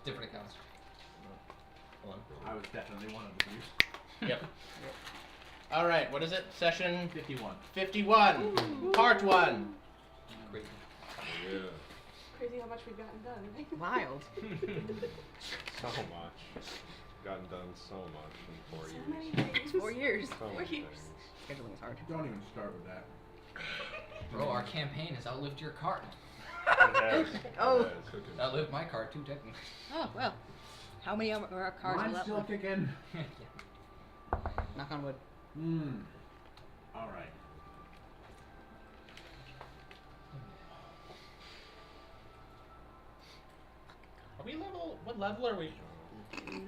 Different accounts. Hold on. I was definitely one of the views. Yep. All right. What is it? Session 51. 51. Part 1. Great. Yeah. Crazy how much we've gotten done. Wild. So much. Gotten done so much in 4 So years. many things. 4 years. So 4 many years. things. Scheduling is hard. Don't even start with that. Bro, our campaign has outlived your cart. It has. Oh. It has. Outlived my cart too, technically. Oh, well. How many of our cars will Mine's that still live? kicking. Knock on wood. All right. Are we level? What level are we? 9.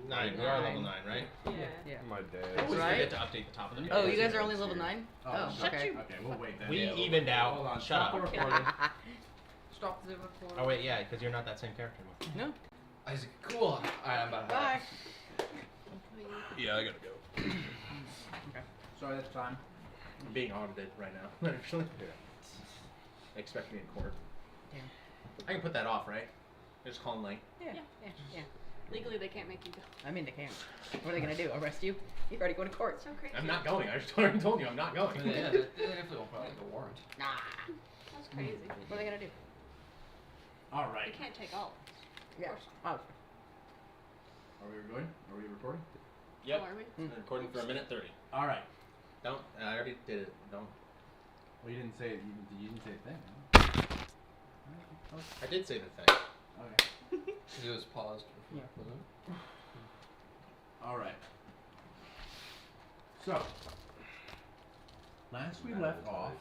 9. We are level 9, right? Yeah. Yeah. My I dad. always Right? forget to update the top of the page. Oh, you guys are only level 9? Oh, Shut okay. you. Okay, we'll wait then. We Yeah, evened out. Hold on. Shut Stop up. the recording. Stop the recording. Oh wait, yeah, because you're not that same character anymore. No. Isaac, cool. Alright, I'm about to Bye. Yeah, I gotta go. Okay. Sorry, that's time. I'm being audited right now. Actually. Yeah. They expect me in court. Yeah. I can put that off, right? Just call him late. Yeah. Yeah. Yeah. Yeah. Legally, they can't make you go. I mean, they can't. What are they gonna do? Arrest you? You're already going to court. So crazy. I'm not going. I just already told you I'm not going. Yeah, they definitely will probably have a warrant. Nah. That's crazy. What are they gonna do? All They right. can't take all. Yeah. Oh. Are we going? Are we recording? Yep. Oh, are we? I'm recording for 1:30. All right. Don't. I already did it. Don't. Well, you didn't say it. You didn't say a thing. Huh? I did say the thing. Okay. Because it was paused. Yeah. Wasn't it? All right. So, last we left off,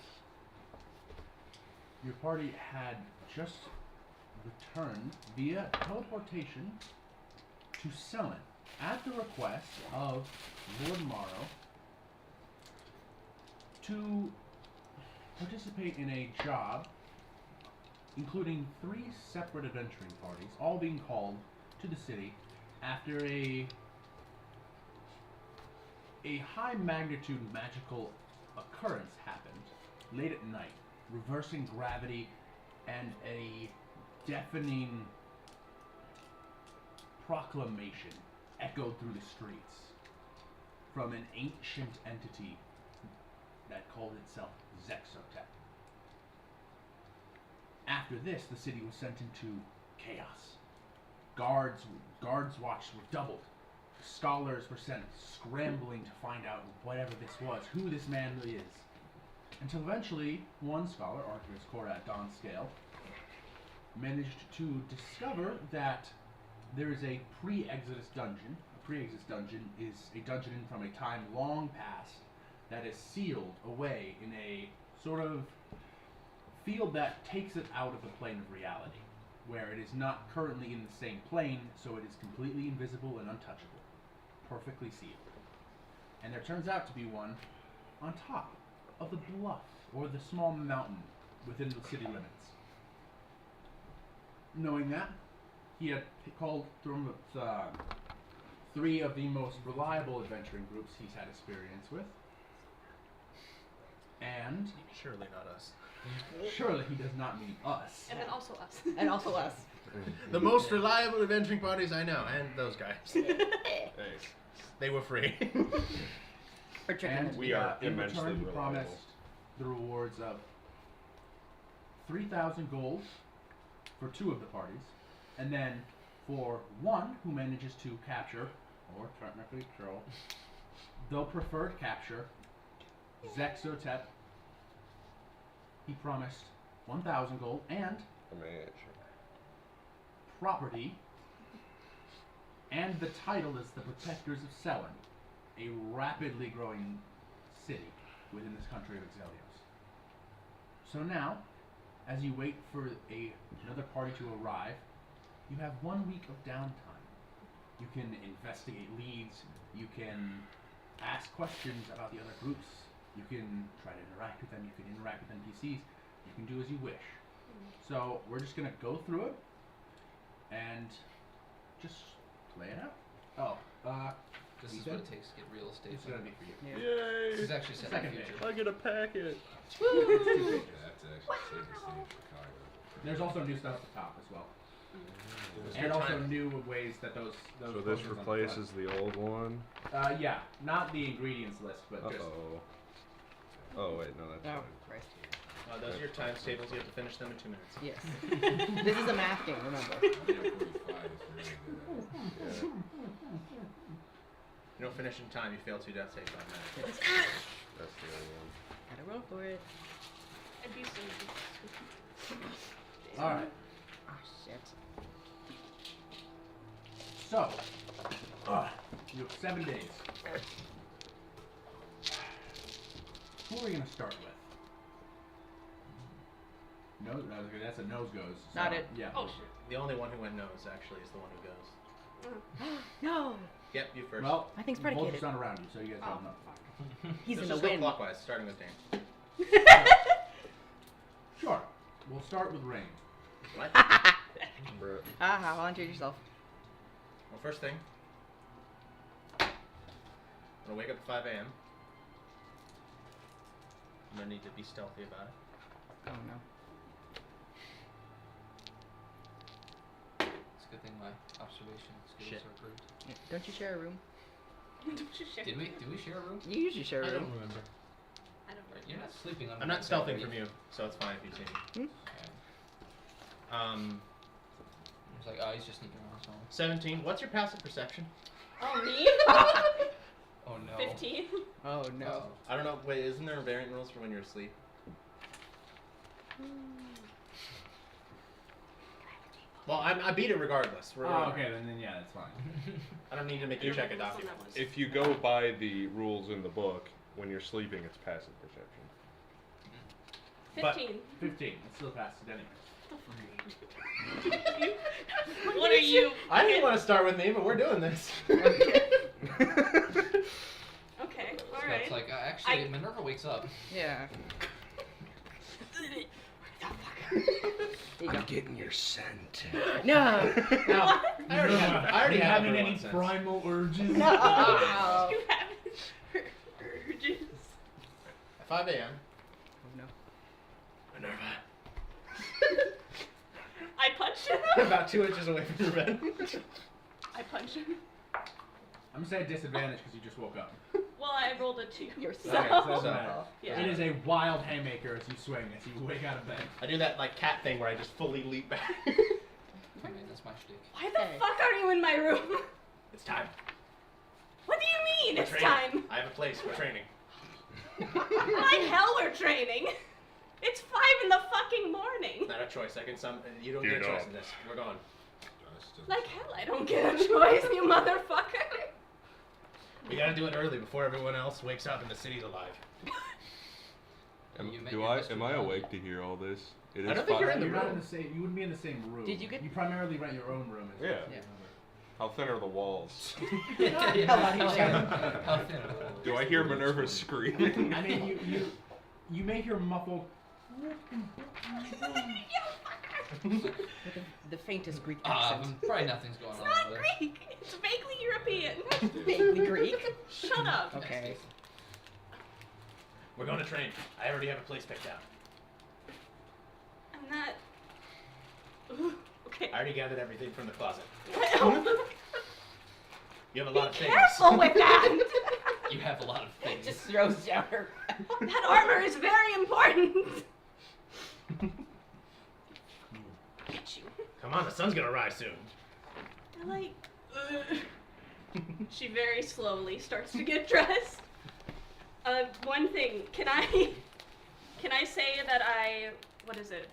your party had just returned via teleportation to Selin at the request of Lord Morrow to participate in a job including 3 separate adventuring parties, all being called to the city after a high magnitude magical occurrence happened late at night, reversing gravity and a deafening proclamation echoed through the streets from an ancient entity that called itself Zexotep. After this, the city was sent into chaos. Guards watch were doubled. Scholars were sent scrambling to find out whatever this was, who this man really is. Until eventually, one scholar, Archivist Korat Donscale, managed to discover that there is a pre-Exodus dungeon. A pre-Exodus dungeon is a dungeon from a time long past that is sealed away in a sort of field that takes it out of the plane of reality, where it is not currently in the same plane, so it is completely invisible and untouchable, perfectly sealed. And there turns out to be one on top of the bluff, or the small mountain within the city limits. Knowing that, he had called from 3 of the most reliable adventuring groups he's had experience with, and Surely not us. surely he does not mean us. And then also us. And also us. The most reliable adventuring parties I know, and those guys. Hey, They were free. Or chicken. And We are in immensely return, he reliable. promised the rewards of 3,000 gold for 2 of the parties, and then for one who manages to capture, or technically kill, the preferred capture, Zexotep, he promised 1,000 gold and property, and the title is the Protectors of Selin, a rapidly growing city within this country of Exelios. So now, as you wait for another party to arrive, you have 1 week of downtime. You can investigate leads, you can ask questions about the other groups, you can try to interact with them, you can interact with NPCs, you can do as you wish. So we're just going to go through it and just play it out. This is what it takes to get real estate. It's going to be for you. Yeah. Yay! This is actually set in Second the future. I get a packet. It's 2 pages. That's actually City Chicago. There's also new stuff at the top as well. And also new ways that those So potions this on the replaces the old one. front. Yeah, not the ingredients list, but just. Oh wait, no, that's Oh, fine. Christ. Those are your times tables. You have to finish them in 2 minutes. Yes. This is a math game, remember. You don't finish in time, you fail 2 death saves automatically. Yes. That's the other one. Gotta roll for it. I'd be so Alright. Oh, shit. So, you have 7 days. Who are we gonna start with? No, that's a nose goes. So, Not it. Yeah. Oh shit. The only one who went nose actually is the one who goes. No! Yep, you first. Well, I think's Volt's predicated. not around you, so you guys Oh, don't know. fuck. He's Let's in the just go wind. clockwise, starting with Dane. Sure. We'll start with rain. What? Bruh. Ah, volunteer yourself. Well, first thing, I'm gonna wake up at 5 a.m. I'm gonna need to be stealthy about it. Oh no. It's a good thing my observation skills Shit. are great. Yeah, don't you share a room? Don't you share? Did we share a room? You usually share a I room. don't remember. I don't Right, you're not sleeping on. I'm not stealthing from you, so it's fine if you see me. It's like, oh, he's just sneaking around somewhere. 17. What's your passive perception? Oh, me? Oh no. 15. Oh no. I don't know. Wait, isn't there variant rules for when you're asleep? Well, I beat it regardless. Oh, okay, then yeah, that's fine. I don't need to make you check a document. If you go by the rules in the book, when you're sleeping, it's passive perception. 15. 15. It still passes anyway. What are you? I didn't want to start with me, but we're doing this. Okay, So alright. it's like, actually, Minerva wakes up. Yeah. I'm getting your scent. No! Now, I already have having any everyone's sense. primal urges? No! You have urges. At 5 a.m. Oh no. Minerva. I punch him. About 2 inches away from your bed. I punch him. I'm gonna say a disadvantage because you just woke up. Well, I rolled a 2. You're so. so- Okay, so it doesn't matter. Yeah. It is a wild haymaker as you swing, as you wake out of bed. I do that like cat thing where I just fully leap back. I mean, that's my shtick. Why the Hey. fuck are you in my room? It's time. What do you mean We're it's training. time? I have a place. We're training. Like hell we're training. It's 5 in the fucking morning. Not a choice. I can You don't You get a choice don't. in this. We're going. Like hell I don't get a choice, you motherfucker. We gotta do it early before everyone else wakes up and the city's alive. You met your Mr. Am I Brown. awake to hear all this? It I is don't think you're fine. in the You're not room. in the same. You wouldn't be in the same room. Did you get- You primarily rent your own room. Yeah. Yeah. How thin are the walls? Yeah. How thin? Do I hear Minerva screaming? I mean, you may hear muffled. With the faintest Greek accent. Probably nothing's going It's on. not over there. Greek. It's vaguely European. Vaguely Greek. Shut up. Okay. We're going to train. I already have a place picked out. I'm not. Ooh, okay. I already gathered everything from the closet. Well, You have a be lot of things. careful with that. You have a lot of things. Just throws down her. That armor is very important. Get you. Come on, the sun's gonna rise soon. I like. She very slowly starts to get dressed. One thing, can I say that what is it?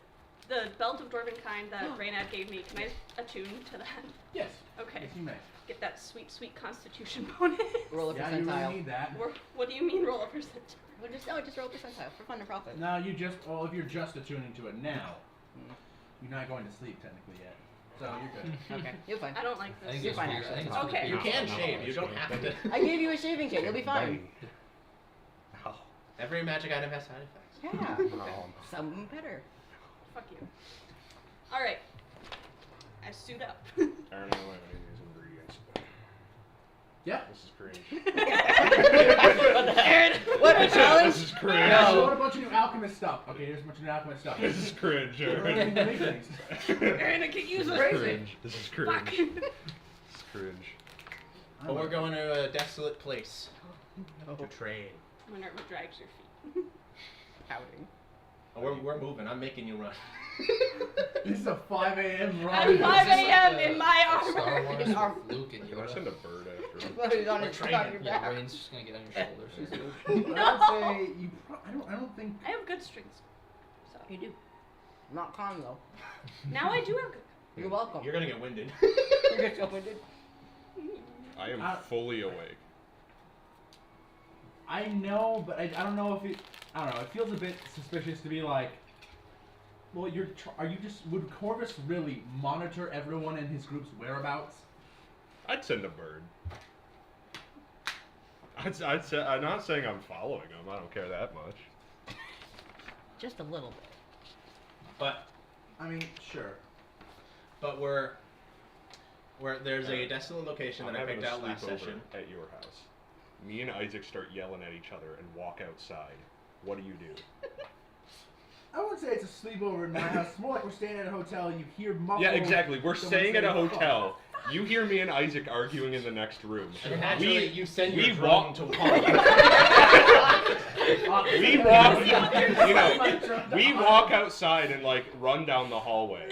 The belt of dwarven kind that Reynad gave me, can I attune to that? Yes. Okay. Yes, you may. Get that sweet, sweet constitution bonus. Roll a Yeah, you really percentile. need that. What do you mean roll a percentile? Well, just roll a percentile for fun and profit. No, you just. Well, if you're just attuning to it now, you're not going to sleep technically yet. So you're good. Okay, you're fine. I don't like I think this. it's fine, weird. I think it's actually. really Okay. You weird. can shave. You don't have to. I gave you a shaving kit. You'll be fine. Every magic item has side effects. Yeah. Some better. Fuck you. Alright. I suit up. I don't know any of these ingredients. Yeah. This is cringe. Aaron, what a challenge! This is cringe. I want a bunch of new alchemist stuff. Okay, here's a bunch of new alchemist stuff. This is cringe, Aaron. Aaron, I can use This it. is cringe. This is cringe. Fuck. This is cringe. But we're going to a desolate place to trade. Minerva drags your feet. Pouting. Oh, we're moving. I'm making you run. This is a 5 a.m. At run. 5 a.m. in my Star armor. Wars In our- with Luke and Can I Yoda. send a bird after him? Well, he's on We're his training. on your Yeah, back. Rain's just gonna get on your shoulders. I would say you. I don't think. I have good strings. So You do. Not calm though. now I do have good. You're welcome. You're gonna get winded. You're just open-ended. I am Uh, fully awake. I know, but I don't know if it. I don't know. It feels a bit suspicious to be like. Well, are you just? Would Corvus really monitor everyone in his group's whereabouts? I'd send a bird. I'd say, I'm not saying I'm following him. I don't care that much. Just a little bit. But I mean, sure. we're there's a desolate location I'm that I having picked a out last sleepover session. at your house. Me and Isaac start yelling at each other and walk outside. What do you do? I wouldn't say it's a sleepover in my house. It's more like we're staying at a hotel and you hear muffled. Yeah, exactly. We're someone staying at a say, hotel. You hear me and Isaac arguing in the next room. And naturally, you send your we drone walk- to We walk. walk. We walk outside and like run down the hallway.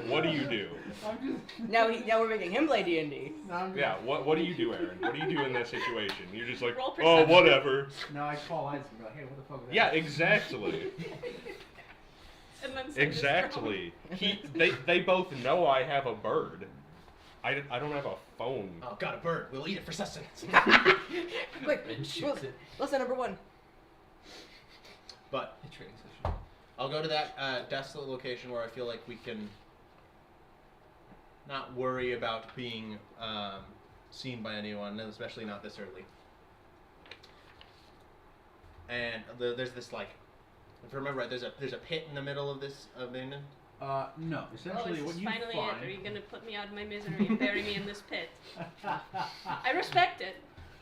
What do you do? Now we're making him play D&D. Yeah. What do you do, Aaron? What do you do in that situation? You're just like, Roll oh, perception. whatever. No, I call Isaac and be like, hey, what the fuck was that? Yeah, exactly. And then send his Exactly. They both know I have a bird. I don't have a phone. Oh, got a bird. We'll eat it for sustenance. Quick, And shoots it. lesson number 1. But A training session. I'll go to that desolate location where I feel like we can not worry about being seen by anyone, and especially not this early. And there's this like, if I remember right, there's a pit in the middle of this abandoned. No. Oh, Essentially, is what this you finally find. it? Are you gonna put me out of my misery and bury me in this pit? I respect it.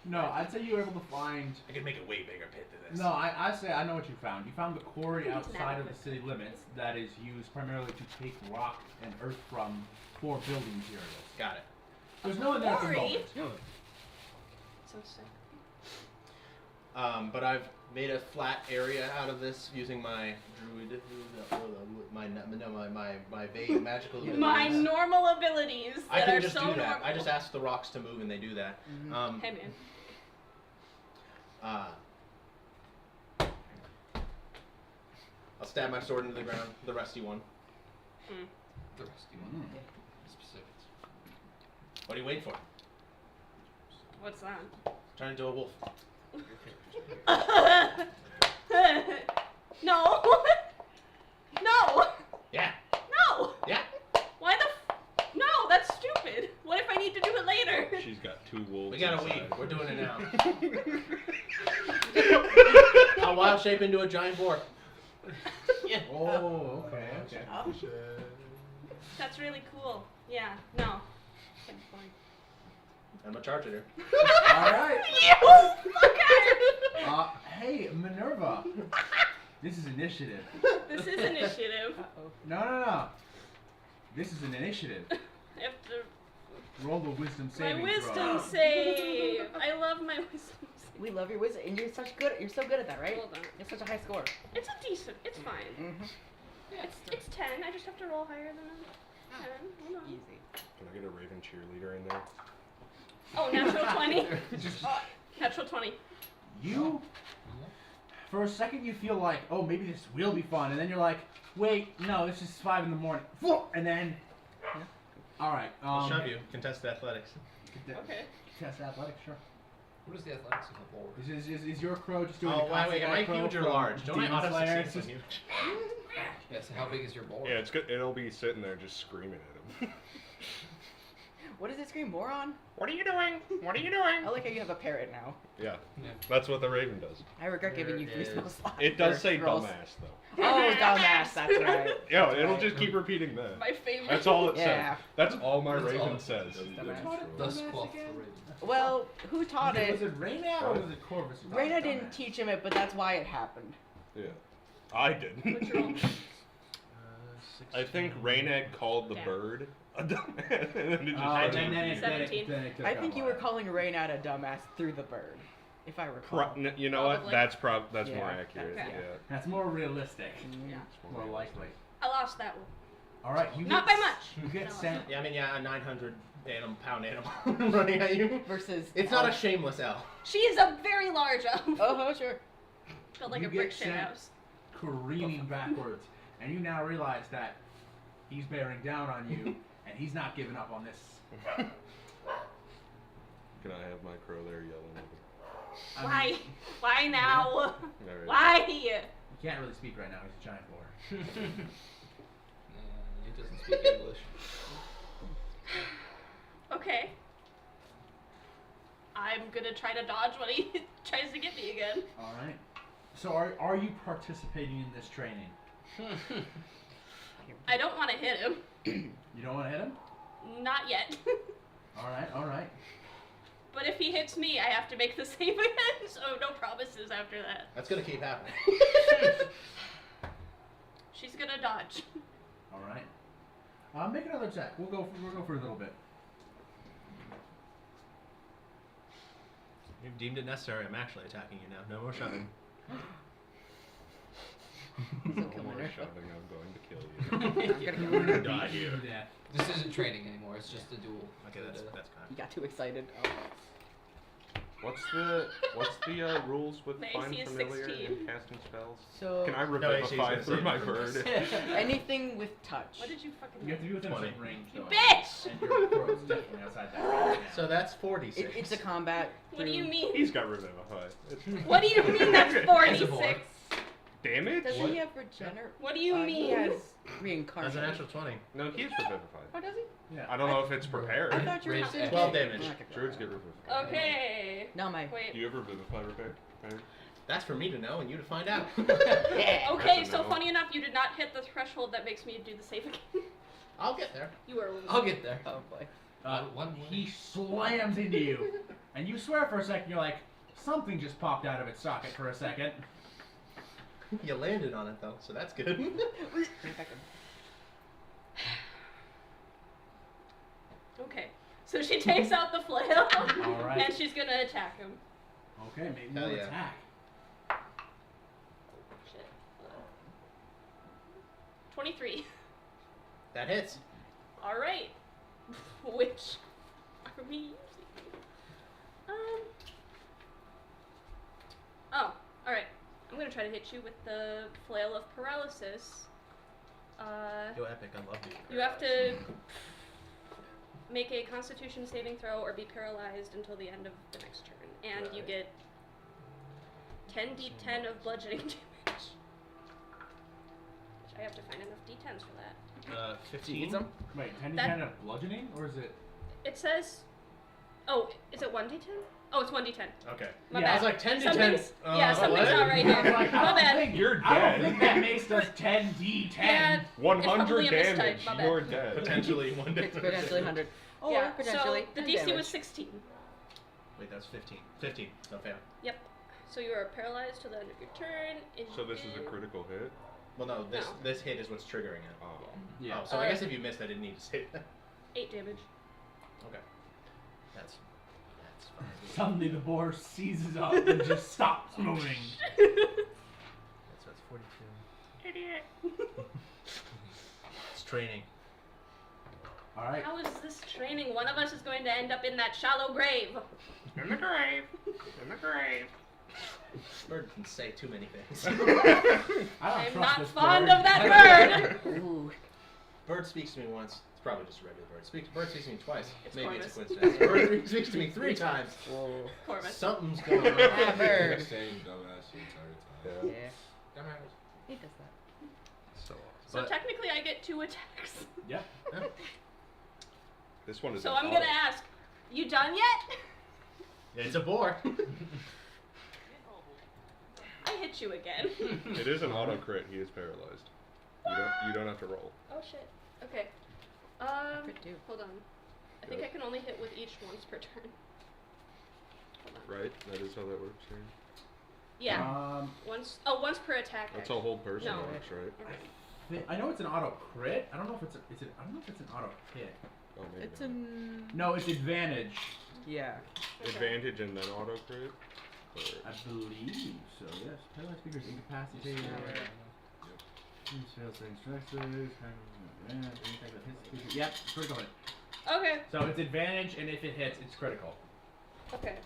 No, I'd say you were able to find. I could make a way bigger pit than this. No, I say I know what you found. You found the quarry It's outside of the inadequate. city limits that is used primarily to take rock and earth from for building materials. Got it. There's no one there at the Quarry? moment. So sick. But I've made a flat area out of this using my druid, my vague magical abilities. My normal abilities I that can are just so do that. normal. I just ask the rocks to move and they do that. Hey man. I'll stab my sword into the ground, the rusty one. The rusty one. Specifics. What are you waiting for? What's that? Turn into a wolf. No. No. Yeah. No. Yeah. Why the? No, that's stupid. What if I need to do it later? She's got 2 wolves. We got a inside. week. We're doing it now. I'll wild shape into a giant boar. Yeah. Oh, okay, okay. That's really cool. Yeah. No. Okay, fine. I'm a charger here. All right. You fucker! Hey, Minerva. This is initiative. This is initiative. No. This is an initiative. I have to. Roll the wisdom My saving wisdom throw. save. I love my wisdom save. We love your wisdom, and you're so good at that, right? Hold on. You're such a high score. It's a decent. It's fine. Mm-hmm. It's 10. I just have to roll higher than a 10. Hold on. Easy. Can I get a Raven cheerleader in there? Oh, natural 20. Natural 20. You, for a second, you feel like, oh, maybe this will be fun, and then you're like, wait, no, it's just 5 in the morning. And then, all right. I'll shove you. Contest athletics. Okay. Test athletics, sure. What is the athletics of the board? Is your crow just doing? Oh, the wait, am I crow huge or from large? Don't I Demon auto Slayer? succeed so huge? Yeah, so how big is your board? Yeah, it's good. It'll be sitting there just screaming at him. What does it scream? Moron? What are you doing? What are you doing? I like how you have a parrot now. Yeah, Yeah. that's what the raven does. I regret giving you There 3 is- spell slots. It does or say scrolls. dumbass though. Oh, dumbass, that's right. Yeah, That's it'll right. just keep repeating that. My favorite. That's all it Yeah. says. That's all my That's all raven it says. Dumbass. Thus Dumbass quoth the again? raven. Well, who taught Was it? it Raynad or was it Corvus? who taught Reyna it didn't dumbass? teach him it, but that's why it happened. Yeah, I didn't. What's your roll? 16. I think Raynad called the Damn. bird a dumbass, and then it just Oh, started then it, repeating. then it, 17. then it took I that think you one. were calling Reyna a dumbass through the bird, if I recall. You know what? Probably. That's more Yeah, accurate. okay. Yeah. That's more realistic. Mm. Yeah. It's More realistic. likely. I lost that one. All right, you Not get by much. You get No. sent. Yeah, I mean, yeah, a 900 pound animal running at you. Versus. It's not a shameless elf. She is a very large elf. Oh, sure. Felt like You a brick get shit sent. house. Careening backwards, and you now realize that he's bearing down on you, and he's not giving up on this. Can I have my crow there yelling at me? I Why? mean, Why now? All right. Why? he can't really speak right now. He's a giant boar. He doesn't speak English. Okay. I'm gonna try to dodge when he tries to get me again. All right. So are you participating in this training? I don't want to hit him. You don't want to hit him? Not yet. All right. All right. But if he hits me, I have to make the save again, so no promises after that. That's gonna keep happening. She's gonna dodge. All right. Make another check. We'll go for a little bit. You've deemed it necessary. I'm actually attacking you now. No more shoving. So No kill more Winter. shoving. I'm going to kill you. I'm gonna You're kill gonna him. Die beat you here. to death. This isn't training anymore. It's just a duel. Okay, that's kind You got too excited. What's the rules with My find AC is familiar 16. and casting spells? So. Can I AC is revivify gonna through save my it from bird? Anything with touch. What did you fucking You have to be within a 20. certain range, You though. bitch! And your crow's definitely outside that range. So that's 46. It's a combat. What do you through- mean? He's got revivify. What do you mean that's It's a 46? boar. Damage? Doesn't What? he have regenerate? What do you He mean? has That's reincarnation. an actual 20. No, he's revivified. Oh, does he? Yeah. I don't know if it's prepared. I thought you were Raised not 12 damage. Druids get revivified. Okay. No, my. Wait. Do you ever revivify repair? That's for me to know and you to find out. Yeah. Okay, That's a so no. funny enough, you did not hit the threshold that makes me do the save again. I'll get there. You were. I'll get there. Oh boy. He slams into you, and you swear for a second. You're like, something just popped out of its socket for a second. You landed on it though, so that's good. Okay. So she takes out the flail, All right. and she's gonna attack him. Okay, maybe Hell we'll yeah. attack. Shit. 23. That hits. All right. Which are we using? Oh, all right. I'm gonna try to hit you with the flail of paralysis. Go epic, I love you. You have to make a Constitution saving throw or be paralyzed until the end of the next turn, and you Right. get 10d10 of bludgeoning damage. Which I have to find enough d10s for that. 15. Wait, 10 That- 10 of bludgeoning, or is it? It says, oh, is it 1d10? Oh, it's 1d10. Okay. My Yeah, bad. I was like 10 to 10. Something's, yeah, something's what? not right here. I was like, My I don't bad. think- You're I don't dead. think that mace does 10d10. Yeah, 100 probably a mistype, damage. my bad. You're dead. Potentially one to It's potentially 100. Or yeah. potentially. So the 10 DC damage. was 16. Wait, that's 15. 15. So fail. Yep. So you are paralyzed till the end of your turn. So this is a critical hit. Well, no, No. this hit is what's triggering it. Oh. Yeah. Oh, so I guess if you missed, I didn't need to say that. 8 damage. Okay. That's fine. Suddenly the boar seizes up and just stops moving. That's 42. Idiot. It's training. All right. How is this training? One of us is going to end up in that shallow grave. In the grave. In the grave. Bird can say too many things. I don't I'm trust not this fond bird. of that bird. Ooh. Bird speaks to me once. It's probably just a regular bird. Bird speaks to me twice. It's Maybe it's a Corvus. coincidence. Bird speaks to me 3 times. Whoa. Corvus. Something's going on. Ah, bird. Saying dumbass the entire time. Yeah. Yeah. He does that. So So But- technically I get 2 attacks. Yeah. This one is. So an I'm gonna auto. ask, you done yet? It's a boar. I hit you again. It is an auto crit. He is paralyzed. You don't have to roll. Oh shit. Okay. Crit too. Hold on. I think I can only hit with each once per turn. Hold on. Right? That is how that works here. Yeah. Once per attack. That's a whole person No. works, right? Okay. I know it's an auto crit. I don't know if it's I don't know if it's an auto hit. Oh, maybe. It's not. an. No, it's advantage. Yeah. Okay. Advantage and then auto crit. I believe so. Yes. Paralyzed figures incapacitated. Please fail saving stresses. Yep, critical hit. Okay. So it's advantage, and if it hits, it's critical. Okay.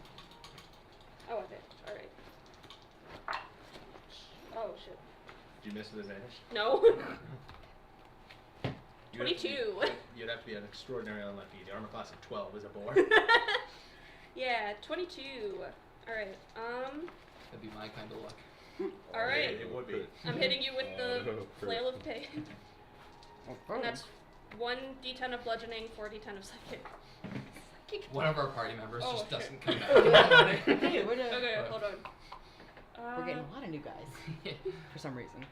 Oh, okay. All right. Oh shit. Did you miss with advantage? No. You'd have to be- 22. You'd have to be an extraordinary unlucky. The armor class of 12 is a boar. Yeah, 22. All right. That'd be my kind of luck. All right. It would be. I'm hitting you with the Oh, flail of pain. Oh. And that's 1d10 of bludgeoning, 4d10 of psychic. One of our party members Oh, just shit. doesn't come back. Hey, we're, Okay, hold on. we're getting a lot of new guys for some reason.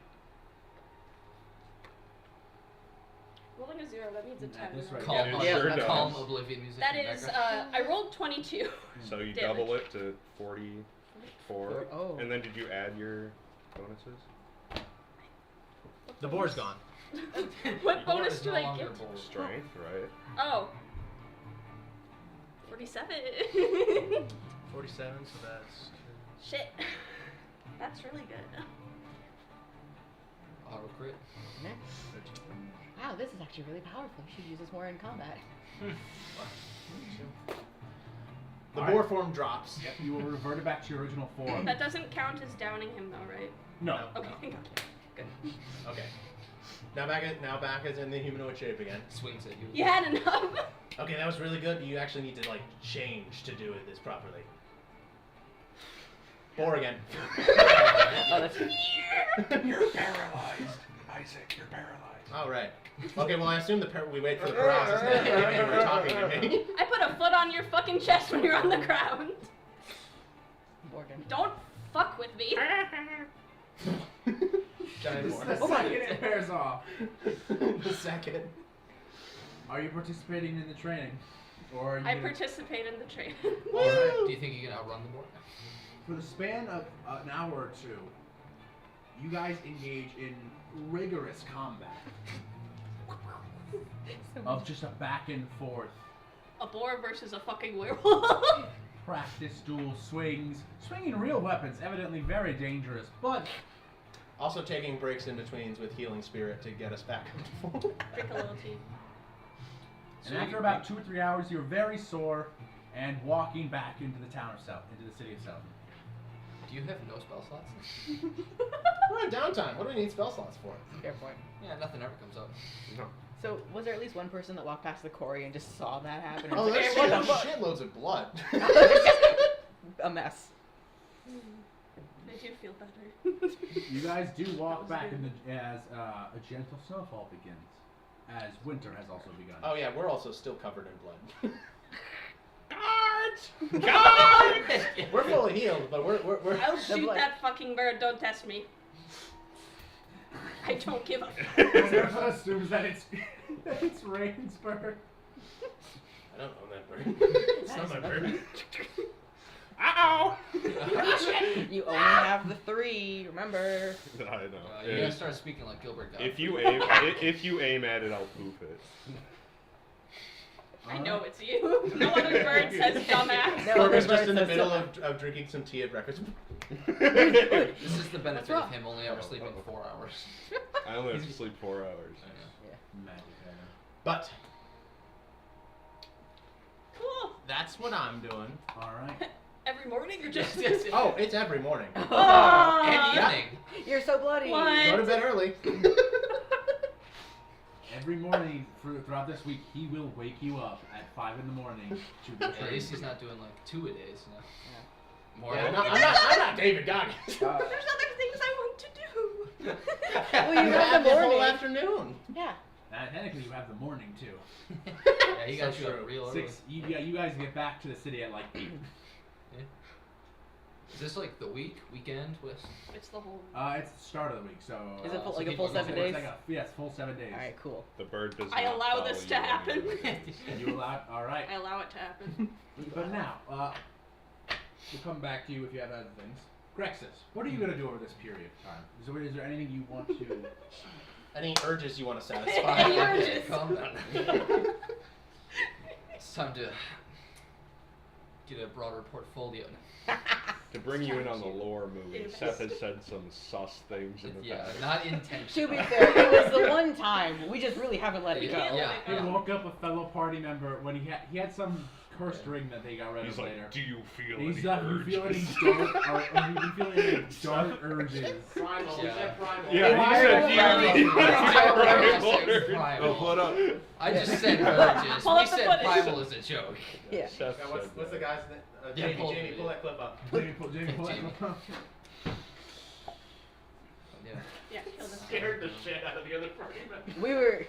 Rolling a 0, that means a 10. At this rate, Calm, Yeah, it sure does. calm Oblivion music. That in the is, background. I rolled 22. So you Damage. double it to 44. Oh. And then did you add your bonuses? The boar's gone. What Boar bonus is do no I longer get? bold. Strength, right? Oh. 47. 47, so that's. Shit. That's really good. Auto crit. Next. Wow, this is actually really powerful. You should use this more in combat. The Alright. boar form drops. Yep, you will revert it back to your original form. That doesn't count as downing him though, right? No. Okay, thank God. Good. Okay. Now back as in the humanoid shape again. Swings at you. You had enough. Okay, that was really good. You actually need to like change to do this properly. Boar again. Oh, that's good. You're paralyzed, Isaac. You're paralyzed. All right. Okay, well I assume we wait for the paralysis to hit you when you were talking to me. I put a foot on your fucking chest when you're on the ground. Morgan. Don't fuck with me. Giant boar. The second it wears off. The second. Are you participating in the training, or are you? I participate in the training. Alright. Do you think you can outrun the boar? For the span of an hour or two, you guys engage in rigorous combat of just a back and forth A boar versus a fucking werewolf. practice duel swings, swinging real weapons, evidently very dangerous, but Also taking breaks in betweens with healing spirit to get us back. Drink a little tea. and after about 2 or 3 hours, you're very sore and walking back into the town of South, into the city of South. Do you have no spell slots? We're on downtime. What do we need spell slots for? Fair point. Yeah, nothing ever comes up. No. So, was there at least one person that walked past the quarry and just saw that happen? and Oh, was like, there's "Hey, what the fuck?" shitloads of blood. A mess. I do feel better. You guys do walk That was back good. as a gentle snowfall begins, as winter has also begun. Oh yeah, we're also still covered in blood. Guards! Guards! We're fully healed, but we're I'll shoot blood. that fucking bird. Don't test me. I don't give a fuck. Everyone assumes that it's Rain's bird. I don't own that bird. It's not my bird. Uh-oh! You only have the 3, remember? I know. You gotta start speaking like Gilbert Gottfried. If you aim at it, I'll poof it. I know it's you. No other bird says dumbass. No, Corbin's other just in the bird says middle so. of drinking some tea at breakfast. This is the benefit wrong? of him only ever sleeping 4 hours. I only have to sleep 4 hours. I know. Magic, But Cool. that's what I'm doing. Alright. Every morning or just Yes, Oh, it's every morning. Oh, And Yeah. evening. You're so bloody. What? Go to bed early. Every morning throughout this week, he will wake you up at 5 in the morning to go At train. least he's not doing like 2 a days, you know. More. Yeah, than- I'm not David Goggins. There's other things I want to do. Well, you You have have the the whole morning. afternoon. Yeah. Technically, you have the morning too. Yeah, he got So you true. up real early. You guys get back to the city at like 8. Is this like the weekend? What's... It's the whole. It's the start of the week, so. Is it so like a people full know 7 it's days? It's like yes, full 7 days. All right, cool. The bird does I not allow follow this you to happen. anywhere. You allowed? All right. I allow it to happen. But now, we'll come back to you if you have other things. Grexus, what are you gonna do over this period of time? Is there anything you want to? Any urges you want to Any satisfy? urges? Calm down. It's time to get a broader portfolio. To bring you in on the lore movie, Yes. Seth has said some sus things in the Yeah, past. not To intentional. be fair, it was the one time. We just really haven't let it go. Yeah. He woke up a fellow party member when he had some cursed ring that they got rid He's of like, later. do you feel He's any you feel any urges?" dark urges? Primal. Yeah. We said primal. Yeah, he said, do you feel Primal. Oh, put up. I just said urges. Pull We up the said footage. primal is a joke. Yeah. Seth Yeah, what's said the that. guy's name? Yeah, Jamie, pull- pull that clip up. Jamie, pull that up. Yeah. Yeah, kill this. Scared the shit out of the other party member. We were.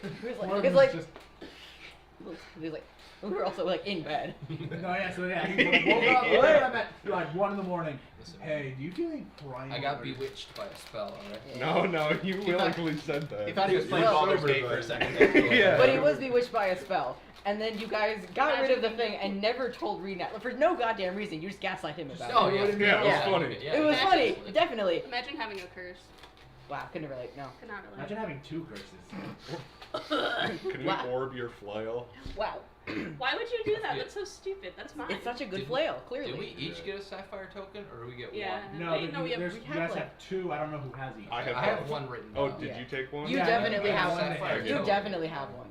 We were also like in bed. No, yeah, so yeah, he woke up at like 1 in the morning. Listen, Hey, do you feel any primal I got urges? bewitched by a spell, alright? No, you willingly said that. He thought he was playing Well- Baldur's Gate for a second. Yeah. But he was bewitched by a spell. And then you guys got rid of the thing and never told Renat. For no goddamn reason. You just gaslight him about Oh, it. yeah. Yeah, it was Yeah. funny. Yeah, It was funny. absolutely. Definitely. Imagine having a curse. Wow, couldn't relate. No. Could not relate. Imagine having 2 curses. Can we Wow. orb your flail? Wow. Why would you do that? That's so stupid. That's mine. It's such a good Did- flail, clearly. Did we each get a sapphire token, or do we get Yeah. one? No, Wait, but no, we have- there's, we you have guys like- have 2. I don't know who has each. I have I have both. one written Oh, down. did Yeah. you take one? You Yeah, definitely I have have one. sapphire You token. definitely have one.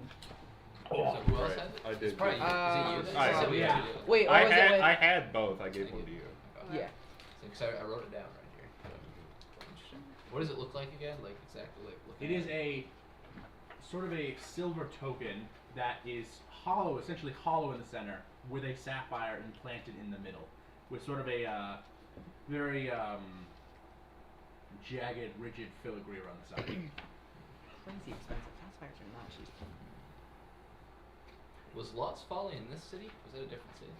So who else Right, had it? I It's did. probably you. Is it you? I That said we did. had to do it. Wait, what I was had it with? I had both. I gave Thank one to you. you. Yeah. So, 'cause I wrote it down right here. Interesting. What does it look like again? Like exactly like looking It at is a sort of a silver token that is hollow, essentially hollow in the center, with a sapphire implanted in the middle, with sort of a very jagged, rigid filigree around the side. Crazy expensive. Sapphires are not cheap. Was Lost Folly in this city? Was it a different city?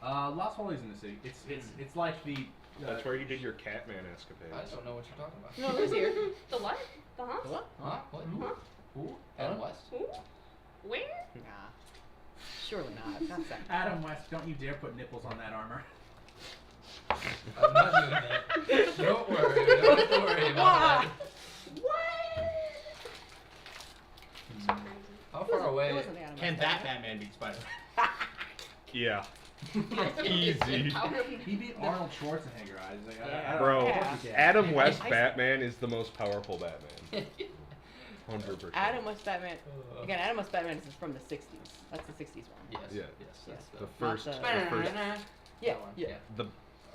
Lost Follies in the city. It's like the. That's where you did your Catman escapades. I don't know what you're talking about. No, who's here? The what? The huh? The what? Huh? What? Huh? Who? Adam West? Who? Where? Nah. Surely not. Not that. Adam West, don't you dare put nipples on that armor. I'm not doing that. Don't worry. Don't worry about that. What? So crazy. How It far wasn't- away? It wasn't the animal. Can that Batman beat Spider-Man? Yeah. Easy. He beat Arnold Schwarzenegger. I was like, I don't Bro, know. Yeah. Adam West I- Batman is the most powerful Batman. 100%. Adam West Batman. Again, Adam West Batman is from the 60s. That's the 60s one. Yes. Yeah. Yes. Yeah. That's The Not first, the- the first, Yeah. that one, Yeah.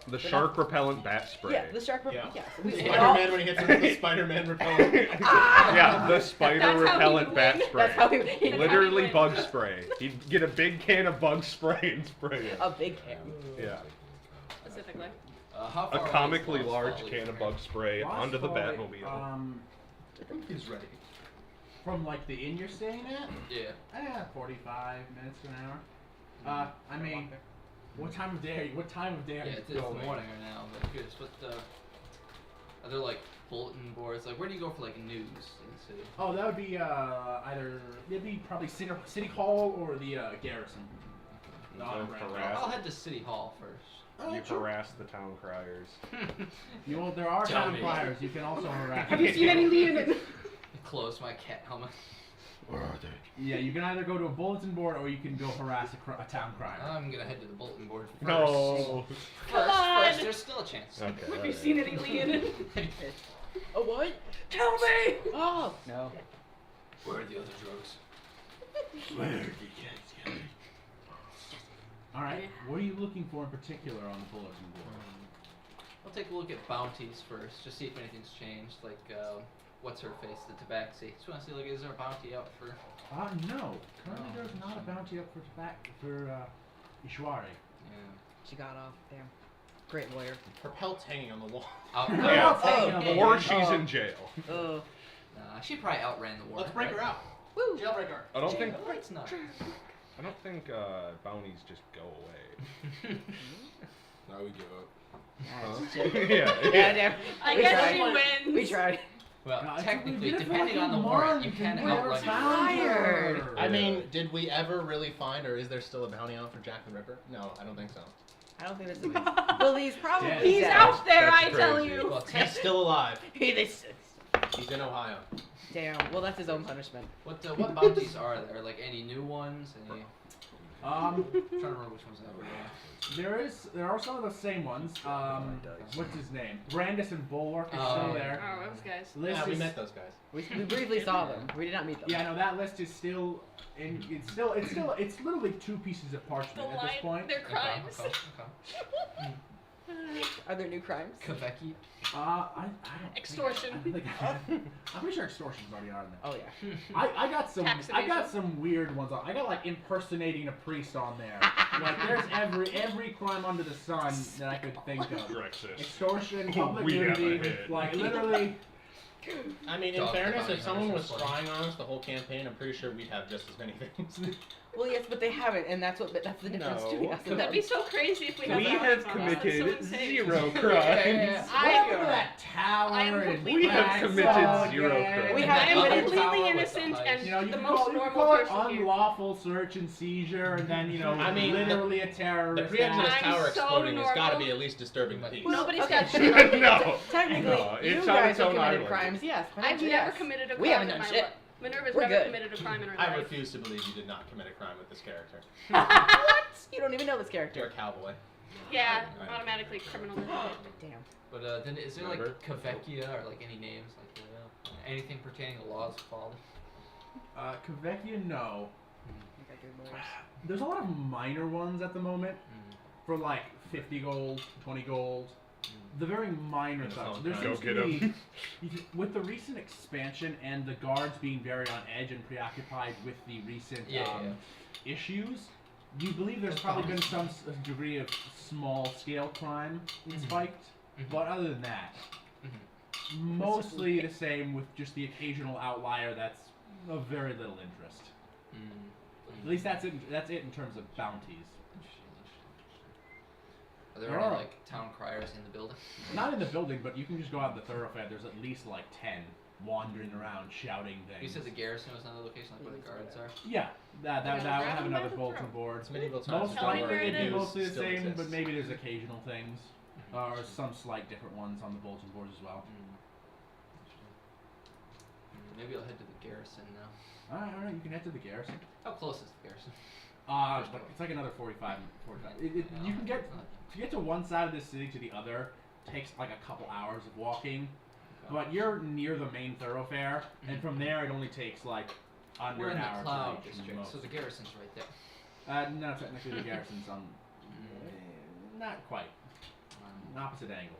the shark repellent bat spray. Yeah, the shark. Yeah. Yeah. So we all- Spider-Man when he hits him with the Spider-Man repellent. Yeah, the spider That's how he repellent would bat win. spray. That's how he. That's how Literally he bug wins. spray. He'd get a big can of bug spray and spray it. A big can. Yeah. Specifically. How far A away is comically Lost large Folly can from of here? bug spray Lost onto the Folly, Batmobile. He's ready. From like the inn you're staying at? Yeah. 45 minutes to an hour. I mean, what time of day are you? What time of day Yeah, are you it's the going? morning right now. But curious, what are there like bulletin boards? Like, where do you go for like news in the city? Oh, that would be it'd be probably City Hall or the Garrison. The Don't Honor Round. harass. I'll head to City Hall first. You harass the town criers. There are Tell town me. criers. You can also harass. Have you seen any unit? Close my cat helmet. Where are they? Yeah, you can either go to a bulletin board or you can go harass a town crier. I'm gonna head to the bulletin board first. No. Come on. First, there's still a chance. Okay. Have you alright. seen any Leonin? Oh what? Tell me! Oh no. Where are the other drugs? Where are the kids going? All right. Yeah. What are you looking for in particular on the bulletin board? I'll take a look at bounties first, just see if anything's changed. Like, what's her face, the Tabaxi. Just want to see, like, is there a bounty out for? No. Currently, Oh, there's not a bounty up for Ishwari. Yeah. She got off. Damn. Great lawyer. Her pelt's hanging on the wall. Out. Yeah. Oh, Hanging on the Or wall. she's in jail. Oh. Nah, she probably outran the war. Let's break her right? out. Woo! Jailbreaker. I don't think No, it's not. bounties just go away. Now we give up. Yeah. Yeah, damn. I We guess tried. she wins. We tried. Well, God, technically, we did it for depending like on the a warrant, month you can and we never outrun found your Tired. her. I mean, did we ever really find, or is there still a bounty on for Jack the Ripper? No, I don't think so. I don't think this is. Well, he's probably Yeah. He's dead. out there, That's I tell crazy. you. Well, He's still alive. This- He's in Ohio. Damn. Well, that's his own punishment. what bounties are there? Like any new ones? Any? I'm trying to remember which ones that were. There are some of the same ones. What's his name? Brandis and Bulwark is still there. Oh, those guys. List Yeah, we is- met those guys. We briefly saw them. We did not meet them. Yeah, no, that list is still, it's literally 2 pieces of parchment at this point. Their crimes. Okay. Are there new crimes? Kveki. I don't. Extortion. I'm pretty sure extortion's already on there. Oh yeah. I got some. Tax I got evasion. some weird ones on. I got like impersonating a priest on there. Like there's every crime under the sun that I could think of. Drexus. Extortion, Oh, public we have a nudity, hit. like literally. I mean, in Dog fairness, the if bounty someone was hunters are spying on us the whole campaign, I'm pretty sure we'd have just as many things. Well, yes, but they haven't, and that's the difference No. between us and them. That'd be so crazy if we had We bounties have on us. That's so committed insane. 0 crimes. What happened to that tower? I am and completely- We have Black committed Salt 0 again? crimes. We I have am committed completely tower with the innocent heist. and You know, you the can most call, you can normal call it person here. unlawful search and seizure, and then I mean, literally a The terrorist. preemptive act. I'm tower so exploding has got to normal. be at least disturbing the peace. Nobody's Okay. got shit. No. Technically, No, you it's on guys its have own committed island. crimes, yes. I've financially, never yes. committed a crime We haven't in done my shit. life. Minerva's We're never good. committed a crime in her I life. refuse to believe you did not commit a crime with this character. What? You don't even know this You're character. a cowboy. Yeah, Right. automatically criminal. Damn. But then is there like Remember? Kvekia or like any names like anything pertaining to laws of Fallen? Kvechia, no. You got good lawyers. There's a lot of minor ones at the moment Mm. for like 50 gold, 20 gold. The very minor That's all stuff. There right. seems Go to get be, with the recent expansion and the guards being very on edge and preoccupied with the recent issues, you believe there's probably been some degree of small-scale crime spiked. But other than that, mostly the same with just the occasional outlier that's of very little interest. At least that's it in terms of bounties. Are there There any are. like town criers in the building? Not in the building, but you can just go out in the thoroughfare. There's at least like 10 wandering around shouting things. You said the garrison was another location, like where the guards are. Yeah, that Yeah, will grab have them by another the bulletin throat. board. It's medieval times. Most Tell me likely where it it'd be is. mostly the Still same, exists. but maybe there's occasional things. Or some slight different ones on the bulletin boards as well. Maybe I'll head to the garrison now. Alright, you can head to the garrison. How close is the garrison? But it's like another 45. You can get to get to one side of the city to the other takes like a couple hours of walking, but you're near the main thoroughfare, and from there it only takes like under We're in an the hour. cloud to reach district, most. so the garrison's right there. No, technically the garrison's on not quite an opposite angle.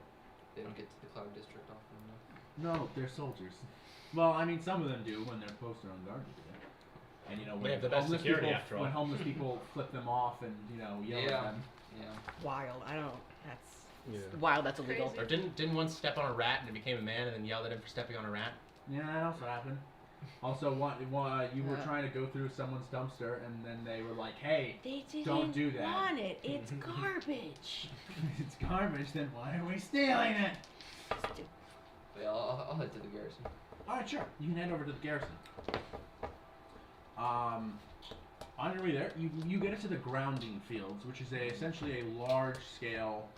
They don't get to the cloud district often enough. No, they're soldiers. Well, I mean, some of them do when they're posted on guard duty. And you know, They when have the best homeless security people, after all. when homeless people flip them off and yell Yeah. at them. Yeah. Wild. I don't. That's Yeah. wild. That's illegal. Crazy. Or didn't one step on a rat and it became a man and then yelled at him for stepping on a rat? Yeah, that also happened. Also, you were Yeah. trying to go through someone's dumpster, and then they were like, "Hey, They didn't Don't do that. want it. It's garbage. it's garbage. Then why are we stealing it?" But yeah, I'll head to the garrison. All right, sure. You can head over to the garrison. On your way there, you get into the grounding fields, which is essentially a large-scale,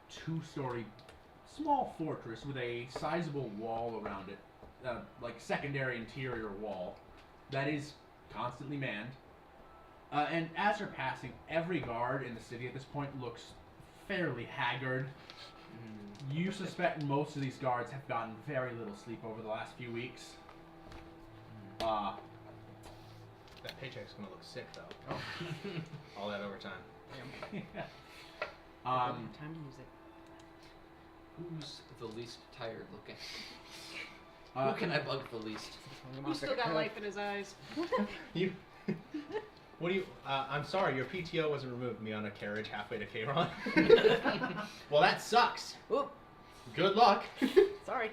two-story, small fortress with a sizable wall around it, like secondary interior wall, that is constantly manned. And as you're passing, every guard in the city at this point looks fairly haggard. You suspect most of these guards have gotten very little sleep over the last few weeks. That paycheck's gonna look sick though. All that overtime. Time to use it. Who's the least tired looking? Uh, Who can I bug the least? Who's still got life in his eyes? You. What do you? I'm sorry, your PTO wasn't removed. Me on a carriage halfway to Kron. Well, that sucks. Oop. Good luck. Sorry.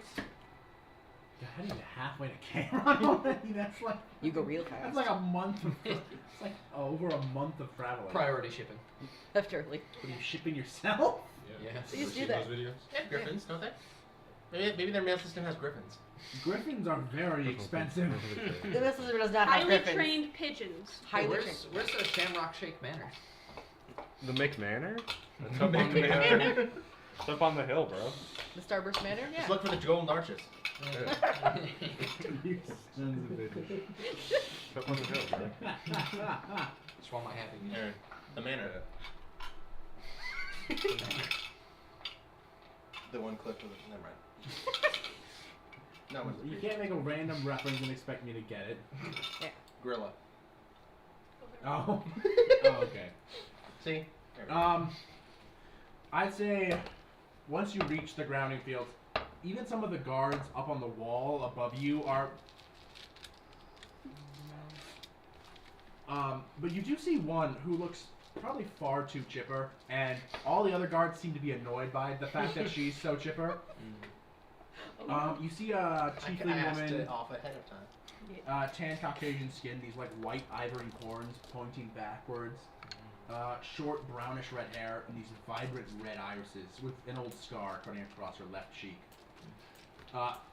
how do you get halfway to Cameron already? That's like You go real fast. that's like a month of it's like over a month of traveling. Priority shipping. Literally. What are you shipping yourself? Yeah. Please Ever do seen that. those videos? They have griffins, don't they? Maybe their mail system has griffins. Griffins are very expensive. The messenger does not have Highly griffins. trained pigeons. Highly Where's the Shamrock Shake Manor? The McManor? That's up on the, It's up on the hill, bro. The Starburst Manor? Yeah. Just look for the golden arches. You sons of bitches. It's up on the hill, bro. Just want my happy meal. There, the manor. The one clip of it. Never mind. No one's You can't make a random reference and expect me to get it. Gorilla. Oh. Oh, okay. See? There we go. I'd say once you reach the grounding fields, even some of the guards up on the wall above you are. But you do see one who looks probably far too chipper, and all the other guards seem to be annoyed by the fact that she's so chipper. You see a I tiefling asked woman, it off ahead of time. tan Caucasian skin, these like white ivory horns pointing backwards, short brownish red hair, and these vibrant red irises with an old scar running across her left cheek.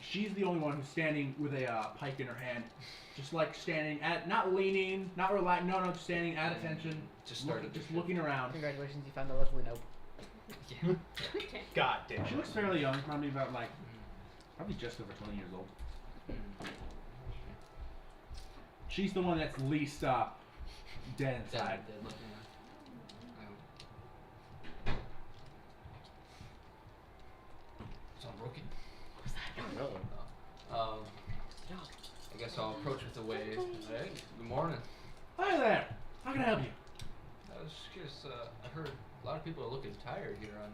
She's the only one who's standing with a pike in her hand, just like standing at, not leaning, not relaxed, no, just standing at attention, Just started. just looking around. Congratulations, you found the lovely nope. Yeah. God damn. She looks fairly young, probably about like, probably just over 20 years old. She's the one that's least dead inside. Dead looking. It's unbroken. I guess I'll approach with a wave. Hey, good morning. Hi there. How can I help you? I was just curious. I heard a lot of people are looking tired here on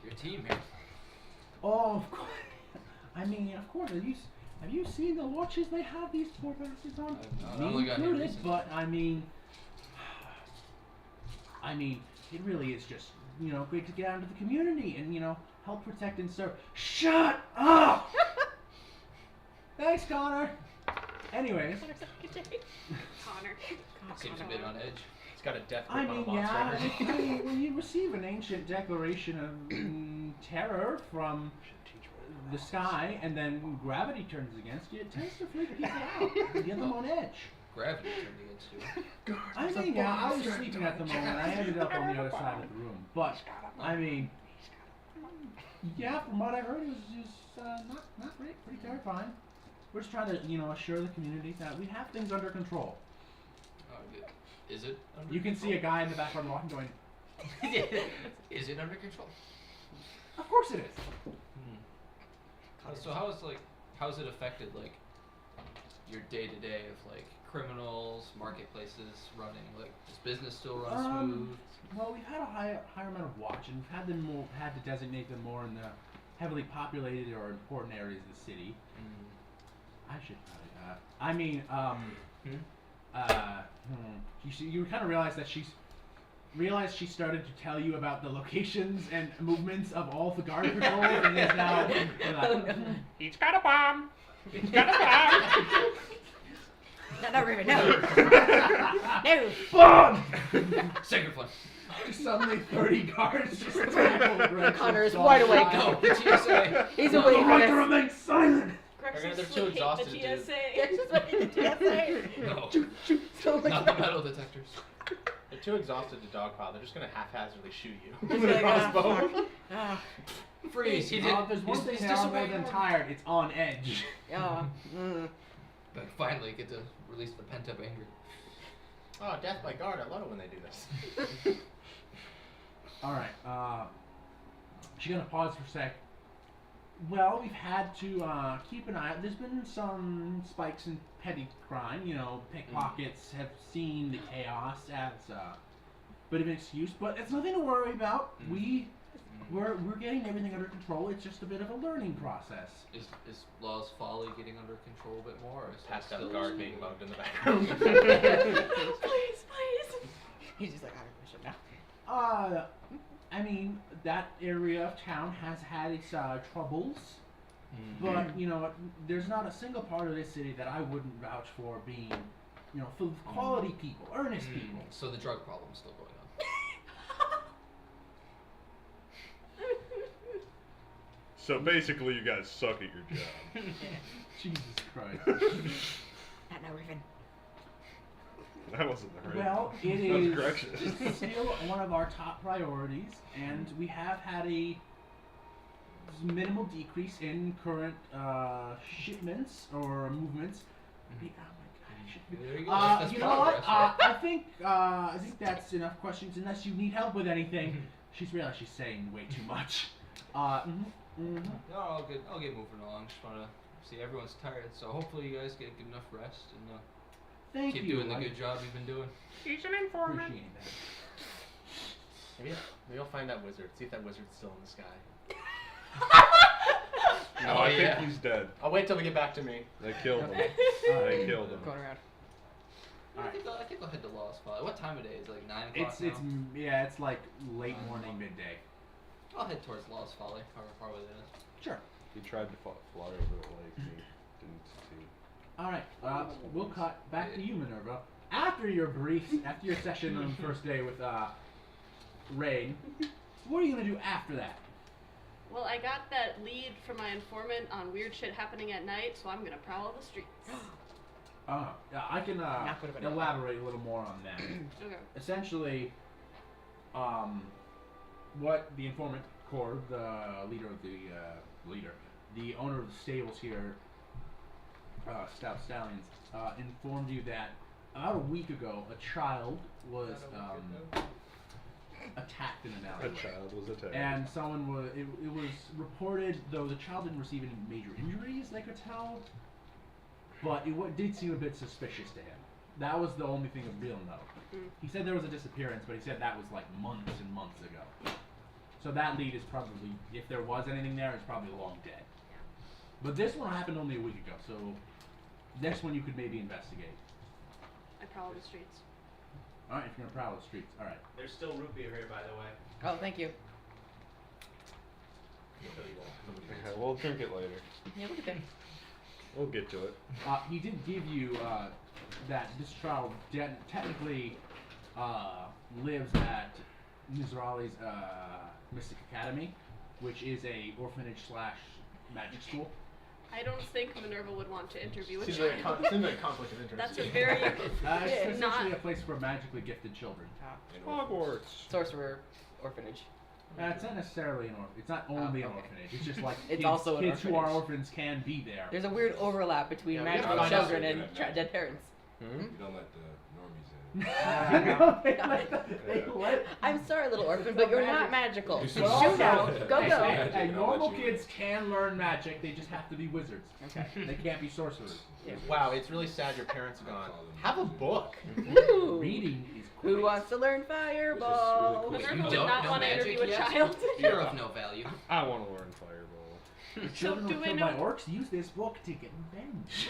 your team here. Oh, of course. I mean, of course. Have you seen the watches they have these poor bastards on? I've Me only got here included, recently. but I mean, it really is just, great to get out into the community and, help protect and serve. Shut up! Thanks, Connor. Anyways, Connor. Seems a bit on edge. It's got a death I grip on a mean, monster. yeah, when you receive an ancient declaration of terror from the sky, and then gravity turns against you, it tends to freak people out and get them on edge. Gravity turned against you. I mean, yeah, I was sleeping at the moment. I ended up on the other side of the room. But, I mean, yeah, from what I heard, it was not great, pretty terrifying. We're just trying to, assure the community that we have things under control. Oh, good. Is it under You can see a control? guy in the background walking going, Is it under control? of course it is. So how's it affected your day to day of criminals, marketplaces running? Does business still run smooth? Well, we've had a higher amount of watch, and we've had to designate them more in the heavily populated or important areas of the city. I should probably. You kind of realize that she started to tell you about the locations and movements of all the guard patrols, and is now. He's got a bomb. He's got a bomb. Not Raven, no. No. Bomb! Second one. Just suddenly 30 guards just tackled Greg. Connor is wide awake. Go. The TSA. He's The awake. right to remain silent. Corrections They're too still hate exhausted the to do- TSA. That's just what the TSA. No. So like, Not the metal detectors. They're too exhausted to dogpile. They're just gonna haphazardly shoot you Just with a like, ah, crossbow. fuck. Ah, Freeze. He did. If there's one thing he's they are more disobeying than orders. tired, it's on edge. yeah. Finally get to release the pent up anger. Oh, death by guard. I love it when they do this. Alright, she's gonna pause for a sec. Well, we've had to keep an eye out. There's been some spikes in petty crime. Pickpockets have seen the chaos as a bit of an excuse, but it's nothing to worry about. We're getting everything under control. It's just a bit of a learning process. Is Law's Folly getting under control a bit more? Or is that Passed out still guard just being me? mugged in the background. Please, please. He's just like, I should know. I mean, that area of town has had its troubles. But, you know, there's not a single part of this city that I wouldn't vouch for being, you know, full of quality people, earnest people. So the drug problem's still going on. So basically, you guys suck at your job. Jesus Christ. Not now, Raven. That wasn't the right. Well, it That was is correction. still one of our top priorities, and we have had a minimal decrease in current shipments or movements. Oh my God, I should be- There you go. That's you know what? progress, right? I think that's enough questions. Unless you need help with anything, she's realized she's saying way too much. No, I'll get moving along. Just wanna see everyone's tired, so hopefully you guys get good enough rest and Thank keep you. doing the I good job you've been doing. He's an informant. appreciate that. Maybe I'll find that wizard. See if that wizard's still in the sky. No, I think he's dead. I'll wait till we get back to me. They killed him. They killed him. Going around. I think I'll head to Lost Valley. What time of day is it? Like 9 o'clock It's it's like late morning, midday. I'll head towards Lost Valley, however far away it is. Sure. He tried to fly over the lake. He didn't succeed. All right. We'll cut back to you, Minerva. After your session on the first day with Rain, what are you gonna do after that? Well, I got that lead from my informant on weird shit happening at night, so I'm gonna prowl the streets. Yeah, I can Not good of an elaborate a little more on that. Okay. Essentially, what the informant Cord, the leader of the owner of the stables here, Stout Stallions, informed you that about a week ago a child was attacked in an A alleyway. child was attacked. And someone was. It was reported, though the child didn't receive any major injuries, they could tell. But it did seem a bit suspicious to him. That was the only thing of real note. He said there was a disappearance, but he said that was like months and months ago. So that lead is probably, if there was anything there, it's probably long dead. But this one happened only a week ago, so next one you could maybe investigate. I prowl the streets. All right, if you're gonna prowl the streets, all right. There's still root beer here, by the way. Oh, thank you. Okay, we'll drink it later. Yeah, look at that. We'll get to it. He did give you that this child technically lives at Mizrali's Mystic Academy, which is a orphanage / magic school. I don't think Minerva would want to interview a Seems child. like a conflict of interest. That's a very It's not. essentially a place for magically gifted children. Hogwarts. Sorcerer orphanage. It's not necessarily an orphanage. It's not only an okay. orphanage. It's just like It's kids, also an kids who are orphanage. orphans can be there. There's a weird overlap between Yeah, we gotta magical find out children so and good at dead parents. You don't let the normies in. They let I'm sorry, little orphan, but you're not magical. You So should shoot now. Go, Hey, go. hey, I'll let normal you kids can learn magic. They just have to be wizards. Okay. They can't be sorcerers. Wow, it's really sad your parents are gone. Have a book. Woo. Reading is great. Who wants to learn fireball? Really cool. Minerva You would don't not know want to magic interview a yet? child. You're of no value. I want to learn fireball. Children do who I killed know- by orcs use this book to get revenge.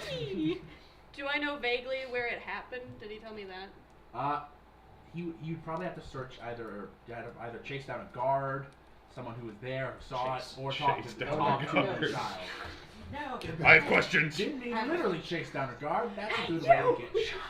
Do I know vaguely where it happened? Did he tell me that? You'd probably have to search either chase down a guard, someone who was there who saw Chase- it, or talk chase to down talk a to guard. the child. No. I have questions. Didn't mean literally chase down a guard. That's a good way to get shot.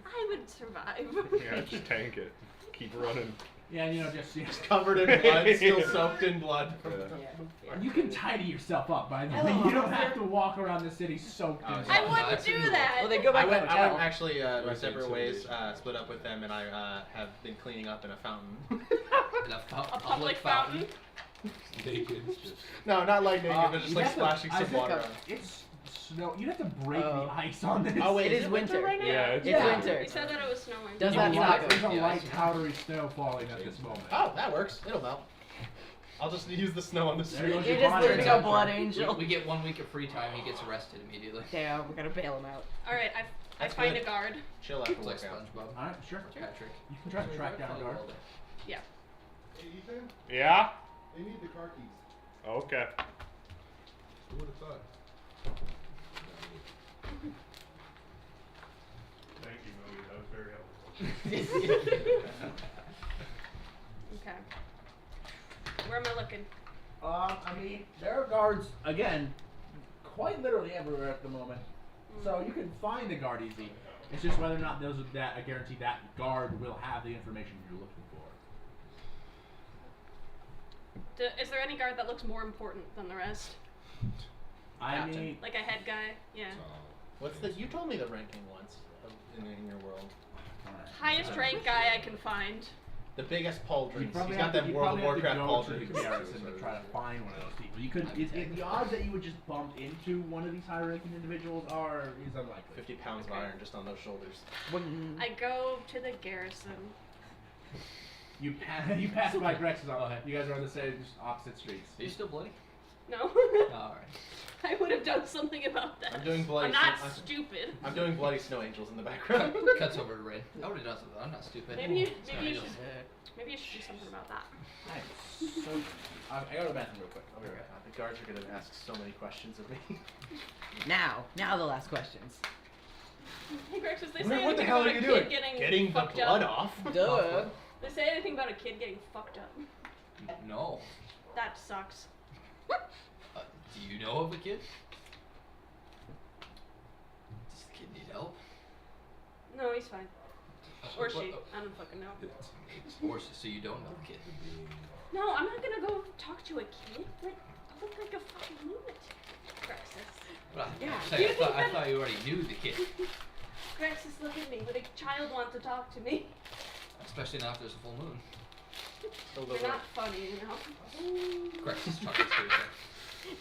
I would survive. Yeah, just tank it. Keep running. Yeah, you know, just Covered in blood, still soaked in blood. Yeah. you can tidy yourself up. By the way, you don't have to walk around the city soaked in. Oh, blood. I No, wouldn't that's do illegal. that. Well, they go back I to the went hotel. actually my Right, separate so ways, they- split up with them, and I have been cleaning up in a fountain. A public fountain. Naked. Just No, not like naked, but just you'd like have to- splashing I some think water on. It's snow. You'd have to break Oh. the ice on this. Oh, wait, It is winter. right now? Yeah, It's Yeah. winter. He said that it was snowing. Does There's not a light- stop There's a Yeah, light ice. powdery snow falling at this moment. Oh, that works. It'll melt. I'll just use the snow on the There street. goes You're your just body losing a temperature. blood We, angel. we get 1 week of free time. He gets arrested immediately. Damn, we gotta bail him out. All right, I That's find good. a guard. Chill after It's like workout. SpongeBob. Alright, sure. Or Patrick. You can try to track down a guard. Yeah. Hey, Ethan, Yeah? they need the car keys. Okay. Who would have thought? Thank you, Moe. That was very helpful. Okay. Where am I looking? I mean, there are guards, again, quite literally everywhere at the moment. So you can find a guard easy. It's just whether or not I guarantee that guard will have the information you're looking for. Is there any guard that looks more important than the rest? I mean, Like a head guy? Yeah. What's the? You told me the ranking once in your world. Highest rank guy I can find. The biggest pauldrons. probably He's got have to- them you World of probably have to Warcraft go to pauldrons. the garrison to try to find one of those people. You could. The odds that you would just bump into one of these high-ranking individuals is unlikely. 50 pounds of Okay. iron just on those shoulders. I go to the garrison. You pass by Grex's office. You guys are on the same, just opposite streets. Are you still bloody? No. Alright. I would have done something about that. I'm doing bloody. I'm not I'm stupid. doing bloody snow angels in the background. Cuts over to Rain. I would have done something. I'm not stupid. Maybe you Sorry, should. Angels. Maybe you should do something about that. Nice. So, I gotta go to the bathroom real quick. I'll be right back. The guards are gonna ask so many questions of me. Now the last questions. Hey, Grexus, they say What anything the hell about are a you kid doing? getting the fucked blood up. off. Duh. They say anything about a kid getting fucked up. No. That sucks. Do you know of a kid? Does the kid need help? No, he's fine. Or she. What- I don't fucking know. Or so you don't know the kid. No, I'm not gonna go talk to a kid. Like, I look like a fucking lunatic. Grexus. But Yeah. I You think I that- thought you already knew the kid. Grexus, look at me. Would a child want to talk to me? Especially now if there's a full moon. You're not funny, you know? Grex is trying to say that.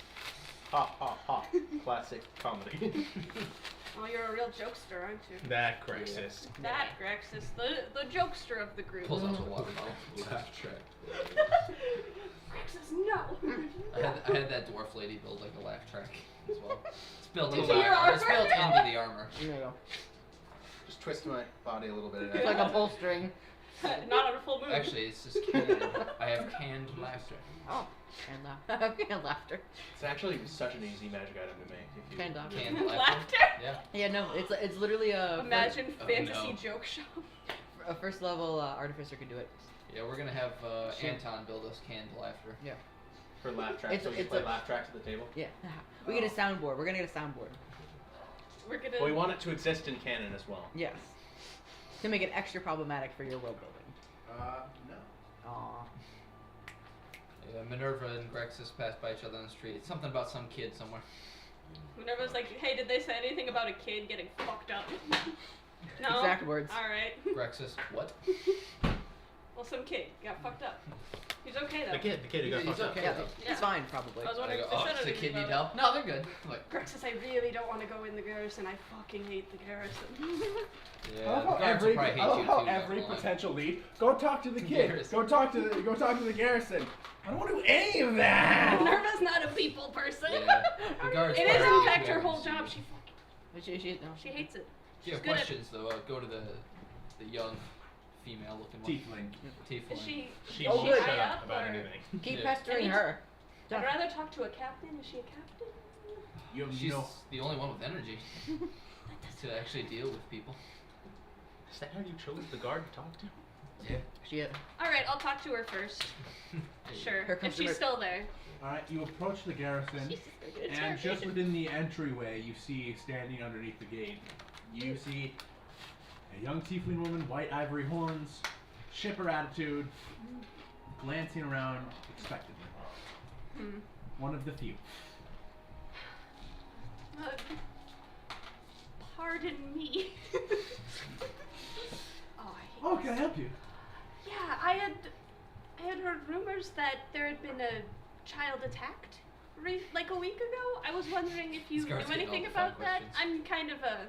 Ha ha ha. Classic comedy. Oh, you're a real jokester, aren't you? That Crexus. That Grexus, the jokester of the group. Pulls out the water bottle. Laugh track. Grexus, no! I had that dwarf lady build like a laugh track as well. It's built Into into your the armor. It's armor? built into the armor. There you go. Just twist my body a little bit. It's like a pull string. Not on a full moon. Actually, it's just canned. I have canned laughter. Oh, and laughter. It's actually such an easy magic item to make. If you, Canned laughter. Canned laughter. Laughter? Yeah. Yeah, no, it's literally a Imagine Oh, fantasy no. joke shop. a first level artificer could do it. Yeah, we're gonna have Sure. Anton build us canned laughter. Yeah. For laugh tracks, so we It's play a- laugh tracks at the table. Yeah. We get a soundboard. We're gonna get a soundboard. We're gonna. But we want it to exist in canon as well. Yes. To make it extra problematic for your world building. No. Aw. Yeah, Minerva and Grexus pass by each other on the street. It's something about some kid somewhere. Minerva's like, hey, did they say anything about a kid getting fucked up? No. Exact words. Alright. Grexus, what? Well, some kid got fucked up. He's okay though. The kid who got He's fucked up. okay. Yeah, Yeah. it's fine probably. I was I wondering go, if they oh, said does the anything kid need about help? No, they're good. I'm like, it. Grexus, I really don't want to go in the garrison. I fucking hate the garrison. yeah, the guards will probably hate you too. not every gonna lie. potential lead. Go talk to the kid. Garrison. Go talk to the garrison. I don't want to do any of that. Minerva's not a people person. Yeah, the guards It is probably in fact hate her you. whole job. She No. hates it. If you have She's good at- questions though, go to the young female looking one. Tiefling. Tiefling. Is she? She Oh, won't good. shut high up up, about or- anything. Keep Yeah. pestering Any- her. I'd rather talk to a captain. Is she a captain? You She's know. the only one with energy to actually deal with people. Is that how you chose the guard to talk to? Yeah. She. All right, I'll talk to her first. Sure. Her If customer- she's still there. All right, you approach the garrison, Jesus, they're good and just interrogation. within the entryway, you see standing underneath the gate. You see a young tiefling woman, white ivory horns, shipper attitude, glancing around expectantly. Hmm. One of the few. Uh, pardon me. Oh, I hate Oh, this. can I help you? Yeah, I had heard rumors that there had been a child attacked like a week ago. I was wondering if you This guy's knew getting all anything the fun about that. questions. I'm kind of a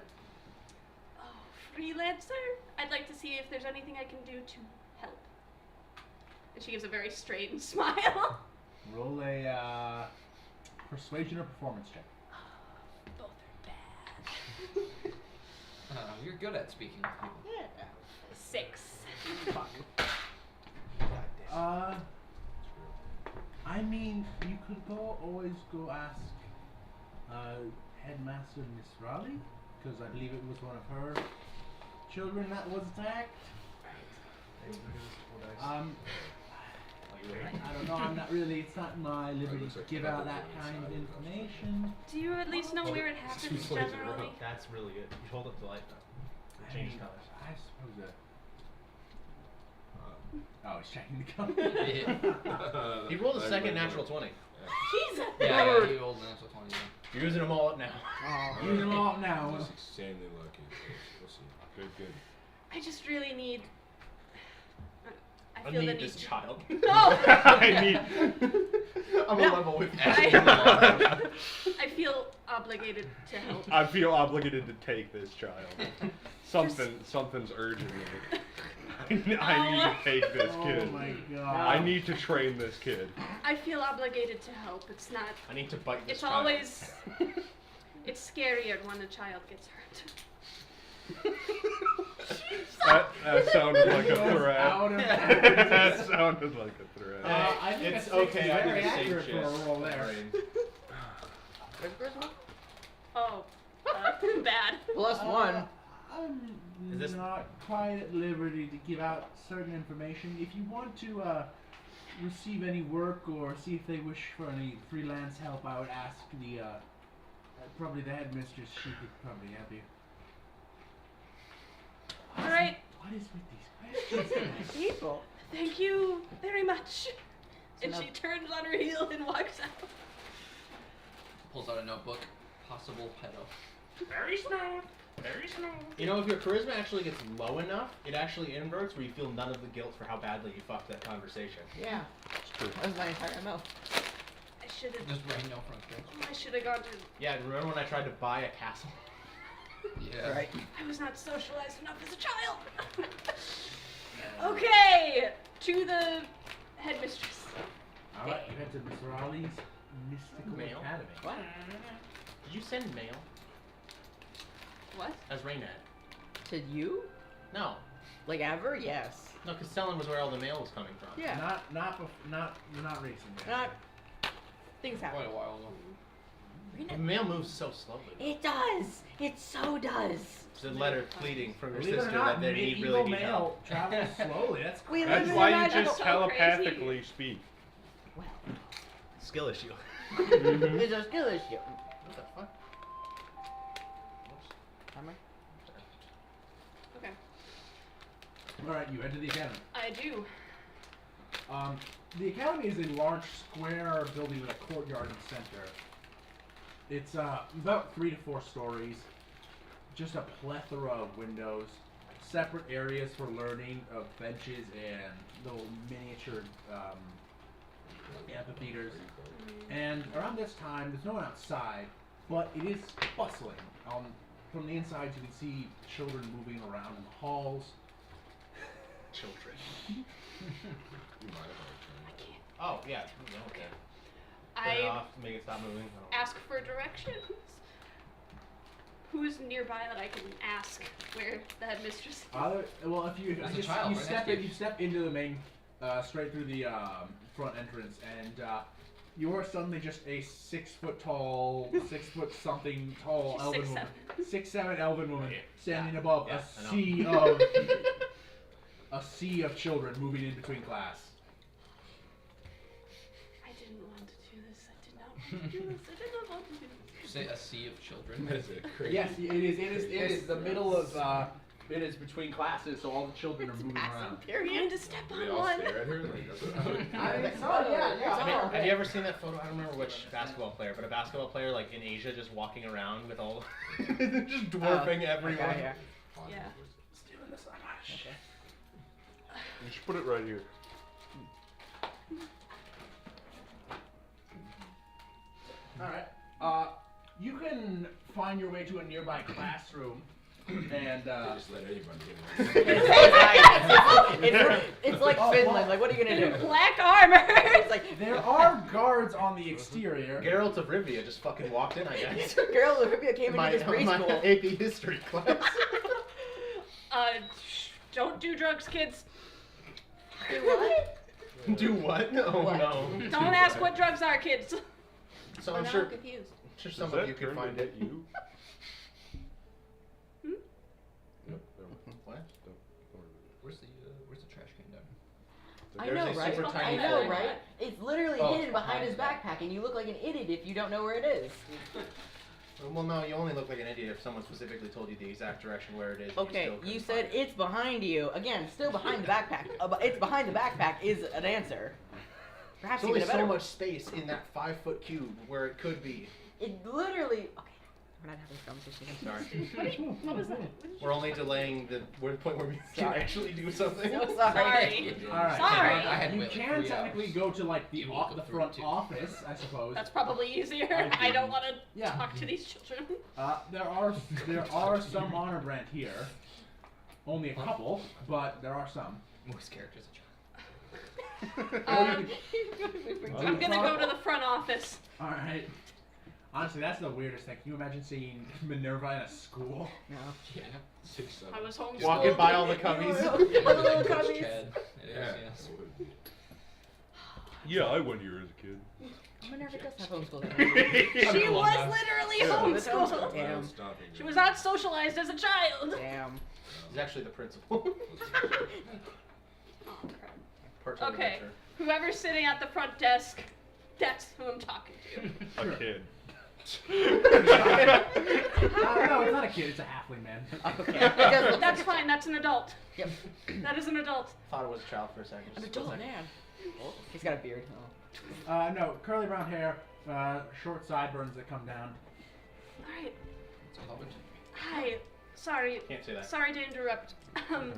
freelancer. I'd like to see if there's anything I can do to help. And she gives a very strained smile. Roll a persuasion or performance check. Both are bad. You're good at speaking with people. 6. I mean, you could always go ask Headmaster Miss Raleigh, because I believe it was one of her children that was attacked. I don't know. I'm not really. It's not my liberty looks to like give another out that one kind of inside. information. Do you at least know where it Two happens plays in a row. generally? That's really good. You hold up the light though. Change colors. I suppose that. Uh, Oh, he's checking the color. He rolled a second natural 20. Jesus. Yeah, he rolled an natural 20. Yeah. You're using them all up now. Use them all now. He's extremely lucky. We'll see. Good. I just really need. I I feel the need need. this child. No. I need. I'm No. a level with you. I feel obligated to help. I feel obligated to take this child. Something's urging me. I need to take this kid. Oh my god. I need to train this kid. I feel obligated to help. It's not. I need to bite this It's child. always. It's scarier when a child gets hurt. That sounded like a threat. Out of That sounded like a threat. I think it's a 60 okay. I very did the same accurate shit. for a roll there. Oh, bad. +1. I'm Is this- not quite at liberty to give out certain information. If you want to receive any work or see if they wish for any freelance help, I would ask the probably the headmistress. She could probably help you. All right. What is with these questions? People. Thank you very much. And now- she turns on her heel and walks out. Pulls out a notebook. Possible pedo. Very smooth. Very smooth. You know, if your charisma actually gets low enough, it actually inverts where you feel none of the guilt for how badly you fucked that conversation. Yeah. It's true. That was my entire MO. I should have. Just rain no front door. I should have gone to. Yeah, remember when I tried to buy a castle? Yeah. Right. I was not socialized enough as a child. Okay, to the headmistress. Alright, you head to Mr. Ali's Mystical Mail? Academy. What? Did you send mail What? as Raynad? To you? No. Like ever? Yes. No, because Stellan was where all the mail was coming from. Yeah. Not recent. Not. Things Quite happen. a while ago. The mail moves so slowly. It does. It so does. It's a letter pleading from your Believe it or sister not, that they medieval really need mail help. travels slowly. That's We crazy. live That's in why a you magical just so telepathically speak. Well, Skill issue. it's a skill issue. What the fuck? Hammer? Okay. Alright, you enter the academy. I do. The academy is a large square building with a courtyard in the center. It's about 3 to 4 stories. Just a plethora of windows. Separate areas for learning of benches and little miniature amphitheaters. And around this time, there's no one outside, but it is bustling. From the inside, you can see children moving around in the halls. Children. You might have I can't. Oh, yeah. No, okay. Turn it I off, make it stop moving. Oh. ask for directions. Who's nearby that I can ask where the headmistress is? Well, if you There's a just, child you right step next to in, you. you step into the main, straight through the front entrance, and you are suddenly just a 6 foot tall, 6 foot something tall She's elven 6'7". woman, 6'7" elven woman Yeah. standing above Yeah, a I know. sea of a sea of children moving in between class. I didn't want to do this. I did not want to do this. I did not want to do this. You say a sea of children. That is a crazy. Yes, it is the middle of. It is between classes, so all the children are moving around. I'm going to step Do they on all one. stare at her? Like, that's what I think so. Yeah. I mean, have you ever seen that photo? I don't remember which basketball player, but a basketball player like in Asia just walking around with all, just dwarfing everyone. Okay, yeah. Yeah. Stealing this much. Okay. You should put it right here. All right. You can find your way to a nearby classroom, and They just let anybody get in. It's like Oh, Finland. well. Like, what are you gonna do? Black armor. It's like there are guards on the exterior. Geralt of Rivia just fucking walked in, I guess. girl of Rivia came my, into this my preschool. AP history class. Don't do drugs, kids. Do what? Do what? No, What? no. Don't ask what drugs are, kids. So I'm I'm now sure, confused. Does some that of you can turn find to it. get you? What? Where's the trash can down? I There's know, a right? super I tiny know, thing. right? It's literally Oh, hidden behind behind his that. backpack, and you look like an idiot if you don't know where it is. Well, no, you only look like an idiot if someone specifically told you the exact direction where it is. And Okay, you, still you couldn't said find it. it's behind you. Again, still behind the backpack. It's behind the backpack is an answer. Perhaps There's only even a better so one. much space in that 5-foot cube where it could be. It literally. Okay, we're not having this conversation. Sorry. What was that? We're only delaying the point where we can Sorry. actually do something. So sorry. Sorry. All right. Sorry. I had to You wait like can 3 technically hours. go to like the You need to go through front it, too. office, I suppose. That's probably easier. I I don't do. want to Yeah. talk to these children. There are some honor brand here. Only a couple, but there are some. Most characters are I'm gonna go to the front office. All right. Honestly, that's the weirdest thing. Can you imagine seeing Minerva in a school? No. Yeah. 6, 7. I was homeschooled. Walking by all the cubbies. All the little Coach cubbies. Chad. It is, Yeah. yes. Yeah, I went here as a kid. Minerva does have homeschooling. She Long was time. literally Yeah. homeschooled. Damn. She was not socialized as a child. Damn. He's actually the principal. Oh, crap. Part-time Okay. adventure. Whoever's sitting at the front desk, that's who I'm talking to. A kid. No, it's not a kid. It's a halfling man. Okay. It does look That's like fine, that's an adult. Yep. That is an adult. Thought it was a child for a second. An Just for a adult second. man. He's got a beard. Oh. No, curly brown hair, short sideburns that come down. Alright. It's a hobbit. Hi. Sorry. Can't say that. Sorry to interrupt.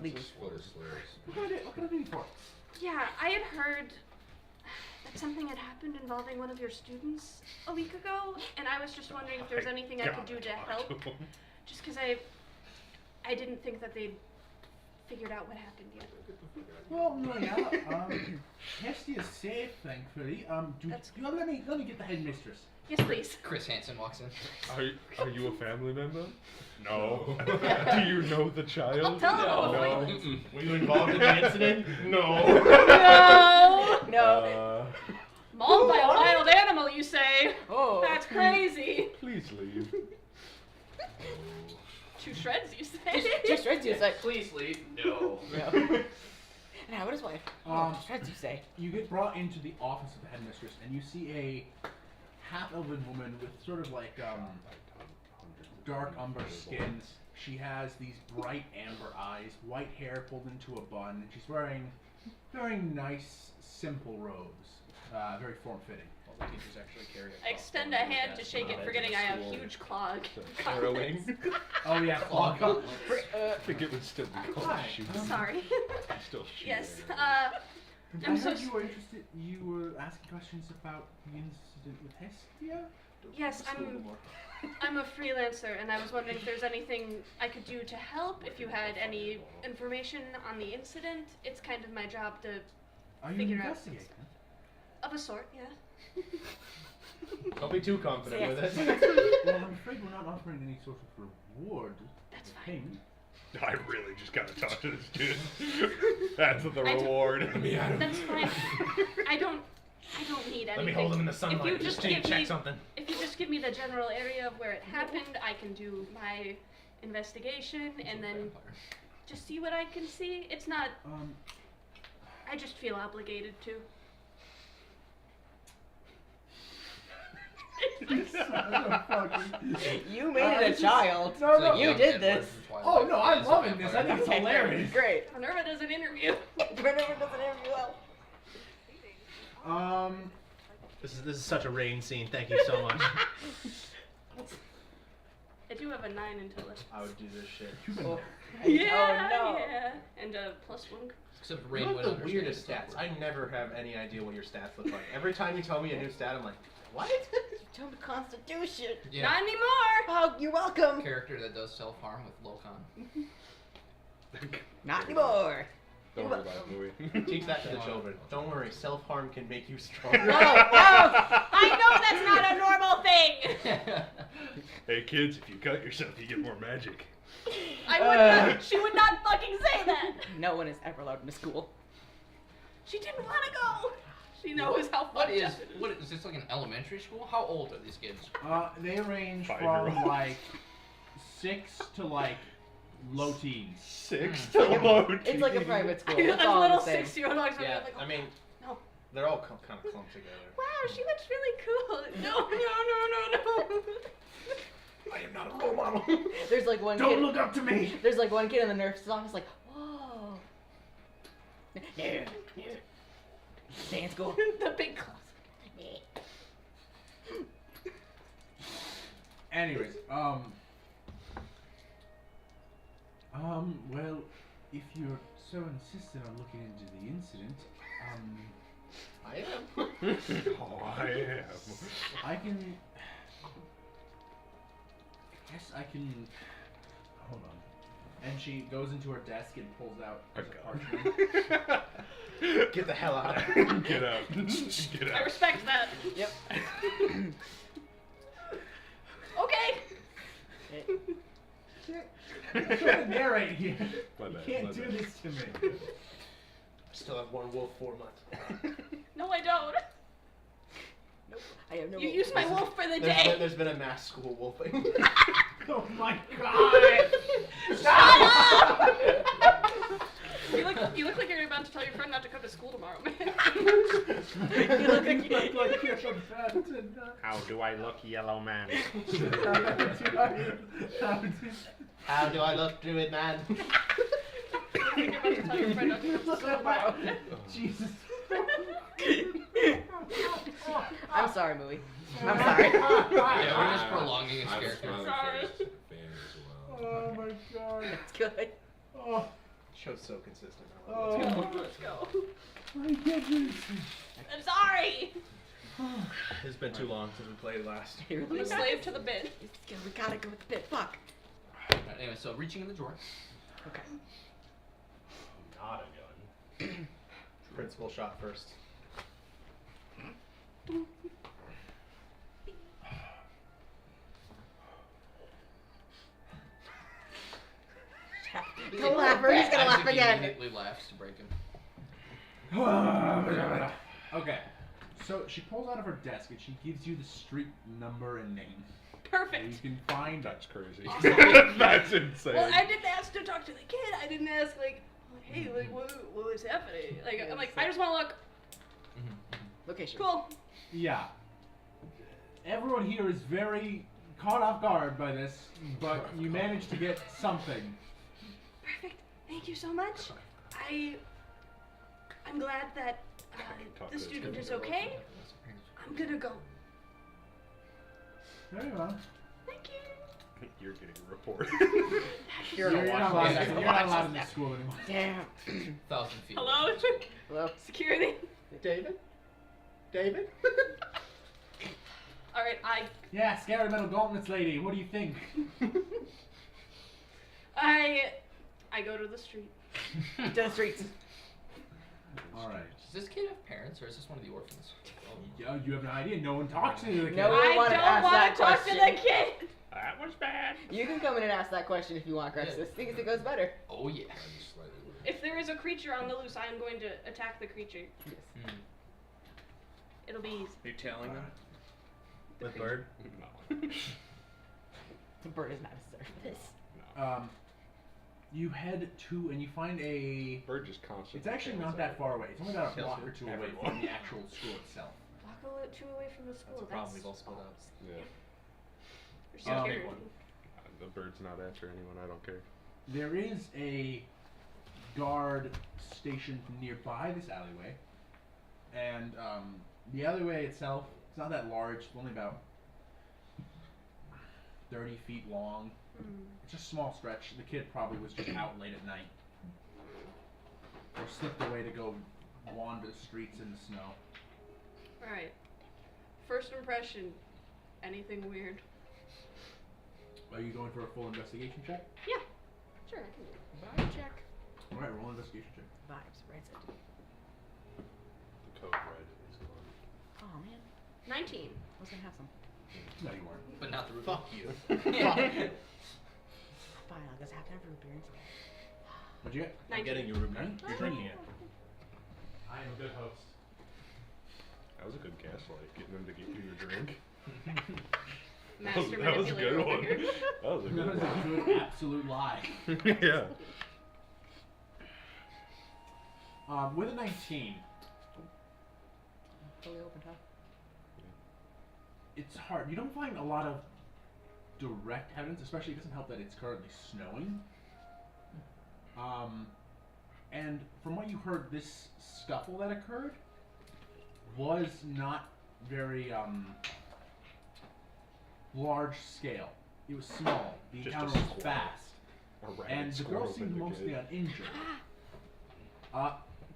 Leash. What is slurs? What can I do for? Yeah, I had heard that something had happened involving one of your students a week ago, and I was just wondering if there's anything I could do to help. Just because I didn't think that they'd figured out what happened yet. Well, no, yeah. Hestia is safe, thankfully. That's Let me get the headmistress. Yes, please. Chris Hansen walks in. Are you a family member? No. Do you know the child? I'll tell them No. before No. Mm-mm. Were you involved in the incident? No. No! No. Mauled by a wild animal, you say? Oh. That's crazy. Please leave. Two shreds, you say? Just read you say. Please leave. No. No. Now, what is wife? Just read you say. You get brought into the office of the headmistress, and you see a half-elven woman with sort of like dark umber skin. She has these bright amber eyes, white hair pulled into a bun, and she's wearing very nice, simple robes, very form-fitting. All the teachers actually carry a I extend a hand to shake it, forgetting I have huge clog. Harrowing. Oh yeah, clog. I think it would still be called Hi. shooting. Sorry. Still shooting. Yes, I I'm so heard you were interested. You were asking questions about the incident with Hestia. Yes, I'm a freelancer, and I was wondering if there's anything I could do to help. If you had any information on the incident, it's kind of my job to Are you figure out investigating? of a sort. Yeah. Don't be too confident Yes. with it. Well, I'm afraid we're not offering any sort of reward. That's or fine. payment. I really just gotta talk to this kid. That's the I do- reward. That's fine. I don't need anything. Let me hold him in the sunlight. If you just need to give check me, something. if you just give me the general area of where it happened, I can do my investigation and then just see what I can see. It's not. I just feel obligated to. You made it a child. No, no. You did this. Oh no, I'm loving this. I think it's Okay, hilarious. Great. Minerva does an interview. Minerva doesn't interview well. This is such a rain scene. Thank you so much. I do have a 9 intellect. I would do this shit. Oh. Yeah, Oh no. yeah. And a +1. Except You Rain have would the understand weirdest it's stats. not I never have any idea what your stats look like. Every time you tell me a new stat, I'm like, what? Tell me Constitution. Yeah. Not anymore. Oh, you're welcome. Character that does self-harm with low con. Not anymore. Don't worry about it, Louis. Teach that to the children. Don't worry, self-harm can make you No, stronger. no. I know that's not a normal thing. Hey kids, if you cut yourself, you get more magic. I would not. She would not fucking say that. No one is ever allowed into school. She didn't want to go. She knows how What fucked is up it is. what is this, like an elementary school? How old are these kids? They range from 5-year-olds. like 6 to like low teens. 6 to low. It's like a private school. A It's all little the same. 6-year-old walks Yeah, around like, I mean, no. they're all kind of clumped together. Wow, she looks really cool. No. I am not a role model. There's like one Don't kid. look up to me. There's like one kid in the nurse's office like, whoa. No. Dance school. The big class. Anyways, well, if you're so insistent on looking into the incident, I am. Oh, I am. I can, hold on. And she goes into her desk and pulls out a parchment. Get the hell out. Get out. Get I out. respect that. Yep. Okay. I'm trying to narrate here. My You bad, can't my do bad. this to me. Still have one wolf 4 months. No, I don't. Nope. I have no. You used my wolf for the There's day. been, there's been a mass school wolfing. Oh my god! You look like you're about to tell your friend not to come to school tomorrow, man. You look like you're about to die. How do I look, yellow man? How do I look, druid man? You're about to tell your friend not to come to school tomorrow. Jesus. I'm sorry, movie. I'm sorry. Yeah, we're just prolonging his I'm character. smiling Sorry. face fan as well. Oh my god. It's good. Oh, Show's so consistent. I love oh. Let's go. My goodness. I'm sorry. it. It's been too long since we played last. I'm a slave to the bit. We gotta go with the pit. Fuck. Alright, anyway, so reaching in the drawer. Okay. Not a gun. Principal shot first. Don't laugh, or he's gonna laugh Isaac again. immediately laughs to break him. Okay, so she pulls out of her desk and she gives you the street number and name. You Perfect. can find That's crazy. Awesome. That's insane. Well, I didn't ask to talk to the kid. I didn't ask like, hey, like what was happening? Like I'm like, I just want to look. Location. Cool. Yeah. Everyone here is very caught off guard by this, but you managed to get something. Perfect. Thank you so much. I'm glad that Talk the to student kid. is okay. I'm gonna go. Very well. Thank you. You're getting a report. You're You're not allowed, Yeah, you're not allowed in this school anymore. Damn. 1,000 feet. Hello. Hello. Security. David? David? All right. Yeah, scary metal gauntlets lady, what do you think? I go to the street. To the streets. Alright. Does this kid have parents, or is this one of the orphans? Yeah, you have no idea, no one talks to the kid. No. I wanna don't ask want that to talk to question. the kid. That was bad. You can come in and ask that question if you want, Grex. Yeah. This thinks it goes better. Oh yeah. I just slightly weird. If there is a creature on the loose, I am going to attack the creature. Yes. Hmm. It'll be easy. Are you tailing them? The With creature. bird? No. The bird is not a surface. You head to, and you find a... Bird just constantly. It's actually tails not that out. far away. It's only about a Tails block who? or two away Everyone. from the actual school itself. Walk two away from the school. That's a problem, we've all split up. Yeah. There's Um, security. The bird's not after anyone. I don't care. There is a guard stationed nearby this alleyway, and the alleyway itself, it's not that large. It's only about 30 feet long. It's a small stretch. The kid probably was just out late at night, or slipped away to go wander the streets in the snow. All right. First impression. Anything weird? Are you going for a full investigation check? Yeah. Sure. I can do it. Vibe check. All right, roll an investigation check. Vibes. Right. The code red is gone. Oh man. 19. I was gonna have some. No, you weren't. But not the root. Fuck you. Fine. I'll just have to have root beer instead. What'd you get? I'm getting you root beer. Nine? You're drinking it. I am a good host. That was a good gaslight, getting them to get you your drink. Master that was a manipulator good over one. here. That was a That good was a one. good absolute lie. Yeah. With a 19, Fully open top. it's hard. You don't find a lot of direct evidence, especially it doesn't help that it's currently snowing. And from what you heard, this scuffle that occurred was not very large scale. It was small. The Just a encounter was squirrel. fast, A rabbit and the squirrel girl seemed bit mostly good. uninjured.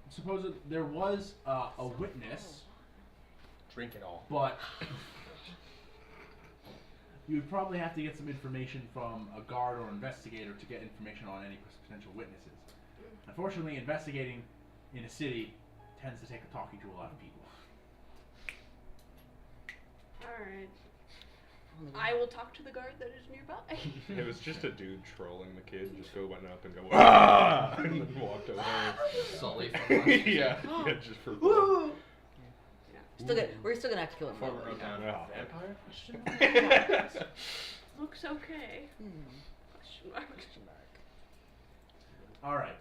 Supposedly there was a witness, Drink it all. but you would probably have to get some information from a guard or investigator to get information on any potential witnesses. Unfortunately, investigating in a city tends to take a talking to a lot of people. Alright. I will talk to the guard that is nearby. It was just a dude trolling the kid. Just go went up and go ah, and then walked away. Sully from last season. yeah, just for fun. Woo! We're still gonna have to kill him. Before we wrote down Yeah. vampire question. Looks okay. Question mark. All right,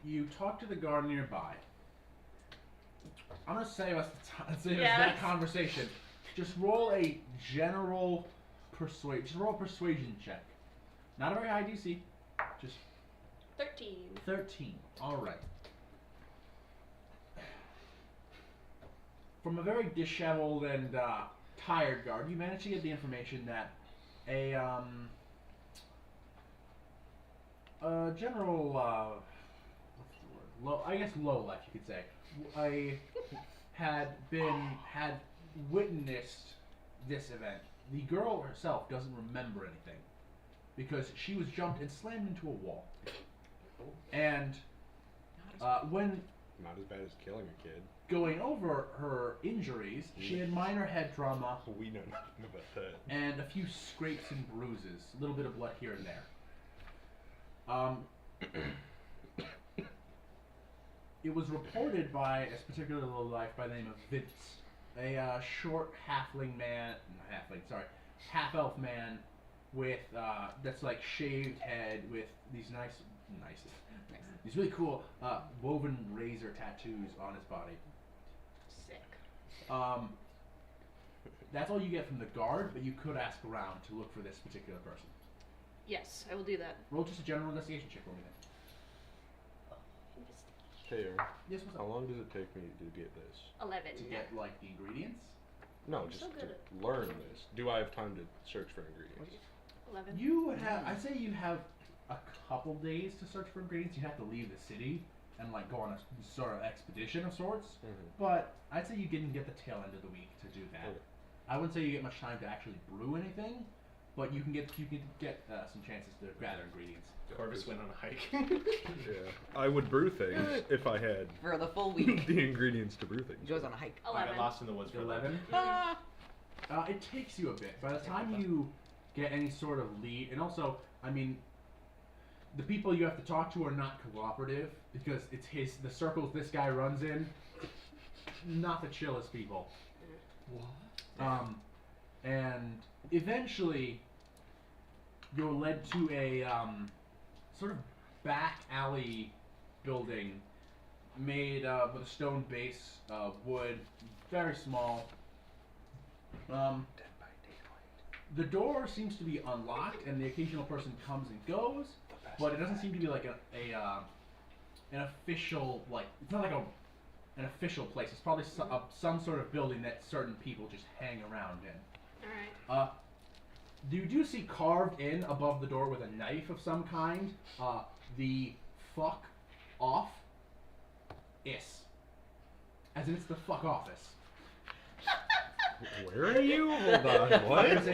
you talk to the guard nearby. I'm gonna save us that Yes. conversation. Just roll a general Just roll a persuasion check. Not a very high DC. Just 13. 13. All right. From a very disheveled and tired guard, you manage to get the information that a general, what's the word? I guess low life, you could say, had witnessed this event. The girl herself doesn't remember anything because she was jumped and slammed into a wall. And when Not as bad as killing a kid. going over her injuries, she had minor head trauma We know nothing about that. and a few scrapes and bruises, a little bit of blood here and there. It was reported by a particular low life by the name of Vince, a short half elf man with that's like shaved head with these these really cool woven razor tattoos on his body. Sick. That's all you get from the guard, but you could ask around to look for this particular person. Yes, I will do that. Roll just a general investigation check for me then. Hey, Aaron, Yes, what's how up? long does it take me to get this? 11. To get like the ingredients. No, I'm just so to good at- learn this. Do I have time to search for ingredients? 11. You have, I'd say you have a couple days to search for ingredients. You have to leave the city and like go on a sort of expedition of sorts. But I'd say you didn't get the tail end of the week to do that. Okay. I wouldn't say you get much time to actually brew anything, but you can get some chances to gather ingredients. Corvus went on a hike. Yeah, I would brew things if I had For the full week. the ingredients to brew things. He goes on a hike. I got 11. lost in the woods for 11. Ah! It takes you a bit. By the time you get any sort of lead, and also, I mean, the people you have to talk to are not cooperative because it's the circles this guy runs in, not the chillest people. And eventually, you're led to a sort of back alley building made with a stone base, wood, very small. The door seems to be unlocked, and the occasional person comes and goes, but it doesn't seem to be like an official, like, it's not like an official place. It's probably some sort of building that certain people just hang around in. Alright. You do see carved in above the door with a knife of some kind, the fuck off is. As in it's the fuck office. Where are you? Hold on. What? It's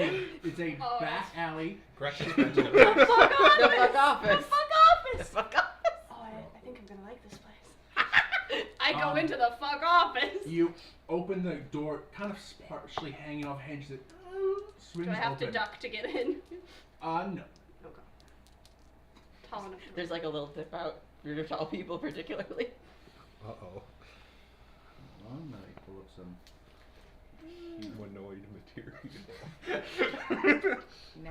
a Oh. back alley. Correction. The fuck office! The fuck office. The fuck office! Fuck office. Oh, I think I'm gonna like this place. I go Um, into the fuck office. You open the door, kind of partially hanging off hinges. It swings Do I have open. to duck to get in? No. Okay. Tall enough. There's like a little dip out for your tall people, particularly. Uh-oh. I'm gonna pull up some Humanoid material.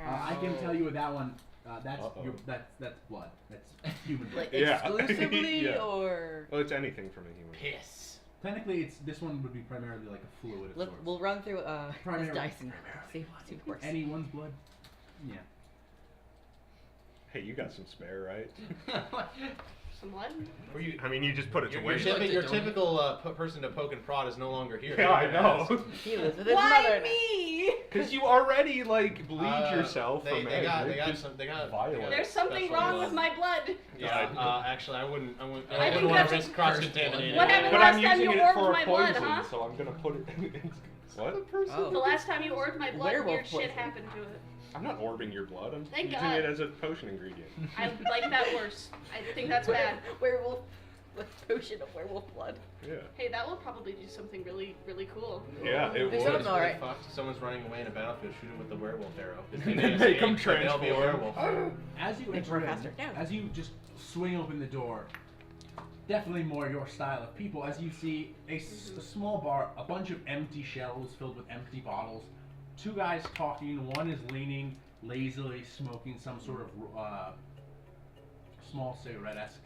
I can tell you with that one. That's Uh-oh. that's blood. That's human blood. Like Yeah. exclusively, Yeah. or Well, it's anything from a human. Piss. Technically, this one would be primarily like a fluid of sorts. we'll run through this Primarily- dice and see what works. Anyone's blood. Yeah. Hey, you got some spare, right? Some blood? Were you? I mean, you just put it Your, away. your typical person to poke and prod is no longer here. Yeah, I know. He lives with his Why mother. me? Because you already like bleed yourself They from got Just violent. There's something special wrong blood. with my blood. Yeah, actually, I wouldn't I think want to that's risk cross-contaminating. What happened But last I'm time using you it orbed for my a blood, poison, huh? so I'm gonna put it. What? Oh. The last time you orbed my blood, Werewolf weird shit poison. happened to it. I'm not orbing your blood. I'm Thank using God. it as a potion ingredient. I like that worse. I think that's bad. Werewolf with potion of werewolf blood. Yeah. Hey, that will probably do something really, really cool. Yeah, it There's would. something alright. Someone's running away in a battlefield, shoot him with the werewolf arrow. Make him They'll be a transform. werewolf. As you Make enter more in, faster. No. as you just swing open the door, definitely more your style of people. As you see a small bar, a bunch of empty shelves filled with empty bottles, two guys talking. One is leaning lazily, smoking some sort of small cigarette-esque.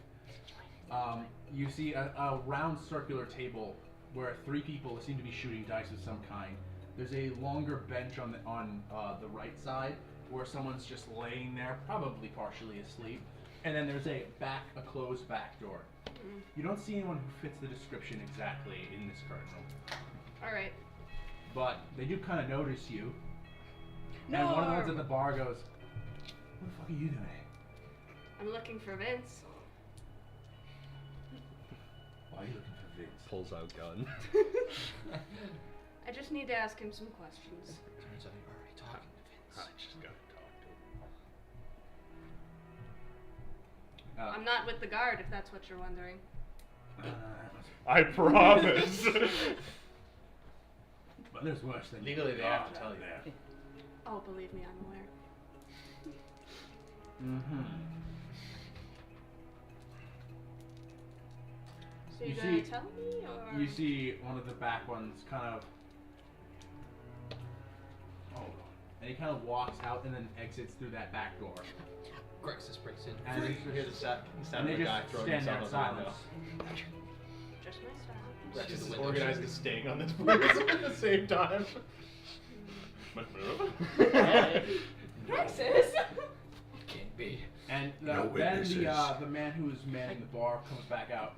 You see a round circular table where three people seem to be shooting dice of some kind. There's a longer bench on the right side where someone's just laying there, probably partially asleep. And then there's a closed back door. You don't see anyone who fits the description exactly in this current room, Alright. but they do kind of notice you. And one of the ones at the bar goes, "What the fuck are you doing? I'm looking for Vince. Why are you looking for Vince?" Pulls out gun. I just need to ask him some questions. Turns out you're already talking to Vince. I just gotta talk to him. I'm not with the guard, if that's what you're wondering. I promise. But there's worse than Legally, they have to tell you. there. Oh, believe me, I'm aware. Mm-hmm. So You you're gonna see- tell me, or? You see one of the back ones kind of. Hold on. And he kind of walks out and then exits through that back door. Grexus breaks in. And they You hear the just, sound and of they a guy just throwing stand there in himself out the silence. window. Just my style. Rex See the is window organized shade. as staying on this place at the same time. Praxis! Can't be. And No then witnesses. the man who is manning the bar comes back out.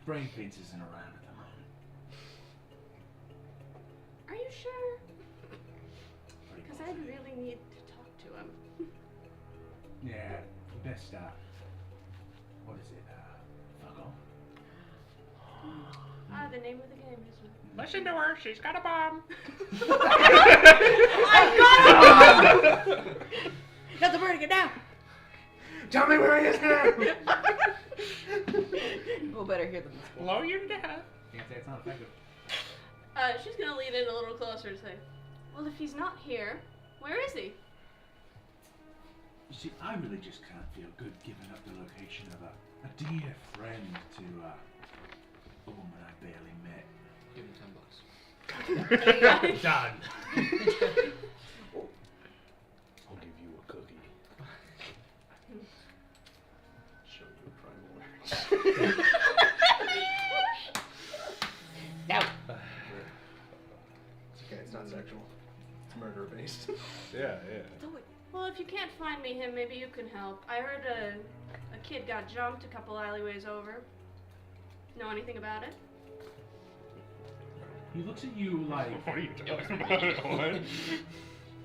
Brain Prince isn't around at the moment. Are you sure? Pretty Because I confident. really need to talk to him. Yeah, best what is it? Fuck off. Ah, the name of the game, isn't it? Listen to her. She's got a bomb. Got the bird, get down! Tell me where he is now! We'll better hear them in school. Blow you to death. Can't say it's not effective. She's gonna lean in a little closer to say, well, if he's not here, where is he? You see, I really just can't feel good giving up the location of a dear friend to a woman I barely met. Give him $10. Done. I'll give you a cookie. Show you a primal urge. No! It's okay, it's not sexual. It's murder based. Yeah, yeah. Well, if you can't find me him, maybe you can help. I heard a kid got jumped a couple alleyways over. Know anything about it? He looks at you like What are you talking about? What?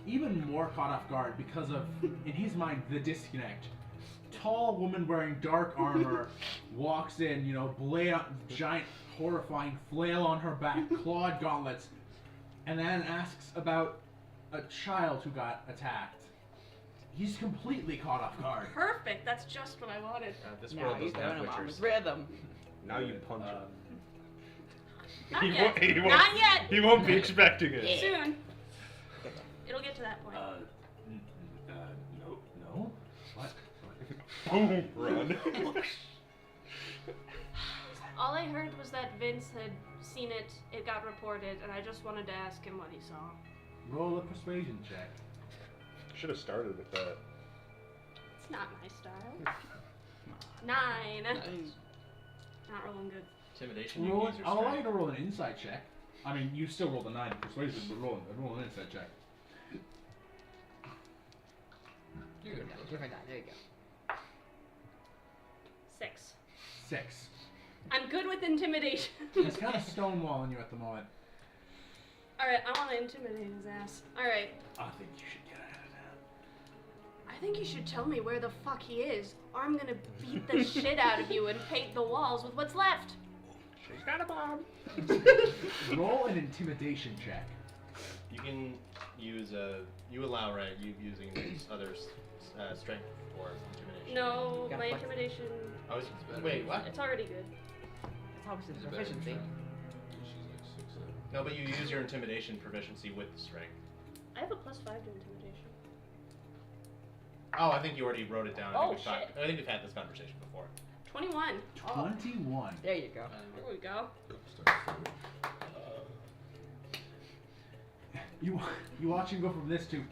even more caught off guard because of, in his mind, the disconnect. Tall woman wearing dark armor walks in, giant, horrifying flail on her back, clawed gauntlets, and then asks about a child who got attacked. He's completely caught off guard. Perfect. That's just what I wanted. This Now world he's doesn't have throwing him on witchers. his rhythm. Now you punch him. Not He yet. won't- he won't- Not yet. He won't be expecting it. Yeah. Soon. It'll get to that point. No? What? Boom, run. all I heard was that Vince had seen it, it got reported, and I just wanted to ask him what he saw. Roll a persuasion check. Should have started with that. It's not my style. 9. Not rolling good. Intimidation. You Roll. can use your I'll allow you strength. to roll an insight check. I mean, you still rolled a 9 in persuasion, but roll an insight check. You're good. Different die. There you go. 6. 6. I'm good with intimidation. It's kind of stonewalling you at the moment. Alright, I want to intimidate his ass. Alright. I think you should get out of that. I think you should tell me where the fuck he is, or I'm gonna beat the shit out of you and paint the walls with what's left. She's got a bomb. Roll an intimidation check. You can use you allow you using these others strength for intimidation. No, Got my flex. intimidation, Oh, wait, what? it's already good. That's obviously Is the it better than proficiency. strength? She's like 6'7". No, but you use your intimidation proficiency with the strength. I have a +5 to intimidation. Oh, I think you already wrote it down. Oh, I think we've had this conversation before. 21. 21. There you go. There we go. You watch him go from this to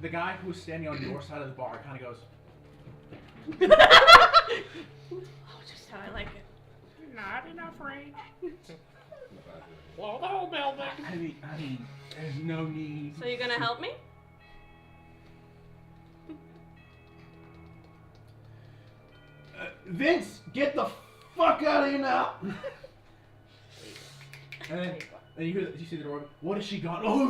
the guy who was standing on your side of the bar kind of goes. Oh, just how I like it. Not enough range. Blow the whole building. I mean, there's no need. So you're gonna help me? Vince, get the fuck out of here now! And then you see the door. What has she got? Oh!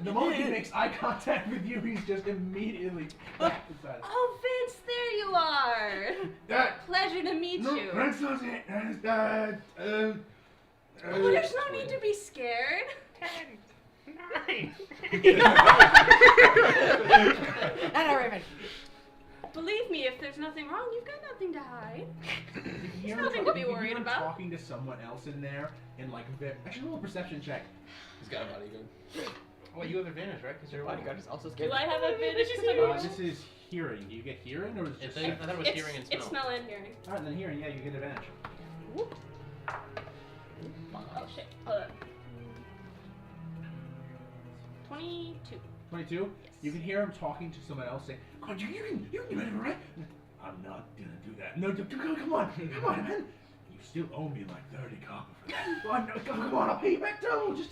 The moment he makes eye contact with you, he's just immediately back inside. Oh, Vince, there you are. Pleasure to meet you. Oh, there's no need to be scared. 10, 9. Anna Raymond. Believe me, if there's nothing wrong, you've got nothing to hide. There's nothing to be worried about. Talking to someone else in there, and like, actually roll a perception check. He's got a bodyguard. Well, you have advantage, right? Because you're a Bodyguard is also scared. Do I have advantage? This is hearing. Do you get hearing, or is it just? I thought it was hearing and smell. It's smell and hearing. All right, then hearing. Yeah, you get advantage. Oh shit. Hold on. 22. 22. Yes. You can hear him talking to someone else, saying, "Come on, you can do it, right?" I'm not gonna do that. No, come on, man. You still owe me like 30 copper for that. Come on, I'll pay you back too. Just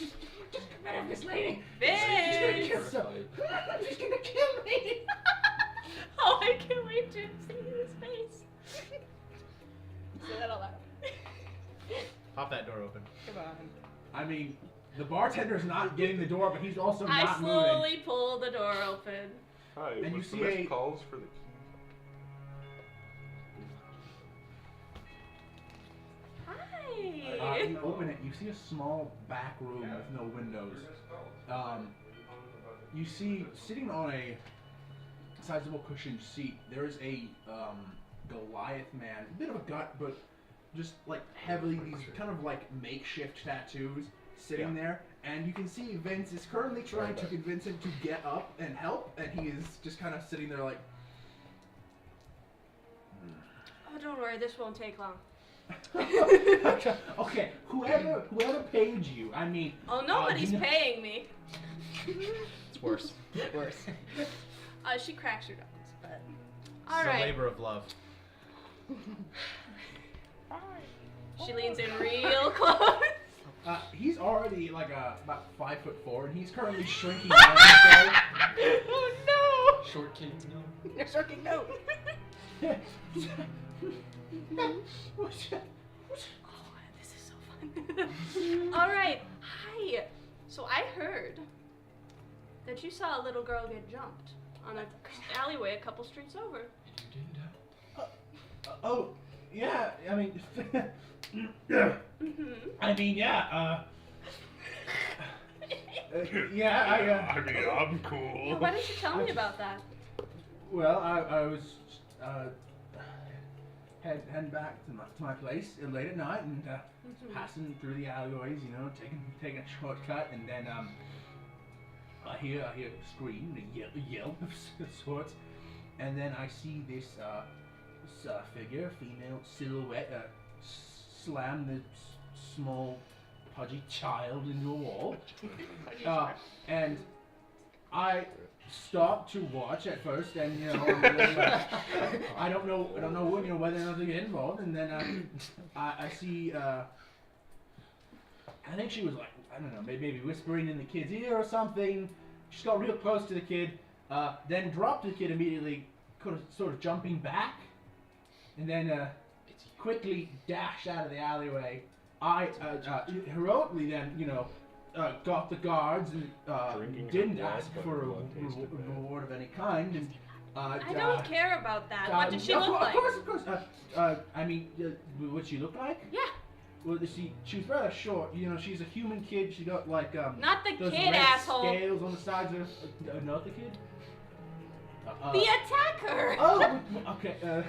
get rid of this lady. Vince! She's gonna kill me. Oh, I can't wait to see his face. Say that out loud. Pop that door open. Come on. I mean, the bartender's not getting the door, but he's also I not moving. slowly pull the door open. Hi, And you what's the see missed a- calls for the key? Hi. You open it. You see a small back room with no windows. You see sitting on a sizable cushioned seat. There is a Goliath man, a bit of a gut, but just like heavily these kind of like makeshift tattoos sitting there. And you can see Vince is currently trying to convince him to get up and help, and he is just kind of sitting there like. Oh, don't worry, this won't take long. Okay, whoever paid you, I mean. Oh, nobody's you know- paying me. It's worse. Worse. She cracks her guns, but. It's a Alright. labor of love. She leans in real close. He's already like about 5'4", and he's currently shrinking down. So. Oh Short king, no. no! You're shirking no. Oh, this is so fun. Alright, hi. So I heard that you saw a little girl get jumped on an alleyway a couple streets over. And you didn't have. Oh, yeah. I mean, Mm-hmm. I mean, yeah. Yeah. I mean, I'm cool. Why didn't you tell me about that? Well, I was heading back to my place late at night and passing through the alleyways, you know, taking a shortcut, and then I hear a scream, a yelp of sorts, and then I see this figure, female silhouette, slam the small pudgy child into a wall. And I stop to watch at first, and I don't know whether or not to get involved. And then I see, I think she was like, I don't know, maybe whispering in the kid's ear or something. She got real close to the kid, then dropped the kid immediately, sort of jumping back, and then quickly dashed out of the alleyway. I heroically then, got the guards and didn't ask for a reward of any kind. And I don't care about that. What does she look like? Of course. I mean, what she look like? Yeah. Well, she was rather short. She's a human kid. She got like Not the those kid, red asshole. scales on the sides of not the kid. The attacker. Oh, okay.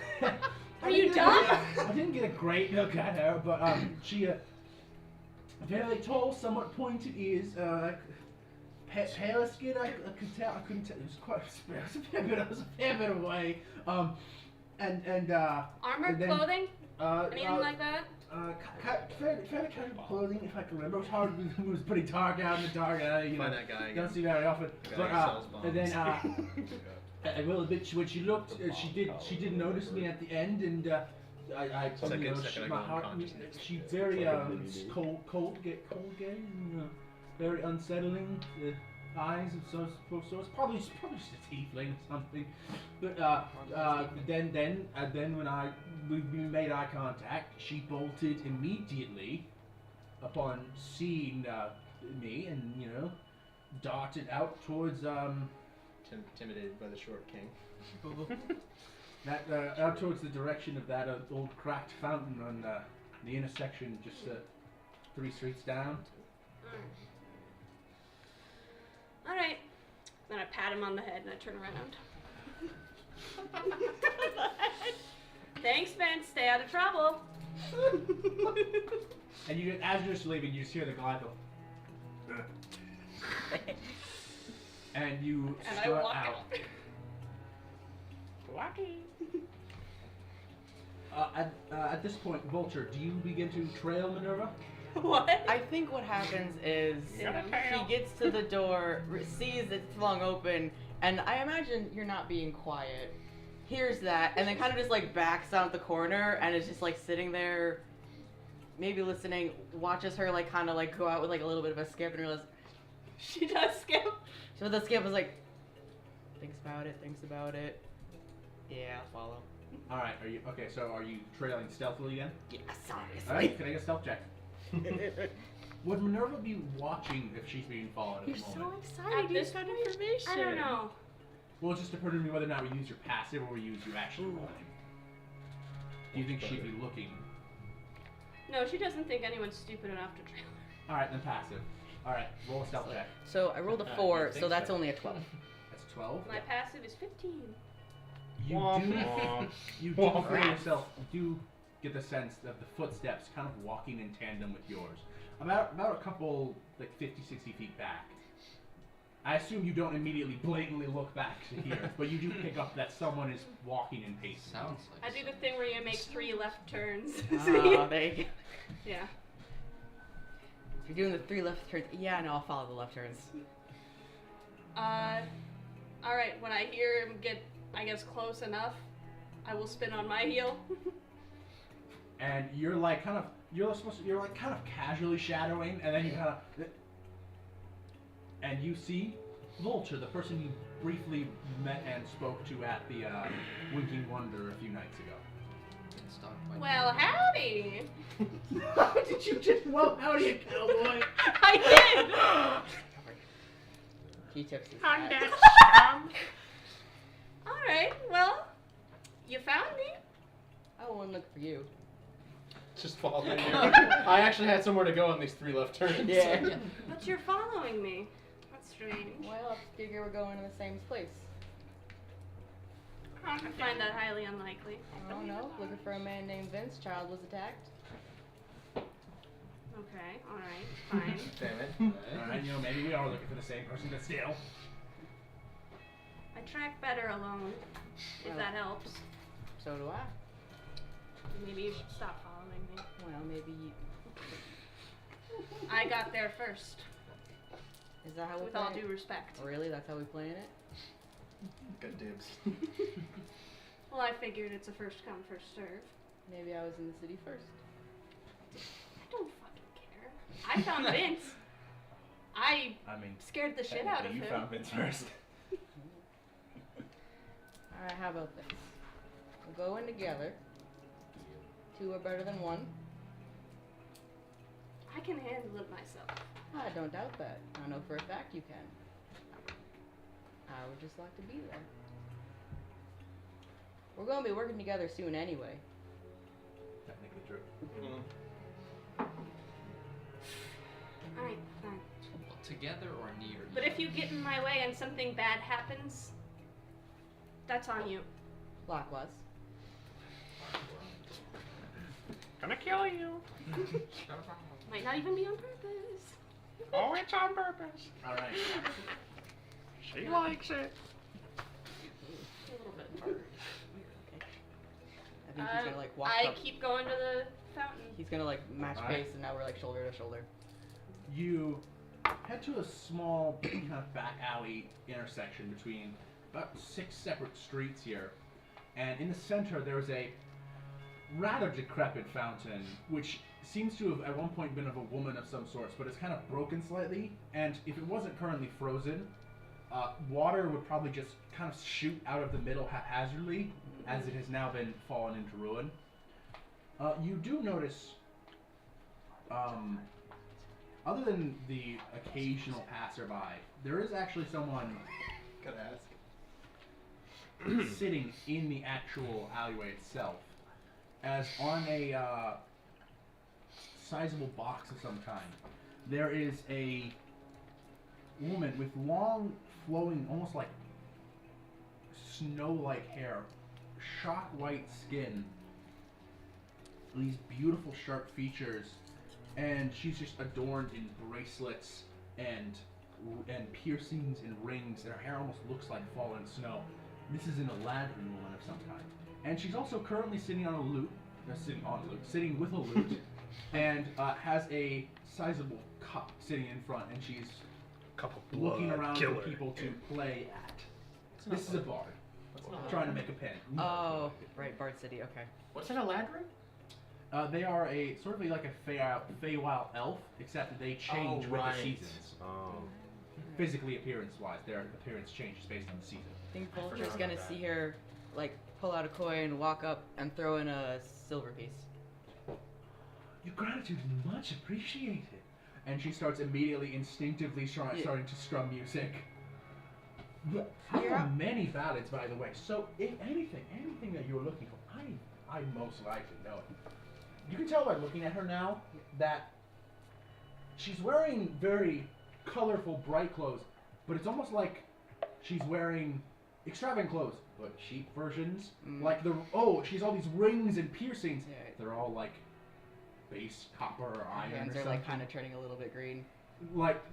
Are you dumb? I didn't get a great look at her, but she very tall, somewhat pointed ears, pale skin. I couldn't tell. It was quite. It was a fair bit away. And Armored then, clothing? Anything like that? Fairly casual clothing, if I can remember. It was hard. It was pretty dark out in the dark. Find that guy again. Don't see very often. The guy who sells bombs. And then well, a bit when she looked, she did notice me at the end, and I my heart. She's very cold gazing, very unsettling. Eyes of so it's probably just a tiefling or something. But then when we made eye contact, she bolted immediately upon seeing me, and darted out towards Intimidated by the short king. out towards the direction of that old cracked fountain on the intersection, just 3 streets down. Alright. Then I pat him on the head and I turn around. Thanks, Ben. Stay out of trouble. And as you're just leaving, you just hear the guy go. And you And I strut walk out. Wacky. At this point, Vulture, do you begin to trail Minerva? What? I think what happens is he gets to the door, sees it's flung open, and I imagine you're not being quiet. Hears that, and then kind of just like backs out the corner and is just like sitting there, maybe listening. Watches her like kind of like go out with like a little bit of a skip and realizes She does skip. so the skip was like thinks about it. Yeah, I'll follow. All right. Are you trailing stealthily again? Yes, All obviously. right. Can I get a stealth check? Would Minerva be watching if she's being followed at You're the so moment? excited. At You this got point, information. I don't know. Well, it's just occurred to me whether or not we use your passive or we use you actually rolling. Do you think she'd be looking? No, she doesn't think anyone's stupid enough to trail her. All right, then passive. All right, roll a stealth check. So I rolled a I 4, don't so think that's so. only a 12. That's 12. My passive is 15. You do for yourself. You do get the sense of the footsteps kind of walking in tandem with yours. About a couple, like 50, 60 feet back. I assume you don't immediately blatantly look back to hear, but you do pick up that someone is walking in pace. Sounds like I do the thing where you make 3 left turns. Oh, there you go. Yeah. You're doing the 3 left turns. Yeah, no, I'll follow the left turns. Alright, when I hear him get, I guess, close enough, I will spin on my heel. And you're like kind of casually shadowing, and then you kind of, and you see Vulture, the person you briefly met and spoke to at the Winking Wonder a few nights ago. Well, howdy! Did you just well howdy a cowboy? I He tips his did! hat. Alright, well, you found me. I won't look for you. Just following you. I actually had somewhere to go on these 3 left turns. Yeah. But you're following me. That's strange. Well, I figure we're going to the same place. I find that highly unlikely. I don't know. Looking for a man named Vince. Child was attacked. Okay, alright, fine. Damn it. Alright, maybe we are looking for the same person, but still. I track better alone, if Well. that helps. So do I. Maybe you should stop following me. Well, maybe you... I got there first, Is that how we with play all it? due respect. Really? That's how we playing it? Got dibs. Well, I figured it's a first come, first serve. Maybe I was in the city first. I don't fucking care. I found Vince. I mean, scared the shit out of you him. found Vince first. Alright, how about this? We'll go in together. 2 are better than 1. I can handle it myself. I don't doubt that. I know for a fact you can. I would just like to be there. We're gonna be working together soon anyway. technically true. Alright, fine. Well, together or near? But if you get in my way and something bad happens, that's on you. Likewise. Gonna kill you. Might not even be on purpose. Oh, it's on purpose. Alright. She likes it. A little bit hard. I think he's gonna like walk I up. keep going to the fountain. He's gonna like match Alright. pace, and now we're like shoulder to shoulder. You head to a small kind of back alley intersection between about 6 separate streets here, and in the center there's a rather decrepit fountain, which seems to have at one point been of a woman of some sorts, but it's kind of broken slightly, and if it wasn't currently frozen, water would probably just kind of shoot out of the middle haphazardly, as it has now been fallen into ruin. You do notice, other than the occasional passerby, there is actually someone Gotta ask. sitting in the actual alleyway itself, as on a sizable box of some kind, there is a woman with long, flowing, almost like snow-like hair, shock white skin, these beautiful sharp features, and she's just adorned in bracelets and piercings and rings, and her hair almost looks like fallen snow. This is an Eladrin woman of some kind, and she's also currently sitting with a lute, and has a sizable cup sitting in front, and she's Couple looking blood around killer. for people to play at. This is a bard. not Trying to make a pen. Oh, right, Bard City. Okay. What's an Eladrin? They are a sort of like a Feywild elf, except that they change with right. the seasons. Oh. Physically, appearance-wise, their appearance changes based on the season. I think I Vulture's forgot gonna about see that. her like pull out a coin, walk up, and throw in a silver piece. Your gratitude is much appreciated. And she starts immediately, instinctively starting to strum music. How Yeah. are many ballads, by the way. So, if anything that you're looking for, I most likely know it. You can tell by looking at her now that she's wearing very colorful, bright clothes, but it's almost like she's wearing extravagant clothes, but cheap versions. Mm. Like she's all these rings and piercings. Yeah. They're all like base copper or Her iron hands or are something. like kind of turning a little bit green. Like,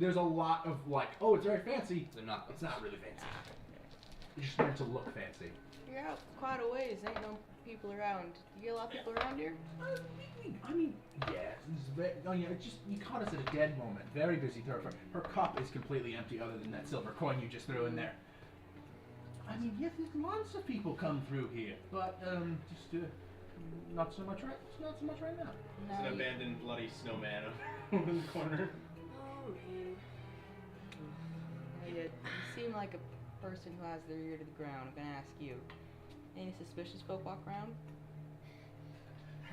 there's a lot of like, oh, it's very fancy. They're not. It's not really fancy. Ah. It's just meant to look fancy. You're out quite a ways. Ain't no people around. You get a lot of people around here? I mean, yes. It's just you caught us at a dead moment. Very busy thoroughfare. Her cup is completely empty, other than that silver coin you just threw in there. I mean, yes, there's lots of people come through here, but not so much right now. It's an abandoned bloody snowman over in the corner. Oh, man. You seem like a person who has their ear to the ground. I'm gonna ask you. Any suspicious folk walk around?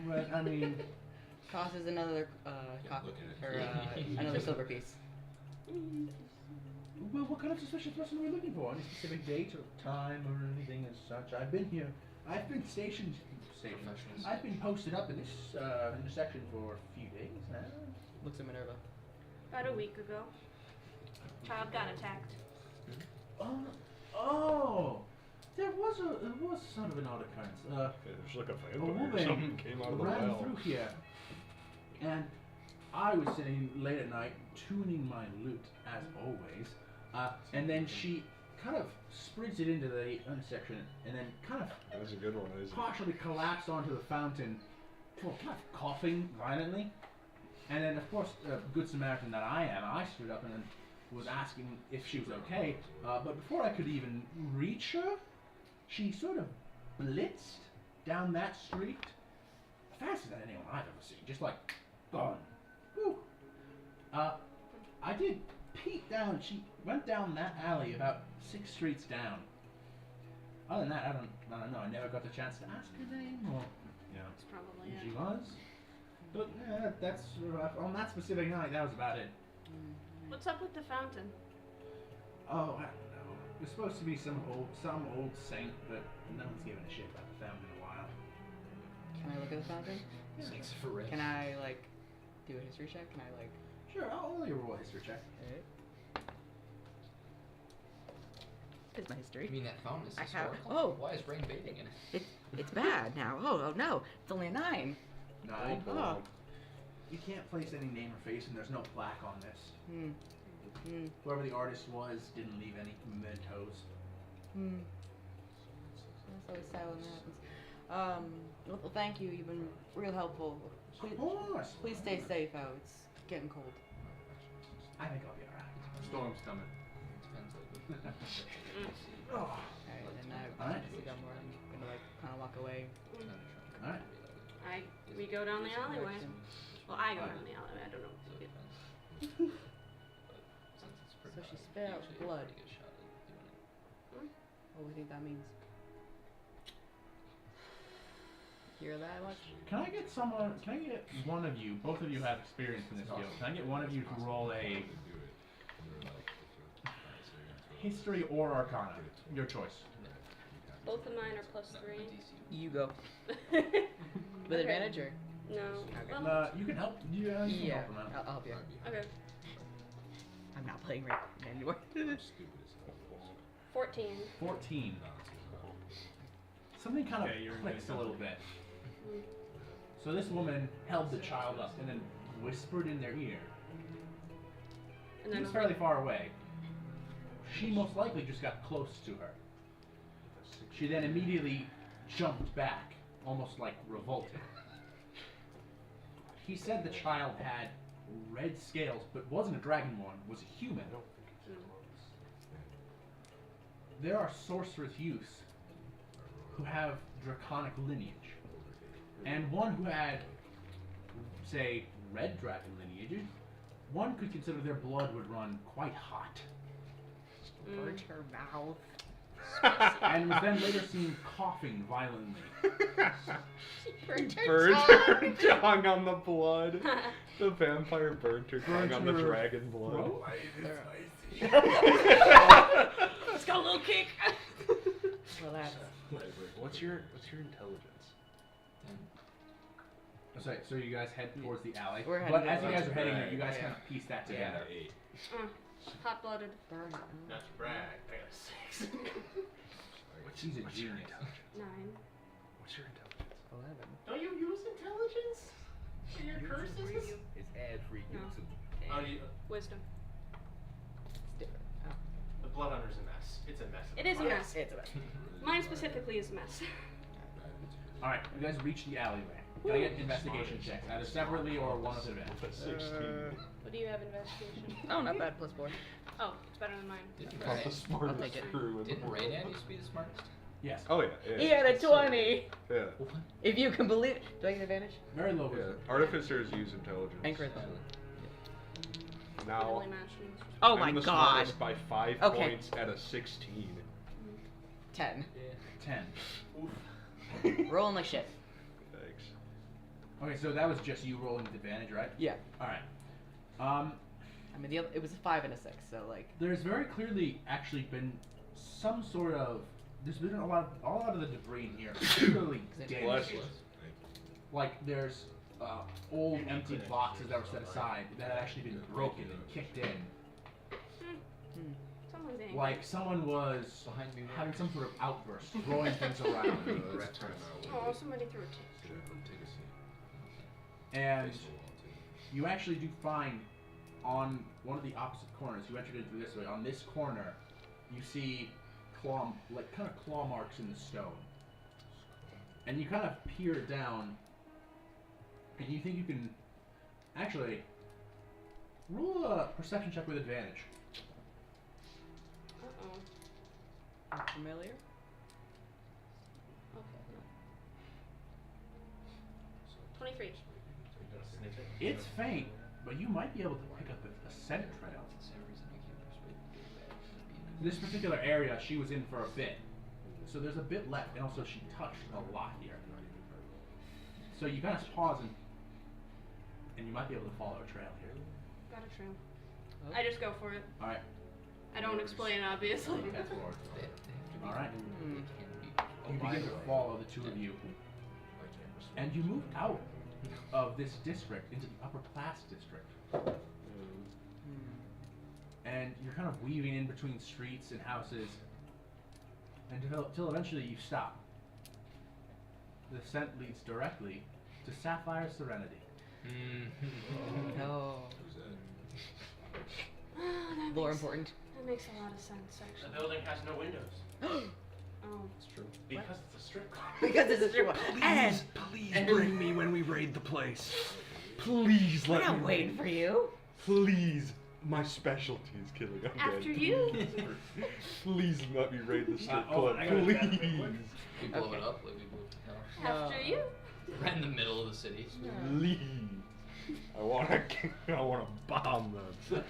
But I mean, Tosses another looking at another silver piece. well, what kind of suspicious person are we looking for? Any specific date or time or anything as such? I've been here. I've been stationed. Professionals. I've been posted up in this intersection for a few days now. Looks at Minerva. About a week ago. Child got attacked. Oh, there was sort of an odd occurrence. It was like a A vampire or woman something came out of the ran well. through here, and I was sitting late at night tuning my lute as always, and then she kind of sprinted into the intersection and then kind of That's a good one, isn't it? partially collapsed onto the fountain, well, kind of coughing violently. And then, of course, good Samaritan that I am, I stood up and then was asking if she was okay. But before I could even reach her, she sort of blitzed down that street, faster than anyone I've ever seen. Just like, gone. Woo. I did peek down. She went down that alley about 6 streets down. Other than that, I don't know. I never got the chance to ask her name or That's probably who it. she was. But yeah, that's on that specific night. That was about it. What's up with the fountain? Oh, I don't know. It was supposed to be some old saint, but no one's given a shit about the fountain in a while. Can I look at the fountain? Thanks for it. Can I like do a history check? Can I like? Sure, I'll only roll a history check. Here's my history. You mean that fountain is I have- historical? oh. Why is rain bathing in it? It's bad now. Oh no, it's only a 9. 9. Oh. You can't place any name or face, and there's no plaque on this. Whoever the artist was didn't leave any mementos. That's always sad when that happens. Well, thank you. You've been real helpful. Of course. Please stay safe out. It's getting cold. I think I'll be alright. Storm's coming. Depends Oh. Alright, and I Alright. see that more. I'm gonna like kind of walk away. Alright. We go down the alleyway. Direction. Well, I go Alright. down the alleyway. I don't know. So it depends. But since it's pretty So she bad, spit out usually a blood. pretty good shot at doing it. What do you think that means? Hear that much? Can I get one of you, both of you have experience in this field, can I get one of you to roll a history or arcana? Your choice. Both of mine are plus Not 3. my DC. You go. Okay. With advantage or? No. Okay. Well, You can help. You can Yeah, help them out. I'll help you. okay. I'm not playing right anymore. 14. 14. Something kind of Okay, you're clicks a good. little bit. Mm. So this woman held the child up and then whispered in their ear. And He then was fairly far away. She most likely just got close to her. She then immediately jumped back, almost like revolted. He said the child had red scales, but wasn't a dragonborn, was a human. There are sorceress youths who have draconic lineage, and one who had, say, red dragon lineage. One could consider their blood would run quite hot, Burnt her mouth. and was then later seen coughing violently. Burnt her Burned tongue. her tongue on the blood. The vampire burnt her tongue Burnt on the her dragon blood. throat. It's got a little kick. Well, that's What's your intelligence? Sorry, so you guys head towards the alley. We're heading But as you towards guys are heading there, right. you guys Yeah. kind of piece that together. Hot-blooded. burn it. Not to brag, I got a 6. She's a What's your genius. intelligence? 9. What's your intelligence? 11. Don't you use intelligence for your curses? It's ad free. No. Oh, you, Wisdom. It's different. Oh. the blood hunter's a mess. It's a mess. It is a mess. It's a mess. Mine specifically is a mess. Alright, you guys reach the alleyway. Can I get investigation checks, either separately or one of them? 16. What do you have investigation? Oh, not bad. +4. Oh, it's better than mine. Didn't Not the Raynad smartest take it. crew in the didn't world. Raynad used to be the smartest? Yes. Oh yeah, yeah. He had a 20. Yeah. If you can believe it. Do I get advantage? Very low Yeah. wisdom. Artificers use intelligence. And charisma. Now Literally matching. Oh I'm my the god. smartest by 5 Okay. points at a 16. 10. 10. Rolling like shit. Thanks. Okay, so that was just you rolling with advantage, right? Yeah. Alright. I mean, it was a 5 and a 6, so like. There's very clearly actually been some sort of. There's been a lot of the debris in here, particularly Bless damaged. you. Like there's old empty boxes that were set aside that had actually been broken and kicked in. Someone's angry. Like someone was Behind me. having some sort of outburst, throwing things around. Oh, somebody threw a tick. And you actually do find on one of the opposite corners, you entered into this way, on this corner, you see claw marks in the stone, and you kind of peer down, and you think you can actually roll a perception check with advantage. Uh-oh. Familiar? Okay. 23. It's faint, but you might be able to pick up a scent trail. This particular area she was in for a bit, so there's a bit left, and also she touched a lot here. So you kind of pause and you might be able to follow a trail here. Got a trail. Oh. I just go for it. All right. I don't explain, obviously. All right. Hmm. You begin to follow the two of you, and you move out of this district into the upper class district. And you're kind of weaving in between streets and houses until eventually you stop. The scent leads directly to Sapphire Serenity. No. That More makes- important. That makes a lot of sense, The actually. building has no windows. Oh. It's true. Because it's a strip club. Because it's a strip club. And Please bring me when we raid the place. Please we're let not me. waiting for you. Please. My specialty is killing undead. After you. Please let me raid the strip oh, club. I gotta check real Please. quick. We blow Okay. it up, like we blew the tower. After you. Right in the middle of the city. Please. I wanna bomb them.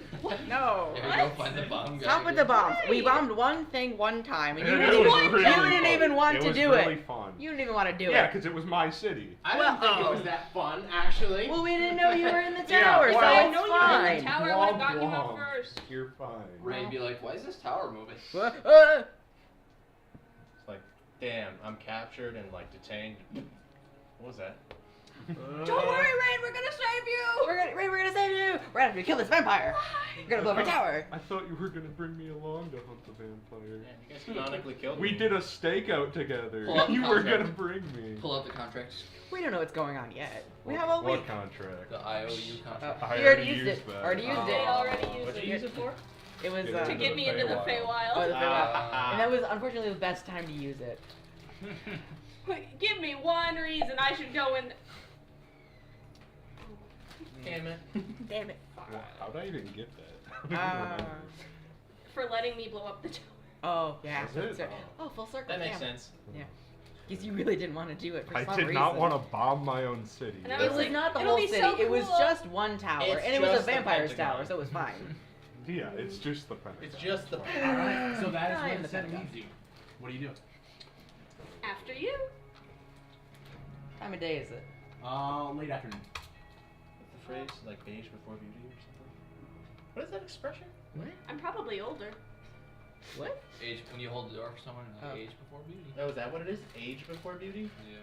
No. There you go, find the bomb guy. Stop with the bombs. We bombed one thing one time, and you It didn't, was even, really you didn't fun. even want It to was do really it. fun. You didn't even want to do Yeah, it. because it was my city. I didn't think it was that fun, actually. Well, we didn't know you were in the Yeah, tower, well, so If I it's know you were in fine. the tower, I would have gotten you Womp up womp. first. You're fine. Ray'd be like, why is this tower moving? It's like, damn, I'm captured and like detained. What was that? Don't worry, Rain, we're gonna save you! We're gonna save you! We're gonna have to kill this vampire! We're gonna blow up our tower! I thought you were gonna bring me along to hunt the vampire. Yeah, you guys canonically killed me. We did a stakeout together. Pull up the You were contract. gonna bring me. Pull out the contracts. We don't know what's going on yet. We What- have a what week. contract? The IOU contract. I You already used used it. that. Already used They it. already used What'd it. you use it for? It was Get it To into get the me into the Feywild. Oh, the Feywild. Feywild. And that was unfortunately the best time to use it. Give me one reason I should go in. Damn it. Damn it. Well, how'd I even get that? I don't Ah. remember. For letting me blow up the tower. Oh, yeah. Was it? So- oh, full circle. That makes yeah. sense. Yeah. Because you really didn't want to do it for I some did reason. not want to bomb my own city. And I It was was like, not the it'll whole be city. so It was cool. just one tower, It's and it was a just the vampire's Pentagon. tower, so it was fine. Yeah, it's just the Pentagon. It's just the. Alright, so that is I where am the the scent Pentagon. leads you. What do you do? After you. Time of day is it? Late afternoon. The phrase like beige before beauty or something. What is that expression? I'm probably older. What? Age when you hold the door for someone, like Oh. age before beauty. Oh, is that what it is? Age before beauty? Yeah.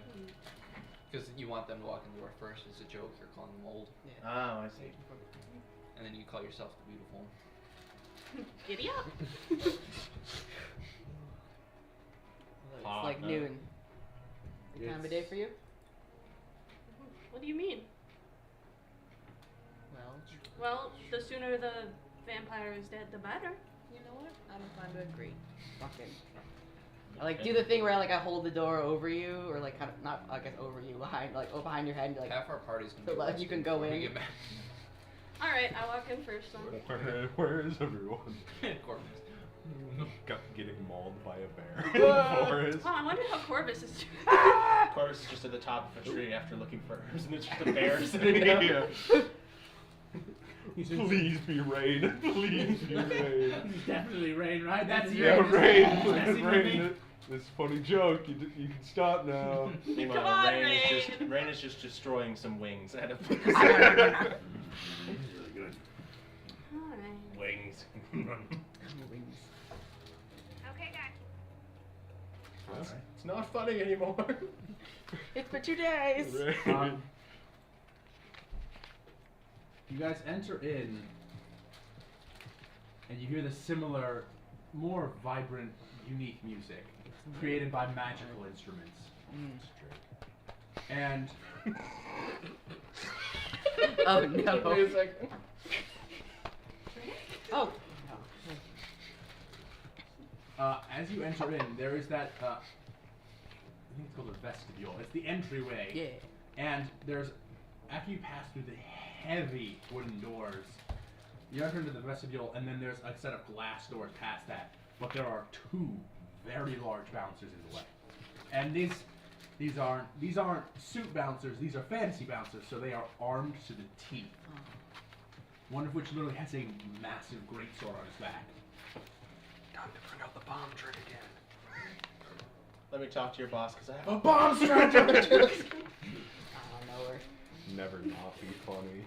Because you want them to walk in the door first. It's a joke. You're calling them old, Oh, I see. and then you call yourself the beautiful. Giddy up. It's Hot, like no. noon. The time of day for you? What do you mean? Well, Well, the sooner the vampire is dead, the better. you know what? I'm inclined to agree. Fucking. I like do the thing where like I hold the door over you, or like kind of not I guess over you, behind like behind your head, and be like, Half our party's gonna So, be like, you arrested can go before we in. get back. All right, I walk in first then. Where is everyone? Corvus. Getting mauled by a bear in the forest. Oh, I wonder how Corvus is doing. Of course, just at the top of a tree after looking for herbs, and it's just a bear sitting down. Yeah. He's Please be Rain. Please be Rain. definitely Rain, right? That's you. Yeah, Just Rain. messing with me. Rain. This funny joke. You can stop now. Meanwhile, Come on, Rain is just destroying some wings out of All right. wings. wings. Okay, guys. Alright. It's not funny anymore. It's been 2 days. Rain. You guys enter in, and you hear the similar, more vibrant, unique music created by magical instruments. And Oh Wait no. a second. Oh. as you enter in, there is that, I think it's called a vestibule. It's the entryway. Yeah. And there's, after you pass through the heavy wooden doors, you enter into the vestibule, and then there's a set of glass doors past that. But there are two very large bouncers in the way. And these aren't suit bouncers, these are fantasy bouncers, so they are armed to the teeth. Oh. One of which literally has a massive greatsword on his back. Time to bring out the bomb trick again. Let me talk to your boss because I have a bomb strategy. Never not be funny.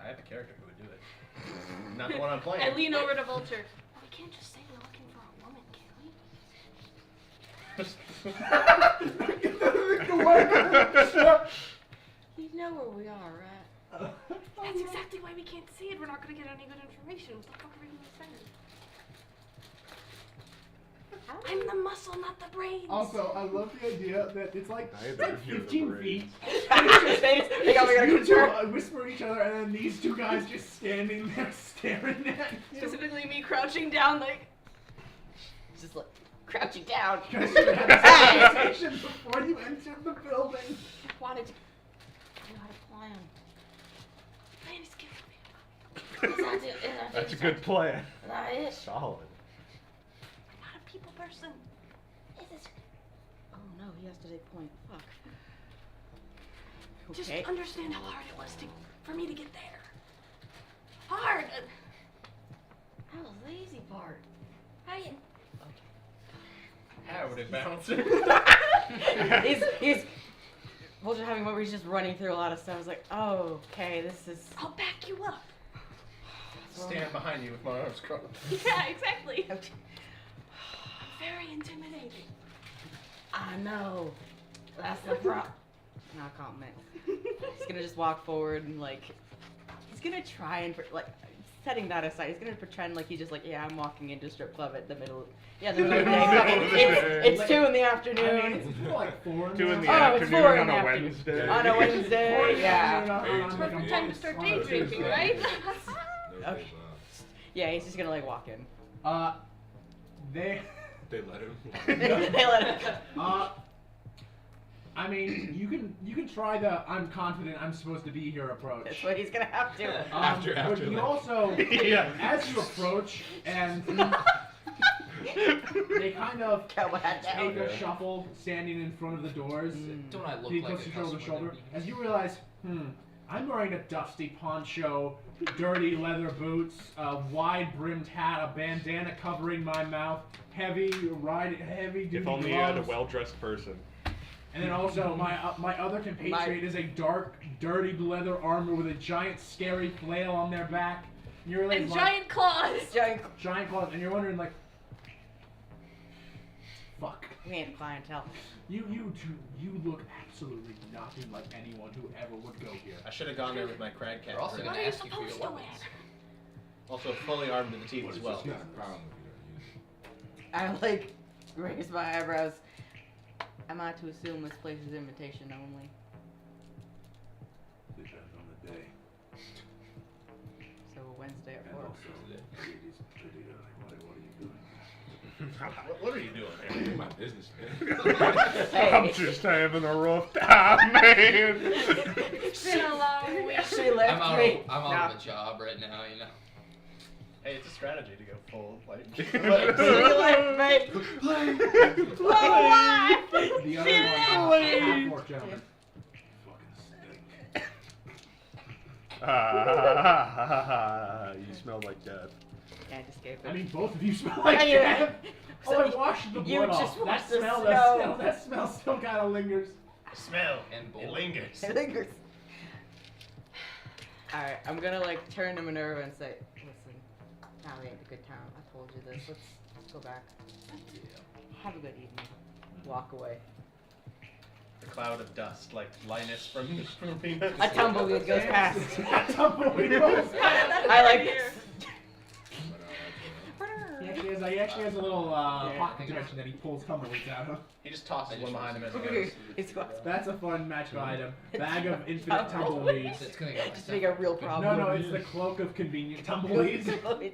I have a character who would do it. Not the one I'm playing. I lean over to Vulture. We can't just say we're looking for a woman, can we? You know where we are, right? That's exactly why we can't see it. We're not going to get any good information. What the fuck are we going to say? I'm the muscle, not the brains. Also, I love the idea that it's like, I it's bet like you're the 15 brains. feet. They got me You gonna two whisper each other, and then these two guys just standing there staring at you. Specifically me crouching down like... Just like crouching down. You guys should have had a conversation before you entered the building. I wanted to know how to plan. Man, he's killing me. That's a good plan. That it? Solid. I'm not a people person. Oh no, he has to take point. Fuck. Just Okay. understand how hard it was for me to get there. Hard! That was the easy part. How would it bounce? he's Vulture having a moment where he's just running through a lot of stuff. I was like, oh, okay, this is. I'll back you up. Stand behind you with my arms crossed. Yeah, exactly. Okay. Very intimidating. I know. That's the problem. Not compliment. He's gonna just walk forward and like, he's gonna try and like, setting that aside, he's gonna pretend like he's just like, yeah, I'm walking into a strip club at the middle. Yeah, the middle of the day. It's 2 in the afternoon. I mean, it's more like 4 2 in the Oh, it's afternoon 4 in on the a afternoon. Wednesday. On a Wednesday, yeah. Perfect time to start day drinking, right? Okay. Yeah, he's just gonna like walk in. They They let him. They let him. I mean, you can try the I'm confident I'm supposed to be here approach. That's what he's gonna have to. After but you that. also, Yeah. as you approach, and they kind of Cowboy hat take down. a shuffle, standing in front of the doors, Don't I look being like close a to shoulder to customer? shoulder, as you realize, I'm wearing a dusty poncho, dirty leather boots, a wide-brimmed hat, a bandana covering my mouth, heavy-duty If only you had a gloves. well-dressed person. And then also, my other compatriot is a dark, dirty leather armor with a giant, scary flail on their back. And you're like, And giant claws. giant claws, and you're wondering like, fuck. We ain't clientele. You look absolutely nothing like anyone who ever would go here. I should have gone there with my crag cat. They're also friend. gonna What are you ask you for your supposed to weapons. Also fully armed to the teeth as well. It's not a problem if you don't use it. I like raise my eyebrows. Am I to assume this place is invitation only? Depends on the day. So Wednesday at And 4. also, it is pretty early. What are you doing? What are you doing Hey, here? my business, man. Hey. I'm just having a rough time, man. It's been a long week. She left I'm out, me. I'm out of a job right now, you know. Hey, it's a strategy to go full like. She left me. Why? The other one, half-orc gentleman. You smell like death. Can't escape it. I mean, both of you smell like Yeah. death. So Oh, I washed the you blood just off. That washed the smell, snow. that smell still kind of lingers. Smell. And It bold. lingers. It lingers. Alright, I'm gonna like turn to Minerva and say, listen, Allie ain't a good town. I told you this. Let's go back. Have a good evening. Walk away. The cloud of dust, like Linus from Peanuts. A tumbleweed goes past. That tumbleweed goes past. I like Here. But, Can't get he actually has a little Yeah. pocket dimension that he pulls tumbleweeds out of. He just tosses I one just behind him as was- he goes. It's got That's a fun magical item. Bag of infinite tumbleweeds. It's gonna get just make a real problem. No, it's the cloak of convenient tumbleweeds.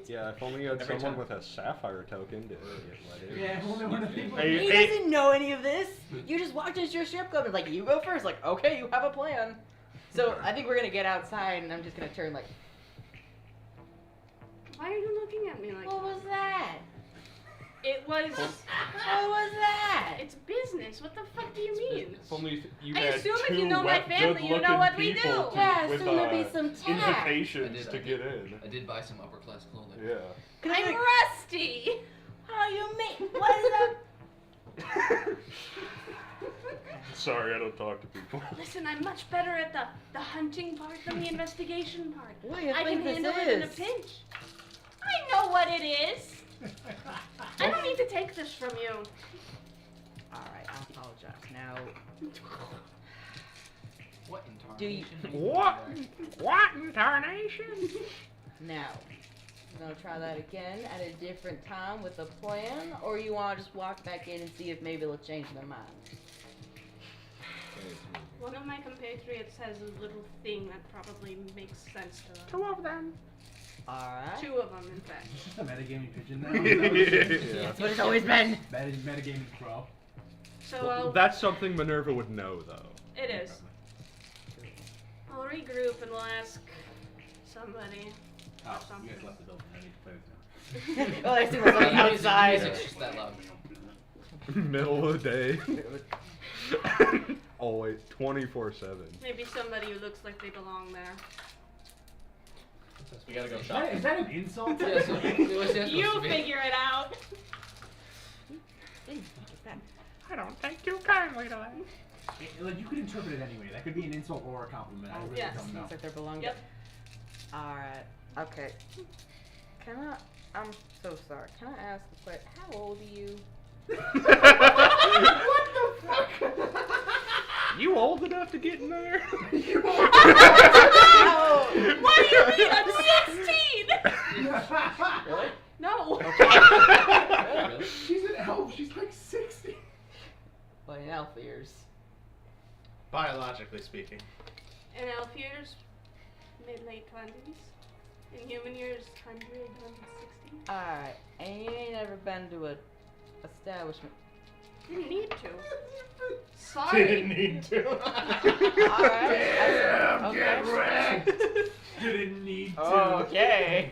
Yeah, if only you had Every someone time. with a sapphire token to get let in. Yeah, only one of the people. Hey, He doesn't know any of this. You just walked into your strip club and like, you go first. Like, okay, you have a plan. So I think we're gonna get outside and I'm just gonna turn like, Why are you looking at me like what was that? It was. What was that? It's business. What the fuck do you mean? If only you I had assume if two you know my family, you know what we do. people to- Yeah, with, assume there'd be some tact. invitations I to did. get in. I did buy some upper class clothing. Yeah. Can I I'm like, rusty. how you make? What is that? Sorry, I don't talk to people. Listen, I'm much better at the hunting part than the investigation part. What do you I think can this handle it in a is? pinch. I know what it is. I don't need to take this from you. Alright, I apologize. Now, What Do you- incarnation? What in tarnation? now, you gonna try that again at a different time with a plan, or you wanna just walk back in and see if maybe it'll change their mind? One of my compatriots has a little thing that probably makes sense to them. Two of them. Alright. Two of them, in fact. It's just a metagaming pigeon now. Yeah. That's what it's always been. Metagaming crow. So Well, that's something Minerva would know, though. it is. I'll regroup and we'll ask somebody. Oh, something. you guys left the building. I need to play this now. Well, I see what's on the The outside. music's just that loud. Middle of the day. Always 24/7. Maybe somebody who looks like they belong there. We gotta go Is shopping. that an insult? Yeah, so it was just You supposed to be. figure it out. I don't take too kindly to that. Like you could interpret it anyway. That could be an insult or a compliment. I really Yes. don't know. Looks like they're belonging. Yep. Alright. Okay. Can I? I'm so sorry. Can I ask a question? How old are you? What the fuck? You old enough to get in there? You Oh. What do you mean? I'm 16! Really? No. Really? She's an elf. She's like 60. Well, in elf years. Biologically speaking. In elf years, mid-late 20s. In human years, 100, 160. Alright. And you ain't ever been to a establishment. Didn't need to. Sorry. need to. Alright. Damn, Okay. get wrecked. Didn't need to. Okay.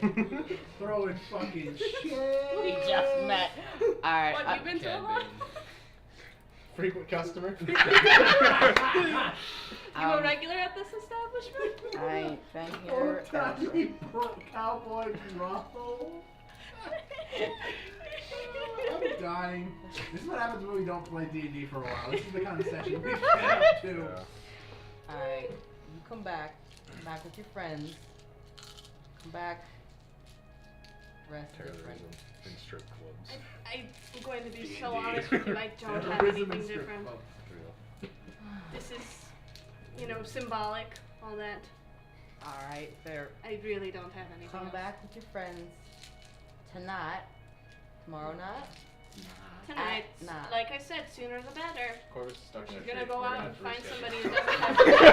Throwing fucking shit. We just met. Alright. What, you been to a Cad lot? Bane. Frequent customer. You a regular at this establishment? I ain't been here. Old timey cowboy brothel. I'm dying. This is what happens when we don't play D&D for a while. This is the kind of session we get up to. Yeah. Alright. You come back. Come back with your friends. Come back. Dressed different. Terrorism in strip clubs. I'm going to be so honest with you, I don't have Terrorism anything and strip different. clubs. This is, symbolic, all that. Alright, fair. I really don't have anything Come else. back with your friends tonight. Tomorrow night. Tonight, Nah. like I said, sooner the better. Corvus is stuck in She's a gonna tree. go We're out gonna and have to find reschedule. somebody who doesn't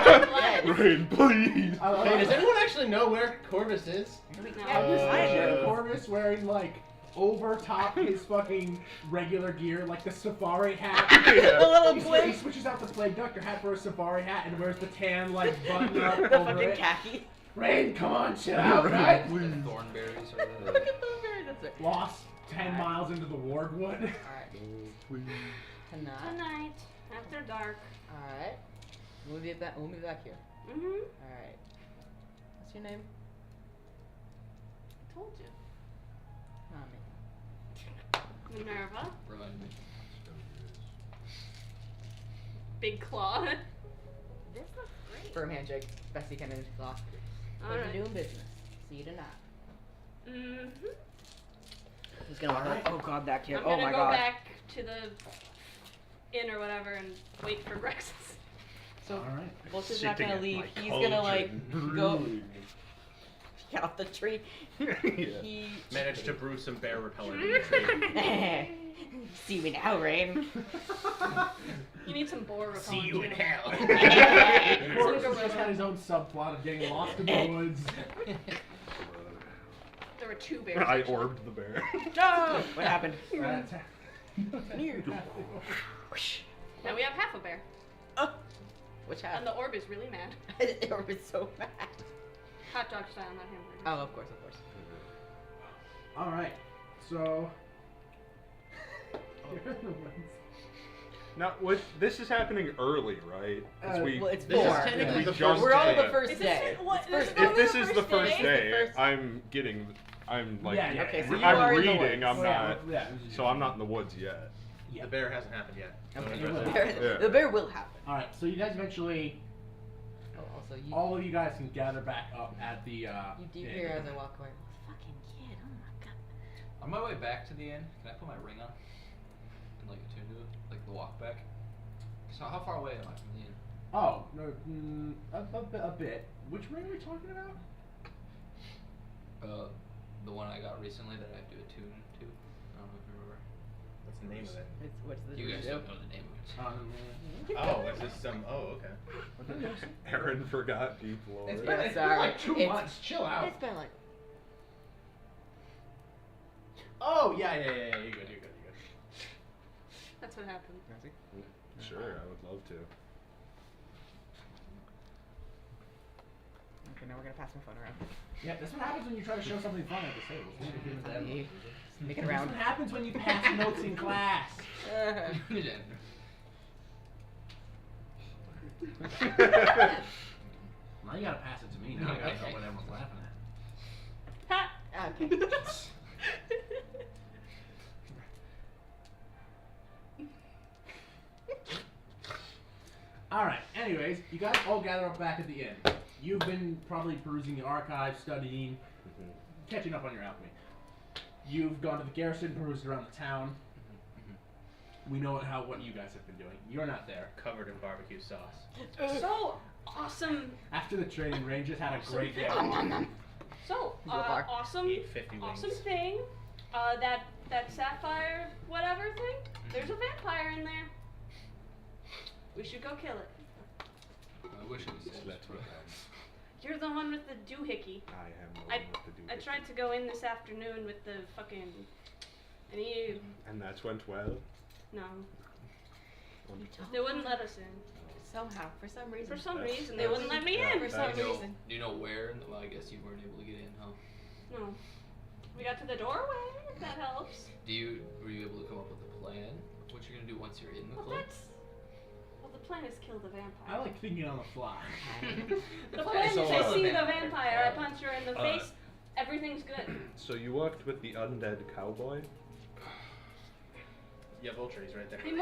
have blood. Rain, please. I love Hey, does it. anyone actually know where Corvus is? No. I just picture Uh, Corvus wearing like over top his fucking regular gear, like the safari hat. The little He blink. switches out the plague doctor hat for a safari hat and wears the tan like button up The over fucking it. khaki. Rain, come on, chill out, right? Thornberries or Look the. at those very that's it. Lost 10 miles into the Wardwood. Alright. Tonight. Tonight, after dark. Alright. We'll be back here. Mm-hmm. Alright. What's your name? I told you. Mommy. Minerva. Remind me. Big claw. This looks great. Firm handshake. Bessie kind of clock. Alright. We're doing business. See you tonight. Mm-hmm. He's gonna walk. Oh god, that kid. I'm Oh gonna my go god. back to the inn or whatever and wait for breakfast. So Alright. Vulture's not Sitting gonna at leave. my He's gonna like cauldron, go. brewing. Get off the tree. Yeah. He Managed to brew some bear repellent in the tree. See me now, Rain. You need some boar repellent. See you in too. hell. Boris just had his own subplot of getting lost in the woods. There were 2 bears. I actually. orbed the bear. No! What happened? Now we have half a bear. Which And happened? the orb is really mad. The orb is so bad. Hot dog style, not hamburger. Oh, of course, of course. Alright, so. Now, this is happening early, right? 'Cause we, Well, it's This is 4. technically we the just We're on did the it. first Is day. this what? It's first This day. If this is the first first day? day, First- I'm like, Yeah, Okay, so you I'm are in the reading, woods. I'm not, Yeah, so I'm not in the woods yet. The bear hasn't happened yet. Okay. It will. The bear, Yeah. the bear will happen. Alright, so you guys eventually, Oh, also, you, all of you guys can gather back up at the. you do inn. hear as I walk away. Fucking kid, oh my god. On my way back to the inn, can I put my ring on? And like attune to it? Like the walk back? So how far away am I from the inn? Oh, no, a bit. Which ring are we talking about? The one I got recently that I have to attune to. I don't know if you remember. What's the name of it? It's, what's the You guys do? don't know the name of it. Oh, is this some? Oh, okay. Aaron forgot Deep Lore. It's Yeah, It's been sorry. like 2 It's- months. Chill out. It's been like. Oh, yeah. You're good. That's what happened. Sure, I would love to. Okay, now we're gonna pass my phone around. Yeah, that's what happens when you try to show something fun at the table. Hey, Sneak it That's around. what happens when you pass notes in class. Now you gotta pass it to me. Now I gotta know what everyone's laughing at. Ha! Okay. Alright, anyways, you guys all gather up back at the inn. You've been probably perusing the archives, studying, catching up on your alchemy. You've gone to the garrison, perused around the town. We know what you guys have been doing. You're not there. Covered in barbecue sauce. So awesome. After the training, Rangers had a great day. So Go bar. awesome. Eat 50 wings. Awesome thing. That sapphire whatever thing. There's a vampire in there. We should go kill it. I wish it was Just let me You're the one with the doohickey. I am the I one with the I tried to go in this afternoon with the fucking. And he. And that went well. No. Wonderful. They wouldn't let us in. Somehow, for some reason. For some That's- reason, they wouldn't let me in. For Do some you know, reason. do you know where? Well, I guess you weren't able to get in, huh? No. We got to the doorway, if that helps. Were you able to come up with a plan? What you're gonna do once you're in the Well, club? the plan is kill the vampire. I like thinking on the fly. The plan is So, I see the vampire. vampire, I punch her in the face, everything's good. So you worked with the undead cowboy? Yeah, Vulture, he's right there. He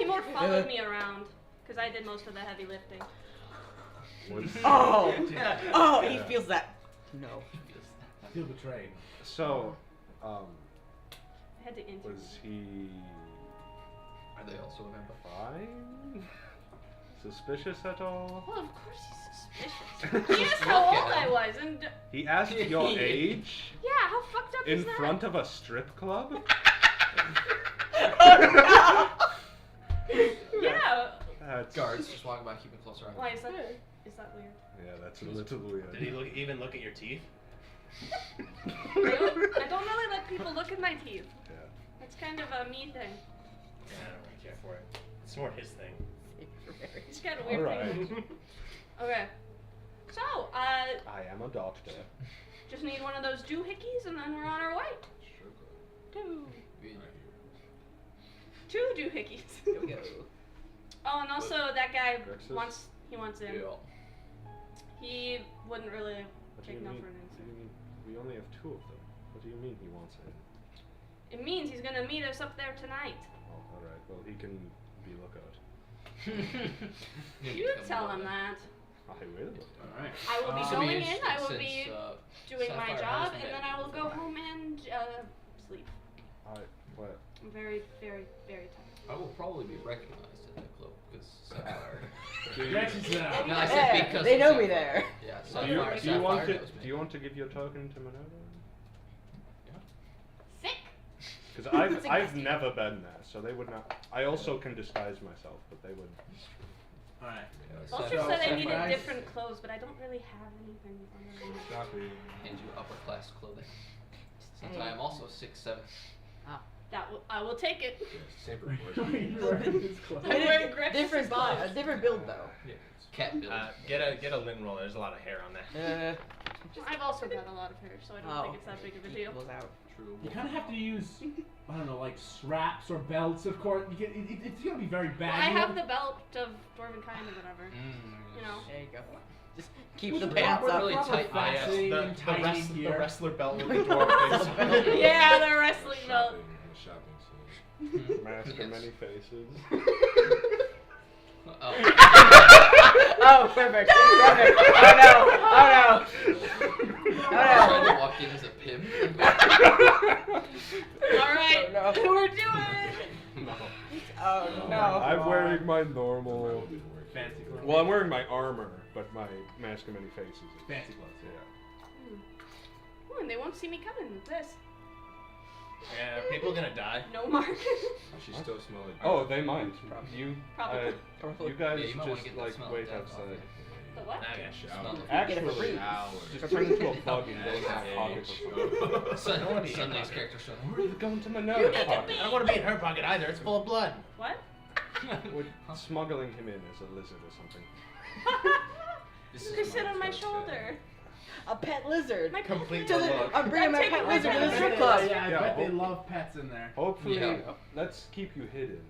more followed me around, because I did most of the heavy lifting. Was, Oh! Oh, he Yeah. feels that. No. I feel betrayed. so, I had to interview. was he Are they also a vampire? fine? Suspicious at all? Well, of course he's suspicious. He asked how old I was, and He asked your age yeah, how fucked up in is that? front of a strip club? Yeah. That's, Guards just walking by, keeping close eye. Why is that weird? yeah, that's a little weird. Did he even look at your teeth? I don't really let people look at my teeth. Yeah. That's kind of a me thing. Yeah, I don't really care for it. It's more his thing. He's got a weird Alright. thing. Okay. So, I am a doctor. just need one of those doohickeys and then we're on our way. Two doohickeys. Here we go. Oh, and also that guy Grexus? wants in. Yeah. He wouldn't really What do you take no mean? for an What do answer. you mean? We only have 2 of them. What do you mean he wants in? It means he's gonna meet us up there tonight. Oh, alright. Well, he can be lookout. You tell him that. I will. Alright. I will be This would going in, interesting I will since, be doing Sapphire my has job, been and then dead I will go before. home and sleep. What? I'm very, very, very tired. I will probably be recognized at that club because Sapphire. Grexus, No, I said because They of know me Sapphire. there. Yeah, So Do you, far, do you want Sapphire to knows me. do you want to give your token to Monado? Sick. Because I've never been there, so they would not. I also can disguise myself, but they would. Alright. Vulture So, said I so needed guys- different clothes, but I don't really have anything on me. Shopping. Hand you upper class clothing. Since I am also 6'7". I will take it. Same proportion. I'm wearing Grex's Different clothes. different build though. Cat build. Get a lint roller. There's a lot of hair on that. I've also got a lot of hair, so I don't think it's that big of a deal. Equals out. True. You kind of have to use, I don't know, like straps or belts, of course. It's going to be very Well, bad. I have the belt of Dwarven kind or whatever. You know. There you go. Just keep the Proper- pants up. really tight fastening and tightening The here. wrestler belt with the dwarf face. Yeah, the wrestling belt. Shopping scene. Mask of Yes. many faces. Oh. Oh, perfect. Perfect. Oh no. Oh no. Trying to walk in as a pimp. Alright, Oh, no. we're doing it. No. Oh no. I'm wearing my normal. Fancy clothes. Well, I'm wearing my armor, but my mask of many faces. Is, Fancy clothes. yeah. Ooh, and they won't see me coming with this. Yeah, are people gonna die? No mark. She still smells like. Oh, they might. You, Probably. you guys Yeah, you might wanna just get that like smell wait of death off outside. it. The what? I got Smell the- Actually, just turn into a bug and go in that Yeah. pocket for fun. Sun- I wanna be Sunday's in character showing. Where are you going to You Monado need to pocket? be- I don't want to be in her pocket either. It's full of blood. What? We're smuggling him in as a lizard or something. This You is can sit on my first shoulder. A pet lizard. My Complete To the, look. I'm bringing my I'm pet taking lizard to my the pet strip lizard. club. Yeah, I Yeah, bet they hope- love pets in there. Hopefully, Yeah. let's keep you hidden.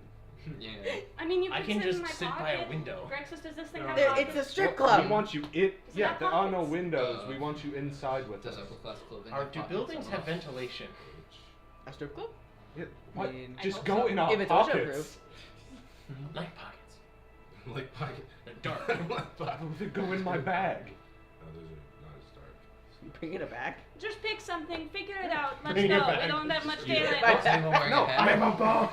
Yeah. I mean, you I can can sit in just my sit pocket. by a window. Grexus, does this thing No. have There- pockets? It's a strip We club. want you in. Does it Yeah, have there are no pockets? windows. We want you inside with us. Does upper class clothing? Are have do pockets buildings on have them? ventilation? A strip club? Yeah, what? mean, I Just hope go so. in our If it's pockets. OSHA-proof. Like pockets. Like pocket. They're dark. Go in my bag. No, those are not as dark. You bring it back. Just pick something, figure it out. Let's Bring go. it We back. don't have much You- daylight. Bye. Is anyone wearing No, a hat? I'm a ball.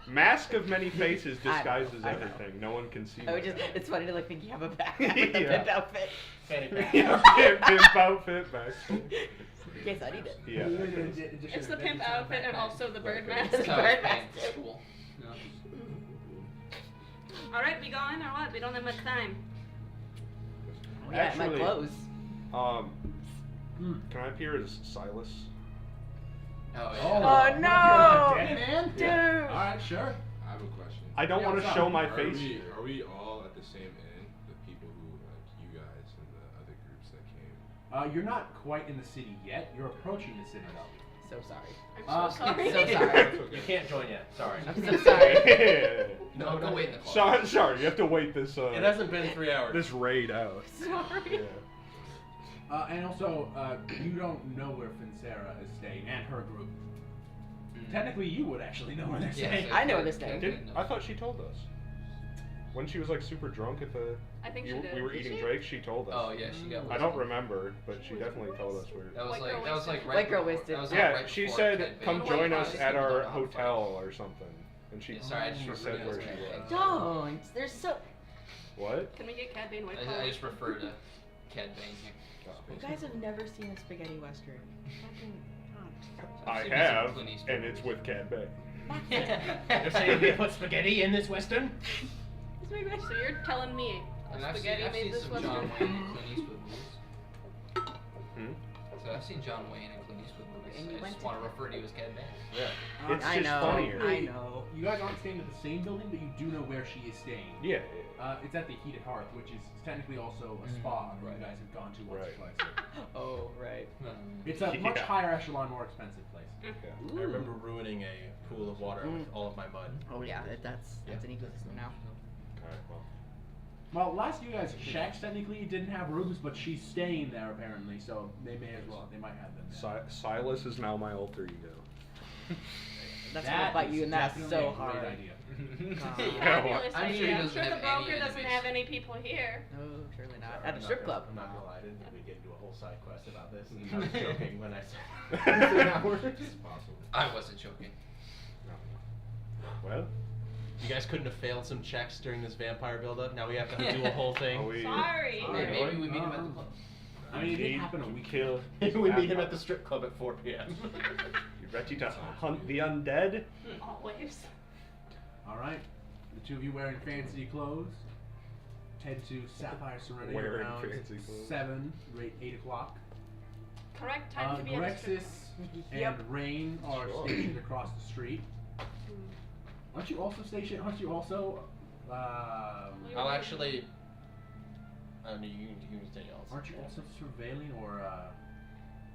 Mask of many faces I know, disguises I know. everything. No one can see. I my would just, bag. it's funny to like think you have a backpack with a Yeah. pimp outfit. Fanny pack. Yeah, pimp outfit back. In case I need it. Yeah. It's the pimp outfit and also the bird mask. That's how Bird it's paying mask. for school. No. Alright, we going or what? We don't have much time. Oh, yeah, my Actually, clothes. Can I appear as Silas? Oh, yeah. Oh, no! Dead man? Dude. Alright, sure. I have a question. I don't Yeah, want what's to up? show my Are face. we all at the same end? The people who, like you guys and the other groups that came? You're not quite in the city yet. You're approaching the city, though. So sorry. I'm so sorry. So sorry. You can't join yet. Sorry. I'm so sorry. No, go wait in the car. Sorry, you have to wait this It hasn't been 3 hours. this raid out. Sorry. Yeah. And also, you don't know where Fincera is staying and her group. Technically, you would actually know where they're Yeah, staying. so I know Ken- this thing. Ken knows. I thought she told us. When she was like super drunk at the I think she did. we were Did eating she? Drake, she told us. Oh yeah, she got. I don't wasted. remember, but she definitely told us where. That was White like girl wasted. right. White girl before- wasted. that was, like, Yeah, right she before said, Ken "Come Bane. join White us girl at our wasted. hotel or something." And she Yeah, sorry, I just she referred said to it where as she Ken was. Bane. Don't. There's so. What? Can we get Cad Bane White I Claw? just refer to Cad Bane here. You guys have never seen a spaghetti western. I I've seen have, some Clint Eastwood and it's movies. with Cad Bane. You're saying they put spaghetti in this western? So you're telling me And a I've spaghetti seen made this some John western? Wayne and Clint Eastwood movies. Hmm? So I've seen John Wayne and Clint Eastwood movies. And you I went just to- want to refer to you as Cad Bane. Yeah. It's I just know. funnier. I know. You guys aren't staying at the same building, but you do know where she is staying. Yeah. It's at the Heated Hearth, which is technically also a spa where you guys have gone to once or Right. twice. Oh, right. It's a much Yeah. higher echelon, more expensive place. Yeah. I remember ruining a pool of water with all of my mud. Oh, yeah. That's an ecosystem now. Alright, well. Well, last you guys checked, technically you didn't have rooms, but she's staying there apparently, so they may as well. They might have them there. Silas is now my alter ego. That's That gonna bite is you, and that's definitely so a great hard. idea. Fabulous I'm sure idea. he I'm doesn't sure the have broker any doesn't enemies. have any people here. No, surely not. Sorry, At a I'm strip not club. gonna- I'm not gonna lie, didn't we get into a whole side quest about this? I was joking when I said 3 hours. It's possible. I wasn't joking. Well, You guys couldn't have failed some checks during this vampire buildup. Now we have to do a whole thing. Oh, we, Sorry. Maybe we meet him at the club. I mean, it did happen a week ago. We meet him at the strip club at 4 p.m. You ready to hunt the undead? Always. All right, the two of you wearing fancy clothes head to Sapphire Serenity Wearing around fancy clothes. 7 or 8 o'clock. Correct time to be at the strip Grexis club. and Yep. Rain are Sure. stationed across the street. Aren't you also stationed? Aren't you also? I'll actually. No, you can stay else. Aren't you also surveilling or?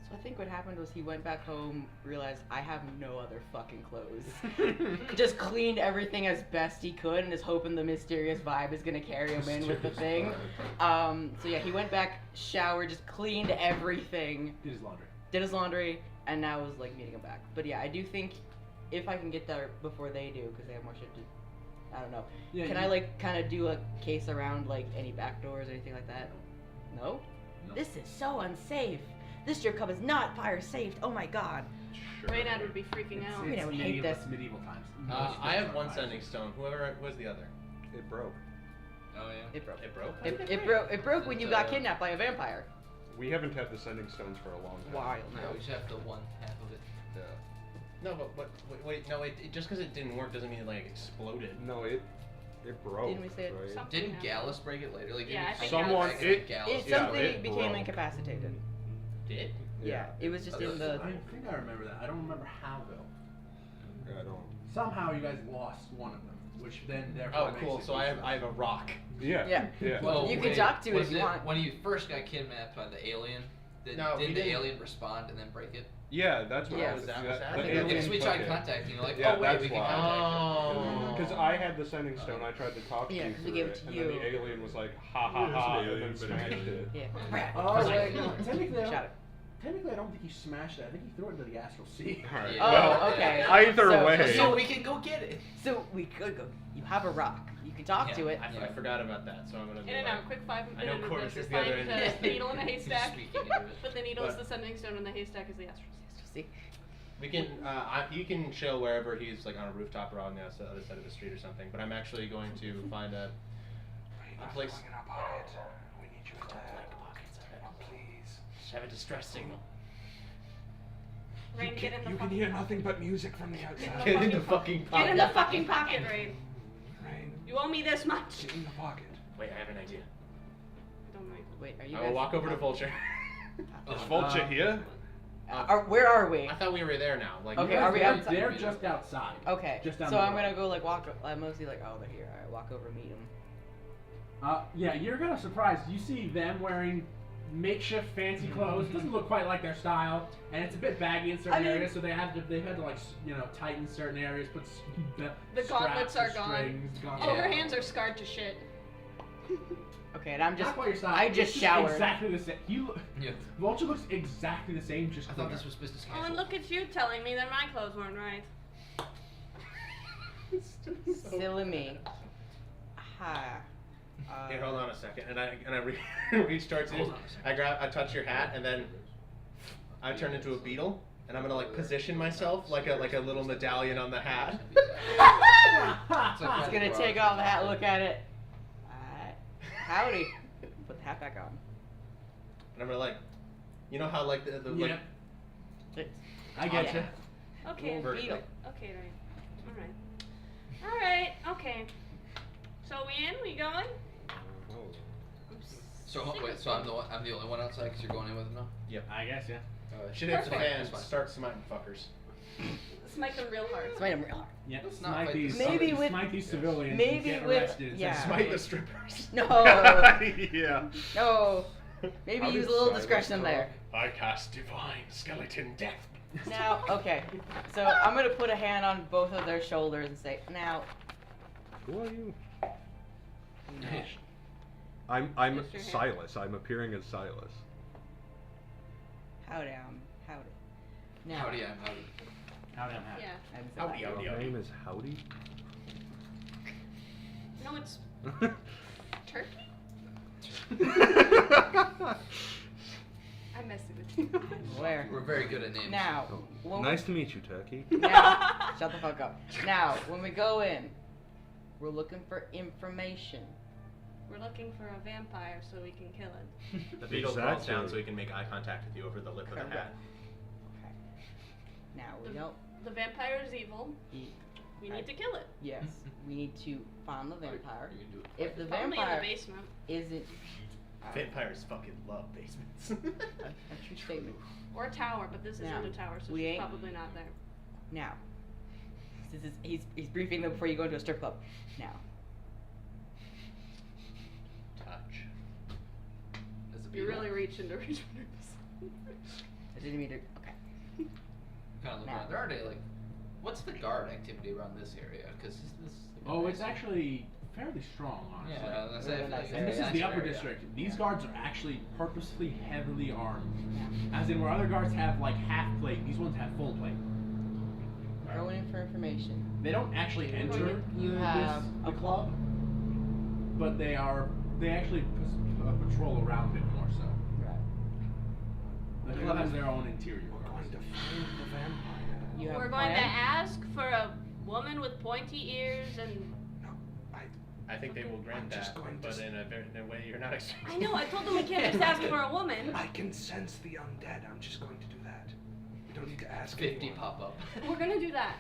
So I think what happened was he went back home, realized I have no other fucking clothes. Just cleaned everything as best he could and is hoping the mysterious vibe is gonna carry him in with the thing. So yeah, he went back, showered, just cleaned everything, Did his laundry. and now is like meeting him back. But yeah, I do think if I can get there before they do, because they have more shit to. I don't know. Yeah, Can I like kind of do a case around like any back doors or anything like that? No? No. This is so unsafe. This strip club is not fire safe. Oh my god. Sure. Raynad would be freaking It's, out. I mean, I would hate medieval, this. it's medieval times. I have one sending stone. Where's the other? It broke. Oh yeah. It broke. It broke. It broke when you got kidnapped by a vampire. We haven't had the sending stones for a long time. Wild. Yeah, we just have the one half of it. Yeah. No, but wait, no. Just because it didn't work doesn't mean it like exploded. No, it broke. Didn't we say it? right? Something Didn't happened. Gallus break it later? Like, Yeah, I didn't think Someone- break it- Gallus It's Yeah, something it became broke. incapacitated. Did? Yeah, it was just in the. I think I remember that. I don't remember how though. Yeah, I don't. Somehow you guys lost one of them, which then therefore. Oh, makes cool. it So I have a rock. Yeah. Yeah. Yeah. Well, You can wait, talk to it was if you want. When you first got kidnapped by the alien, No, he did the didn't. alien respond and then break it? Yeah, that's what Yeah. was Was that- the was that? alien Yeah, Because we took tried it. contacting you, like, Yeah, oh wait, that's we can why. contact Oh. Because I had the sending stone, I tried to talk to Yeah, you 'cause we through gave it, it to and you. then the alien was like, ha ha Yeah, ha, it's an and then alien, but smashed it. Yeah. Oh wait, no. Technically, Shot it. technically, I don't think he smashed it. I think he threw it into the astral sea. Alright, Yeah. Oh, well, okay. either So- way. it. So we can go get it. So we could go. You have a rock. You can talk to it. I forgot about that, so I'm gonna. Be In and like, out, quick 5 I know minute Corvus adventure. is the other Find end. the needle in the haystack. Just speaking into it. But the needle is But- the sending stone and the haystack is the astral. See? We can. You can chill wherever he's like on a rooftop or on the other side of the street or something. But I'm actually going to find a place. in our pocket. We need you to please. Just have a distress signal. Rain, get in the You can fucking hear nothing but music from the outside. Get in the fucking Get pocket. in the fucking pocket, Rain. Rain, You owe me this much. get in the pocket. Wait, I have an idea. Don't mind. Wait, are you I guys? will walk over to Vulture. Is Vulture here? Where are we? I thought we were there now. Like. Okay, are we They're- outside? They're just outside. Okay. Just down So the I'm road. gonna go like walk. I'm mostly like, oh, they're here. Alright, walk over, meet them. Yeah, you're gonna surprise. You see them wearing makeshift fancy clothes. Doesn't look quite like their style, and it's a bit baggy in certain I mean- areas. So they've had to like tighten certain areas, put The gauntlets straps are and gone. strings, gauntlets. Oh, her hands are scarred to shit. Okay, and I'm just. Not quite your style. I It's just showered. Exactly the same. Yeah. Vulture looks exactly the same. Just I thought cleaner. this was business Oh, casual. and look at you telling me that my clothes weren't right. Silly me. Ha. Here, hold on a second, and I reach towards you. Hold on a second. I touch your hat, and then I turn into a beetle, and I'm gonna like position myself like a little medallion on the hat. It's like Just gonna take off the hat, look at it. Alright. Howdy. Put the hat back on. And I'm gonna like, you know how like the Yeah, like, I get Yeah. you. Okay, Vertical. beetle. Okay, right. Alright, okay. So we in? We going? So wait, so I'm the only one outside because you're going in with them now. I guess, yeah. shit hits the Perfect. fan, That's fine. start smiting fuckers. Smite them real hard. Smite 'em real hard. Yeah, Let's not smite fight these, this. Maybe with- smite these civilians. maybe and get with- arrested. yeah. Smite the strippers. No. Yeah. No. Maybe How use did a little Cyrus discretion talk? there. I cast divine skeleton death. Now, okay. So I'm gonna put a hand on both of their shoulders and say, now. Who are you? I'm Just your hand. Silas. I'm appearing as Silas. Howdy. Now. Howdy, I'm howdy. How damn happy. Yeah. I didn't say Howdy, that. howdy. Your name is Howdy? No, it's turkey? I'm messing with you. Where? We're very good at names. Now. Oh, When nice to meet you, Turkey. Now. Shut the fuck up. Now, when we go in, We're looking for information. We're looking for a vampire so we can kill it. The beetle crawls Exactly. down so he can make eye contact with you over the lip of the hat. Correct. Okay. Now we don't. The vampire is evil. e- We need to kill it. Yes, we need to find the vampire. You can do it. If the Probably in the vampire basement. isn't Vampires fucking love basements. a true statement. Or a tower, but this Now, isn't a tower, so we she's ain't- probably not there. Now, he's briefing them before you go into a strip club. Now, Touch. As a You beetle, really reach into reach. I didn't mean to. Okay. kind of look Now. around. There are like, what's the guard activity around this area? Because this. Oh, it's actually fairly strong, honestly. Yeah, I was gonna say, I feel like And this it's is the a upper area. district. These guards are actually purposely heavily armed. As in where other guards have like half plate, these ones have full plate. We're going in for information. They don't actually enter You have the a club, but they actually patrol around it more so. Right. The club has their own interior. We're going to find the vampire. You have We're a going to plan? ask for a woman with pointy ears and. I think they will grant I'm that, just going to but in a way you're not expecting. I know, I told them we can't just ask for a woman. I can sense the undead. I'm just going to do that. We don't need to ask 50 anyone. pop up. We're gonna do that.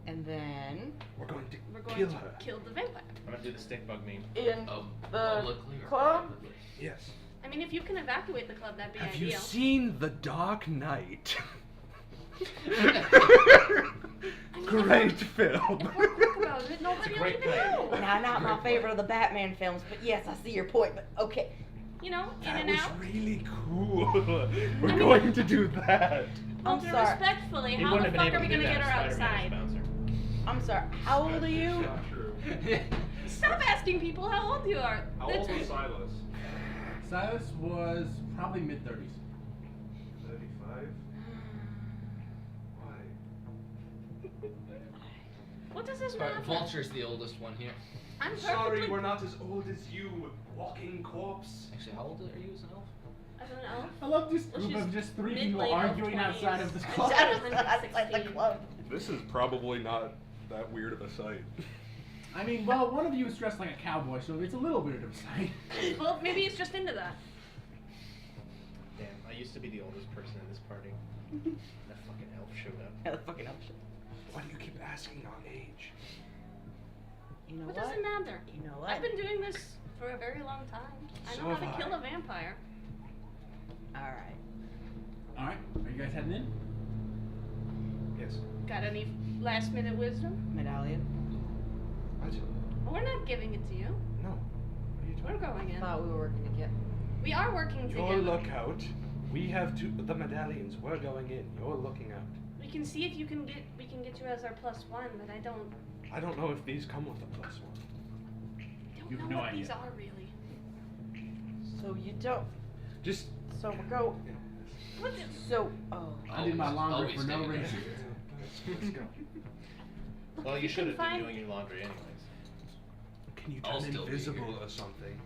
And then We're going to We're going kill to her. kill the vampire. I'm gonna do the stick bug meme. in the Publicly or club? privately? Yes. I mean, if you can evacuate the club, that'd be Have you ideal. seen The Dark Knight? I mean, Great film. If we're quick about it, nobody will great even plan. know. Now, not my favorite of the Batman films, but yes, I see your point. But okay. You know, in That and was out. really cool. We're mean- going to do that. I'm Walter, sorry. respectfully, He how wouldn't the have been fuck are able we to do gonna that get her if Spider-Man outside? was a bouncer. I'm sorry. How old are you? Not true. Stop asking people how old you are. How That's- old was Silas? Silas was probably mid-30s. 35? Why? What does this But matter? Vulture's the oldest one here. I'm perfectly. Sorry, we're not as old as you, walking corpse. Actually, how old are you as an elf? I don't know. I love this Well, group she's of just three mid- people late arguing 20s. outside of this Shut club. up. Outside the club. This is probably not that weird of a sight. I mean, well, one of you is dressed like a cowboy, so it's a little weird of a sight. Well, maybe he's just into that. Damn, I used to be the oldest person in this party. That fucking elf showed up. Yeah, the fucking option. Why do you keep asking our age? You know What what? does it matter? You know what? I've been doing this for a very long time. I So know how have to kill I. a vampire. All right. Alright, are you guys heading in? Yes. Got any last minute wisdom? Medallion. I do. We're not giving it to you. No. What are you We're talking going in. Thought we were working together. We are working Your together. lookout. We have the medallions. We're going in. You're looking out. We can see if we can get you as our +1, but I don't I don't know if these come with a +1. don't You know have no what these idea. are really. So you don't. Just. So we go. What the, So oh. I did my Always- laundry always for no stay reason. Let's go. look, Well, if you can should have been find- doing your laundry anyways. Can you I'll turn still be invisible here. or something?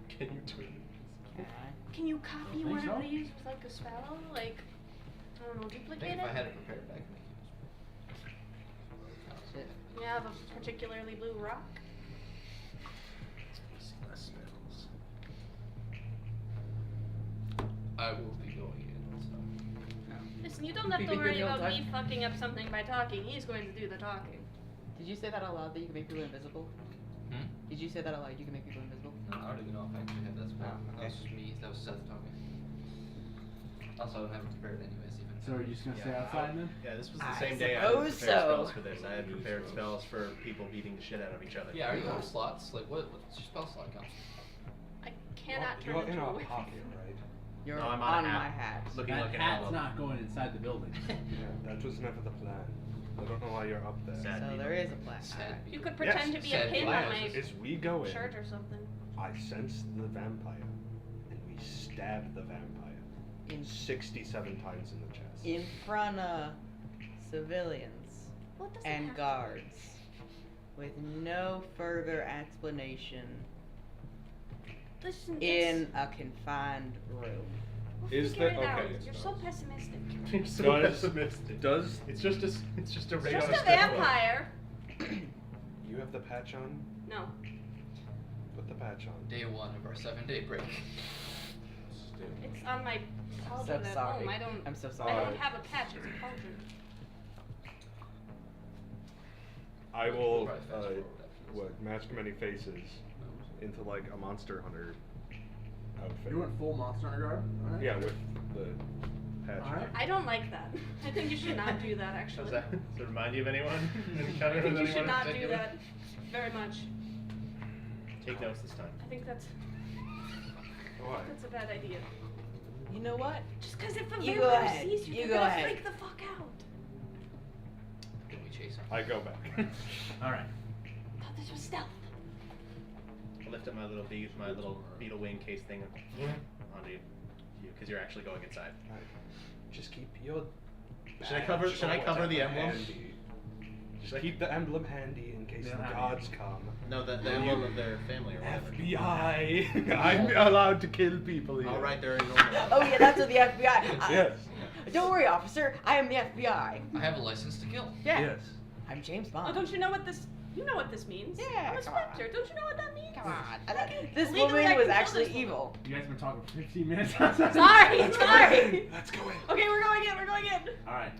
Can you do it? Can you copy think one so. of these with like a spell? Like, I don't know, I think duplicate if I it? had it prepared, I could make it. You have a particularly blue rock? Less spells. I will be going in, so. Listen, you don't have to Keeping worry your about notes me fucking up something by talking. He's going to do the talking. Did you say that out loud that you can make people invisible? Hmm? Did you say that out loud? You can make people invisible? No, I don't even know if I actually have that spell. Oh, That was just me, that was Seth talking. Also, I don't have it prepared anyways, even. So are you just gonna stay Yeah. outside then? Yeah, this was the I same day I had prepared suppose so. spells for this. I had prepared spells for people beating the shit out of each other. Yeah, are you out of slots? Like, what's your spell slot count? I cannot turn You're into in a our werewolf. pocket, right? You're No, I'm on on a my hat. hat. Looking That like an hat's owl. not going inside the building. Yeah, that was never the plan. I don't know why you're up there. Sad So beetle. there is a plan. Sad Alright. You could Yes, pretend to be a sad pin on my glasses. As we go in, shirt or something. I sense the vampire, and we stab the vampire In 67 times in the chest. in front of civilians What does it and have to- guards, with no further explanation, Listen, in a confined room. we'll Is figure that- it out. okay, You're so pessimistic. You're so Does- pessimistic. Does It's just a It's regular just a strip club. vampire. you have the patch on? No. Put the patch on. Day 1 of our 7-day break. It's on my I'm cauldron so at sorry. home. I'm so I sorry. don't have a patch. It's a cauldron. I will Probably fast forward after this. mask many faces into like a monster hunter outfit. You went full monster hunter garb? Alright. Yeah, with the patch. Alright. I don't like that. I think you should not do that, actually. Does that remind you of anyone? I Encountered think with you should anyone in not do particular? that very much. Take notes this time. I think that's Why? a bad idea. You know what? Just because if a You go vampire ahead. sees you, You they're go gonna ahead. freak the fuck out. Can we chase him? I go back. Alright. I thought this was stealth. I lift up my little beetle wing case thing onto you, because you're actually going inside. Just keep your. Should I cover the emblem? Handy. Just keep the emblem handy in case They don't the have gods any. come. No, the emblem of their family or whatever. FBI. I'm allowed to kill people here. I'll write their normal. Oh yeah, that's what the FBI. Yes. Don't worry, officer. I am the FBI. I have a license to kill. Yeah. Yes. I'm James Oh, Bond. don't you know what this? You know what this means? Yeah, I'm a come on. specter. Don't you know what that means? Come on. Legally, This I woman can was kill actually this woman. evil. You guys have been talking for 15 minutes. Sorry. Let's go in. Okay, we're going in. We're going in. Alright.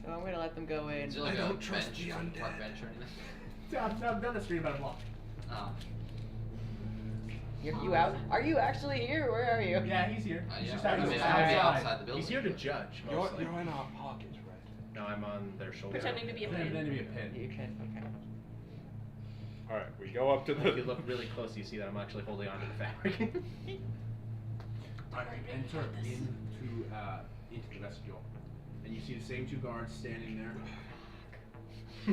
So I'm gonna let them go in. Is there like I a don't trust bench, the some park undead. bench or anything? I've done the stream about a block. Oh. You out? Are you actually here? Where are you? Yeah, he's here. He's Yeah. just I out mean, he's I might be outside. outside the building. He's here to judge, You're mostly. in our pockets, right? No, I'm on their shoulder. Pretending to be a Pretend pin. to be a pin. You can. Okay. Alright, we go up to If you the. look really close, you see that I'm actually holding onto the fabric. Alright, you enter into the vestibule. And you see the same two guards standing there.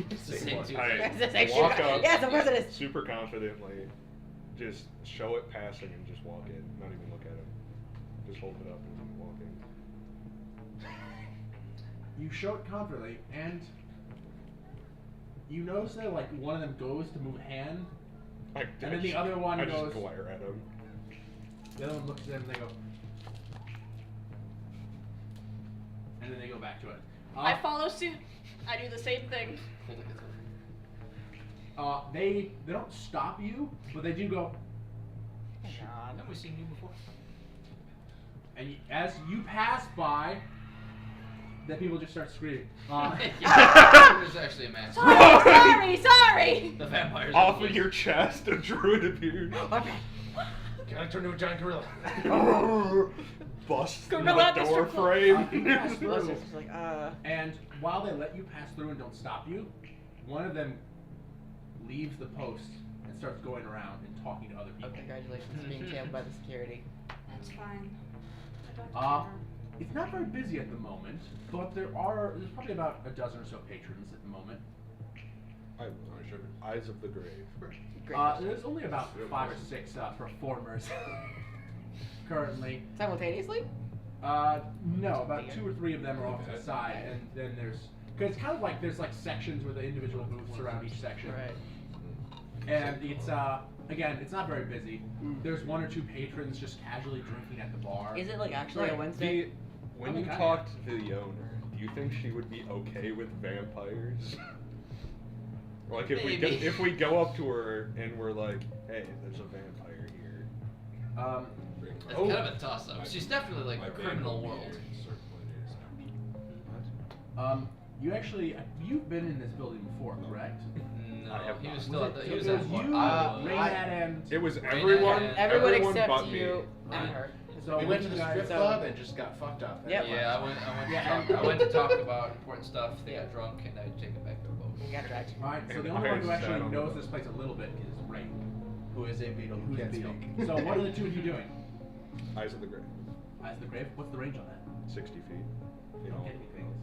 It's the same two. I That's actually- walk up Yes, of course it is. super confidently, just show it passing and just walk in, not even look at him. Just hold it up and walk in. You show it confidently, and you notice that like one of them goes to move a hand, I and then the just- other one I goes. just glare at him. The other one looks at them and they go. And then they go back to it. I follow suit. I do the same thing. Hold it, it's They don't stop you, but they do go. God. Have we seen you before? And as you pass by, the people just start screaming. There's actually a man. Sorry. The vampires. Off of your chest, a druid appeared. Can I turn into a giant gorilla? Bust Gorilla the door Mr. frame. You pass Plus, through, it's just like, and while they let you pass through and don't stop you, one of them leaves the post and starts going around and talking to other oh, people. congratulations, being tailed by the security. That's fine. I don't Uh, care. It's not very busy at the moment, but there's probably about a dozen or so patrons at the moment. Eyes of the grave. Great. There's only about 5 or 6 performers currently. Simultaneously? No, about 2 or 3 of them are off to the side, and then because it's kind of like there's like sections where the individual booths surround each section. Right. And it's again, it's not very busy. There's 1 or 2 patrons just casually drinking at the bar. Is it like actually a Right. Wednesday? When I mean, you kinda. talked to the owner, do you think she would be okay with vampires? Like Maybe. if we go up to her and we're like, hey, there's a vampire here. It's kind of a toss-up. She's definitely like a criminal world. You actually you've been in this building before, correct? No, I have he not. was still at the. He was it at was one. you, I- Raynad, and It was Right everyone. now, Everyone everyone except but you me. and her. so We went to the you guys- strip club and just got fucked up. Yep. Yeah, I went Yeah, to talk. I went to talk about important stuff. They got drunk, and I take them back to their boat. We got dragged. Alright, so And the only I one who sat actually on the knows boat. this place a little bit is Ray. Who is a beetle who Who's can't Beetle. speak. So what are the two of you doing? Eyes of the grave. Eyes of the grave. What's the range on that? 60 feet. You don't get anything.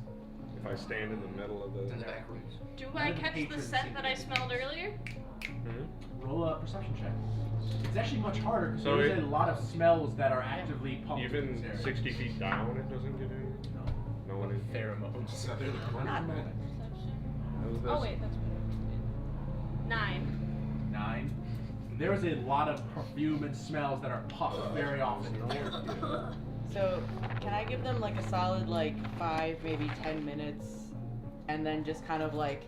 If I stand in the middle of In the the. back rooms. Do None I of the catch the patrons scent seem that to I be- smelled earlier? Roll a perception check. It's actually much harder because So there's it- a lot of smells that are actively pumped in Even this area. 60 feet down, it doesn't get any. No. No one in. Pheromones. Not moment. Oh wait, that's what 9. 9. There is a lot of perfume and smells that are puffed very often. So, can I give them like a solid like 5, maybe 10 minutes, and then just kind of like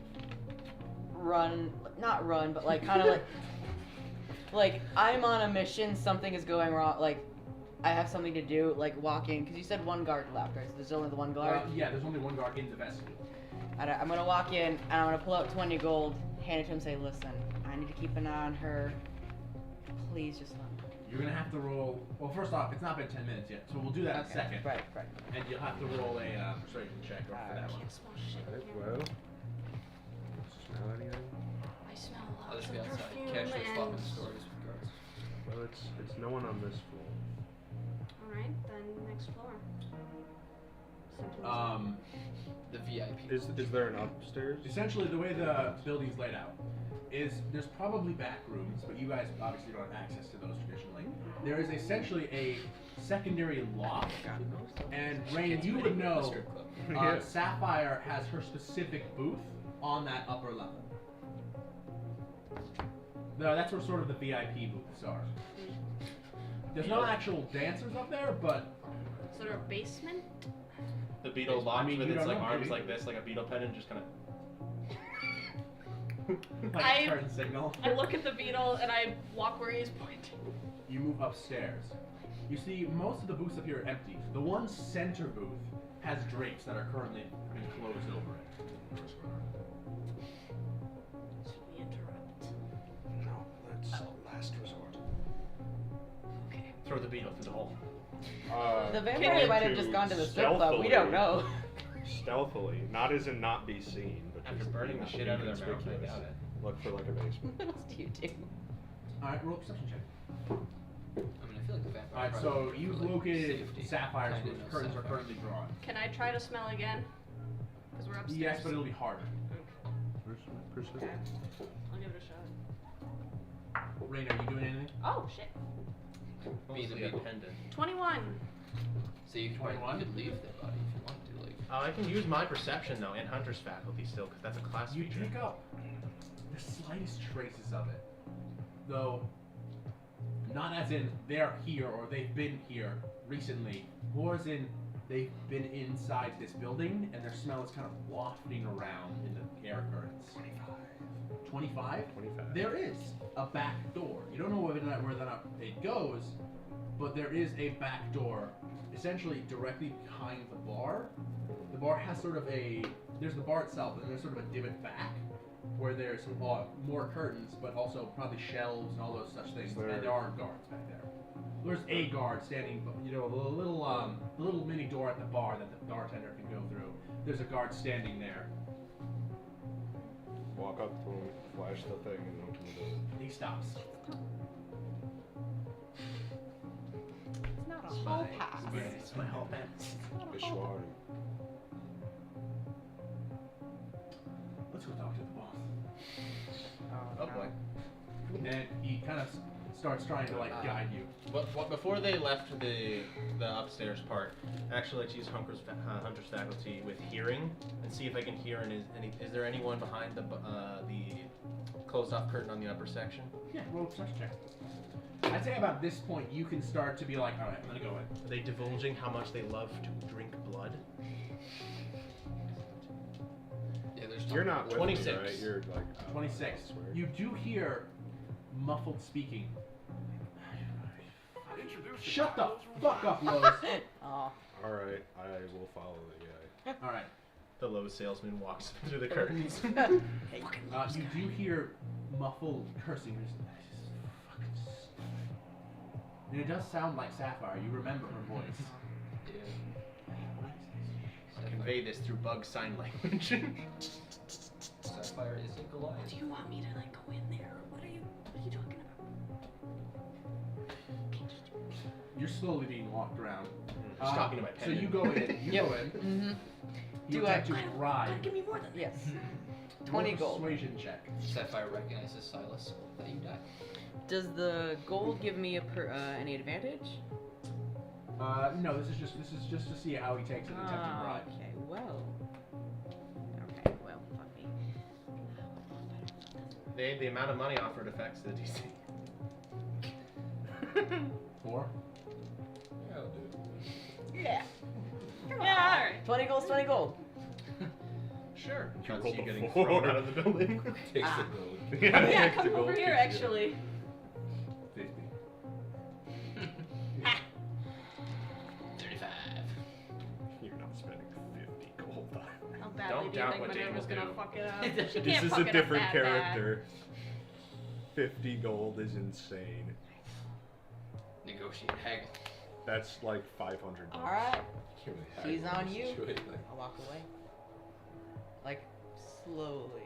run, not run, but like kind of like I'm on a mission. Something is going wrong. Like I have something to do. Like walking, because you said one guard left, right? So there's only the one guard. Yeah, there's only one guard in the vestibule. I'm gonna walk in and I'm gonna pull out 20 gold, hand it to him, and say, "Listen, I need to keep an eye on her. Please just let me." You're gonna have to roll. Well, first off, it's not been 10 minutes yet, so we'll do that in a second. Right. And you'll have to roll a persuasion check for that one. Can't smell shit Right, here. well, smell anything? I smell I'll lots just of be outside. perfume Casually and... swapping stories with guards. Well, it's no one on this floor. Alright, then next floor. The VIP. Is there an upstairs? Essentially, the way the building's laid out is there's probably back rooms, but you guys obviously don't have access to those traditionally. There is essentially a secondary loft, and Rain, you would know Strip club. Yeah. Sapphire has her specific booth on that upper level. No, that's where sort of the VIP booths are. There's no actual dancers up there, but Is there a basement? The beetle locked mean, with you its don't like know, arms maybe. like this, like a beetle pendant, just kind of. like I- a turn signal. I look at the beetle and I walk where he's pointing. You move upstairs. You see, most of the booths up here are empty. The one center booth has drapes that are currently been closed over it. Should we interrupt? No, that's last resort. Okay. Throw the beetle through the hole. The going vampire might have just gone to the strip club. We don't know. Stealthily, not as in not be seen, but After just burning the be shit out of their mouth, I inconspicuous. doubt it. Look for like a basement. What else do you do? Alright, roll a perception check. I mean, I feel like the vampire. Alright, probably so for, you've like, located safety. Sapphire's Kinda booth. knows Curtains are Sapphire. currently drawn. Can I try to smell again? Because we're upstairs. Yes, but it'll be harder. Perception. Okay. I'll give it a shot. Rain, are you doing anything? Oh, shit. Be the Mostly a beetle. pendant. 21. So you could, 21? you could leave their body if you wanted to, like. I can use my perception though and Hunter's faculty still, because that's a class You feature. pick up the slightest traces of it, though not as in they're here or they've been here recently, more as in they've been inside this building and their smell is kind of wafting around in the air currents. 25? 25. There is a back door. You don't know whether or not it goes, but there is a back door essentially directly behind the bar. The bar has sort of there's the bar itself, and there's sort of a divot back where there's more curtains, but also probably shelves and all those such things. There- And there are guards back there. There's a guard standing, the little mini door at the bar that the bartender can go through. There's a guard standing there. Walk up to him, flash the thing, and open the door. He stops. It's not a whole pass. It's my whole pass. Ishwari. Let's go talk to the boss. Oh boy. And he kind of starts trying to like guide you. But before they left the upstairs part, I actually like to use Hunter's faculty with hearing and see if I can hear is there anyone behind the closed off curtain on the upper section? Yeah, roll a perception check. I'd say about this point you can start to be like, all right, I'm gonna go in. Are they divulging how much they love to drink blood? Yeah, there's You're not with 26. me, right? You're like 26. elsewhere. You do hear muffled speaking. Shut the fuck up, Lowe's. Oh. All right, I will follow the guy. All right. The Lowe's salesman walks through the curtains. You do hear muffled cursing. And it does sound like Sapphire. You remember her voice. Yeah. Convey this through bug sign language. Sapphire is a Goliath. Do you want me to like go in there? What are you talking about? You're slowly being walked around. Just talking to my So you pendant. go in. You go in. Mm-hmm. You Do attempt I- to ride. Give me more than Yes. Roll 20 a gold. Persuasion check. Sapphire recognizes Silas, so that you die. Does the gold give me any advantage? No. This is just to see how he takes an attempted ride. Okay, well. Fuck me. The amount of money offered affects the DC. 4. Yeah, I'll do it. Yeah. Yeah, alright. 20 gold, 20 gold. Sure. You Because rolled you're a getting 4. thrown out of the building. Takes Ah. the gold. Yeah, the come gold over here, kicks you. actually. 50. 35. You're not spending 50 gold on it. How badly Don't do you doubt think what Dane Minerva's will gonna do. fuck it up? This She This can't is fuck a it up different that character. 50 gold is insane. Negotiate haggle. That's like 500 bucks. Alright, Can't really she's haggle on in you. this situation, like, I'll walk away. Like, slowly.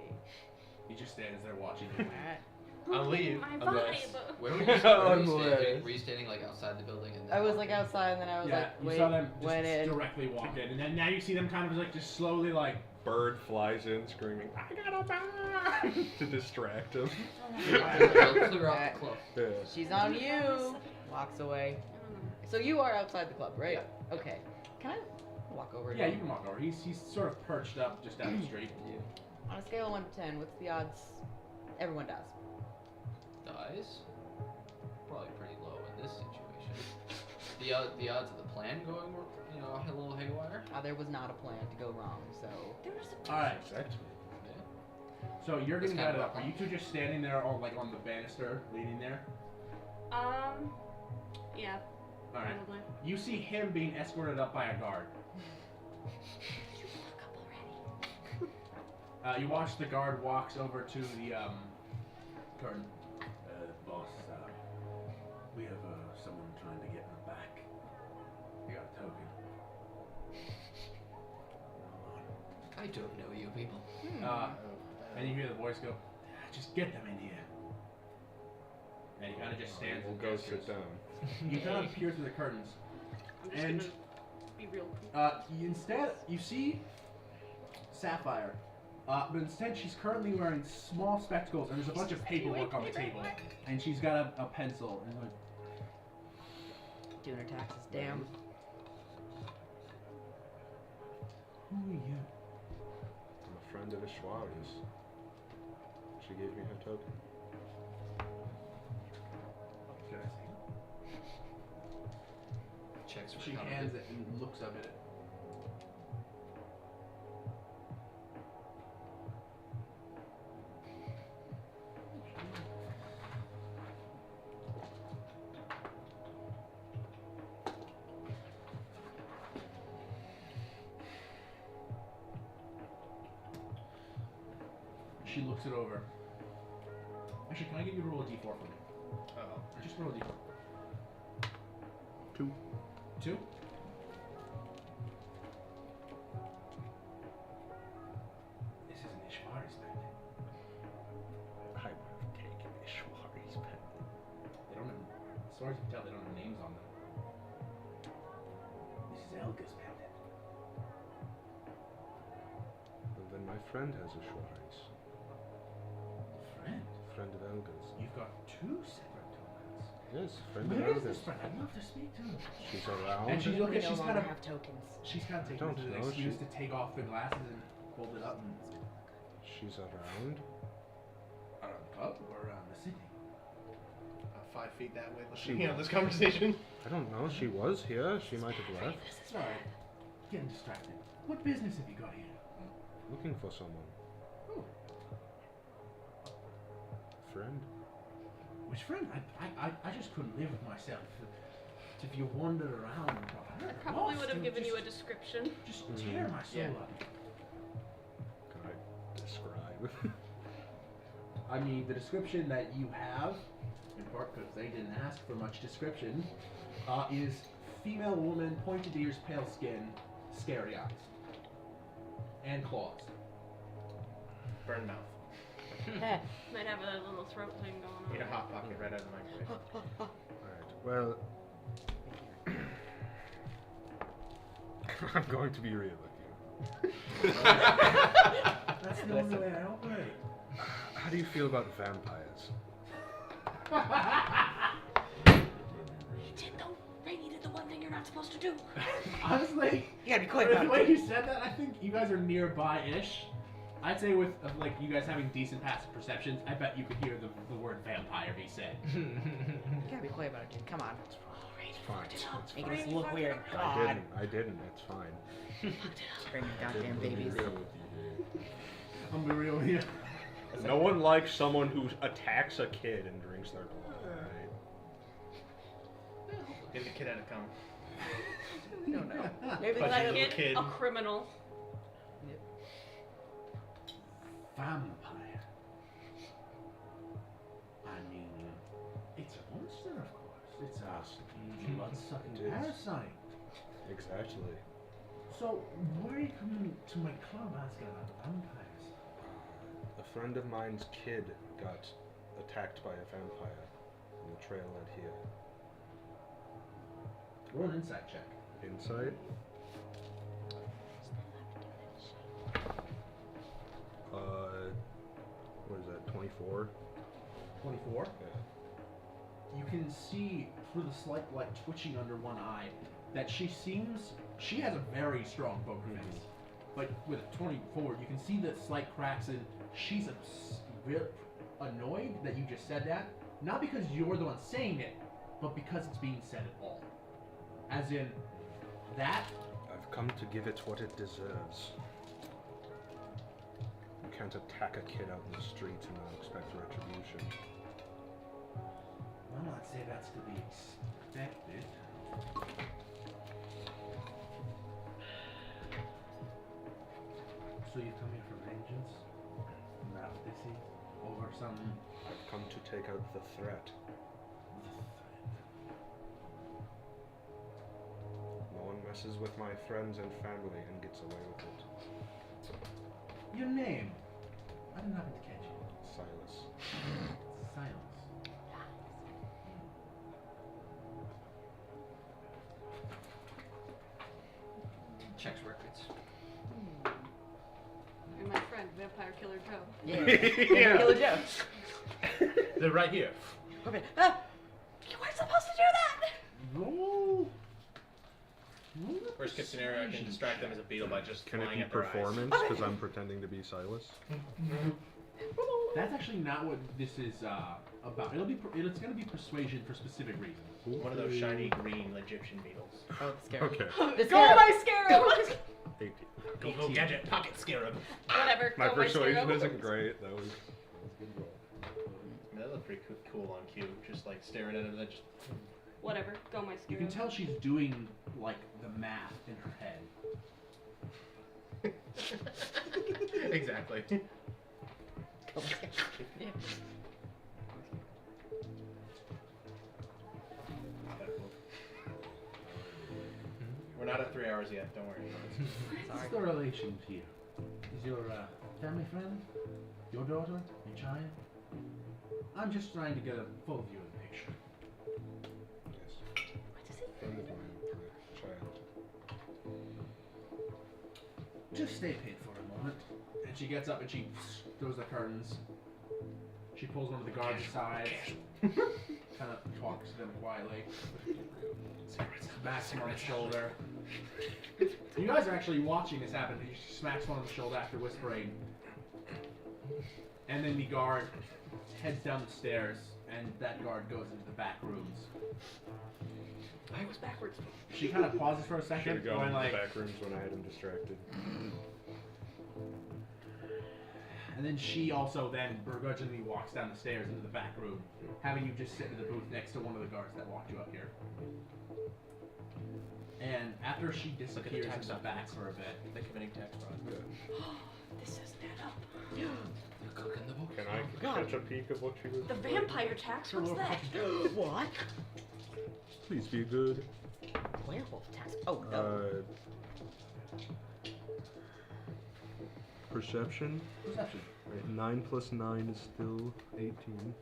He just stands there watching you. Alright. I'll leave. My unless- vibe. Where were you standing? Unless- Were you standing like outside the building? And I was like outside and then I was Yeah, like, you wait, saw them went just in. directly walk in, and then now you see them kind of like just slowly like. Bird flies in screaming, I got a bird! to distract him. clear off the club. Yeah. She's on you. Walks away. So you are outside the club, right? Okay. Can I walk over? Yeah, to you can walk over. He's sort of perched up just down the street. On a scale of 1 to 10, what's the odds everyone dies? Dies? Probably pretty low in this situation. The odds of the plan going were, a little haywire. There was not a plan to go wrong, so. All right. Exactly. So you're That's getting kind guided of up. Are you two just standing there, all like on the banister, leaning there? Yeah, All right. probably. You see him being escorted up by a guard. You fuck up already. You watch the guard walks over to the curtain. Boss, we have someone trying to get her back. You got a token. I don't know you people. And you hear the voice go, just get them in here. And he kind of just stands We'll and go gestures. sit down. You kind of peer through the curtains. I'm just And- gonna be real quick. Instead, you see Sapphire. But instead, she's currently wearing small spectacles, and there's a bunch of paperwork on the table. And she's got a pencil. And like, Doing her taxes, damn. who are you? I'm a friend of Ishwari's. She gave me her token. Can I see? Checks for She counterfeit. hands it and looks up at it. She looks it over. Actually, can I get you to roll a d4 for me? Oh. Just roll a d4. 2. 2? This is an Ishwari's pendant. I would have taken Ishwari's pendant. They don't have, as far as you can tell, they don't have names on them. This is Elga's pendant. And then my friend has Ishwari's. Friend? Friend of Elga's. You've got two separate tokens. Yes, friend of Where is Elga's. this friend? I'd love to speak to her. She's around. And she's looking. We no She's longer kind of. have tokens. She's kind of taking don't it as an know, excuse she- to take off the glasses and hold it up. And She's around. around the club or around the city. 5 feet that way. She Listening to was. this conversation. I don't know. She was here. She might have left. It's alright. Getting distracted. What business have you got here? Looking for someone. Oh, Friend. which friend? I just couldn't live with myself. If you wandered around and got I hurt, probably lost, would have it given you a just- description. Just Mhm. tear my soul Yeah. out. Can I describe? I mean, the description that you have, in part because they didn't ask for much description, is female woman, pointed ears, pale skin, scary eyes, and claws. Burn mouth. Might have a little throat thing going on. Need a hot pocket right out of the microwave. Alright, well. I'm going to be real with you. That's the only way I operate. How do you feel about vampires? Tim, don't. Rainy did the one thing you're not supposed to do. Honestly, You gotta be quick the about way it. you said that, I think you guys are nearby-ish. I'd say with like you guys having decent passive perceptions, I bet you could hear the word vampire be said. You gotta be quick about it, dude. Come on. Alright, fine. It's Making fine. us look weird. I God. didn't. It's fine. Bring your goddamn Let me babies. be real with you here. I'm gonna be real here. No one likes someone who attacks a kid and drinks their blood, right? Get the kid out of come. I don't know. Maybe But like you Kid, kid. a criminal. Vampire. I mean, it's a monster, of course. It's a blood-sucking It is. parasite. Exactly. So, why are you coming to my club asking about vampires? A friend of mine's kid got attacked by a vampire, and the trail led here. Roll an insight check. Insight? What is that, 24? 24. Yeah. You can see through the slight like twitching under one eye that she has a very strong poker face. Like with a 24, you can see the slight cracks and she's annoyed that you just said that. Not because you're the one saying it, but because it's being said at all. As in, that I've come to give it what it deserves. You can't attack a kid out in the street and not expect retribution. I'm not saying that's to be expected. So you come here for vengeance? Is that what this is? Over some I've come to take out the threat. No one messes with my friends and family and gets away with it. Your name? I didn't happen to catch it. Silas. Silence. Checks records. And my friend, Vampire Killer Joe. Yeah. Killer Joe. They're right here. Okay. Ah! You weren't supposed to do that! Roll. Worst case scenario, I can distract them as a beetle by just Can it flying be at their eyes. performance? Because I'm pretending to be Silas. That's actually not what this is about. It's going to be persuasion for specific reasons. One of those shiny green Egyptian beetles. Oh, the scarab. Okay. The Go scarab. my scarab! 18. Go, go, gadget, pocket scarab. Whatever. My go persuasion scarab. isn't great. That was good roll. That looked pretty cool on cue. Just like staring at it, then just. Whatever. Go my scarab. You can tell she's doing like the math in her head. Exactly. Yeah. We're not at 3 hours yet. Don't worry. What's the relation to you? Is your family friend? Your daughter? Your child? I'm just trying to get a full view of the picture. Yes. Friend of mine, my child. Just stay paid for a moment. And she gets up and she throws the curtains. She pulls one of the guards aside. Kind of talks to them quietly. Smacks him on the shoulder. You guys are actually watching this happen. She smacks one on the shoulder after whispering. And then the guard heads down the stairs, and that guard goes into the back rooms. I was backwards. She kind of pauses for a Should second, have gone going into like, the back rooms when I had him distracted. and then she also then begrudgingly walks down the stairs into the back room, having you just sit in the booth next to one of the guards that walked you up here. And after she disappears tax in the back documents. for a bit, They're committing tax fraud. This doesn't add up. They're cooking the books. Can I catch a peek of what she was The doing? vampire tax? What's that? What? Please be good. Werewolf task. Oh, no. Perception. perception. Right, 9 plus 9 is still 18.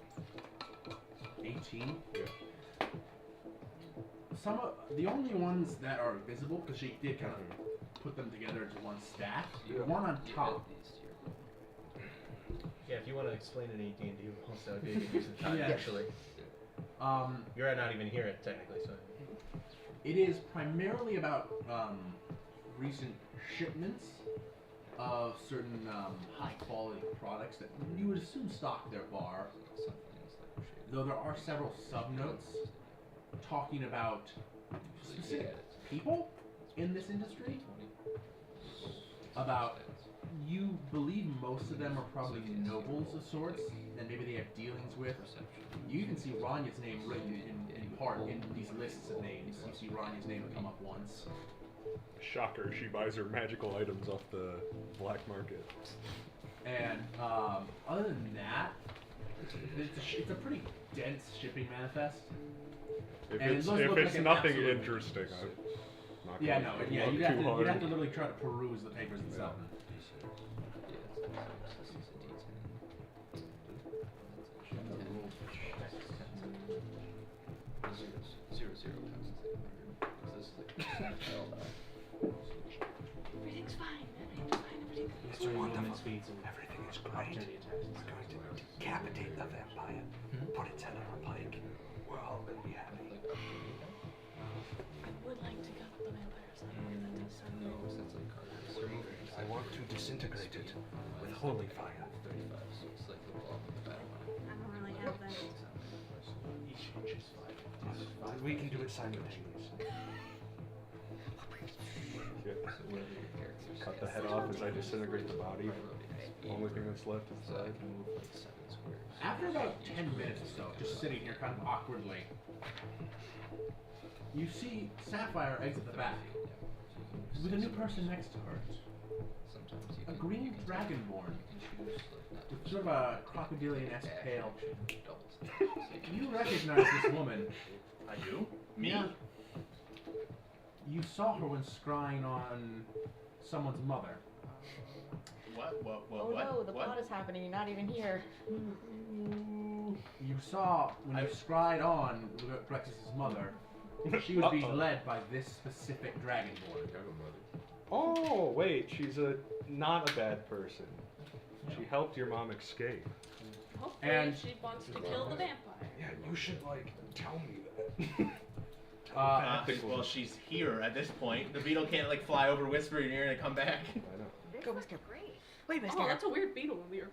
18. Yeah. Some of the only ones that are visible, because she did kind of put them together into one stack. The one on top. Yeah, if you want to explain any D&D rules, that would be a good use of time, Yeah. actually. You're not even here technically, so. It is primarily about recent shipments of certain high quality products that you would assume stock their bar. Though there are several sub notes talking about specific people in this industry. About, you believe most of them are probably nobles of sorts, and maybe they have dealings with. You even see Ranya's name written in part in these lists of names. You see Ranya's name come up once. Shocker, she buys her magical items off the black market. And other than that, it's a pretty dense shipping manifest. If And it it's, does if look it's like an nothing absolute- interesting, I'm not Yeah, gonna no, yeah, look you'd too hard. have to literally try to peruse the papers themselves. Everything's fine. Everything's fine. Everything's It's wonderful. Everything is great. We're going to decapitate the vampire, put its head on a pike. We're all going to be happy. I would like to cut the vampire's head off. That does sound good. I want to disintegrate it with holy fire. I don't really have that. We can do it simultaneously. Yeah. Cut the head off as I disintegrate the body. Only thing that's left is the head. After about 10 minutes or so, just sitting here kind of awkwardly, you see Sapphire exit the back with a new person next to her. A green dragonborn with sort of a crocodilian-esque tail. You recognize this woman. I do? Me? Yeah. You saw her when scrying on someone's mother. What? Oh no, the plot is happening. You're not even here. You saw when you scryed on Grexus' mother, she was being led by this specific dragonborn. Oh, wait, she's not a bad person. She helped your mom escape. Hopefully And- she wants to kill the vampire. Yeah, you should, tell me that. Well, she's here at this point. The beetle can't fly over, whisper in your ear, and come back. I know. Go, Mister. Wait, Mister. Oh, that's a weird beetle in here.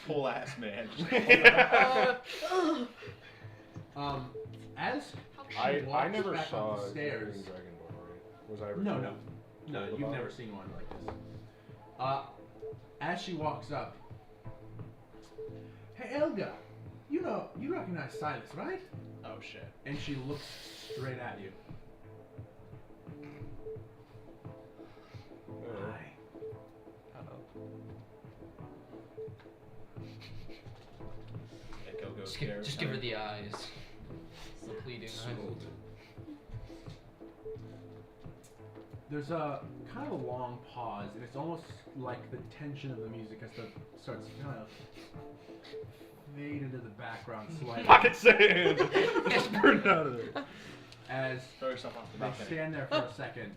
Whole ass man. As she I walks never back saw up the a stairs. green dragonborn, right? Was I ever No, told? no, no. Told You've about never it? seen one like this. As she walks up, hey Elga, you recognize Silas, right? Oh shit. And she looks straight at you. Hi. Yeah, go Just give her the eyes. The pleading eyes. There's a kind of a long pause, and it's almost like the tension of the music starts to kind of fade into the background slightly. Pocket sand! Just burned out of there. As Throw yourself off the they balcony. stand there for a second.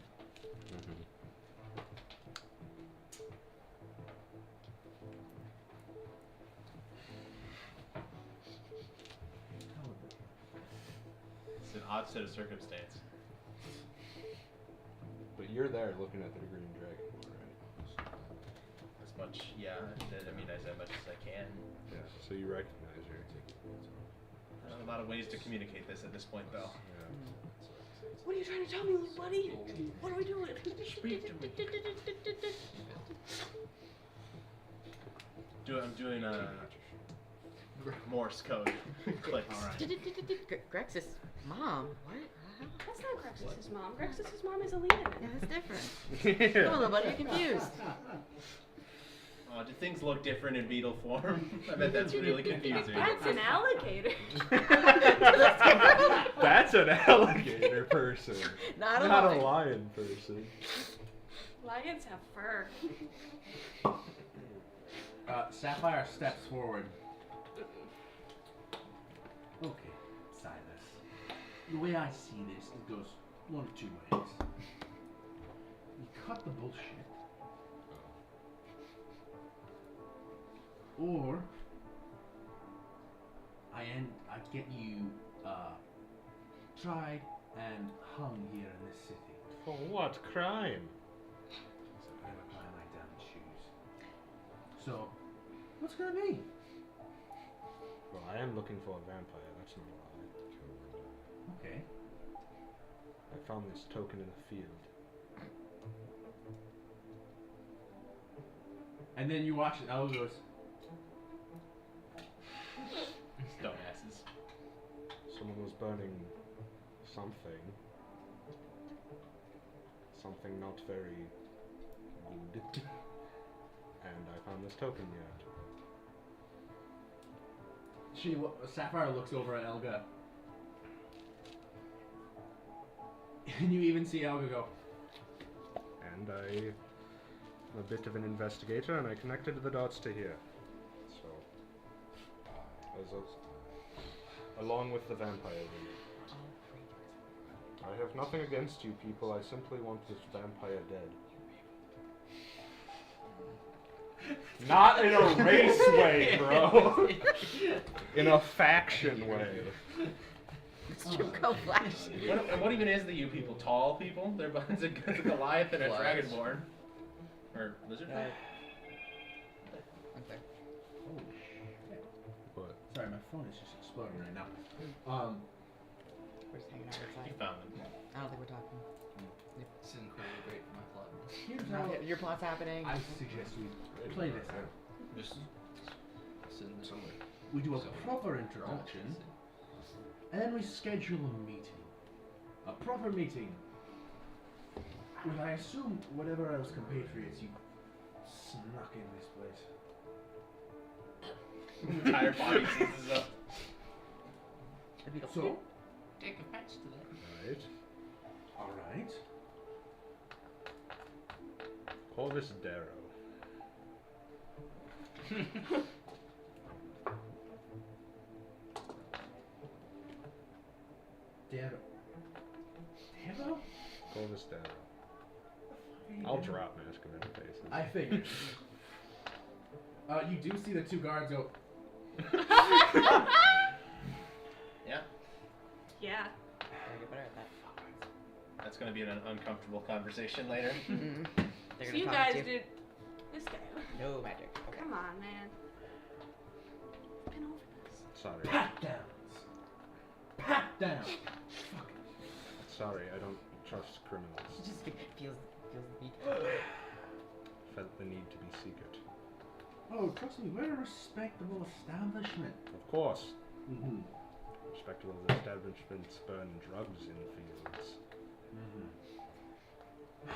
It's an odd set of circumstance. But you're there looking at the green dragonborn, right? As much, yeah. I mean, as much as I can. Yeah, so you recognize her. There's a lot of ways to communicate this at this point, though. Yeah. What are you trying to tell me, little buddy? What are we doing? Speak to me. I'm doing Morse code. Clicks. Grexus, mom. What? That's not Grexus' mom. Grexus' mom is Alina. Yeah, that's different. Come on, little buddy, you're confused. Oh, do things look different in beetle form? I bet that's really confusing. That's an alligator. That's an alligator person. Not a Not lion. a lion person. Lions have fur. Sapphire steps forward. Okay, Silas. The way I see this, it goes one of two ways. You cut the bullshit, or I get you tried and hung here in this city. For what crime? I'm gonna apply my damn shoes. So, what's it gonna be? Well, I am looking for a vampire, that's not a lie. Okay. I found this token in a field. And then you watch it. Elga goes, Dumbasses. Someone was burning something. Something not very good. And I found this token here. Sapphire looks over at Elga. And you even see Elga go, And I'm a bit of an investigator, and I connected the dots to here. So, along with the vampire lead. I have nothing against you people, I simply want this vampire dead. Not in a race way, bro. In a faction way. Go Flash. What even is the you people? Tall people? They're it's a Goliath and a Goliath. Dragonborn. Or lizard folk? Okay. oh shit. But Sorry, my phone is just exploding right now. We're just hanging out You outside. found them. I don't think we're talking. This is incredibly great for my plot. Here's how Your plot's happening. I suggest we play this out. Just sitting there somewhere. We do a So- proper introduction, and then we schedule a meeting. A proper meeting. With, I assume, whatever else compatriots you snuck in this place. The entire body seizes up. So, Take offense to that. right. alright. Call this Darrow. Darrow. Darrow? Call this Darrow. I'll drop mask of any faces. I figured. You do see the two guards go, Yeah, Yeah. Gotta get better at that. that's gonna be an uncomfortable conversation later. Mhm. They're So gonna you talk guys to you. did this guy. No magic. Okay. Come on, man. Been over this. Sorry. pat downs. Pat down. Sorry, I don't trust criminals. He just feels the beat. Felt the need to be secret. Oh, trust me, we're a respectable establishment. Of course. Mm-hmm. Respectable establishments burn drugs in fields. Mm-hmm.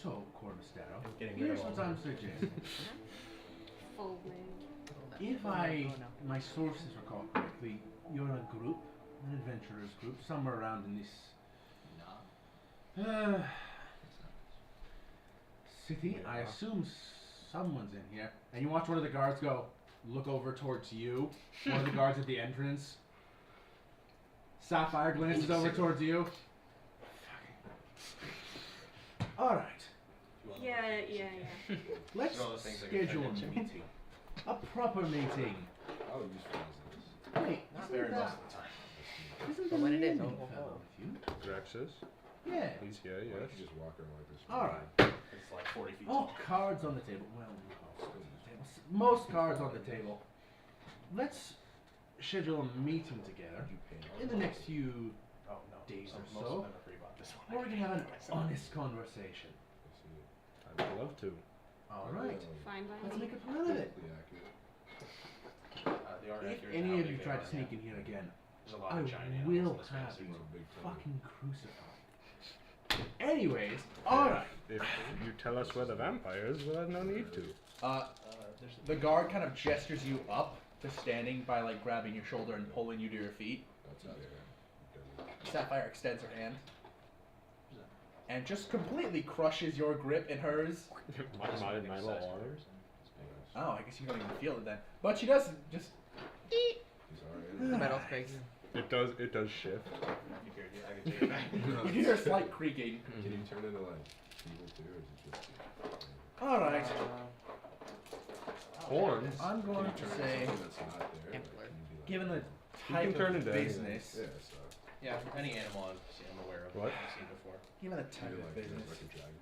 So, Corvestero, Getting rid here's of all what I'm suggesting. Full name. If Oh, no. my sources recall correctly, you're a group, an adventurers group, somewhere around in this No. city. I assume someone's in here. And you watch one of the guards go, look over towards you. One of the guards at the entrance. Sapphire glances over towards you. Alright, Yeah. let's One of those things like a schedule a convention. meeting. A proper meeting. How useful is this? Wait, Not isn't very that- most of the time. Isn't But the when it is, landing oh, fellow oh. with you? Draxus, Yeah. he's here, Why yes. don't you just walk around like this? Alright. It's like 40 feet Oh, tall. cards on the table. Well, not all cards on the table. Most cards on the table. Let's schedule a meeting together You pay in the next few Oh no. days or Most so, of them are free bought this one. where we can have an honest conversation. I would love to. Alright. Fine by Let's me. make a plan of it. They are If accurate any how of big you they try are, to sneak yeah. in here again, There's a lot I of giant animals will in this have fantasy you world. fucking crucified. Anyways, alright. If you tell us where the vampire is, we'll have no need to. There's The guard kind of gestures you up to standing by like grabbing your shoulder and pulling you to your feet. That's it. Sapphire extends her hand and just completely crushes your grip in hers. my little arm. Oh, I guess you don't even feel it then. But she does just. He's The alright. metal's breaking. It does shift. I can take it back. You hear a slight creaking. Can you turn into like evil too, or is it just? Alright, Horns. I'm Can going you to turn say, into something that's not there? Like, Templar. can you be like- given the You type can turn of into anything. business, Yeah, so. Yeah, any animal I'm aware of. What? I've seen before. given the type Maybe of like, business, like a dragon.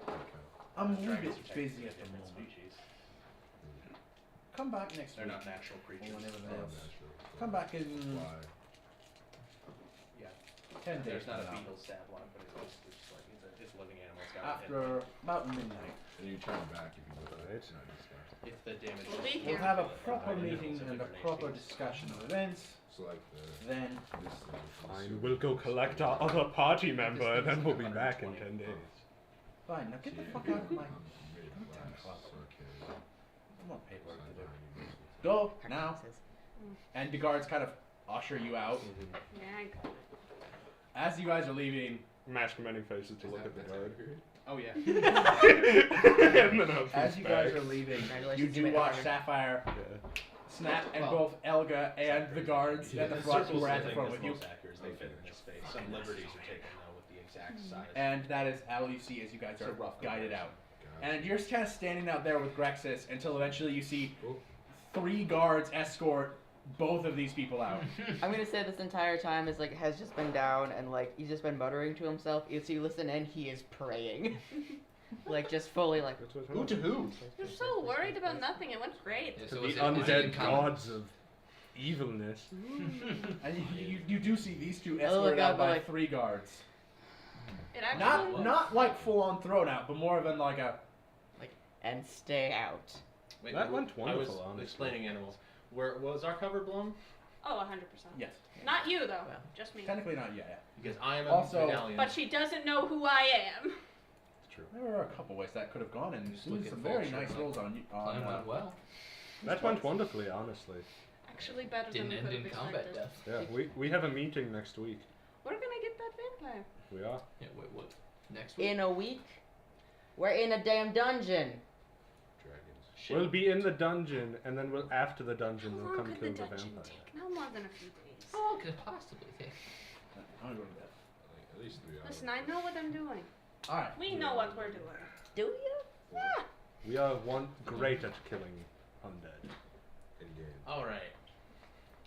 Okay. I'm a little Dragons bit are busy technically at the different moment. species. come back next They're week. not natural creatures. Whenever Oh, they are. natural. Come back in Why? 10 days. There's not a from now. beetle stab one, but it's just like it's a living animal. It's got After about midnight. And you turn back if you look at Right. it. Not disgusting. if the damage. We'll be is- We'll here. have a proper Divided meeting into and a different proper HPs. discussion of events. So like the Then this thing. Fine, we'll go collect our other party member and then we'll be back in 10 days. fine. Now get the fuck out of my. I want paperwork to do. Go now. And the guards kind of usher you out. Yeah, I got it. As you guys are leaving, Mask many faces to look at the guard. Oh yeah. And then I'll as push you guys back. are leaving, Congratulations, you you do made it watch hard. Sapphire Yeah. snap, and Well, both Elga and the guards at the front who were at the front with you. Most accurate. They fit in this space. Some liberties are taken though with the exact size. And that is all you see as you guys It's a are rough guided comparison. out. And you're just kind of standing out there with Grexis until eventually you see Cool. 3 guards escort both of these people out. I'm gonna say this entire time is like has just been down and like he's just been muttering to himself. If you listen in, he is praying, like just fully like. That's what Who to who? You're so worried about nothing. It went great. Yeah, To so the was it in undead common? gods of evilness. And you do see these two Oh, escorted look out out, by like- 3 guards. It actually. Not like full on thrown out, but more of an like a. And stay out. Wait, That went I was wonderful, honestly. explaining animals. Where was our cover blown? Oh, 100%. Yes. Not you though. Well, Just me. Technically not yet. Because I am a Also- medallion. But she doesn't know who I am. It's true. There were a couple ways that could have gone, and Just look some at very Vulture, nice like, rolls on you. Plan went well. That went wonderfully, honestly. Actually, better Didn't than end we in could have combat expected. death. Yeah, we have a meeting next week. We're gonna get that vampire. We are. Yeah, wait, what? Next week? In a week, we're in a damn dungeon. Dragons. Shit. We'll be in the dungeon, and then we'll after the dungeon How we'll long come could kill the the dungeon vampire. take? No more than a few days. How long could it possibly take? I'm gonna go to bed. Like, at least 3 hours. Listen, I know what I'm doing. All right. We know what we're doing. Do you? Yeah. We are great at killing undead. In game. All right.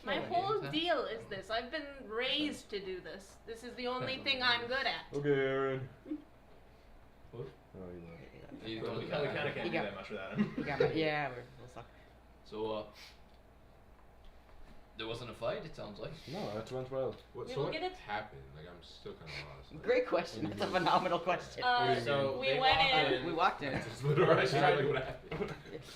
My Yeah, whole yeah. deal is this. I've been raised to do this. This is the only thing I'm good at. Okay, Aaron. What? Oh, you know. You Well, don't we do We that. kind of can't You do got- that much without him. You got my, yeah, we'll suck. So, there wasn't a fight, it sounds like. No, that went well. What, We so will what get it. happened? Like I'm still kind of lost. Like, Great question. what do That's a you mean? phenomenal question. So we they went walked in. We walked in. Just literally Corvus like, tried- what happened?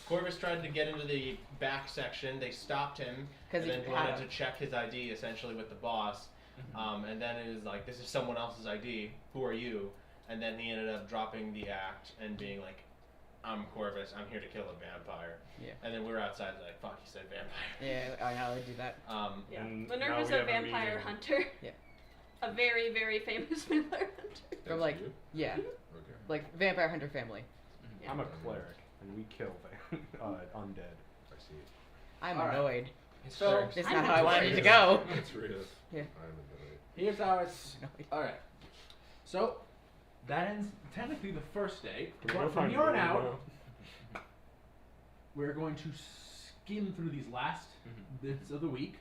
Corvus tried to get into the back section. They stopped him Because and he then had wanted a, to check his ID essentially with the boss. And then it was like, this is someone else's ID. Who are you? And then he ended up dropping the act and being like, I'm Corvus. I'm here to kill a vampire. Yeah. And then we were outside like, fuck, he said vampire. Yeah, I know they do that. Yeah. And Minerva's now we a have a vampire meeting. hunter. Yeah. A very, very famous vampire hunter. That's From like, you? yeah, Okay. like vampire hunter family. I'm a cleric, and we kill undead. I see. I'm All right. annoyed. It's So- fair. This is I'm not how I annoyed. wanted it to go. It's real. Yeah. I'm annoyed. Here's how it's. All right. So that ends technically the first day. Can we go But from find here on Ruby out, now? we're going to skim through these last bits of the week.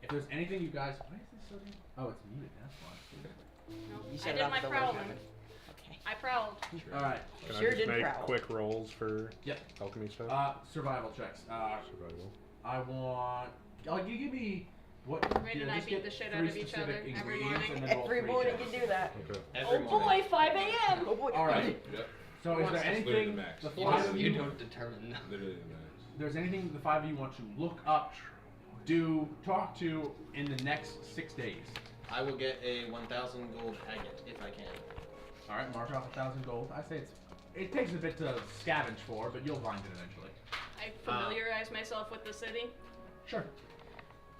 If there's anything you guys, why is this so? Oh, it's muted. That's why. No, You I shut it did off my so we're prowling. having- Okay. I prowled. All right. Can Sure I just did make prowl. quick rolls for Yep. alchemy stuff? Survival checks. Survival. I want. You give me what? Rain and I just beat get the shit 3 out of each specific other every ingredients morning. and then roll Every 3 morning checks. you do that. Okay. Every Oh morning. boy, 5 a.m. Oh boy. All right. Yep. So is there That's literally anything the max. the You 5 don't, of you you? don't determine that. Literally the max. There's anything the 5 of you want to look up, do, talk to in the next 6 days. I will get a 1,000 gold agate if I can. All right, mark off 1,000 gold. I say it takes a bit to scavenge for, but you'll find it eventually. I familiarize myself with the city. Sure.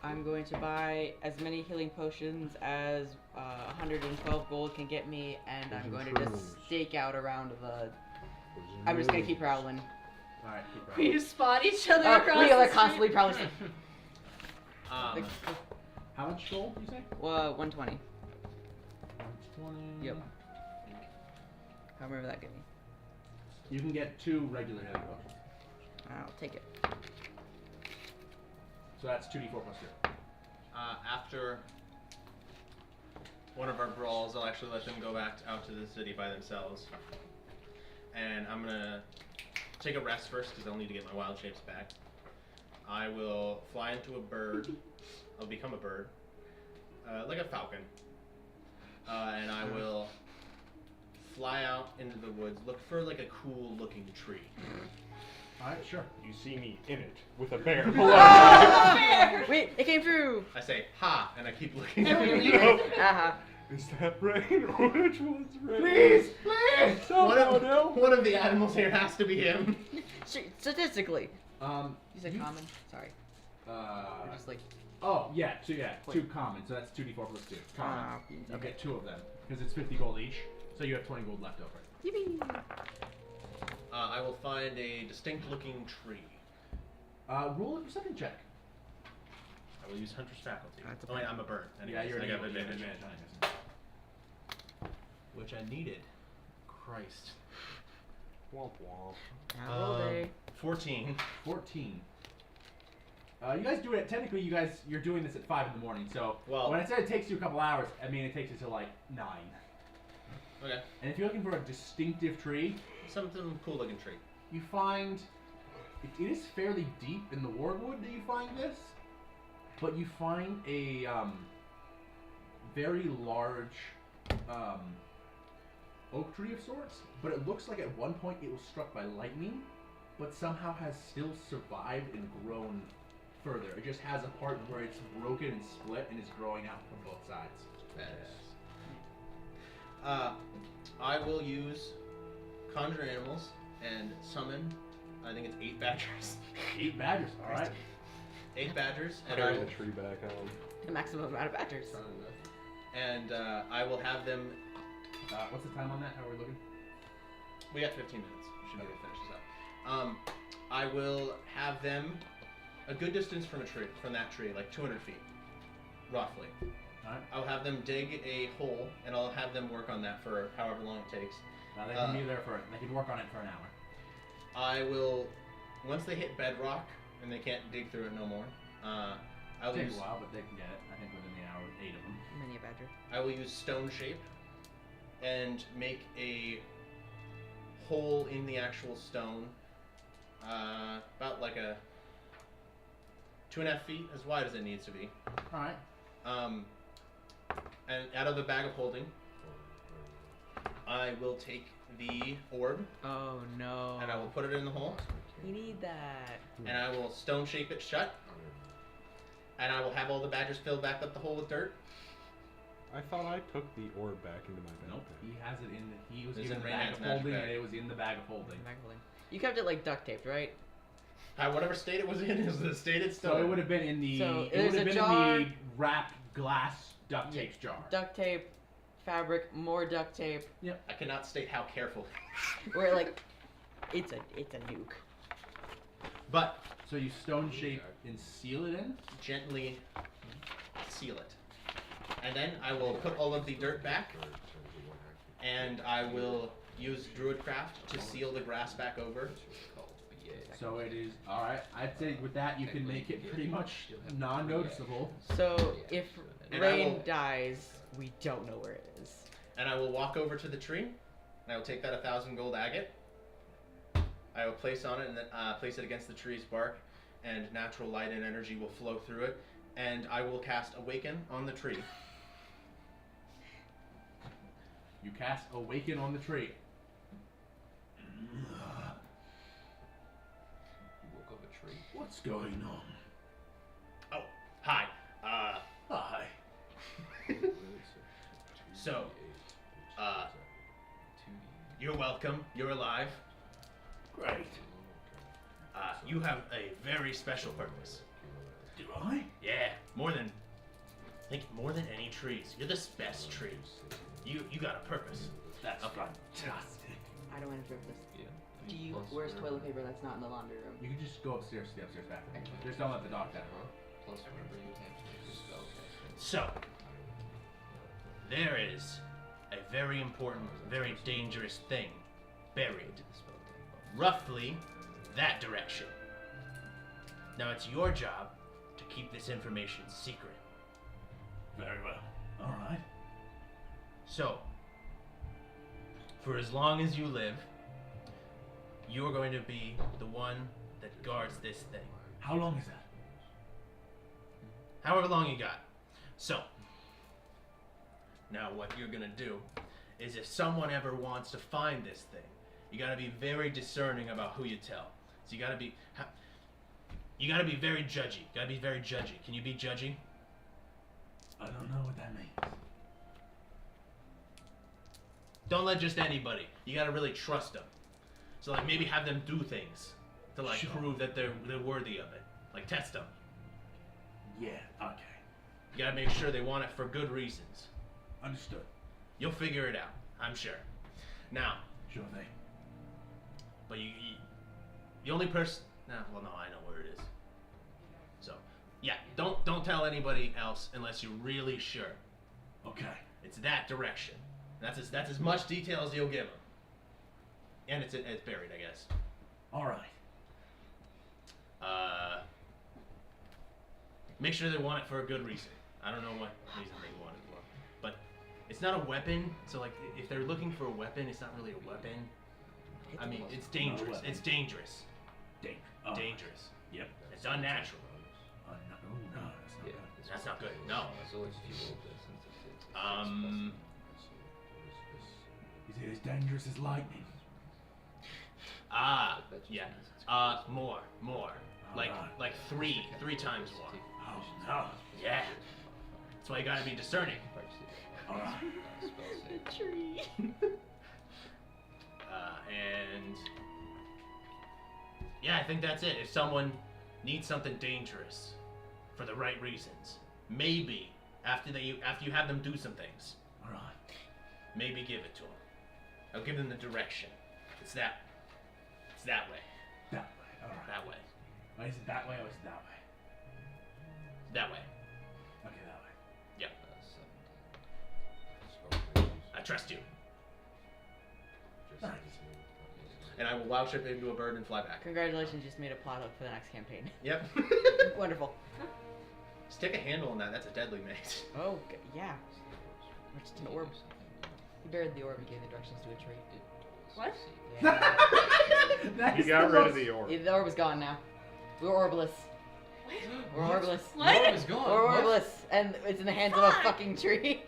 I'm going to buy as many healing potions as 112 gold can get me, and I'm going to just stake out around the. I'm just gonna keep prowling. All right, keep We going. spot each other across We the are street. constantly prowling. Um, How much gold you say? 120. 120. Yep. How remember that get me? You can get 2 regular healing potions. I'll take it. So that's 2d4 plus 2. after one of our brawls, I'll actually let them go back out to the city by themselves. And I'm gonna take a rest first because I'll need to get my wild shapes back. I will fly into a bird. I'll become a bird, like a falcon, and I will fly out into the woods. Look for like a cool-looking tree. All right, sure. You see me in it with a bear. Wait, it came through. I say ha, and I keep looking. Uh-huh. Is that rain or which one's rain? Please. Somehow One of the animals here has to be him. Statistically. You said you- common? Sorry. Or just like... Oh, yeah, two Wait. common, so that's 2d4 plus 2. Common. You okay. get 2 of them, because it's 50 gold each, so you have 20 gold left over. Yippee. I will find a distinct-looking tree. Roll a perception check. I will use Hunter's Faculty. That's a Oh, wait, I'm a bird. Yeah, Anyways, you're I an got eagle, you have advantage. advantage on it. Which I needed. Christ. Womp womp. Apple day. 14. 14. You guys do it. Technically, you're doing this at 5 in the morning. So Well- when I said it takes you a couple hours, I mean it takes you to like 9. Okay. And if you're looking for a distinctive tree, Something cool-looking tree. you find it is fairly deep in the wardwood that you find this, but you find a very large oak tree of sorts. But it looks like at one point it was struck by lightning, but somehow has still survived and grown further. It just has a part where it's broken and split and is growing out from both sides. I will use Conjure Animals and summon, I think it's 8 badgers. 8 badgers, alright. 8 badgers, and I Carry will, the tree back home. The maximum amount of badgers. I will have them. What's the time on that? How are we looking? We got 15 minutes. We should be able to finish this up. I will have them a good distance from that tree, like 200 feet, roughly. Alright. I'll have them dig a hole, and I'll have them work on that for however long it takes. They can be there they can work on it for an hour. I will, once they hit bedrock and they can't dig through it no more, I'll It'll take use a while, but they can get it. I think within the hour, 8 of them. Many a badger. I will use stone shape and make a hole in the actual stone, about like a 2.5 feet, as wide as it needs to be. Alright. And out of the bag of holding, I will take the orb Oh no. and I will put it in the hole, We need that. and I will stone shape it shut, and I will have all the badgers fill back up the hole with dirt. I thought I took the orb back into my backpack. Nope. He has it in. He was It's given in the bag Raynad's of magic holding, bag. and it was in the bag of holding. You kept it like duct taped, right? Whatever state it was in is the state it's still So it in. would have been in the. So it there's would have a been jar- in the wrapped glass duct Yeah. tape jar. Duct tape, fabric, more duct tape. I cannot state how careful. We're like, it's a nuke. But So you stone shape and seal it in. gently seal it. And then I will put all of the dirt back, and I will use Druidcraft to seal the grass back over. So it is alright. I'd say with that you can make it pretty much non-noticeable. So if And I Rain will- dies, we don't know where it is. And I will walk over to the tree, and I will take that 1,000 gold agate. I will place on it and then place it against the tree's bark, and natural light and energy will flow through it. And I will cast Awaken on the tree. You cast Awaken on the tree. You woke up a tree. What's going on? Oh, hi. Hi. So, you're welcome. You're alive. Great. You have a very special purpose. Do I? Yeah, more than any trees. You're the best tree. You got a purpose. That's Okay. fantastic. I don't want to drip this. Yeah. Do you? Where's toilet paper that's not in the laundry room? You can just go upstairs to the upstairs bathroom. Just don't let the dog down. Plus whenever you have to So, there is a very important, very dangerous thing buried roughly that direction. Now it's your job to keep this information secret. Very well. Alright. So, for as long as you live, you're going to be the one that guards this thing. How long is that? However long you got. So, now what you're gonna do is if someone ever wants to find this thing, you gotta be very discerning about who you tell. So you gotta be very judgy. Gotta be very judgy. Can you be judgy? I don't know what that means. Don't let just anybody. You gotta really trust them. So like maybe have them do things to like Sure. prove that they're worthy of it. Like test them. Yeah, okay. You gotta make sure they want it for good reasons. Understood. You'll figure it out, I'm sure. Now, Sure thing. but the only person. No, well, no, I know where it is. So, yeah, don't tell anybody else unless you're really sure. Okay. It's that direction. That's as much detail as you'll give them. And it's buried, I guess. Alright. Make sure they want it for a good reason. I don't know what reason they want it for, but it's not a weapon. So like, if they're looking for a weapon, it's not really a weapon. I mean, it's dangerous. weapon. It's dangerous. Dangerous. Yep. It's unnatural. No, that's not Yeah, good. That's not good. No. So let's keep a little bit since it's Is it as dangerous as lightning? Yeah. More. Like Alright. like three times more. Oh, no. Yeah. That's why you gotta be discerning. Alright. The tree. And yeah, I think that's it. If someone needs something dangerous for the right reasons, maybe after you have them do some things, Alright. maybe give it to them. I'll give them the direction. It's that way. That way. Alright. That way. Is it that way or is it that way? That way. Okay, that way. Yep. 17. I trust you. Just Nice. And I will wow chip into a bird and fly back. Congratulations, you just made a plot hook for the next campaign. Yep. Wonderful. Stick a handle on that. That's a deadly mace. Oh, yeah. Or just an orb. He buried the orb and gave the directions to a tree. What? Yeah. He got rid of the orb. The orb is gone now. We're orbless. We're orbless. What? The orb is gone. We're What? orbless. And it's in the hands of a Fuck. fucking tree.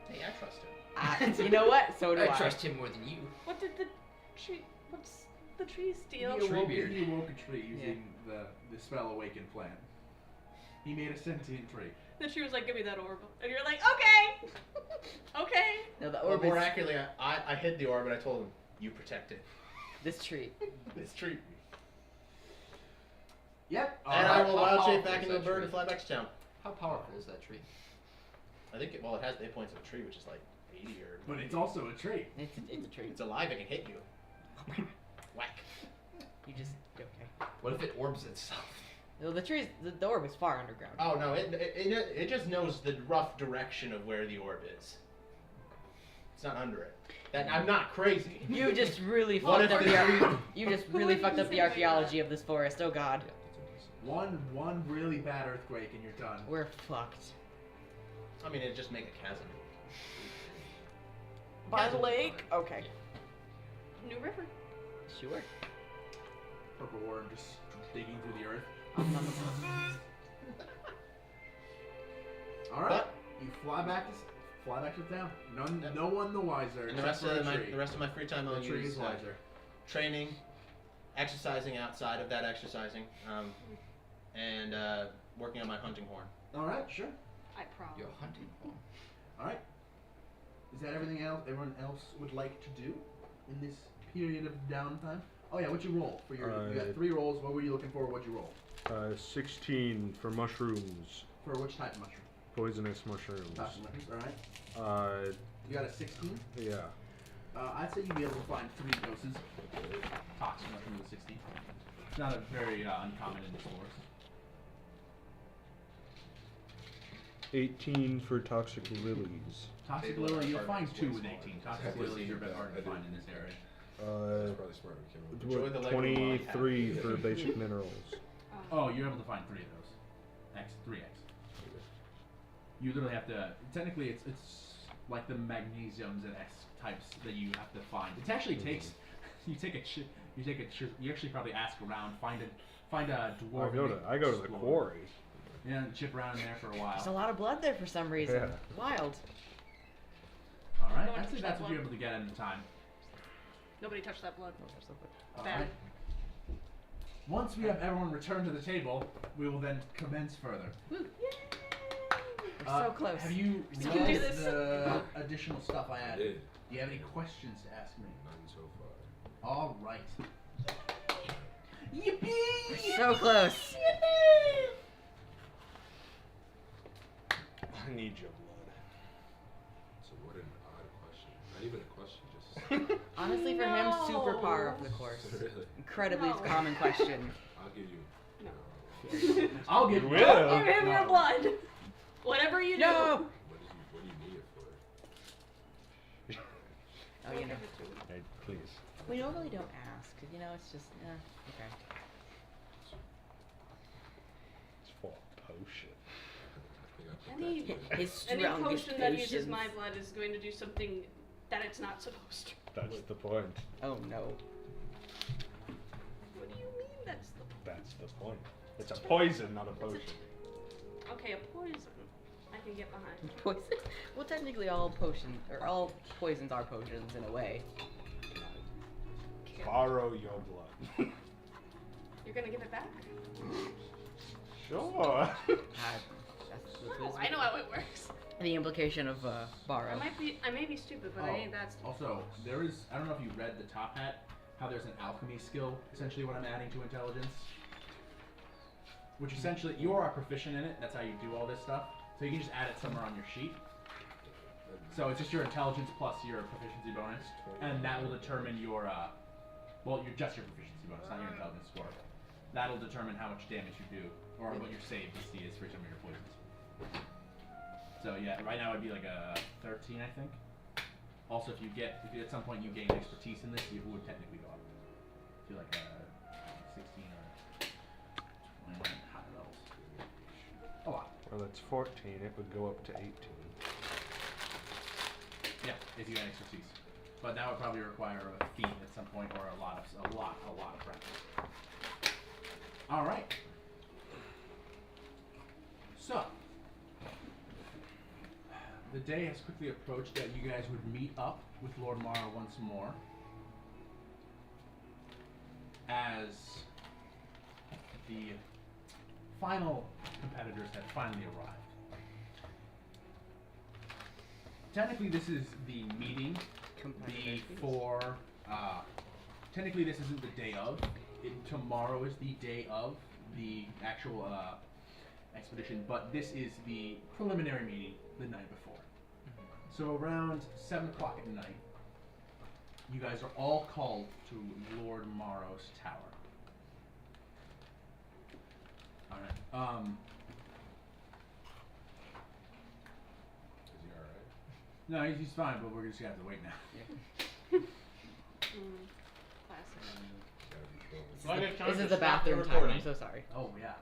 Hey, I trust him. You know what? So do I. I trust him more than you. What did the tree? What's the tree steal? He awoke, beard. he awoke a tree using the spell awaken plan. He made a sentient tree. The tree was like, "Give me that orb," and you're like, "Okay, okay." No, the Or orb more is accurately, I hid the orb and I told him, "You protect it. this tree. This tree." Yep. And I will how wild powerful shape back is into a that bird tree? and fly back to town. How powerful is that tree? I think it has the hit points of a tree, which is like 80 or. But it's also a tree. It's a tree. It's alive. It can hit you. Whack. You just okay. What if it orbs itself? No, the orb is far underground. Oh no! It just knows the rough direction of where the orb is. It's not under it. That I'm not crazy. You just really What fucked if up the the you just really fucked up the archaeology of this forest. Oh god. One really bad earthquake and you're done. We're fucked. I mean, it'd just make a chasm. By the lake? Okay. New river. Sure. Purple worm just digging through the earth. All right. But- you fly back to town. Yep. No one the wiser. And the except rest for of a tree. the rest of my free time I'll The tree use is wiser. training, exercising outside of that exercising, and working on my hunting horn. All right, sure. I promise. You're hunting for. All right. Is that everything else everyone else would like to do in this period of downtime? Oh yeah, what'd you roll for your? You got 3 rolls. What were you looking for? What'd you roll? 16 for mushrooms, For which type of mushroom? poisonous mushrooms. Type of mushrooms. All right. You got a 16. Yeah. I'd say you'd be able to find 3 doses. Toxic mushroom with 16. It's not a very uncommon in this forest. 18 for toxic lilies. Toxic Maybe lily, you'll like find five 2 is with way 18. smaller. Toxic Yeah, lily is your best yeah, hard I to find did. in this area. That's probably smart. We came up with Enjoy the leg of the 23 for basic minerals. Oh, you're able to find 3 of those. 3x. You literally have to. Technically, it's like the magnesiums and X types that you have to find. It actually takes. You actually probably ask around, find find a dwarf. I go to the quarries. Yeah, chip around in there for a while. There's a lot of blood there for some reason. Yeah. Wild. All right, No one I'd say touched that's that what you're able to get in the time. Nobody touched that blood. All Bad. right. Once we have everyone returned to the table, we will then commence further. Woo. We're so close. Have you We can do read this. the additional stuff I I added? did. Do you have any questions to ask me? None so far. All right. Yippee! We're so close. I need your blood. So what an odd question. Not even a question, just Honestly, for him, super par of the course. really. Incredibly No. common question. I'll give you. No. I'll give You you. will. Give him your No. blood. Whatever you do. No! What do you need it for? Oh, you know. Hey, please. We normally don't ask. You know, it's just, okay. It's for a potion. I think I put that Any, His any strongest potion that uses potions. my blood is going to do something that it's not supposed to. That's the point. Oh no. What do you mean that's the That's the point. It's a poison, not a potion. Okay, a poison. I can get behind. Poison? Well, technically all potions, or all poisons are potions in a way. Borrow your blood. You're gonna give it back? Sure. That's No, I know how it works. the implication of borrow. I may be stupid, but I ain't that stupid. Also, there is, I don't know if you read the top hat, how there's an alchemy skill, essentially what I'm adding to intelligence. Which essentially, you are proficient in it, that's how you do all this stuff. So you can just add it somewhere on your sheet. So it's just your intelligence plus your proficiency bonus. And that will determine your, just your proficiency bonus, not your intelligence score. That'll determine how much damage you do, or what your save DC is for some of your poisons. So yeah, right now it'd be like a 13, I think. Also, if you at some point you gain expertise in this, it would technically go up to like a 16 or 21 high levels. A lot. Well, it's 14. It would go up to 18. Yeah, if you had expertise. But that would probably require a feat at some point, or a lot of practice. All right. So, the day has quickly approached that you guys would meet up with Lord Mara once more, as the final competitors have finally arrived. Technically, this is the meeting before. Technically, this isn't the day of. Tomorrow is the day of the actual expedition, but this is the preliminary meeting the night before. So around 7 o'clock at night, you guys are all called to Lord Morrow's tower. All right. Is he alright? No, he's fine, but we're just gonna have to wait now. Classic. Gotta be filming. This is the bathroom time. I'm so sorry. Oh yeah.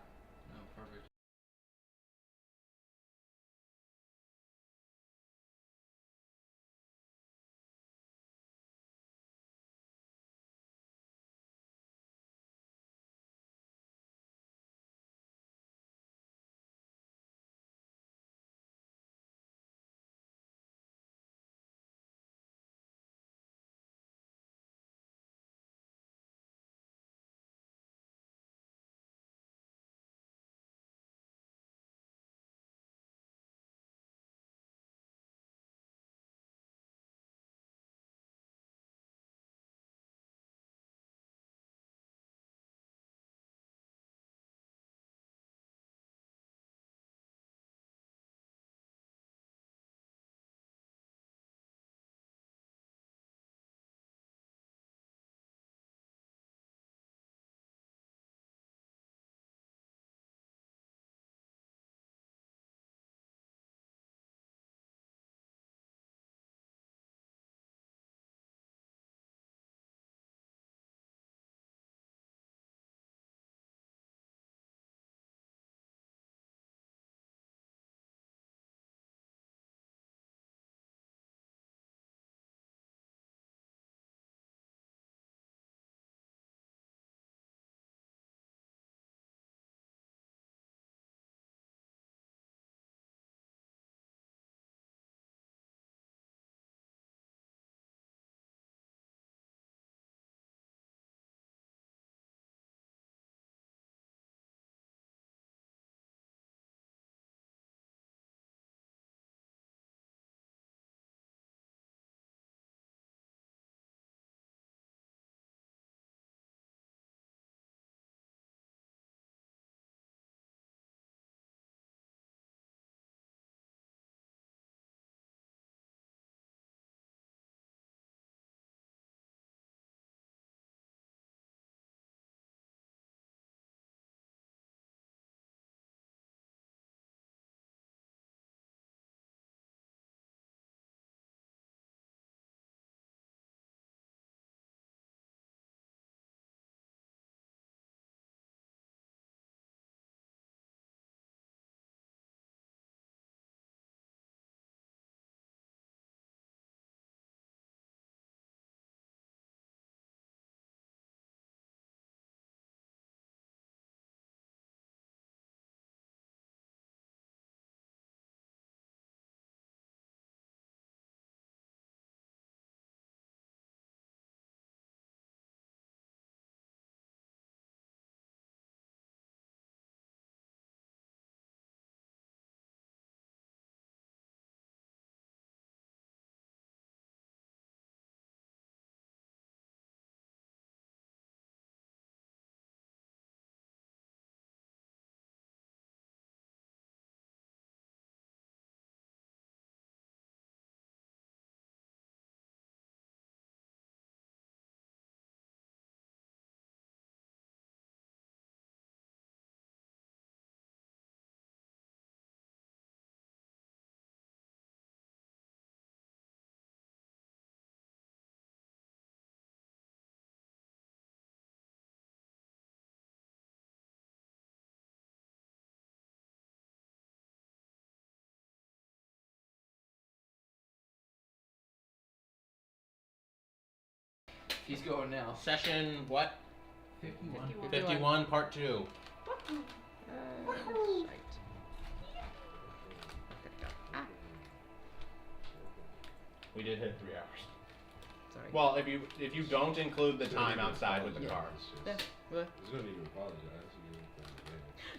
He's going now. Session what? 51. 51, part 2. Shite. We did hit 3 hours. Sorry. Well, if you don't include the time outside with the car. Yeah. What? There's no need to apologize.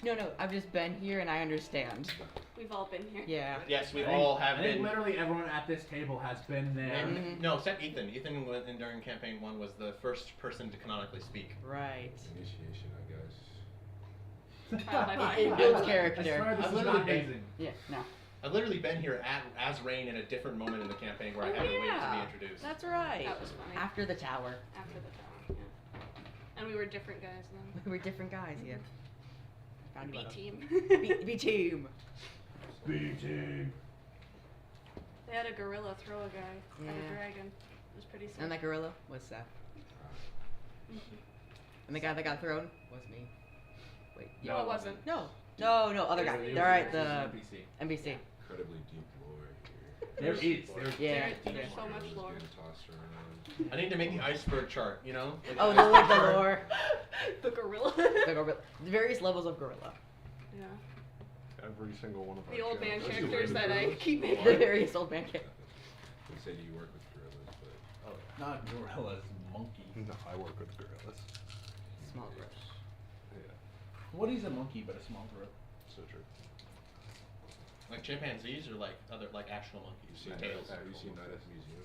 You No, I've just been here and I understand. We've all been here. Yeah. Yes, we I think- all have I think been. literally everyone at this table has been there. Mhm. No, except Ethan. Ethan went in during campaign 1 was the first person to canonically speak. Right. Initiation, I guess. Trial by fire. It builds I character. swear this I've is literally not been- hazing. Yeah, no. I've literally been here as Rain in a different moment in the campaign where I had to wait to be introduced. That's right. That was funny. After the tower. After the tower, yeah. And we were different guys then. We were different guys, yeah. Found you B out. team. B team. B team. They had a gorilla throw a guy at Yeah. a dragon. It was pretty sick. And that gorilla was Seth. Mhm. And the guy that got thrown was me. Wait. No, it wasn't. No, other guy. It was- Alright, it was the NPC. NBC. Incredibly deep lore here. There is. There's Yeah. There's so much Just lore. getting tossed around. I need to make the iceberg chart, you know? Like Oh, an the iceberg chart. lore. The gorilla. The gorilla. The various levels of gorilla. Yeah. Every single one of our The old man shows. That's the characters way to that I do it. keep making. The various old man characters. They say do you work with gorillas, but not gorillas, monkey. No, I work with gorillas. Small gorilla. Yeah, What is a monkey but a small gorilla? so true. Like chimpanzees or like actual you monkeys seen with Night tails. have you seen Night at the Museum?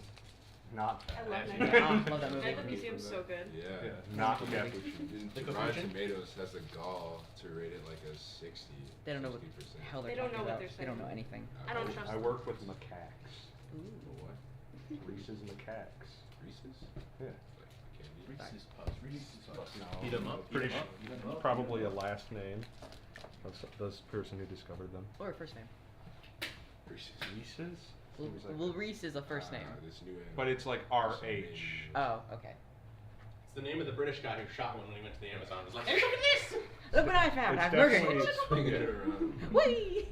Not I that. love Actually, Night yeah. at the Love that movie. Night at the Museum's so good. Yeah. Yeah, not Cool Capuchin. And The Rotten Capuchin? Tomatoes has the gall to rate it like a 60. They don't know what 60%. the hell they're They don't talking know what about. they're They don't saying. know anything. I don't trust I them. work with macaques. What? Reese's macaques. Reese's? Yeah. Like candy? Reese's Puffs. No, Eat 'em up, Pretty eat 'em sure. up. It's probably a last name of this person who discovered them. Or a first name. Reese's. Reese's? Well, Seems like well a- Reese is a first name. This new But it's like RH. Oh, okay. It's the name of the British guy who shot one when he went to the Amazon. It was like, hey, look at this! Look what I found! It's I've murdered definitely- it! Swing it around. Whee!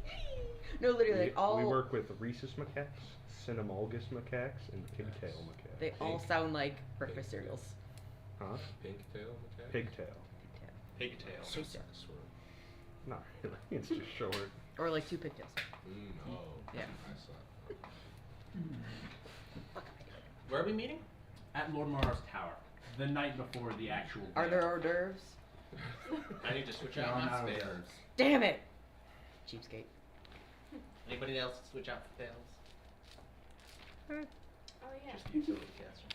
No, literally, like, all... We work with Rhesus macaques, Cynomolgus macaques, and pigtail macaques. They all sound like breakfast cereals. Huh? Pink tail macaque? Pigtail. Pigtail. So swirl. Not really. It's just short. Or like two pigtails. Oh. Yeah. I saw it. Where are we meeting? At Lord Morrow's tower. The night before the actual day. Are there hors d'oeuvres? I need to switch There out are my not hors spells. d'oeuvres. Damn it! Cheapskate. Anybody else switch out for spells? Oh yeah. Just the utility caster.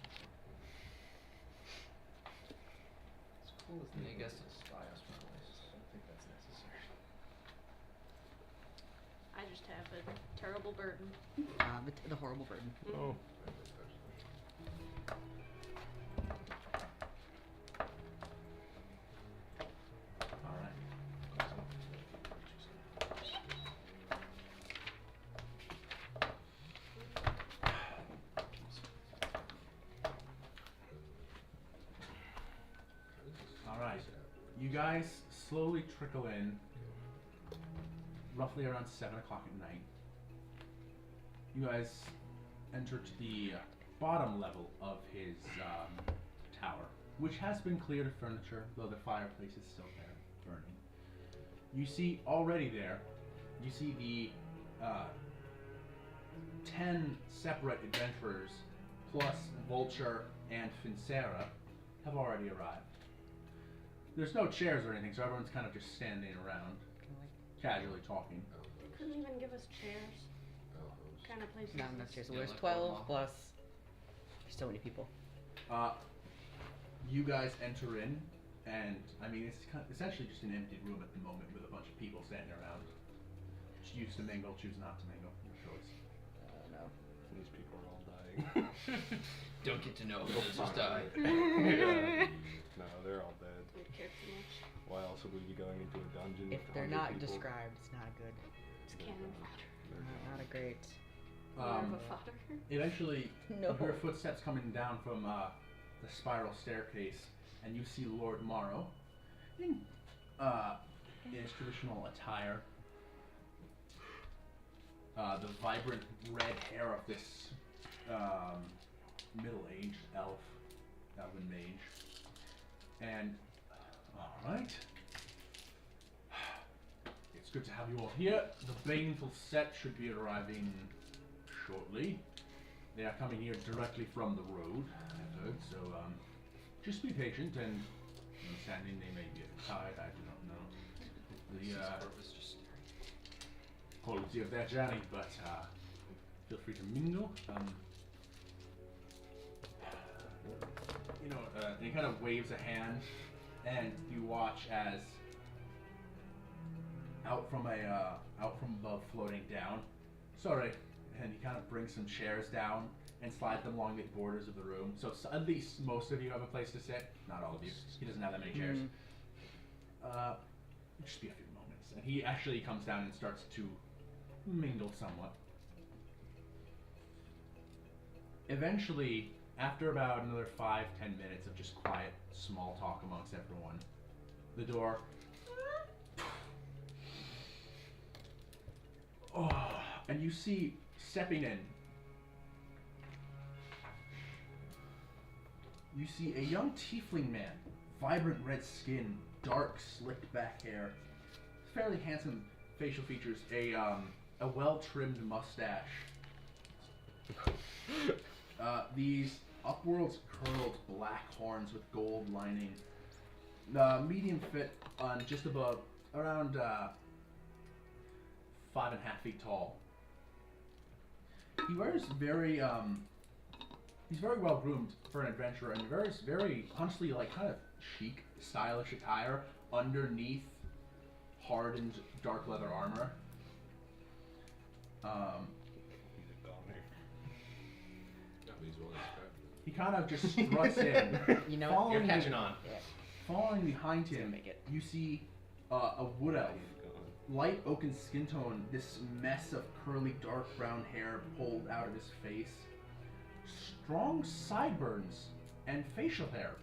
It's cool with me, I guess it's styles probably. I don't think that's necessary. I just have a terrible burden. The horrible burden. Oh. Alright. Alright. You guys slowly trickle in, roughly around 7 o'clock at night. You guys enter to the bottom level of his tower, which has been cleared of furniture, though the fireplace is still there, burning. You see already there, you see the 10 separate adventurers, plus Vulture and Fincera, have already arrived. There's no chairs or anything, so everyone's kind of just standing around, casually talking. They couldn't even give us chairs. Kind of places. Not enough chairs. So Yeah, there's like 12 Omaha. plus... There's so many people. You guys enter in, and I mean, it's essentially just an empty room at the moment with a bunch of people standing around. Choose to mingle, choose not to mingle, your choice. No. These people are all dying. Don't get to know them, they'll just die. Yeah. No, they're all dead. Don't care too much. Why else would we be going into a dungeon? If with they're 100 not people? described, it's not good. It's cannon fodder. Not a great... More of a fodder. Eventually, No. you hear footsteps coming down from the spiral staircase, and you see Lord Morrow in his traditional attire. The vibrant red hair of this middle-aged elf elven mage. And all right, it's good to have you all here. The baneful set should be arriving shortly. They are coming here directly from the road, I've heard. So just be patient and understanding they may be a bit tired. I do not know the quality of their journey, but feel free to mingle. And he kind of waves a hand, and you watch as out from above, floating down. Sorry, and he kind of brings some chairs down and slides them along the borders of the room. So at least most of you have a place to sit. Not all of you. He doesn't have that many chairs. Just be a few moments, and he actually comes down and starts to mingle somewhat. Eventually, after about another 5-10 minutes of just quiet, small talk amongst everyone, the door and you see stepping in, you see a young tiefling man, vibrant red skin, dark slicked back hair, fairly handsome facial features, a well-trimmed mustache. These upwards curled black horns with gold lining. Medium fit on just above, around 5.5 feet tall. He wears he's very well groomed for an adventurer and wears very honestly like kind of chic, stylish attire underneath hardened dark leather armor. He kind of just struts in. You know, You're catching on. Yeah. Following behind him, Make it. you see a wood elf, light oaken skin tone, this mess of curly dark brown hair pulled out of his face, strong sideburns, and facial hair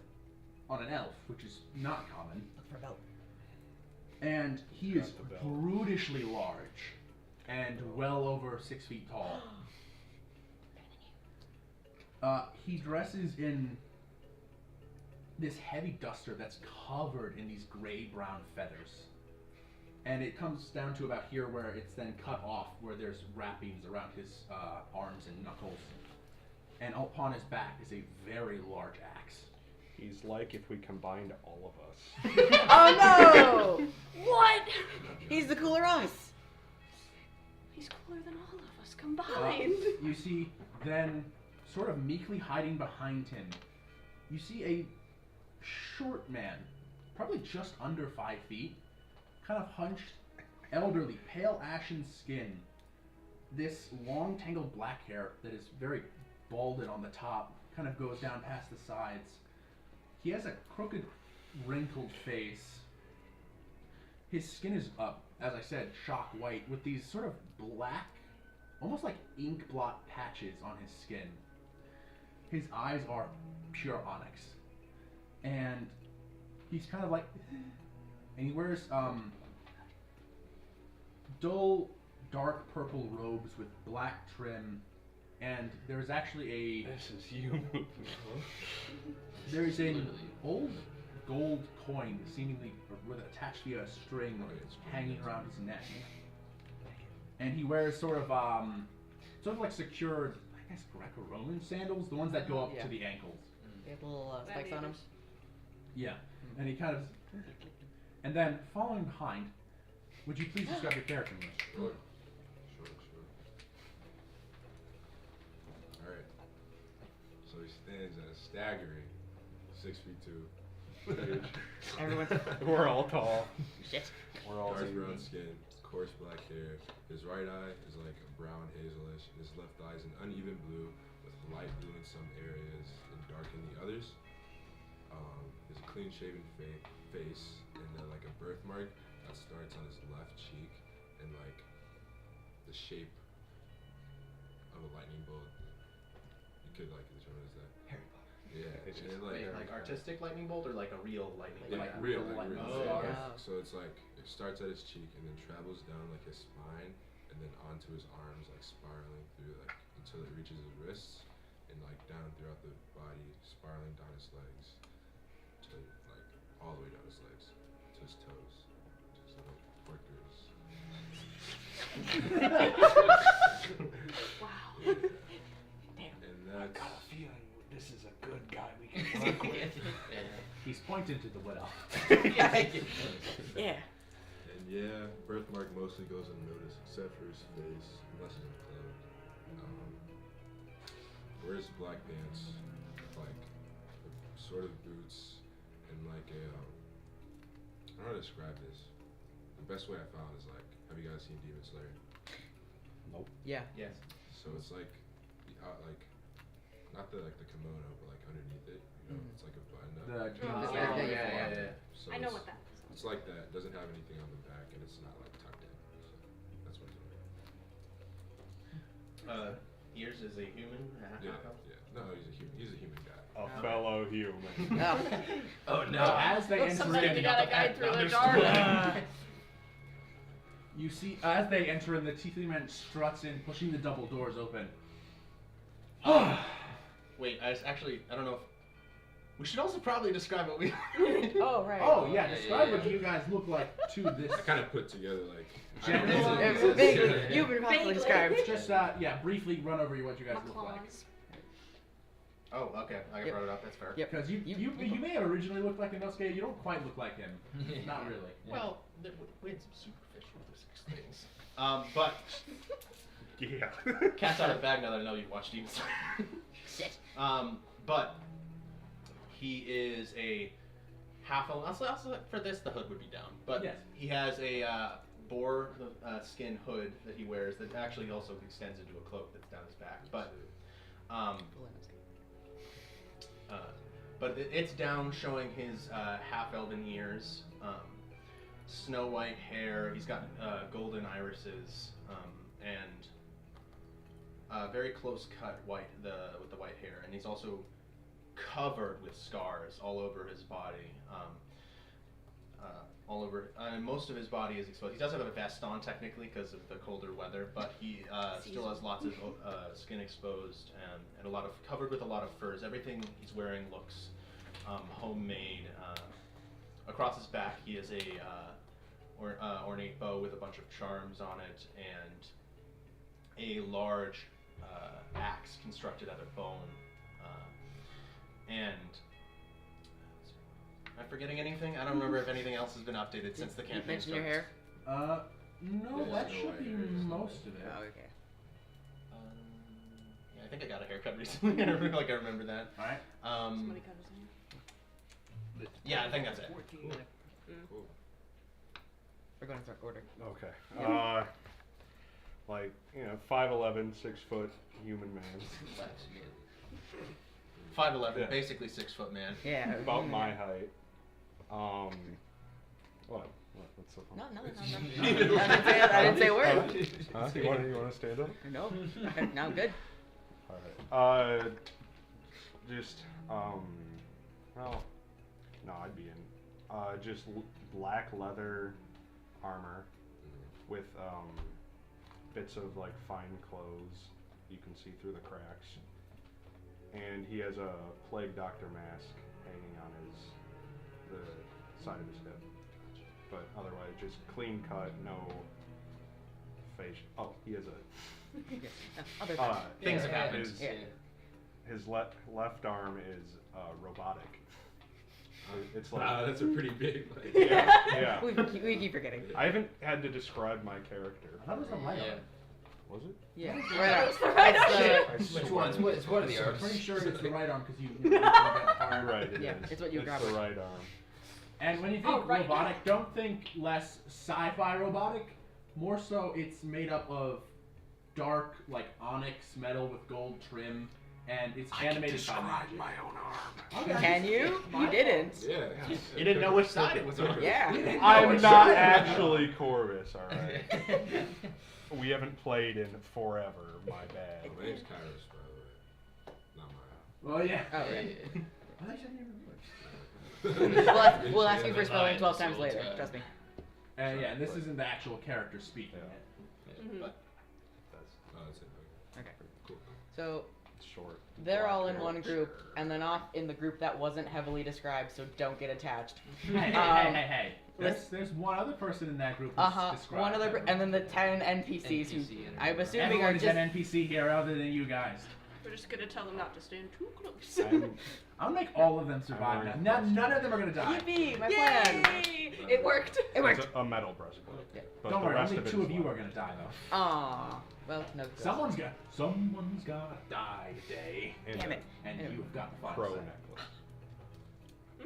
on an elf, which is not common. Look for a belt. And he is brutishly large and well over 6 feet tall. He dresses in this heavy duster that's covered in these gray-brown feathers. And it comes down to about here where it's then cut off, where there's wrappings around his arms and knuckles. And upon his back is a very large axe. He's like if we combined all of us. Oh no! What? He's the cooler us. He's cooler than all of us combined. You see, then, sort of meekly hiding behind him, you see a short man, probably just under 5 feet, kind of hunched, elderly, pale ashen skin, this long tangled black hair that is very balded on the top, kind of goes down past the sides. He has a crooked, wrinkled face. His skin is, as I said, shock white, with these sort of black, almost like ink blot patches on his skin. His eyes are pure onyx. And he's kind of like, and he wears dull, dark purple robes with black trim, and there's actually This is you. there's an old gold coin, seemingly with attached via a string hanging around his neck. And he wears sort of like secured, I guess, Greco-Roman sandals, the ones that go up to the ankles. They have little spikes on them. Yeah, and he kind of, and then following behind, would you please describe your character to me? Sure. Alright. So he stands at a staggering 6'2". Everyone's We're all tall. shit. We're all Dark brown skin, coarse black hair. His right eye is like a brown hazelish. His left eye is an uneven blue with light blue in some areas and dark in the others. His clean-shaven face and then like a birthmark that starts on his left cheek and like the shape of a lightning bolt. You could like determine as that. Harry Potter. Yeah, It's and just then, Like artistic lightning bolt or like a real lightning bolt? like real, like like real. real Yeah. stars. So it's like it starts at his cheek and then travels down like his spine and then onto his arms, like spiraling through like until it reaches his wrists, and and like down throughout the body, spiraling down his legs to like all the way down his legs to his toes, to his little porkers. Wow. And that's feeling this is a good guy we can work with. He's pointing to the widow. Yeah. and yeah, birthmark mostly goes unnoticed except for his face, unless it's unclothed. Wears black pants, like sort of boots, and like a I don't know how to describe this. The best way I found is like, have you guys seen Demon Slayer? Yeah. Yes. So it's like, like not the like the kimono, but like underneath it, you know, it's like a button up. Yeah. So I know it's, what that is. It's like that. It doesn't have anything on the back, and it's not like tucked in. So that's what it's doing. Ears is a human. Yeah. No, he's a human. He's a human guy. A fellow human. No. Oh no. As they enter Somebody in, got a guy through the dark. you see, as they enter in, the Tiefling man struts in, pushing the double doors open. Wait, I don't know if we should also probably describe what we. Oh right. Oh yeah, describe what you guys look like to this. I kind of put together like. Generally, Vaguely, you've been properly Vaguely. described. Just briefly run over what you guys look like. Claws. Oh, okay. I Yep. brought it up. That's fair. Yep. Because you may have originally looked like Inosuke. You don't quite look like him. Not really. Well, we had some superficial things. But Yeah. cat's out of the bag now that I know you've watched Demon Slayer. Shit. But he is a half elf. Also, for this, the hood would be down. But Yes. he has a boar skin hood that he wears that actually also extends into a cloak that's down his back. But it's down, showing his half-elven ears, snow white hair. He's got golden irises, and very close cut with the white hair. And he's also covered with scars all over his body. All over, most of his body is exposed. He does have a veston technically because of the colder weather, but he still has lots of skin exposed and covered with a lot of furs. Everything he's wearing looks homemade. Across his back, he has a ornate bow with a bunch of charms on it and a large axe constructed out of bone. And am I forgetting anything? I don't remember if anything else has been updated since the campaign Mention your starts. hair. No, There's that no should be hair, there's no most of it. Oh, okay. Yeah, I think I got a haircut recently. I remember that. All right. Somebody cut his hair. Yeah, I think that's it. Cool. We're going to start order. Okay. Like 5'11", 6 foot human man. 5'11", Yeah. basically 6 foot man. Yeah. About my height. What? What's the No, phone? no. I didn't say a word. Huh? You want to stand up? No. No, I'm good. All right. Just well, no, I'd be in. Just black leather armor with bits of like fine clothes you can see through the cracks. And he has a plague doctor mask hanging on the side of his hip. But otherwise, just clean cut, no face. Oh, he has a. Yes. Other things. Things have happened. His left arm is robotic. It's like Wow, that's a pretty big. Like, yeah. We keep forgetting. I haven't had to describe my character. I thought it was the light arm. Was it? Yeah. It's the right arm. It's Which one? It's one of the I'm arms. pretty sure it's the right arm because you're hard. You're right. It Yeah, is. it's what you It's grab the with. right arm. And when you think Oh, right. robotic, don't think less sci-fi robotic. More so, it's made up of dark, like onyx metal with gold trim, and it's animated by magic. my own arm. Okay. Can you? You didn't. Yeah. You didn't know which side it was on. Yeah. I'm not actually Corvus, alright? We haven't played in forever, my bad. My name's Kairos, by the way. Not my. Well, yeah. Oh, right. I thought you said you were We'll ask you for spelling 12 times later. Trust me. yeah, and this isn't the actual character speaking it. Mhm. But Oh, that's it. Okay. Cool. So, short. They're black all in hair. one group, and then off in the group that wasn't heavily described, so don't get attached. Hey. There's one other person in that group who's described. One other, and then the 10 NPCs who NPC I'm assuming Everyone are is just. an NPC here other than you guys. We're just gonna tell them not to stand too close. I'll make all of them survive I'm now. None of them are gonna die. Yippee! My plan. Yay! It worked. It worked. It's a metal breastplate. Yeah. But Don't the worry, rest only of it two is of you leather. are gonna die though. Aw. Well, no. good. Someone's gotta die today. And Damn a it. And Yeah. you've got the final Crow say. necklace.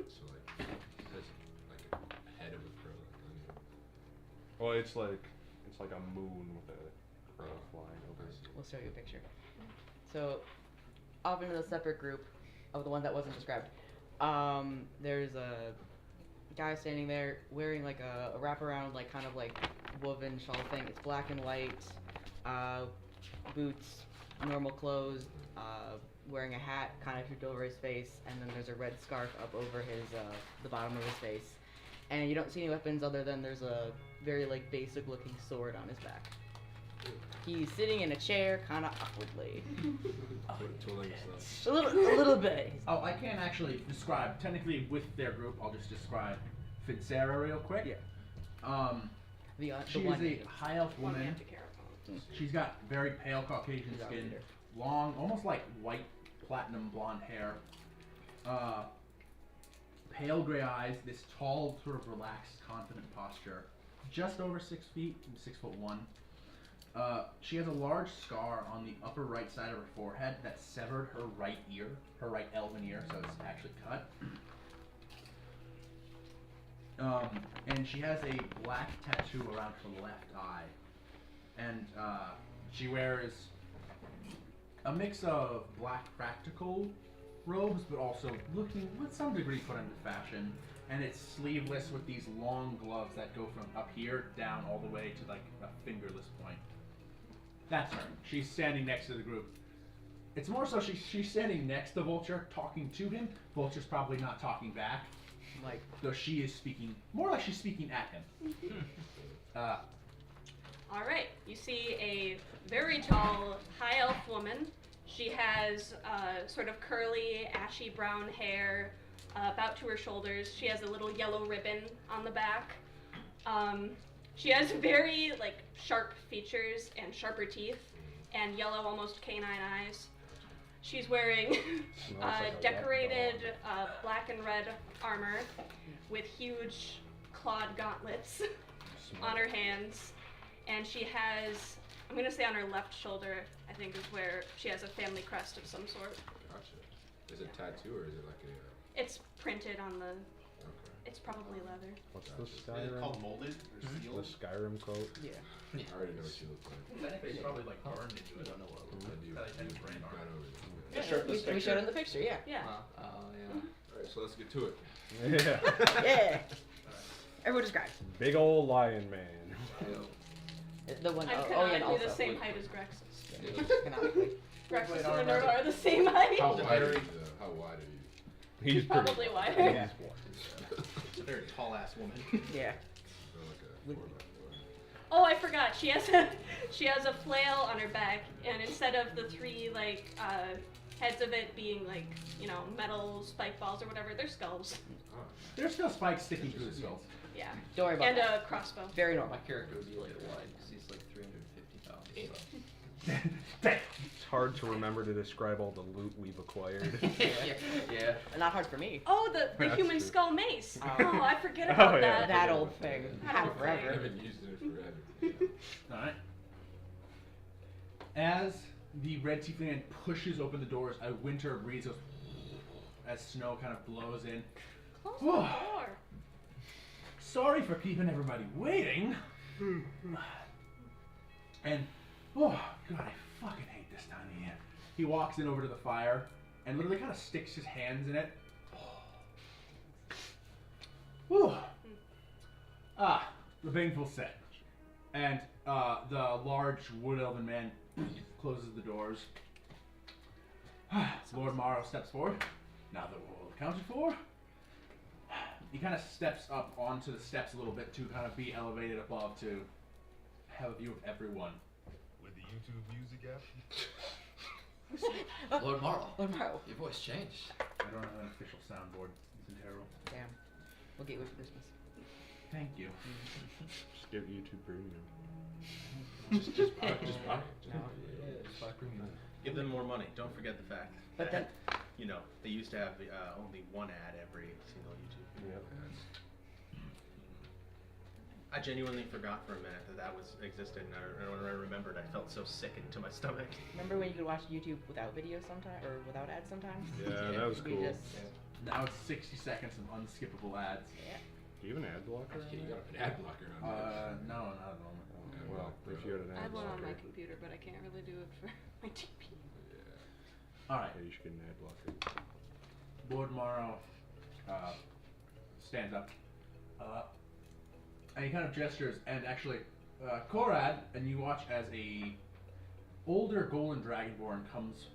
So like, there's like a head of a crow. Well, it's like a moon with a crow flying over it. We'll show you a picture. So, off into the separate group of the one that wasn't described, there's a guy standing there wearing like a wraparound, like kind of like woven shawl thing. It's black and white, boots, normal clothes, wearing a hat kind of hooped over his face, and then there's a red scarf up over his the bottom of his face. And you don't see any weapons other than there's a very like basic looking sword on his back. He's sitting in a chair, kind of awkwardly. Twiddling his thumbs. A little bit. Oh, I can't actually describe, technically with their group, I'll just describe Fitzera real quick. Yeah. The She is one a high elf One we woman. have to care about. She's got very pale Caucasian She's skin, leader. long, almost like white platinum blonde hair, pale gray eyes, this tall, sort of relaxed, confident posture, just over 6 feet, 6'1". She has a large scar on the upper right side of her forehead that severed her right ear, her right elven ear, so it's actually cut. And she has a black tattoo around her left eye. And she wears a mix of black practical robes, but also looking with some degree put into fashion. And it's sleeveless with these long gloves that go from up here down all the way to like a fingerless point. That's her. She's standing next to the group. It's more so she's standing next to Vulture, talking to him. Vulture's probably not talking back. Like, Though she is speaking, more like she's speaking at him. All right, you see a very tall, high elf woman. She has sort of curly, ashy brown hair about to her shoulders. She has a little yellow ribbon on the back. She has very sharp features and sharper teeth and yellow, almost canine eyes. She's wearing Smells like a wet decorated dog. black and red armor with huge clawed gauntlets on her hands. And she has, I'm going to say on her left shoulder, I think is where she has a family crest of some sort. Gotcha. Is it tattoo or is it like a? It's printed on the, Okay. it's probably leather. What's the Is it Skyrim? called molded or The sealed? Skyrim quote. yeah. I already know what she looks like. It's probably like burned into it. I don't know what it looks I like. do. Got like You that brand got art. over there. Yeah, sure, this We picture. showed in the picture, yeah. Yeah. Oh yeah. Alright, so let's get to it. Yeah. Yeah. Everyone describe. Big old lion man. The one, I'm and canonically also. the same height as Grexus. Canonically. Grexus Wait, and I Nerd are the same height. How How wide are you? How wide are you? He's pretty Probably wide. wider. He's wide. It's a very tall ass woman. Yeah. So like a 4x4. Oh, I forgot. She has a flail on her back, and instead of the three heads of it being metal spike balls or whatever, they're skulls. Ah, There's still spikes sticking through the skulls. Yeah. Don't worry about And that. a crossbow. Very My normal. character would be a little wide because he's like 350 pounds. So. It's hard to remember to describe all the loot we've acquired. Yeah. Not hard for me. Oh, the That's human true. skull mace. Oh. Oh, I forget about Oh, yeah. that. That old thing. That Had old forever. I haven't used it forever. Alright. As the red tiefling man pushes open the doors, a winter breeze goes as snow kind of blows in. Close the door. Sorry for keeping everybody waiting. And oh god, I fucking hate this time of year. He walks in over to the fire and literally kind of sticks his hands in it. Whew. Ah, the baneful set. And the large wood elven man closes the doors. Lord Morrow steps forward. Now that we're all accounted for. He kind of steps up onto the steps a little bit to kind of be elevated above to have a view of everyone. With the YouTube music app. Lord Morrow. Lord Morrow. Your voice changed. I don't have an official soundboard. It's terrible. Damn. We'll get you for Christmas. Thank you. Just give YouTube Premium. Just buy it. No. Just buy premium. Give them more money. Don't forget the fact But that, you know, they used to have only one ad every single YouTube video. Yep. I genuinely forgot for a minute that was existed, and when I remembered, I felt so sick into my stomach. Remember when you could watch YouTube without videos sometimes, or without ads sometimes? Yeah, that was We cool. just- Now it's 60 seconds of unskippable ads. yeah. Do you have an ad blocker? Okay, you got an ad blocker on there. No, not at the moment. Well, if you had an I ad have one on my blocker, computer, but I can't really do it for my TV. Alright, yeah, you should get an ad blocker. Lord Morrow stands up. And he kind of gestures, and actually, Korad, and you watch as a older golden dragonborn comes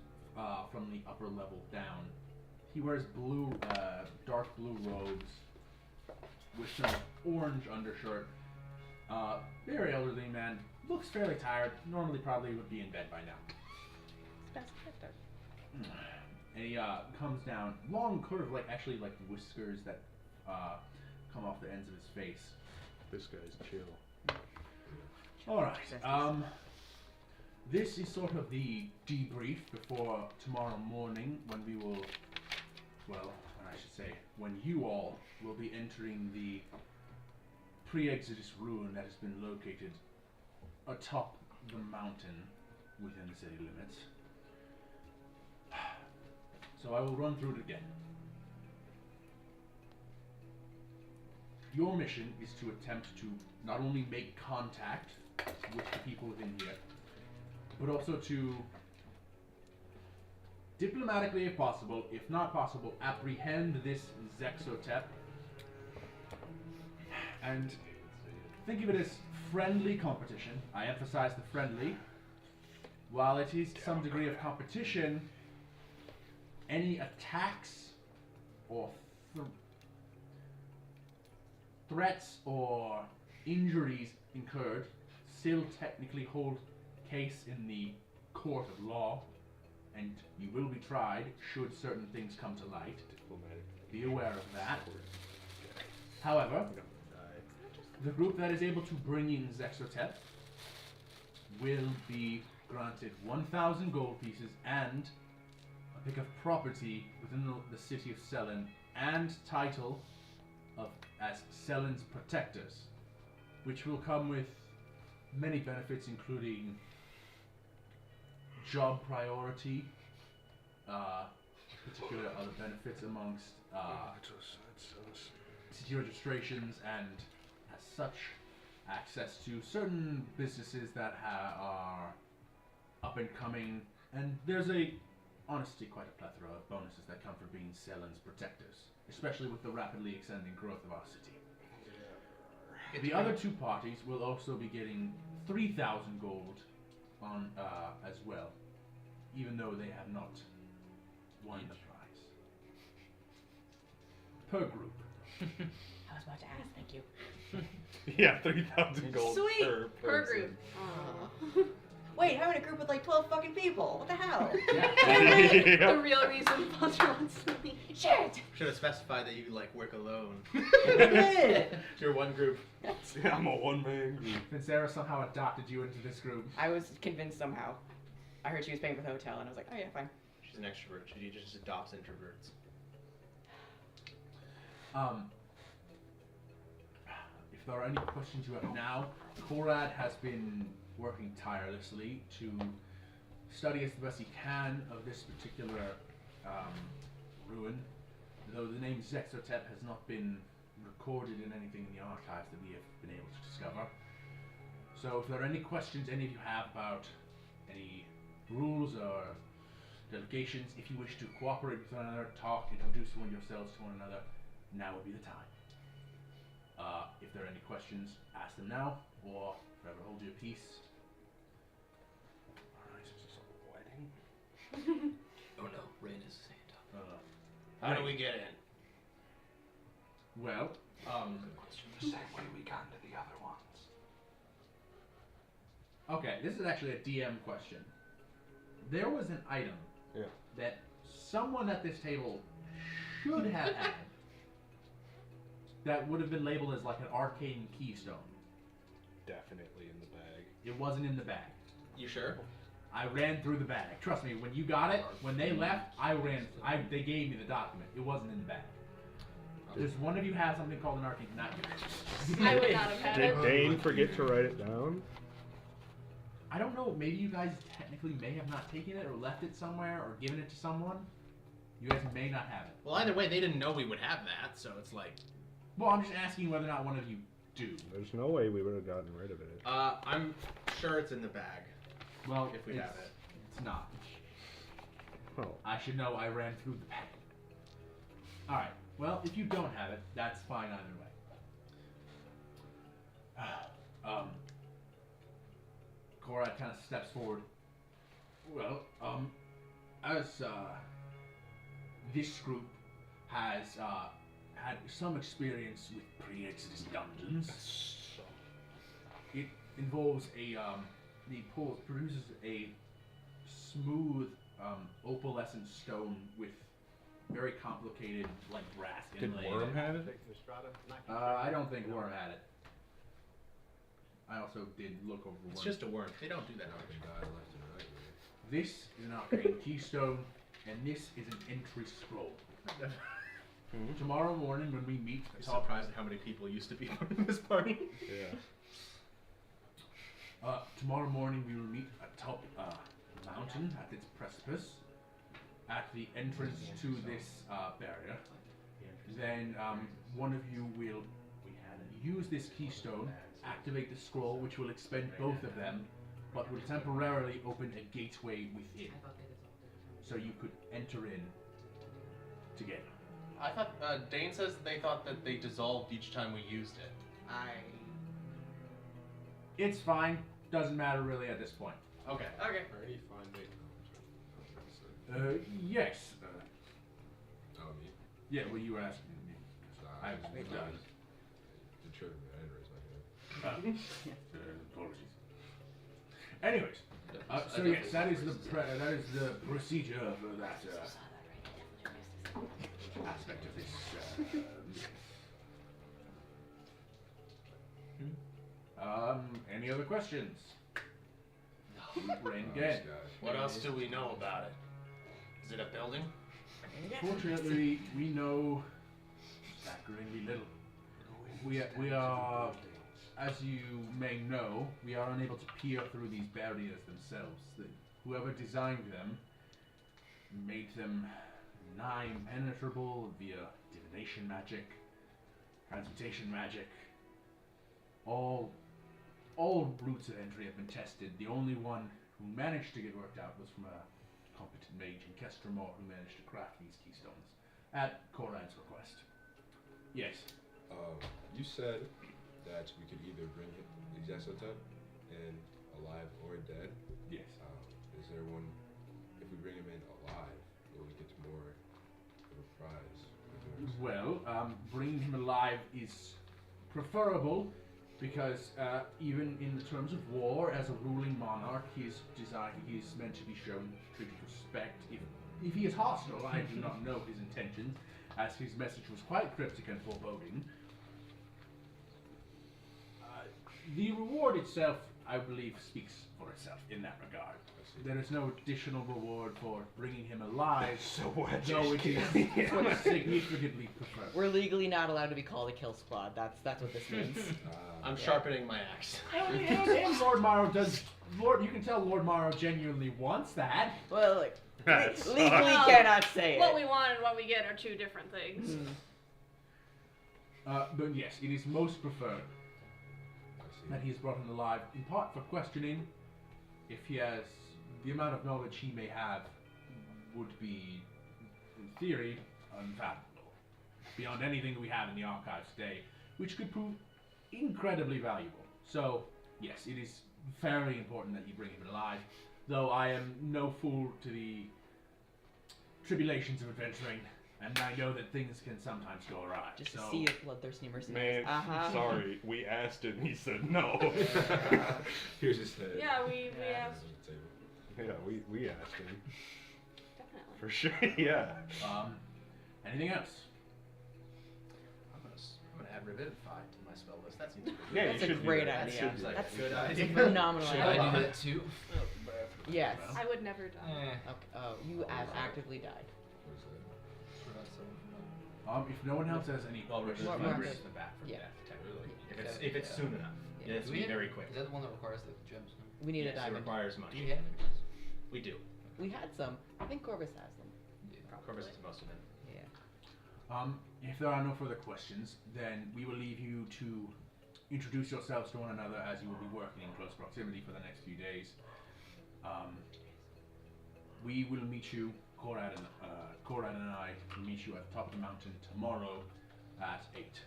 from the upper level down. He wears blue, dark blue robes with some orange undershirt. Very elderly man, looks fairly tired. Normally, probably would be in bed by now. Best character. And he comes down, long, sort of like whiskers that come off the ends of his face. This guy's chill. All right. This is sort of the debrief before tomorrow morning, when we will, well, I should say, when you all will be entering the pre-exodus ruin that has been located atop the mountain within the city limits. So I will run through it again. Your mission is to attempt to not only make contact with the people within here, but also to diplomatically, if possible, if not possible, apprehend this Zexotep. And think of it as friendly competition. I emphasize the friendly. While it is some degree of competition, any attacks or threats or injuries incurred still technically hold case in the court of law, and you will be tried should certain things come to light. Diplomatic. Be aware of that. However, the group that is able to bring in Zexotep will be granted 1,000 gold pieces and a pick of property within the city of Selen, and title of as Selen's protectors, which will come with many benefits, including job priority, particular other benefits amongst city registrations, and as such, access to certain businesses that are up and coming, and there's honestly quite a plethora of bonuses that come from being Selen's protectors, especially with the rapidly extending growth of our city. The other two parties will also be getting 3,000 gold on as well, even though they have not won the prize. Per group. I was about to ask, thank you. Yeah, 3,000 gold Sweet! per Per person. group. Wait, I'm in a group with like 12 fucking people. What the hell? The real reason Potter wants to leave. Shit! Should have specified that you like work alone. Good. You're one group. Yeah, I'm a one-man group. Vincera somehow adopted you into this group. I was convinced somehow. I heard she was paying for the hotel, and I was like, oh yeah, fine. She's an extrovert. She just adopts introverts. If there are any questions you have now, Korad has been working tirelessly to study as the best he can of this particular ruin, though the name Zexotep has not been recorded in anything in the archives that we have been able to discover. So if there are any questions any of you have about any rules or delegations, if you wish to cooperate with one another, talk, introduce yourselves to one another, now would be the time. If there are any questions, ask them now, or forever hold your peace. Alright, is this a wedding? Oh no, Rain is Santa. How do we get in? Well, Good question. The same way we got into the other ones. okay, this is actually a DM question. there was an item that someone at this table should have had that would have been labeled as like an arcane keystone. Definitely in the bag. It wasn't in the bag. You sure? I ran through the bag. Trust me, when you got it, when they left, they gave me the document. It wasn't in the bag. Does one of you have something called an arcane? Not you. I would not have had Did it. Dane forget to write it down? I don't know. Maybe you guys technically may have not taken it or left it somewhere or given it to someone. You guys may not have it. Well, either way, they didn't know we would have that, so it's like. Well, I'm just asking whether or not one of you do. There's no way we would have gotten rid of it. I'm sure it's in the bag. Well, If we have it. It's not. Oh. I should know. I ran through the bag. All right. Well, if you don't have it, that's fine either way. Korad kind of steps forward. Well, as this group has had some experience with pre-Exodus dungeons, it involves produces a smooth opalescent stone with very complicated like brass Did inlay. Worm have it? I don't think Worm had it. I also did look over It's Worm. just a worm. They don't do that. I can die left and right. This is an arcane keystone, and this is an entry scroll. Tomorrow morning when we meet I'm atop surprised at how many people used to be in this party. Yeah. tomorrow morning we will meet atop a mountain at its precipice, at the entrance to this barrier. Then one of you will use this keystone, activate the scroll, which will expend both of them, but will temporarily open a gateway within, so you could enter in together. I thought Dane says that they thought that they dissolved each time we used it. It's fine. Doesn't matter really at this point. Okay. Okay. Already fine big knowledge. Yes. Oh, me? Yeah, well, you were asking me. I was The trip, I didn't raise my hand. apologies. Anyways, so yes, that is the procedure for that aspect of this. Any other questions? Rain again. What else do we know about it? Is it a building? Fortunately, we know staggeringly little. We are, as you may know, we are unable to peer through these barriers themselves. Whoever designed them made them nigh impenetrable via divination magic, transmutation magic. All routes of entry have been tested. The only one who managed to get worked out was from a competent mage in Kestromore who managed to craft these keystones at Korad's request. Yes. You said that we could either bring Exasotep in alive or dead. Yes. Is there one? If we bring him in alive, will we get more of a prize? Well, bringing him alive is preferable because even in the terms of war, as a ruling monarch, he is meant to be shown treated with respect. If he is hostile, I do not know his intentions, as his message was quite cryptic and foreboding. The reward itself, I believe, speaks for itself in that regard. There is no additional reward for bringing him alive, though it is significantly preferred. We're legally not allowed to be called a kill squad. That's what this means. I'm sharpening my axe. And Lord Morrow you can tell Lord Morrow genuinely wants that. Well, like, That's legally Well, cannot say it. What we want and what we get are two different things. But yes, it is most preferred that he is brought in alive, in part for questioning. If he has the amount of knowledge he may have, would be, in theory, unfathomable, beyond anything that we have in the archives today, which could prove incredibly valuable. So, yes, it is fairly important that you bring him alive, though I am no fool to the tribulations of adventuring, and I know that things can sometimes go awry. Just to so, see if bloodthirsty Man, mercenaries. sorry, we asked it and he said no. Here's his head. Yeah, we have. On the table. Yeah, we asked him. Definitely. For sure, yeah. Anything else? I'm gonna add Revivify to my spell list. That seems pretty good. Yeah, That's you a should do great that. idea. That seems like That's a good a idea. phenomenal Should idea. I do that too? Yes. I would never die. Okay. Oh, you actively died. What's that? If no one else has any Well, questions, Well, you we're- raise the bat from Yeah. death, technically. If it's soon enough. Yeah. It has to Do we be have- very quick. Is that the one that requires the gems? We need Yes, a it diamond. requires Do money. you have any? We do. We had some. I think Corvus has them. Corvus is most of it. Yeah. If there are no further questions, then we will leave you to introduce yourselves to one another as you will be working in close proximity for the next few days. We will meet you, Corad and I will meet you at the top of the mountain tomorrow at 8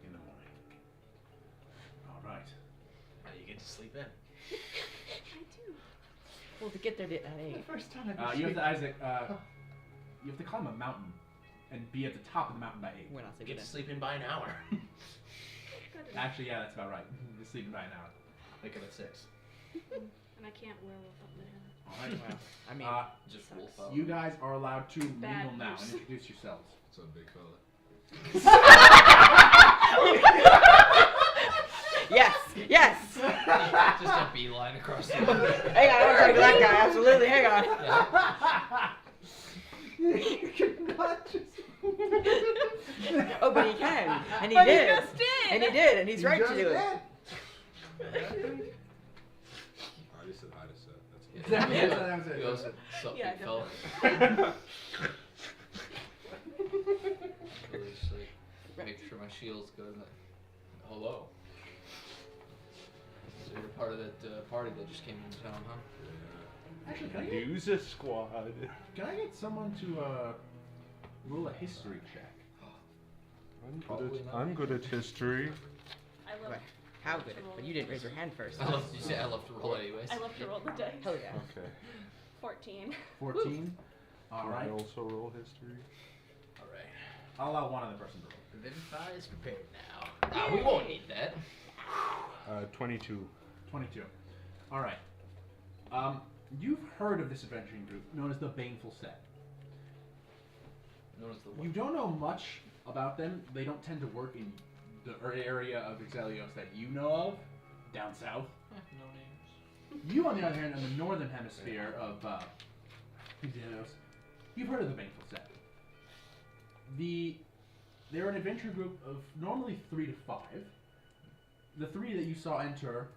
in the morning. Alright. Now you get to sleep in. I do. Well, to get there at 8. First time You have to, Isaac, you have to climb a mountain and be at the top of the mountain by 8. We're not You sleeping get in. to sleep in by an hour. Actually, yeah, that's about right. Just sleeping by an hour. Wake up at 6. And I can't werewolf up the hill. Alright. Well, I mean, Just Sucks. wolf out. You guys are allowed to Bad mingle now and news. introduce yourselves. What's up, big fella? yes, yes. Just a beeline across the room. Hang on, I want to talk to that guy. Absolutely, hang on. You cannot just. Oh, but he can, and he But he did, just did. and he did, and he's right to just do it. I just said hi to Seth. That's it. Exactly, that's what I was saying. You also suck, Yeah, big fella. Really just like make sure my shield's good. Like, hello. So you're part of that party that just came into town, huh? Actually, can I get, Use a squad. can I get someone to roll a history check? I'm good at history. I love. Wait, how good? But you didn't raise your hand first. I love, you say I love to roll anyways. I love to roll the dice. Hell yeah. Okay. 14. 14. All right. I also roll history. Alright. I'll allow one other person to roll. Revivify is prepared now. Nah, we won't need that. 22. 22. All right. You've heard of this adventuring group known as the Baneful Set. Notice the You don't know much about them. They don't tend to work in the area of Exelios that you know of, down south. no names. You, on the other hand, in the northern hemisphere of Exelios, you've heard of the Baneful Set. They're an adventure group of normally 3 to 5. The 3 that you saw enter,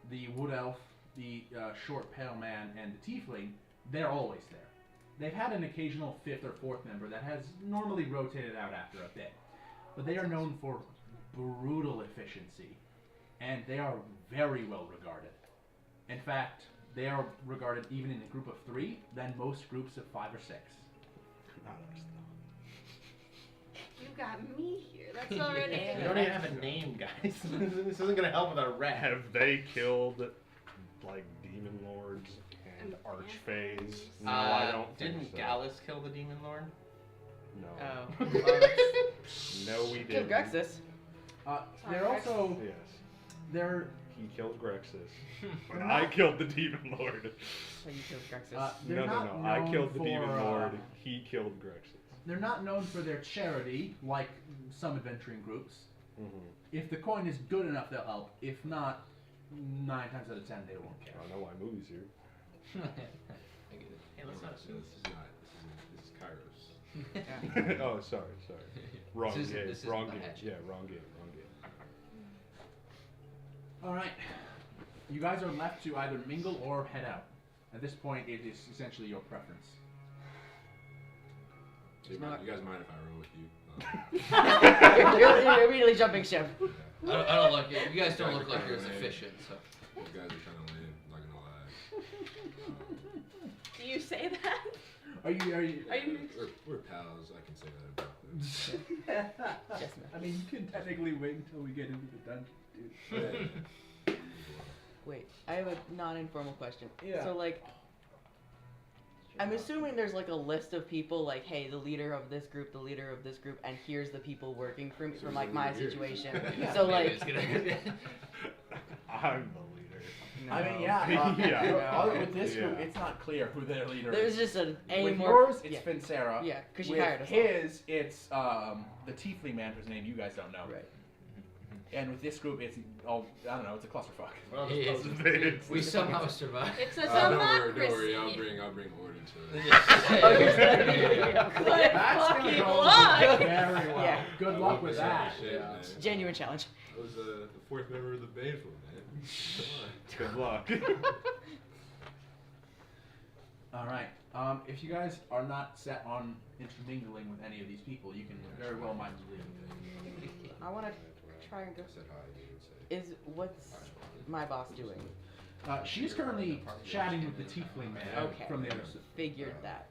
the wood elf, the short pale man, and the tiefling, they're always there. They've had an occasional 5th or 4th member that has normally rotated out after a bit. But they are known for brutal efficiency, and they are very well regarded. In fact, they are regarded even in a group of 3 than most groups of 5 or 6. Not us, You got me here. That's already. We don't even have a name, guys. This isn't gonna help with our though. rat. Have they killed, like, demon lords and archfays? No, I don't Didn't think so. Gallus kill the demon lord? No. Oh. Well, No, we Killed didn't. Grexus. They're also Yes. they're He killed Grexus. But I killed the demon lord. So you killed Grexus. they're No, not I known killed the for, demon lord. He killed Grexus. They're not known for their charity like some adventuring groups. Mm-hmm. If the coin is good enough, they'll help. If not, 9 times out of 10 they won't care. I know why movie's here. I get it. Hey, let's not. This is Kairos. Yeah. Oh, sorry. Wrong This isn't- game. this isn't Wrong the game. hatchet. Yeah, wrong game. All right, you guys are left to either mingle or head out. At this point, it is essentially your preference. You guys mind if I roll with you? you're immediately jumping ship. Yeah. I don't look. You guys don't look like you're as efficient. So. You guys are trying to win, not gonna lie. Do you say that? Are you? We're pals, I can say that about them. Yes, ma'am. I mean, you can technically wait until we get into the dungeon, dude. Wait, I have a non-informal question. Yeah. So, like, I'm assuming there's, like, a list of people, like, hey, the leader of this group, and here's the people working from like, my situation. Yeah. So, Maybe like, it's gonna- I'm the leader. I mean, yeah. Yeah. With this group, Yeah. it's not clear who their leader There's is. just an With more. yours, it's yeah. Fincera. Yeah, because you With hired us. all. his, it's the tiefling man whose name you guys don't know. Right. And with this group, it's I don't know. It's a clusterfuck. Well, It is. It's- We somehow survived. It's a Don't democracy. worry. I'll bring order to it. Yeah. Good That's gonna fucking go luck. very well. Yeah. Good I luck won't with be that. shit, Yeah. man. Genuine challenge. I was the fourth member of the Baneful, man. Good luck. All right. If you guys are not set on intermingling with any of these people, you can very well mind leave. I want to try and go. I said hi. You didn't say. Is what's my boss doing? She's currently chatting with the tiefling man Okay. from the other side. Figured that.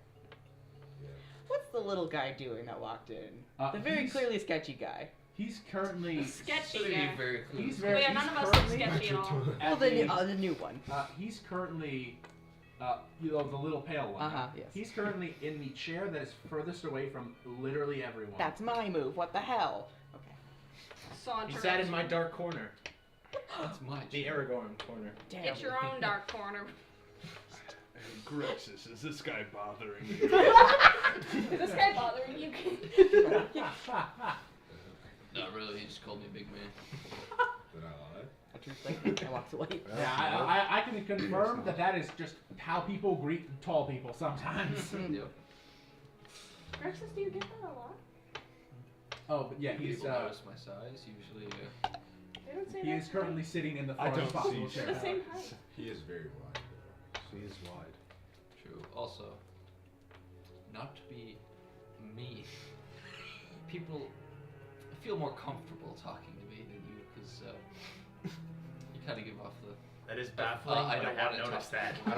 Yeah. What's the little guy doing that walked in? The very He's- clearly sketchy guy. He's currently. Sketchy Pretty guy. very clear. He's very. Yeah, he's none of us look currently sketchy at all. at Well, the new one. He's currently, the little pale one. Yes. He's currently in the chair that is furthest away from literally everyone. That's my move. What the hell? Okay. Saunter. He sat in my dark corner. That's my The Aragorn corner. Damn. It's your own dark corner. Hey, Grixis, is this guy bothering you? Is this guy bothering you? Not really. He just called me big man. Did I lie? A true statement. I walked away. Yeah, I can confirm that is just how people greet tall people sometimes. Yep. Rexus, do you get that a lot? Oh, but yeah, he's People notice my size usually. They don't say he that is to currently me. sitting in the I farthest don't possible see We're chair. the same height. He is very wide. He is wide. True. Also, not to be mean, people feel more comfortable talking to me than you because you kind of give off the. That is baffling. I but don't have wanna noticed talk. that. I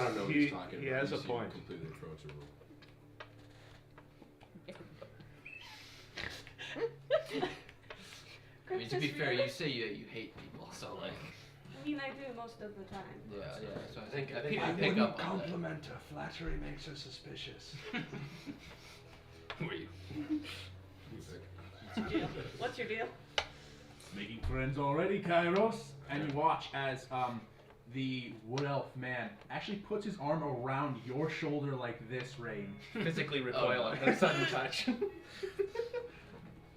don't know what he's talking he about. has You a seem point. Completely approachable. I mean, to be fair, you say you hate people, so like. I mean, I do most of the time. Yeah. So I think- think I think people I pick up on that. Compliment her. Flattery makes her suspicious. Who are you? What's your deal? What's your deal? Making friends already, Kairos. And you watch as the wood elf man actually puts his arm around your shoulder like this, Rain. Physically recoil at the sudden touch.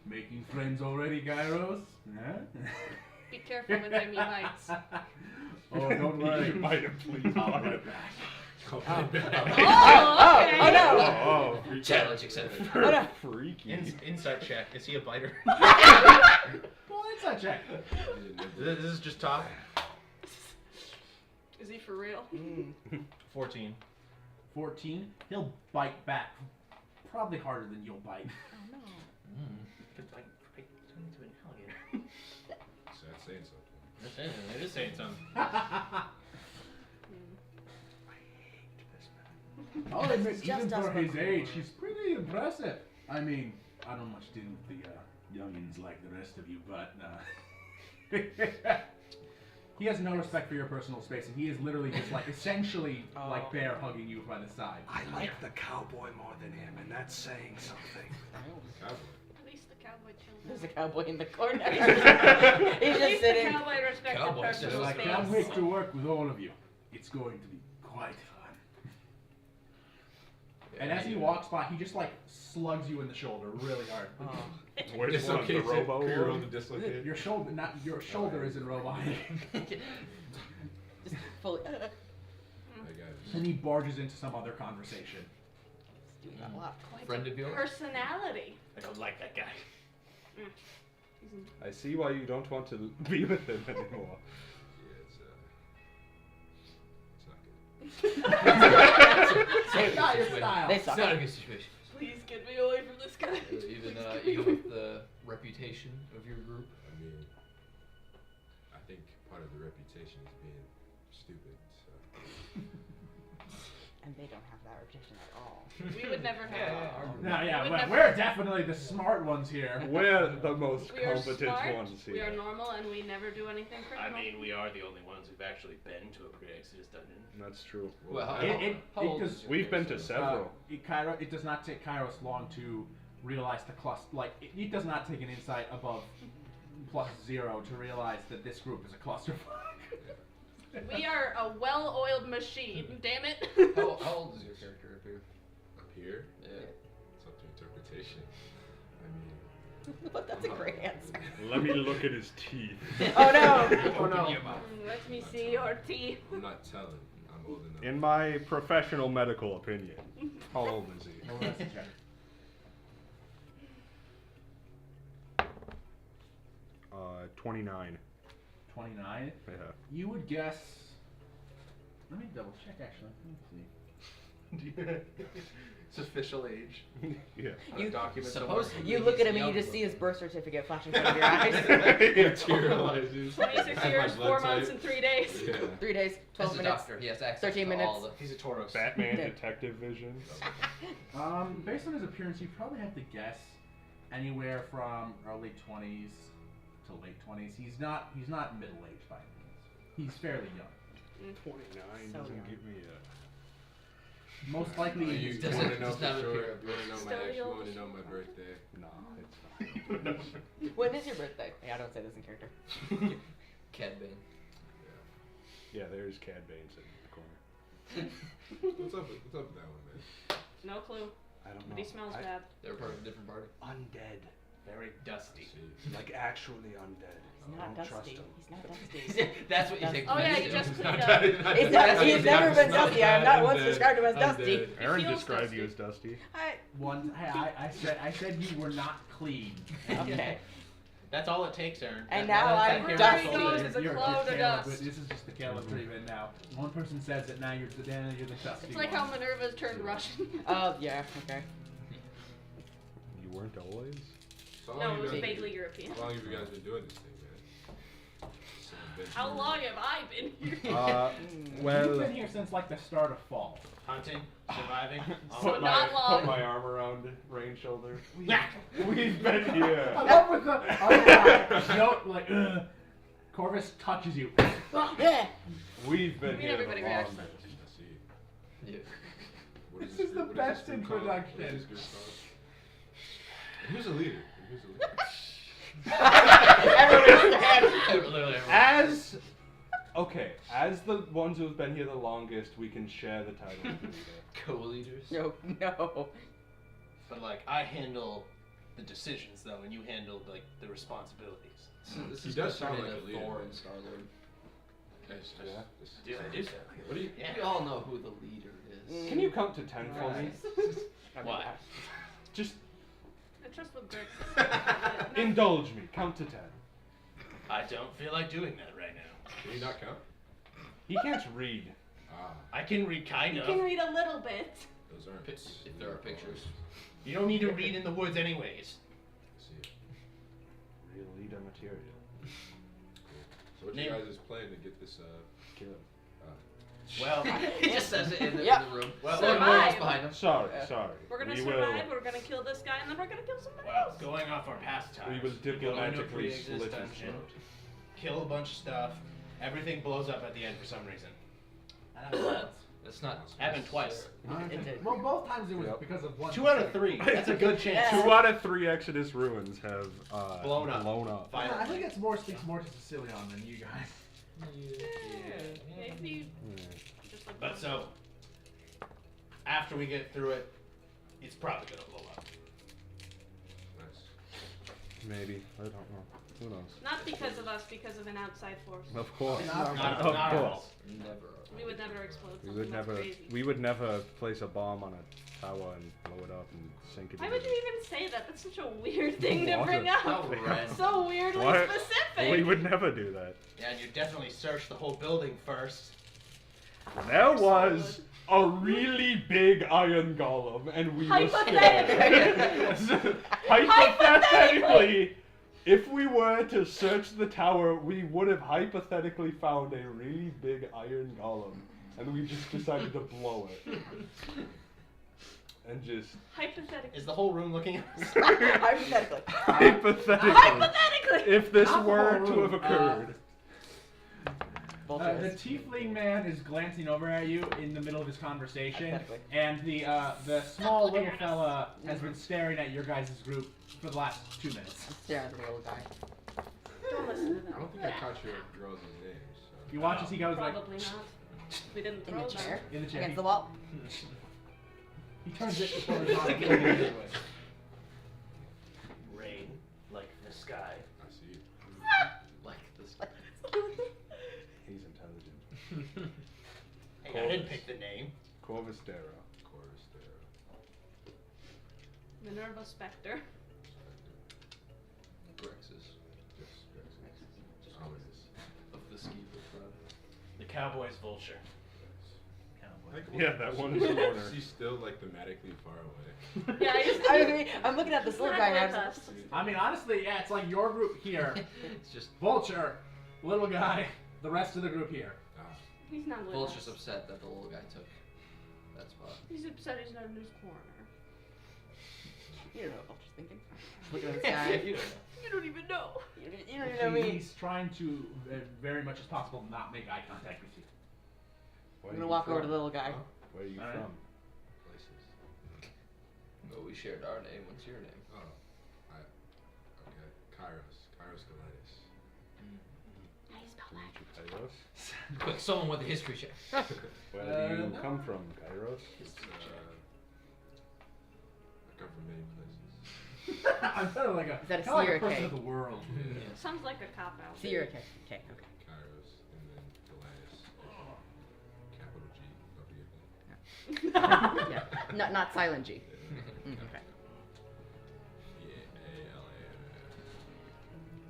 Making friends already, Kairos? Huh? Be careful with him, he bites. Oh, don't worry. You might have please. I'll run it back. Oh, okay. Oh no! Oh, Challenge accepted. Oh no! freaky. Insight check. Is he a biter? Well, it's a check. This is just talk. Is he for real? 14. 14. He'll bite back. Probably harder than you'll bite. Oh no! I turn into an alligator. So that's saying something. That's it. It is saying something. I'll admit, It's just even us for his looking age, for- he's pretty impressive. I mean, I don't much deal with the youngins like the rest of you, but he has no respect for your personal space, and he is literally just like essentially like bear hugging you by the side. I like the cowboy more than him, and that's saying something. Cowboy. At least the cowboy chilled There's a out. cowboy in the corner. He's At just least the sitting. cowboy respects the Cowboy says personal I Space. can't space. wait to work with all of you. It's going to be quite fun. And as he walks by, he just like slugs you in the shoulder really hard. Which one? The Dislocated. robo Career one? on the dislocated. Your shoulder, not your shoulder, isn't robotic. Just fully. I got it. And he barges into some other conversation. Doing that a lot. Friend of yours? Personality. I don't like that guy. I see why you don't want to be with him anymore. Yeah, It's not your style. They It's suck. not a good situation. Please get me away from this guy. Even with the reputation of your group. I mean, I think part of the reputation is being stupid. So. And they don't have that reputation at all. We would never have. No, yeah, We would well, never- we're definitely the smart ones here. We're the most We are competent smart, ones here. we are normal, and we never do anything I criminal. mean, we are the only ones who've actually been to a pre-Exodus dungeon. That's true. Well, how, It how old does- is your We've been to person? several. It does not take Kairos long to realize the cluster. Like, it does not take an insight above +0 to realize that this group is a clusterfuck. We are a well-oiled machine. Damn it. How old is your character up here? Up here, Yeah. it's up to interpretation. I mean, But that's a great answer. Let me look at his teeth. Oh no! Oh no. Your mouth. Let me see your teeth. I'm not telling. I'm old enough. In my professional medical opinion, how old is he? Roll medicine check. 29. 29. Yeah. You would guess. Let me double check actually. Let me see. It's official age. Yeah. On a document Suppose somewhere. You look at him and you Young just see look. his birth certificate flashing in front of your eyes. Materializes. 26 Has my years, blood 4 type. months, and 3 days. Yeah. 3 days, 12 As a minutes. doctor, he has access 13 to minutes. all the... He's a Tauros. Batman Yeah. detective vision. Based on his appearance, you probably have to guess anywhere from early 20s to late 20s. He's not middle aged by any means. He's fairly young. 29 So doesn't young. give me a. Most likely. Oh, you Doesn't- want to know does not for sure? appear. You want to know my Still age? You young. want to know my birthday? No, it's When is your birthday? Yeah, I don't say this in character. Cad Bane. Yeah, there's Cad Bane sitting in the corner. What's up with that one, man? No clue. I don't But know. he smells I- bad. They're part of a different party. Undead. Very dusty. See, Like actually undead. He's I not don't trust dusty. him. He's not dusty. That's what you think. Oh, yeah, men he do. just cleaned up. It's not, he's never been dusty. I have not once described him as dusty. Aaron feels described you dusty. as dusty. I said you were not clean. Okay. That's all it takes, Aaron. And That- now that's I'm that dusty. hero Goes soul. as a You're cloud of Caleb, dust. but this is just the Caleb treatment now. One person says it, now you're the dusty It's like one. how Minerva's turned Russian. Oh, yeah, okay. You weren't always? So No, it was vaguely European. How long have you guys been doing this thing, man? How long have I been here? You've Well, been here since like the start of fall. Hunting, surviving. So not long. put my arm around Rain's shoulder. We've been here. I love with the note like Corvus touches you. Yeah. We've been I mean, here. everybody the reacts longest. I see. Yeah. What This is the what best this group called? What is introduction. this group called? And who's the leader? And who's the leader? Literally everyone. As the ones who've been here the longest, we can share the title of leader. Co-leaders. No. But like, I handle the decisions though, and you handle like the responsibilities. This He is does gonna sound turn like a into leader. Thor and Star-Lord. Yeah. Dude, I do sound like What do you? Yeah. We all know who the leader is. Can you count to 10 for me? What? Just I trust what Greg says. indulge me. Count to 10. I don't feel like doing that right now. Can you not count? He can't read. Ah, I can read kind You of. can read a little bit. those aren't. If there are pictures. You don't need to read in the woods anyways. I see it. Real leader material. So what Name- you guys is planning to get this? Kill him. Well, He just says it in the, Yep. in the room. Well, There are no one else survive. behind him. Sorry, Yeah. sorry. We're gonna we survive, we're gonna kill this guy, and then we're gonna kill somebody well, else. going off our pastimes. We will go into a diplomatically pre-exist slit his dungeon, throat. kill a bunch of stuff. Everything blows up at the end for some reason. That's not. Happened twice. It did. Well, both times it was Yep. because of one. 2 out of 3. That's a good chance. Yeah. 2 out of 3 Exodus ruins have Blown up. I think it's speaks more to Sicilion than you guys. Maybe just like But so, after we get through it, it's probably gonna blow up. Nice. Maybe. I don't know. Who knows? not because of us, because of an outside force. Of course. Not Of our course. fault. Never. We would never explode We something would that's never. crazy. We would never place a bomb on a tower and blow it up and sink it. Why in would the- you even say that? That's such a weird thing to What? bring How up. random. So weirdly What? specific. We would never do that. Yeah, and you definitely search the whole building first. There was a really big iron golem, and we were scared. Hypothetically, if we were to search the tower, we would have hypothetically found a really big iron golem, and we just decided to blow it. And just Hypothetically. Is the whole room looking at us? Hypothetically. hypothetically, Hypothetically. if this Not the were whole to room. have occurred, The tiefling man is glancing over at you in the middle of his conversation, Hypothetically. and the small looking little at us. fella has been staring at your guys' group for the last 2 minutes. Yeah, the little guy. Don't listen to them. I don't think I caught your girls' names. So. You watch as he goes like Probably not. We didn't In throw the chair. in the chair. Against the wall. He turns it horizontally. Rain, like the sky. I see. Like this. He's intelligent. Hey, I didn't pick the name. Corvistera. Corvistera. Minerva Spectre. Grexus. Just ominous. Of the ski crowd. The cowboy's vulture. Cowboy. Yeah, that one is in order. She's still like thematically far away. Yeah, I mean, I'm looking at this little guy Not and with I'm us. I mean, honestly, yeah, it's like your group here, It's just Vulture, little guy, the rest of the group here. Ah, He's not with Vulture's us. upset that the little guy took that spot. He's upset he's not in his corner. You don't know what Vulture's thinking. Looking at the sky. You don't know. You don't even know. You don't even know me. He's trying to, very much as possible, not make eye contact with you. Where I'm are gonna you walk over to from? the little guy. Where are you Alright. from? places. No, we shared our name. What's your name? Oh, okay. Kairos Galetis. How do you spell that? Kairos? Quick, someone with a history check. Where do you come from, Kairos? I come from many places. I'm kind of like a, Is that a kinda like C or a a person K? of the world. Sounds like a cop out. See, you're okay. Okay, okay. Kairos and then Galetis. Capital G. Don't forget that. Yeah. Not silent G. Yeah. Okay.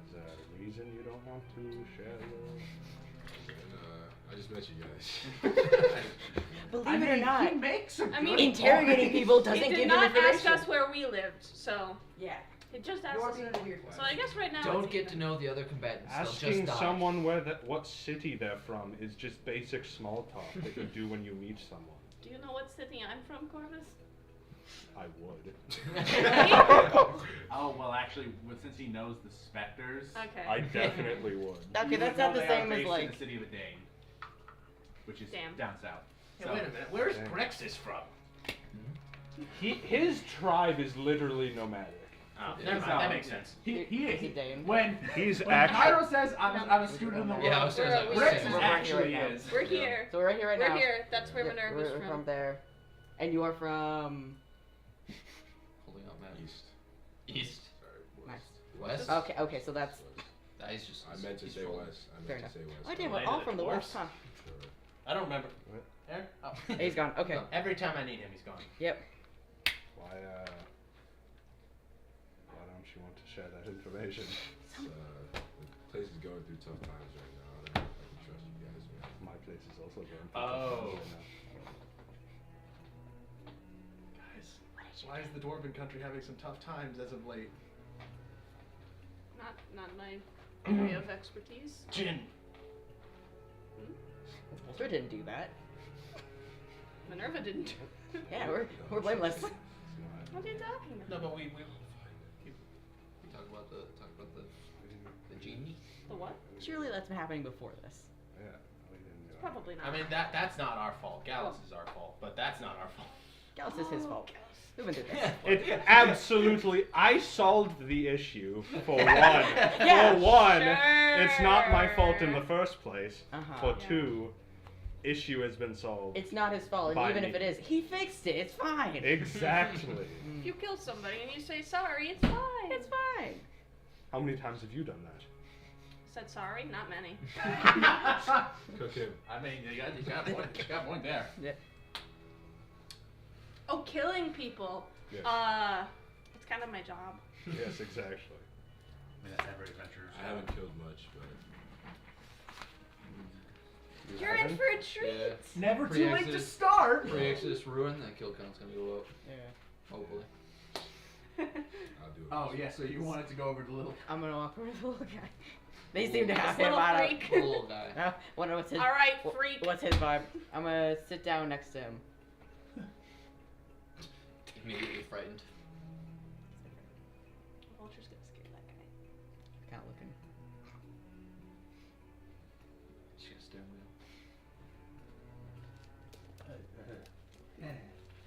Is there a reason you don't want to share your... I just met you guys. Believe it or not, he makes a I mean, good interrogating point. people He doesn't did give you not information. ask us where we lived, so Yeah. it just asked You're us. being a weird So I guess right now Don't it's get even. to know the other combatants. They'll Asking just die. someone what city they're from is just basic small talk that you do when you meet someone. Do you know what city I'm from, Corvus? I would. Oh, well, actually, since he knows the specters, Okay. I definitely would. Okay, you that's would know not the they are same as based in like. the city of Adane, which is Damn. down south. Hey, So- wait a minute. Where's Dang. Grexus from? His tribe is literally nomadic. Oh, Yeah. never mind. That makes sense. Is he Dane? When He's when actually... Cairo says I'm a student in the world, Yeah, I was saying that. We're- Rex we're- is we're actually right now. is. We're here. So we're right here right We're now. here. That's where Yeah, Minerva's we're from. from there. And you are from. Holding up map. East. East. Sorry, Nice. west. West. Okay, so that's. That is just. I meant to he's say full. west. I Fair meant to say west. Oh, damn, we're Related all to from the dwarves? west, huh? Sure. I don't remember. What? There? Oh. He's gone. Okay. Gone. Every time I need him, he's gone. Yep. Why don't you want to share that information? The place is going through tough times right now. I don't know if I can trust you guys, man. My place is also going through Oh. tough times right Guys, why is the Dwarven country having some tough times as of late? Not my area of expertise. Jin. Walter didn't do that. Minerva didn't. Yeah, we're blameless. now. What are you talking about? No, but we We talk about the genie. The what? Surely that's been happening before this. Yeah, we didn't do it. Probably not. I mean that's not our fault. Gallus is our fault, but that's not our fault. Gallus is his fault. We've been through this. It absolutely. I solved the issue for one. Yeah. For one, it's not my fault in the Sure. first place. Uh-huh. For Yeah. two, issue has been solved. It's not his fault, and By even me. if it is, he fixed it. It's fine. Exactly. If you kill somebody and you say sorry, it's fine. It's fine. How many times have you done that? Said sorry, not many. Cook him. I mean, you got a point. You got a point there. Yeah. Oh, killing people. Yes. It's kind of my job. Yes, exactly. I mean, that's every adventure. I haven't killed much, but You You're in haven't? for a treat. Yeah. Never too late to Pre-Exodus. start. Pre-Exodus ruin. That kill count's gonna go up. Yeah. Hopefully. I'll do it. Oh yeah, so you wanted to go over to little. I'm gonna walk over to the little guy. They seem to have This him little on freak. The little guy. Wonder what's his. All right, wh- freak. What's his vibe? I'm gonna sit down next to him. Immediately frightened. Vulture's gonna scare that guy. Kind of looking. She's got a steering wheel.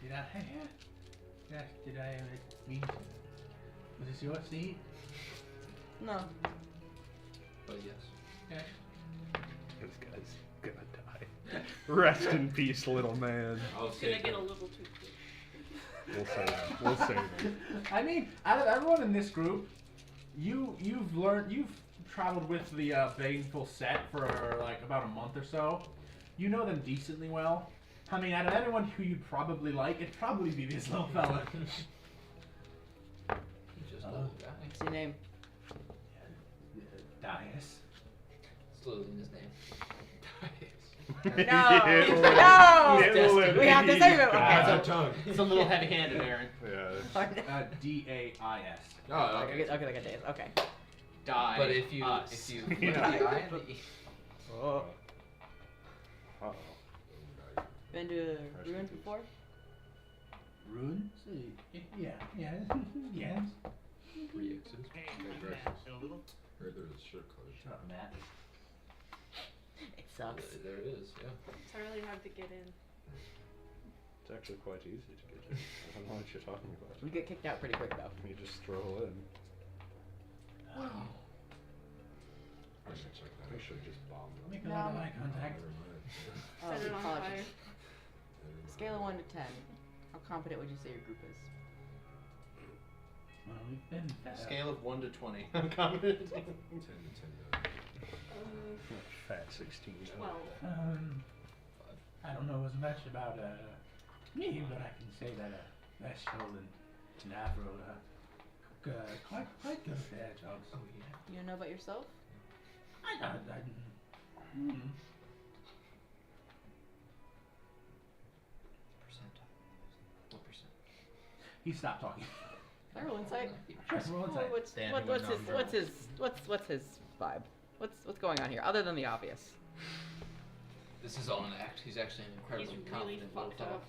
Did I? Yeah. Did I? Mean? Was this your seat? No. But yes. Yeah. This guy's gonna die. Rest in peace, little man. I'll It's gonna take get a it. little too close. We'll save him. We'll save him. I mean, out of everyone in this group, you've traveled with the Baneful set for like about a month or so. You know them decently well. I mean, out of anyone who you'd probably like, it'd probably be this little fella. He's just a little guy. What's your name? Dias. Still in his name. No! Get We have to save it. That's Okay. our tongue. It's a little heavy-handed, Aaron. Yeah. Dais. Oh, Okay, okay. okay, days. Okay. Die. But if you us. put the Yeah. I and the E. Oh. Uh-oh. Been to ruins before? Runes? Yeah. Yes. 3 X's. Heard there's a strip club. Shut up, Matt. It sucks. There it is, yeah. It's really hard to get in. It's actually quite easy to get in. I don't know what you're talking about. We get kicked out pretty quick though. You just stroll in. I should check that We out. should just bomb them. Make a lot of eye contact. Never mind. Oh, Set it on apologies. fire. Never mind. Scale of 1 to 10. How competent would you say your group is? Well, we've been Scale of 1 to 20. I'm confident. 10 to 10. Fat 16. 12. I don't know as much about me, but I can say that Veshel and Avril quite good at their jobs. Oh, yeah. You don't know about yourself? Percentile. What percent? He stopped talking. Can I roll insight? Sure, roll insight. What's his vibe? What's going on here other than the obvious? This is all an act. He's actually an He's incredibly really confident little fucked fellow. up.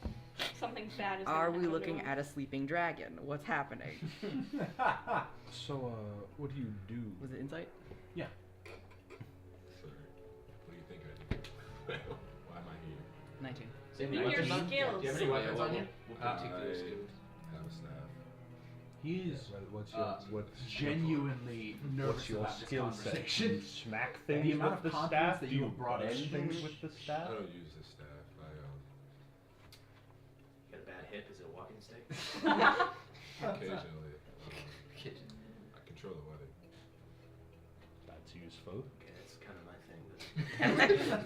Something bad is Are gonna we happen to looking him. at a sleeping dragon? What's happening? So, what do you do? Was it insight? Sorry. What do you think I do? Why am I here? 19. Do you have Your any weapons on? skills. Do you have any weapons on you? What I particular skill? have a staff. He is What's genuinely nervous what's your about this skill set? conversation. You smack things The amount with of the confidence staff? that Do you you have brought bend in. things with the I staff? don't use the staff. Got a bad hip? Is it a walking stick? Occasionally, Kid. I control the weather. That's useful. Okay, that's kind of my thing.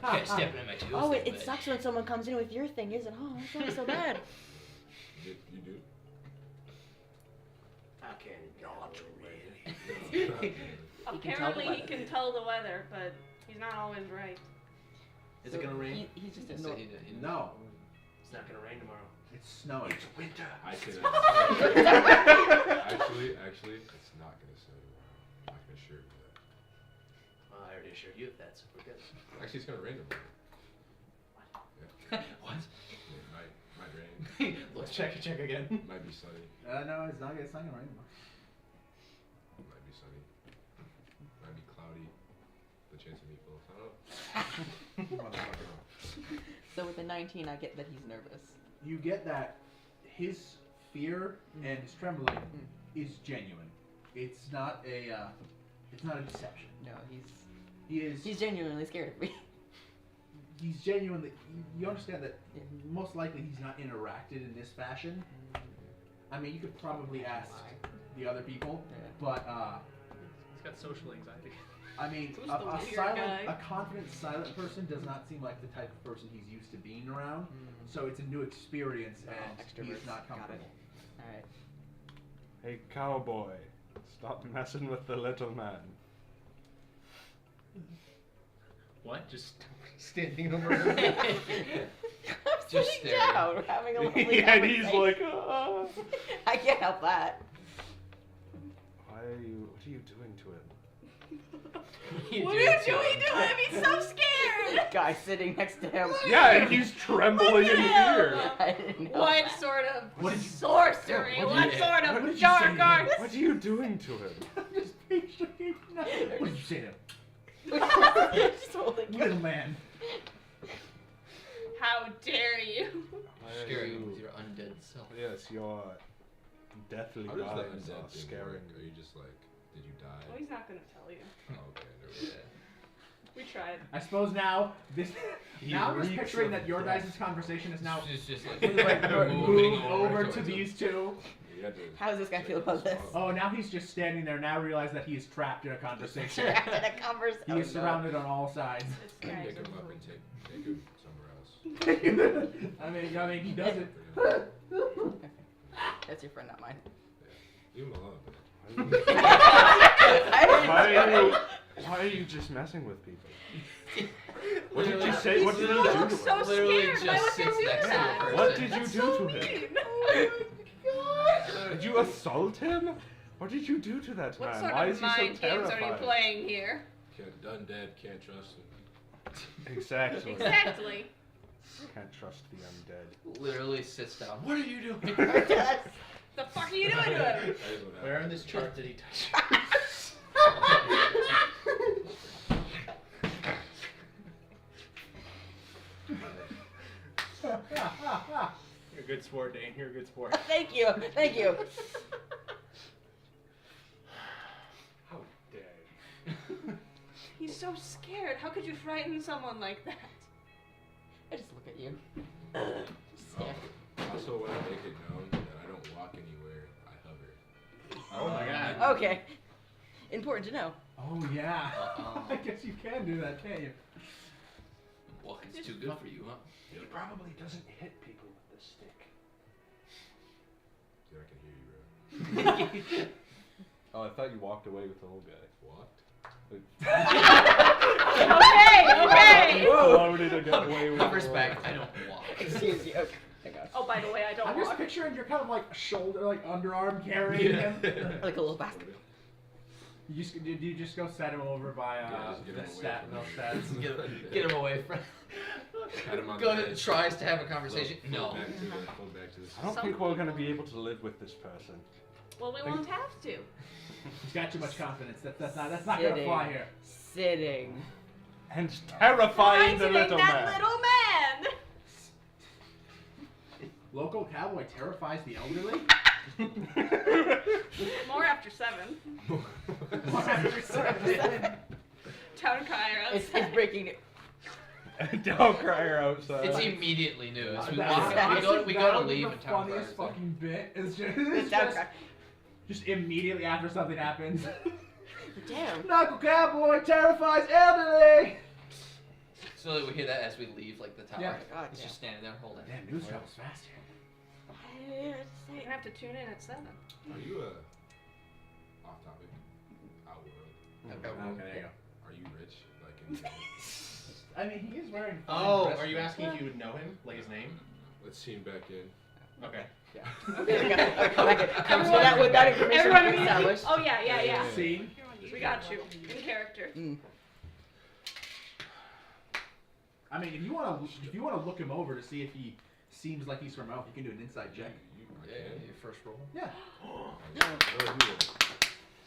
Can't step in my toes. Oh, there, it but- sucks when someone comes in with your thing, isn't it? Oh, it's not so bad. You do? Okay, not really. No, not really. Apparently the he can tell the weather, but he's not always right. Is it gonna rain? He's just Yes, ignoring. he did, he did. No, It's not gonna rain tomorrow. it's snowing. Winter. I can actually, it's not gonna snow tomorrow. I can assure you that. Well, I already assured you of that, so we're good. Actually, it's gonna rain tomorrow. What? It might rain. Let's check again. Might be sunny. No, it's not gonna rain. Might be sunny. Might be cloudy. The chance of meatballs. I don't know. So with the 19, I get that he's nervous. You get that his fear and his trembling is genuine. It's not a deception. No, He's genuinely scared of me. he's genuinely. You understand that most likely he's not interacted in this fashion. I mean, you could probably ask the other people, but He's got social anxiety. I mean, Who's the weird guy? a confident, silent person does not seem like the type of person he's used to being around. So it's a new experience, and he's extroverts. not Got it. comfortable. Alright. Hey, cowboy. Stop messing with the little man. What? Just standing over him? I'm Just sitting staring. down. We're having a lovely Yeah, and he's conversation. like, ah. I can't help that. What are you doing to him? What are you doing to him? He's so scared. Guy sitting next to him. Yeah, and he's trembling in fear. I didn't know What that. sort of What did you- sorcery? what What did you- sort what of did you dark say to him? arts? What are you doing to him? I'm just picturing. What did you say to him? Just holding him. Little man. How dare you? Why are Scaring him you- with your undead self. Yes, your deathly How does the eyes undead are thing scaring work? me. Are you just like, did you die? Well, he's not gonna tell you. Oh, okay, never mind. We tried. I suppose now this. Now I'm just reeks picturing of that your death. guys' conversation is now It's just like, moving moving over to towards these two. You had to How does this guy check feel about this this? out. Oh, now he's just standing there. Now realize that he is trapped in a conversation. Trapped in a conversation. He is surrounded on all sides. It's Pick nice. him up and take him somewhere else. I mean, he does it. That's your friend, not mine. Leave him alone. Why are you just messing with people? What did you say? He's What did you do to so him? Literally scared. just Why would sits they do next to that? the person. What did you That's do so to him? mean. Did you assault him? What did you do to that What man? sort Why of is he so mind games are you terrified? playing here? Done dead, can't trust him. Exactly. Exactly. Can't trust the undead. Literally sits down. What are you doing? The fuck are you doing to him? That is what Where in happened. this chart did he touch? You're a good sport, Dane. You're a good sport. Thank you. Thank you. How dare you? He's so scared. How could you frighten someone like that? I just look at you. Also, when I make it known that I don't walk anywhere, I hover. Oh my god. Okay. Important to know. Oh yeah. Uh-oh. I guess you can do that, can't you? Walking's too good for you, huh? He probably doesn't hit people with the stick. Dude, I can hear you, bro. Oh, I thought you walked away with the old guy. Walked? Okay. Floated to get away with Covers the back. I don't walk. Excuse you. Okay. I got Oh, by the way, I don't I'm just walk. picturing you're kind of like shoulder, like underarm carrying him. like a little basket. You just, do you just go set him over by Yeah, just get the him away stat, from no me. stats? Get him away from. Pat him on Go the to, head. tries to have a conversation. Float No. back to the- float back to the I don't Some think we're gonna be people- able to live with this person. Well, we won't have to. He's got too much confidence. That's not gonna Sitting. fly here. Sitting. And terrifying the Frightening little that man. little man. Local cowboy terrifies the elderly. More after 7. Town crier It's outside. breaking. Don't cry her outside. It's immediately news. We, That's- walk, we gotta that would be leave the and town funniest criers. fucking bit. It's It's down just, just immediately after something happens. Damn. Knuckle cowboy terrifies elderly. So we hear that as we leave, like the tower. Yeah. God, It's yeah. just standing there holding. Damn, news travels fast here. You're gonna have to tune in at 7. Are you off topic? Outworld. Okay, there you go. Are you rich? Like in I mean, he is wearing. Oh, dress are you clothes. asking if you would know him? Like his name? Let's see him back in. Okay. Everyone, with that information Everyone immediately. established. Oh yeah, yeah, yeah. Scene. We got you in character. I mean, if you wanna look him over to see if he seems like he's from Elf, you can do an inside check. I Yeah, can. your first roll. Yeah. I know who it is.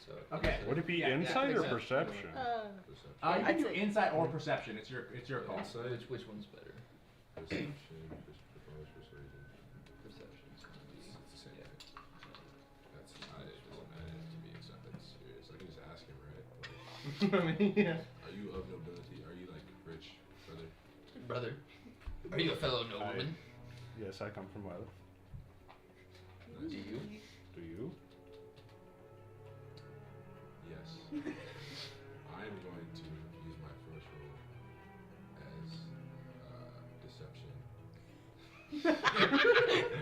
So Okay. Would it be Yeah, insight or perception. perception? Perception. You I'd can do say- insight or perception. It's your call. Insight, which one's better? perception, performance, persuasion. Perception. It's the same thing. That's not it. Doesn't matter to me except that's serious. I can just ask him, right? Like, I mean, yeah. are you of nobility? Are you like rich, brother? Brother, are you a fellow nobleman? Yes, I come from wealth. Do you? Do you? Yes. I'm going to use my first roll as deception.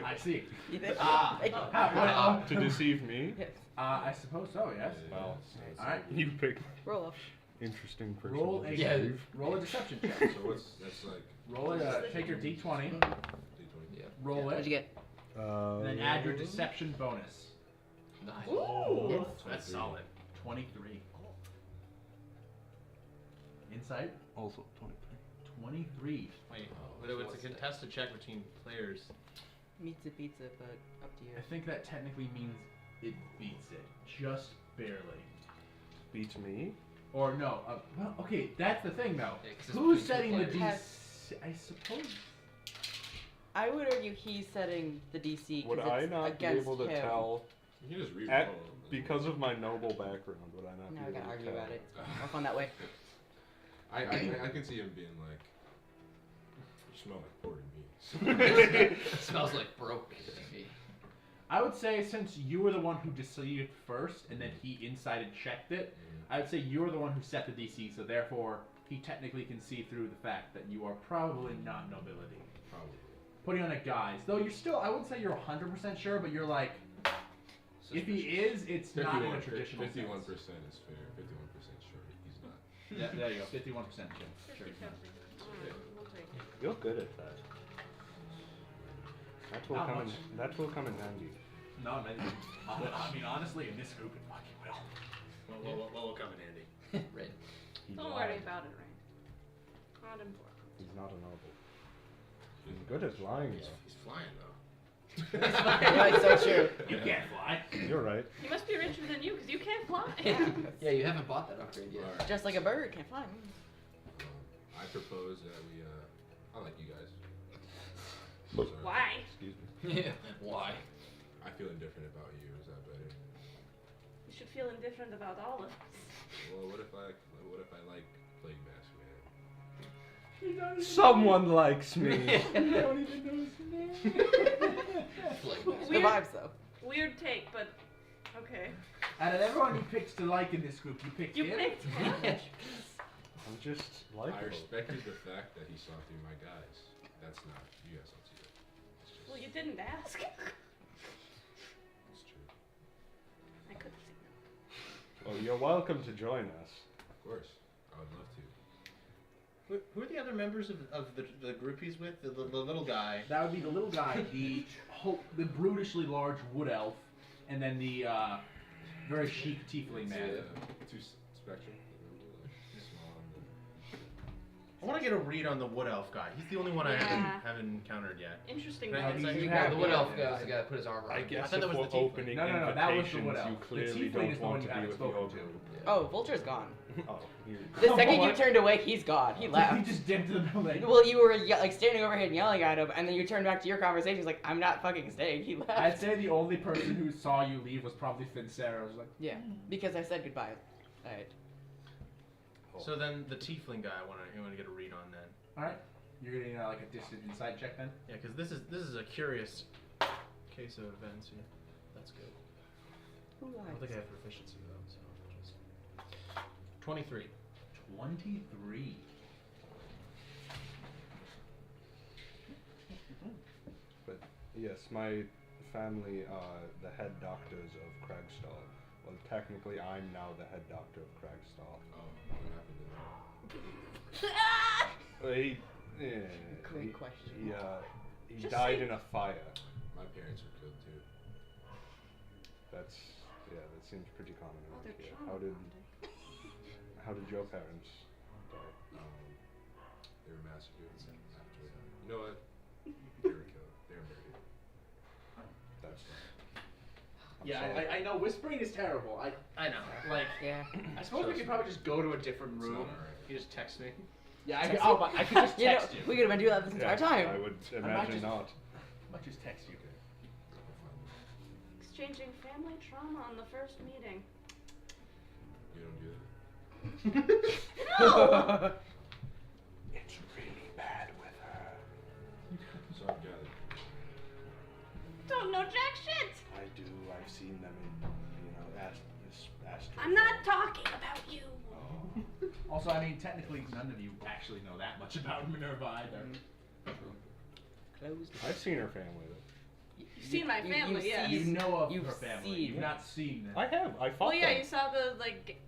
I see. You think? Thank you. To deceive me? Yes. I suppose so. Yes. Well, All right. you pick Roll off. interesting person. Roll to a deceive. roll a deception check. So what's that's like Roll it. Take your d20. D20? Yeah. Roll What'd you it. get? And then add your deception bonus. Nice. Ooh. That's solid. 23. Insight. Also 23. 23. Wait, Oh, but so it's a what's that? contested check between players. Meets a pizza, but up to you. I think that technically means it beats it, just barely. Beats me? Or no. Well, okay. That's the thing though. Yeah, 'cause it's Who's between setting the two DC? I suppose. I would argue he's setting the DC Would because I it's not be against able to him. tell, You can just reroll. at, because of my noble background, would I not No, be we able gotta to argue tell? about it. More fun that way. I can see him being like, you smell like pork to me. It smells like broke to me. I would say since you were the one who deceived first, and then he inside and checked it, I would say you were the one who set the DC, so therefore he technically can see through the fact that you are probably not nobility. Probably. Putting on a guise. Though you're still, I wouldn't say you're 100% sure, but you're like, if he is, it's not in a traditional 51% sense. is fair. 51% sure he's not. Yeah, there you go. 51% sure. You're good at that. Not much. That will come in handy. No, I mean, honestly, in this group, it fucking will. What will come in handy? Red. He Don't lied. worry about it, Rain. Not important. He's not a noble. He's good at lying, He's though. flying though. That's so true. You can't fly. You're right. He must be richer than you because you can't fly. Yeah, you haven't bought that upgrade yet. Alright. Just like a bird, can't fly. I propose that we, I like you guys. Sorry. Why? Excuse me. Yeah. Why? I feel indifferent about you. Is that better? You should feel indifferent about all of us. Well, what if I like Plague Mask Man? Someone likes me. Don't even know his name. The Weird, vibes, though. weird take, but okay. Out of everyone you picked to like in this group, you picked You him? picked him. I'm just I likable. respected the fact that he saw through my guys. That's not. You guys don't see that. It's just. Well, you didn't ask. It's true. I could have seen that. Well, you're welcome to join us. Of course, I would love to. Who are the other members of the group he's with? The little guy. That would be the little guy, the brutishly large wood elf, and then the very chic tiefling man. Two spectrum. Like, small and then. I want to get a read on the wood elf guy. He's the only one I Yeah. haven't encountered yet. Interesting. Right, though. it's like- You Yeah, have the wood elf yeah. guy's got to put his armor on. I guess thought that if was we're the tiefling. opening No, that was the invitations, wood elf. you The clearly tiefling don't is the want one to you be haven't with the spoken ogre. to. Oh, Vulture's gone. Oh, you. The second you What? turned away, he's gone. He He left. just dipped to the building. Well, you were like standing over here and yelling at him, and then you turned back to your conversation. He's like, "I'm not fucking staying." He left. I'd say the only person who saw you leave was probably Fincera. I was like, Yeah, because I said goodbye. Alright. So then the tiefling guy I want to get a read on then. alright. You're getting like a distant insight check then? Yeah, because this is a curious case of events here. That's good. I don't think I have proficiency though, so just 23. 23. But yes, my family are the head doctors of Cragstall. Well, technically, I'm now the head doctor of Cragstall. Oh, what happened to that? Well, Great question. He Just died say- in a fire. My parents were killed too. That seems pretty common Oh, around they're here. trauma How did your parents die? They were massacred after. You know what? They were killed. They were murdered. That's Yeah, sorry. I know whispering is terrible. I I know. Like, Yeah. I suppose we could probably just go to a different It's room. not alright. You just text me. yeah, I Text could, you? I could just You know, text you. we could have been doing that this entire time. I would might imagine just- not. I might just text you. Exchanging family trauma on the first meeting. You don't do that. No. It's really bad with her. So I've gathered. Don't know jack shit. I do. I've seen them in, astral. I'm not talking about you. Also, I mean, technically, none of you actually know that much about Minerva either. Closed. I've seen her family though. You've seen my family, yes. You know of You've her family. seen- You've not seen them. I have. I fought Well, yeah, them. you saw the like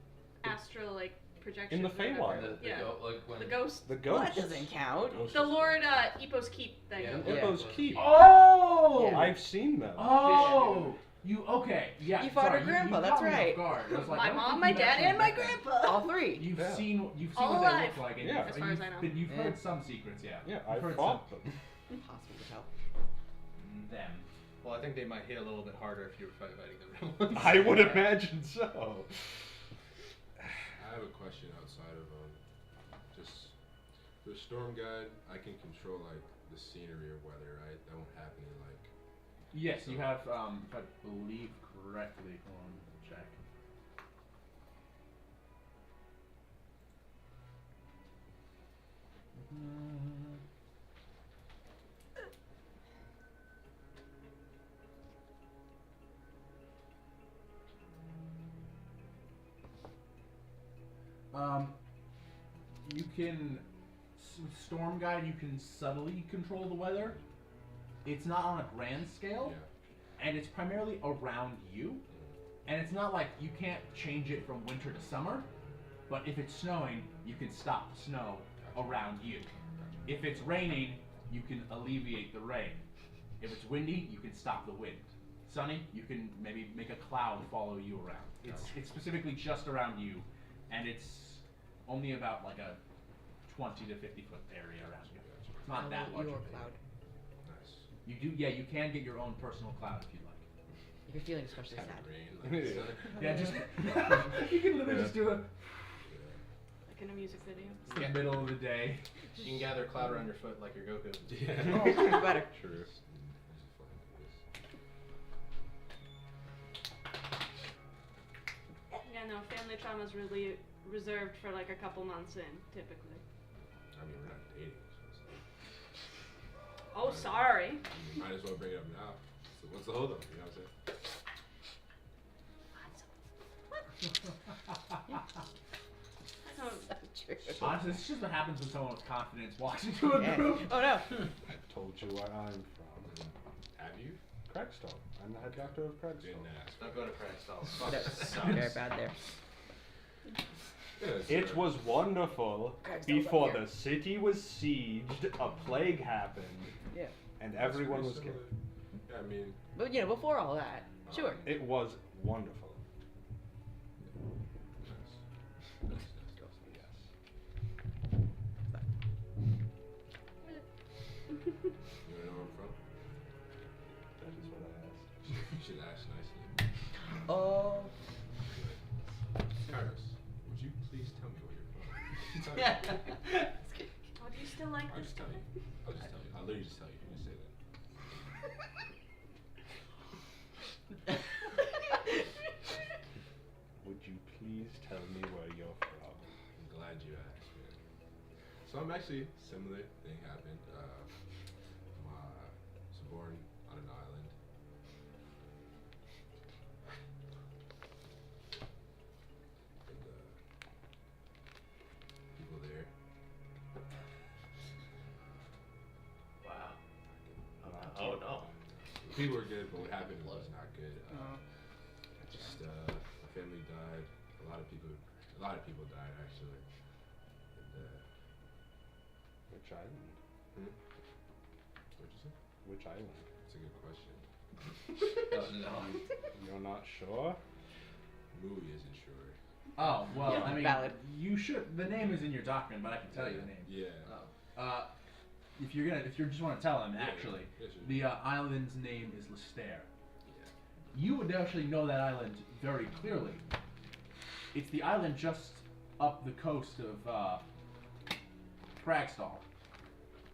astral like projection. In the Feywild. Yeah. Like when The ghost. The Well, ghosts. that doesn't count. Ghosts The is- Lord Epos Keep thing. Yeah. Hippo's Keep. Oh! Yeah. I've seen them. Oh! You okay? Yeah. You fought her sorry, grandpa, you that's caught me off right. guard. I was like, I My don't mom, think my you've dad, actually and my met them. grandpa. All three. You've Yeah. seen All what they alive. look like, and Yeah. you've, As far as I know. you've Yeah. heard some secrets, yeah. Yeah, You've I heard fought them. Impossible to tell. some. Them. Well, I think they might hit a little bit harder if you were fighting the real ones. I would imagine so. I have a question outside of just the storm guide. I can control like the scenery or weather, right? That won't happen in like. Yes, you have, if I believe correctly, hold on, check. You can, with Storm Guide, you can subtly control the weather. It's not on a grand scale, and it's primarily around you. And it's not like you can't change it from winter to summer, but if it's snowing, you can stop the snow around you. If it's raining, you can alleviate the rain. If it's windy, you can stop the wind. Sunny, you can maybe make a cloud follow you around. It's specifically just around you, and it's only about like a 20 to 50 foot area around you. It's not that large. Your of a cloud. Nice. You do, yeah. You can get your own personal cloud if you like. If you're feeling especially Have sad. it rain, like, Yeah, just you can literally just do it Like in a music video. in the middle of the day. You can gather cloud around your foot like your Goku. Yeah. Oh, better. True. Yeah, no, family trauma is really reserved for like a couple months in, typically. I mean, we're not dating, so it's like. Oh, sorry. You might as well bring it up now. So what's the hold up? You know what I'm saying? So, Honestly, this is just what happens when someone with confidence walks into a Yeah. group. Oh no. I told you where I'm from. Have you? Craigstone. I'm the head doctor of Craigstone. Didn't ask. Don't go to Craigstall. Very bad there. Yeah, It was wonderful. Craigstone's Before up here. the city was sieged, a plague happened, Yeah. and everyone was killed. Yeah, I mean, But you know, before all that, sure. It was wonderful. nice. Yes. You wanna know where I'm from? That is what I asked. You should ask nicely. Oh. Kairos, would you please tell me where you're from? Tell me. Yeah. oh, do you still like I'll this? just tell you. I'll just tell you. I'll literally just tell you. You just say that. Would you please tell me where you're from? I'm glad you asked, man. So I'm actually similar thing happened. I was born on an island. And people there. Wow. Oh no. People were good, but what happened was not good. My family died. A lot of people died actually. And Which island? what'd you say? Which island? That's a good question. Oh no. You're not sure? Movie isn't sure. Oh well, Yeah, I mean, valid. you should. The name is in your document, but I can tell you the name. Yeah. If you just want to tell him, Yeah, actually, yeah, sure. the island's name is Lestaire. Yeah. You would actually know that island very clearly. It's the island just up the coast of Cragstall.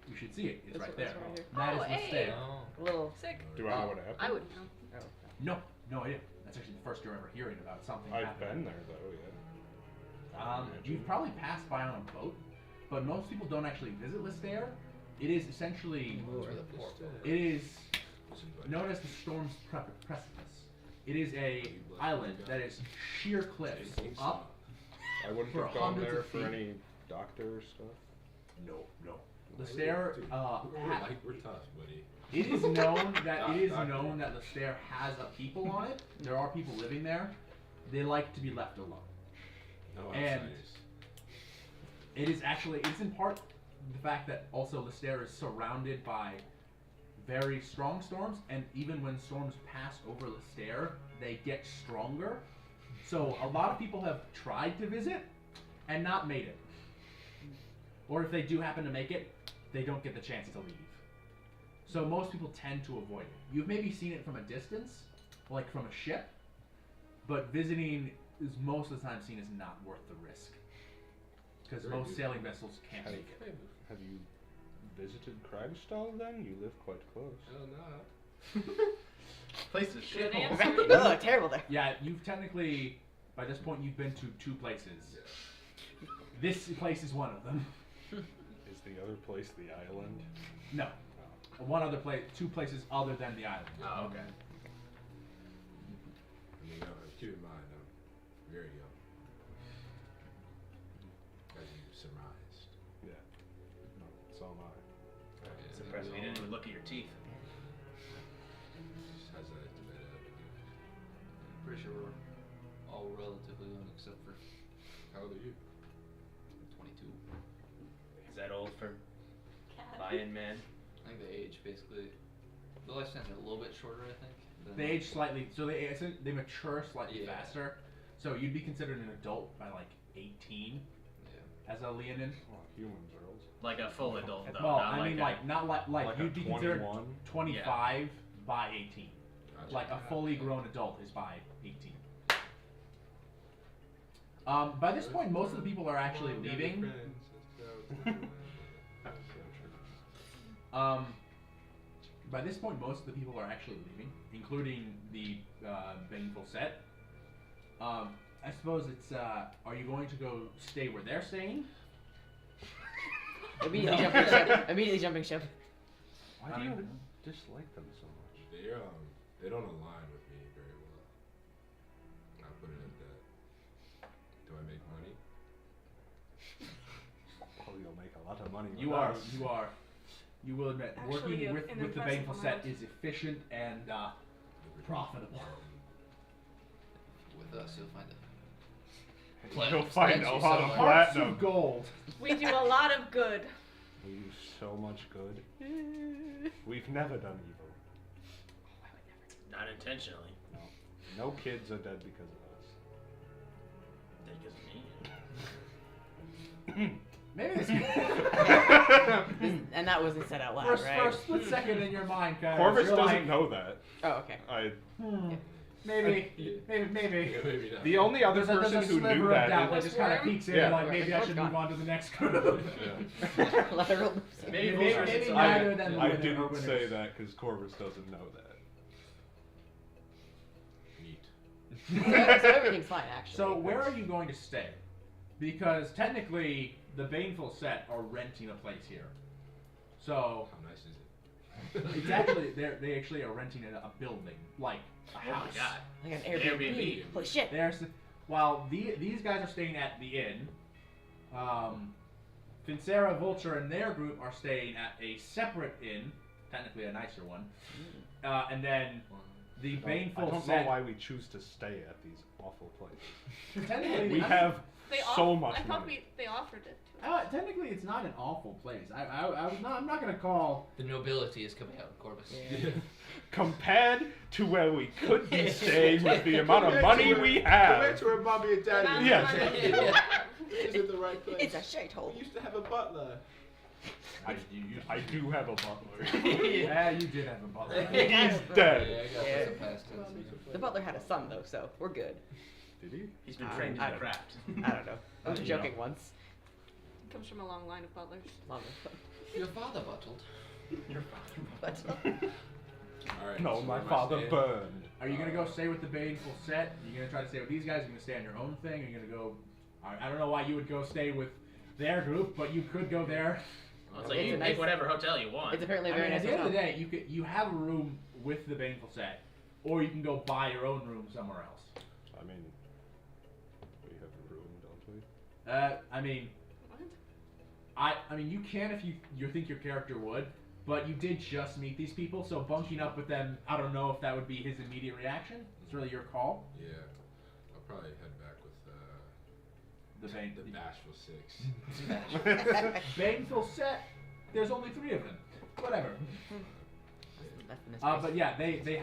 You should see it. It's This right one- there. this one right here. That is Oh, hey. Lestaire. A little. Sick. Do I know what happened? I wouldn't know. Oh. No, no idea. That's actually the first you're ever hearing about something I've happening. been there though, yeah. I imagine. You've probably passed by on a boat, but most people don't actually visit Lestaire. It is essentially, it is known as the Storm's Precipice. It is a island that is sheer cliffs up. I wouldn't for have gone hundreds there of for feet. any doctor stuff. No. Lestaire, We're tough, buddy. it is known that Lestaire has a people on it. There are people living there. They like to be left alone. No And- outsiders. It is actually, it's in part the fact that also Lestaire is surrounded by very strong storms, and even when storms pass over Lestaire, they get stronger. So a lot of people have tried to visit and not made it. Or if they do happen to make it, they don't get the chance to leave. So most people tend to avoid it. You've maybe seen it from a distance, like from a ship, but visiting is most of the time seen as not worth the risk. Because Very most good. sailing vessels can't Have, make it. have you visited Cragstall then? You live quite close. Hell nah. Place is Good shithole. answer. Oh, terrible there. Yeah, you've technically, by this point, you've been to 2 places. Yeah. This place is one of them. Is the other place the island? No. One other place, 2 places other than the island. Oh, okay. I mean, keep in mind, I'm very young. As you surmised. Yeah. No, so am I. It's impressive. You didn't even look at your teeth. Just has that Pretty sure we're all relatively young except for How old are you? 22. Is that old for Cat. lion man? I think the age basically. The lifespans are a little bit shorter, I think. They age slightly, so they mature slightly Yeah. faster. So you'd be considered an adult by like 18 Yeah. as a Leonin. Well, humans are old. Like a full adult, though. Well, not I like mean, a, like not like Like you'd a be considered 21? 25 by 18. Gotcha. Like a fully grown adult is by 18. By this point, most of the people are actually leaving. By this point, most of the people are actually leaving, including the baneful set. I suppose it's. Are you going to go stay where they're staying? Immediately jumping ship. Immediately jumping ship. Why do you dislike them so much? They don't align with me very well. I'll put it at that. Do I make money? Oh, you'll make a lot of money. with You are. us. You are. You will admit, Actually, working an with the impressive baneful set amount. is efficient and profitable. With us, you'll find it. You'll Platinum find stands a you lot so of much. Hearts platinum. of gold. We do a lot of good. We do so much good. We've never done evil. not intentionally. No. No kids are dead because of us. Take me. Maybe this And that wasn't said out loud, for, right? for a split second in your mind, Kyle. Corvus you're doesn't like, know that. Oh, okay. Maybe. Yeah, maybe not. The only other There's person a who sliver knew of that doubt is- that just kind of Worm? peeks in, Yeah. and like maybe I Worm's should gone. move on to the next group. Lateral moves. Maybe Maybe Vultures is neither alive. than I winner or didn't winners. say that because Corvus doesn't know that. Neat. So everything's fine, actually. So where are you going to stay? Because technically, the Baneful set are renting a place here. So How nice is it? it's actually they actually are renting a building, like a Oh house. my god. Like an Airbnb. Airbnb. Holy shit. There's while these guys are staying at the inn. Fincera, Vulture, and their group are staying at a separate inn, technically a nicer one. And then the I Baneful don't set. know why we choose to stay at these awful places. Technically, We have They so off- much I thought money. they offered it to us. Technically, it's not an awful place. I'm not gonna call. The nobility is coming out in Corvus. Yeah. Compared to where we could be staying with the amount of money we have. Compared to where mommy and daddy The live. Yes. amount of money. This isn't the right place. It's a shithole. We used to have a butler. I do have a butler. Yeah, you did have a butler. He's Yeah, dead. I got Yeah. some past tense. The butler had a son, though, so we're good. Did he? He's been trained in I the don't- craft. I don't know. I was You joking know. once. Comes from a long line of butlers. Love it. Your father bottled. Your father. But Alright. No, so my where am I father staying? burned. Are you gonna go stay with the Baneful set? Are you gonna try to stay with these guys? Are you gonna stay on your own thing? Are you gonna go? I don't know why you would go stay with their group, but you could go there. Well, it's like It's you a can pick nice- whatever hotel you want. it's apparently a I very mean, at nice the end of the hotel. day, you have a room with the Baneful set, or you can go buy your own room somewhere else. I mean, we have a room, don't we? I mean, What? I mean, you can if you think your character would, but you did just meet these people, so bunking up with them, I don't know if that would be his immediate reaction. It's really your call. Yeah. I'll probably head back with The the Bashful Six. Baneful set. There's only 3 of them. Whatever. That's the But yeah, they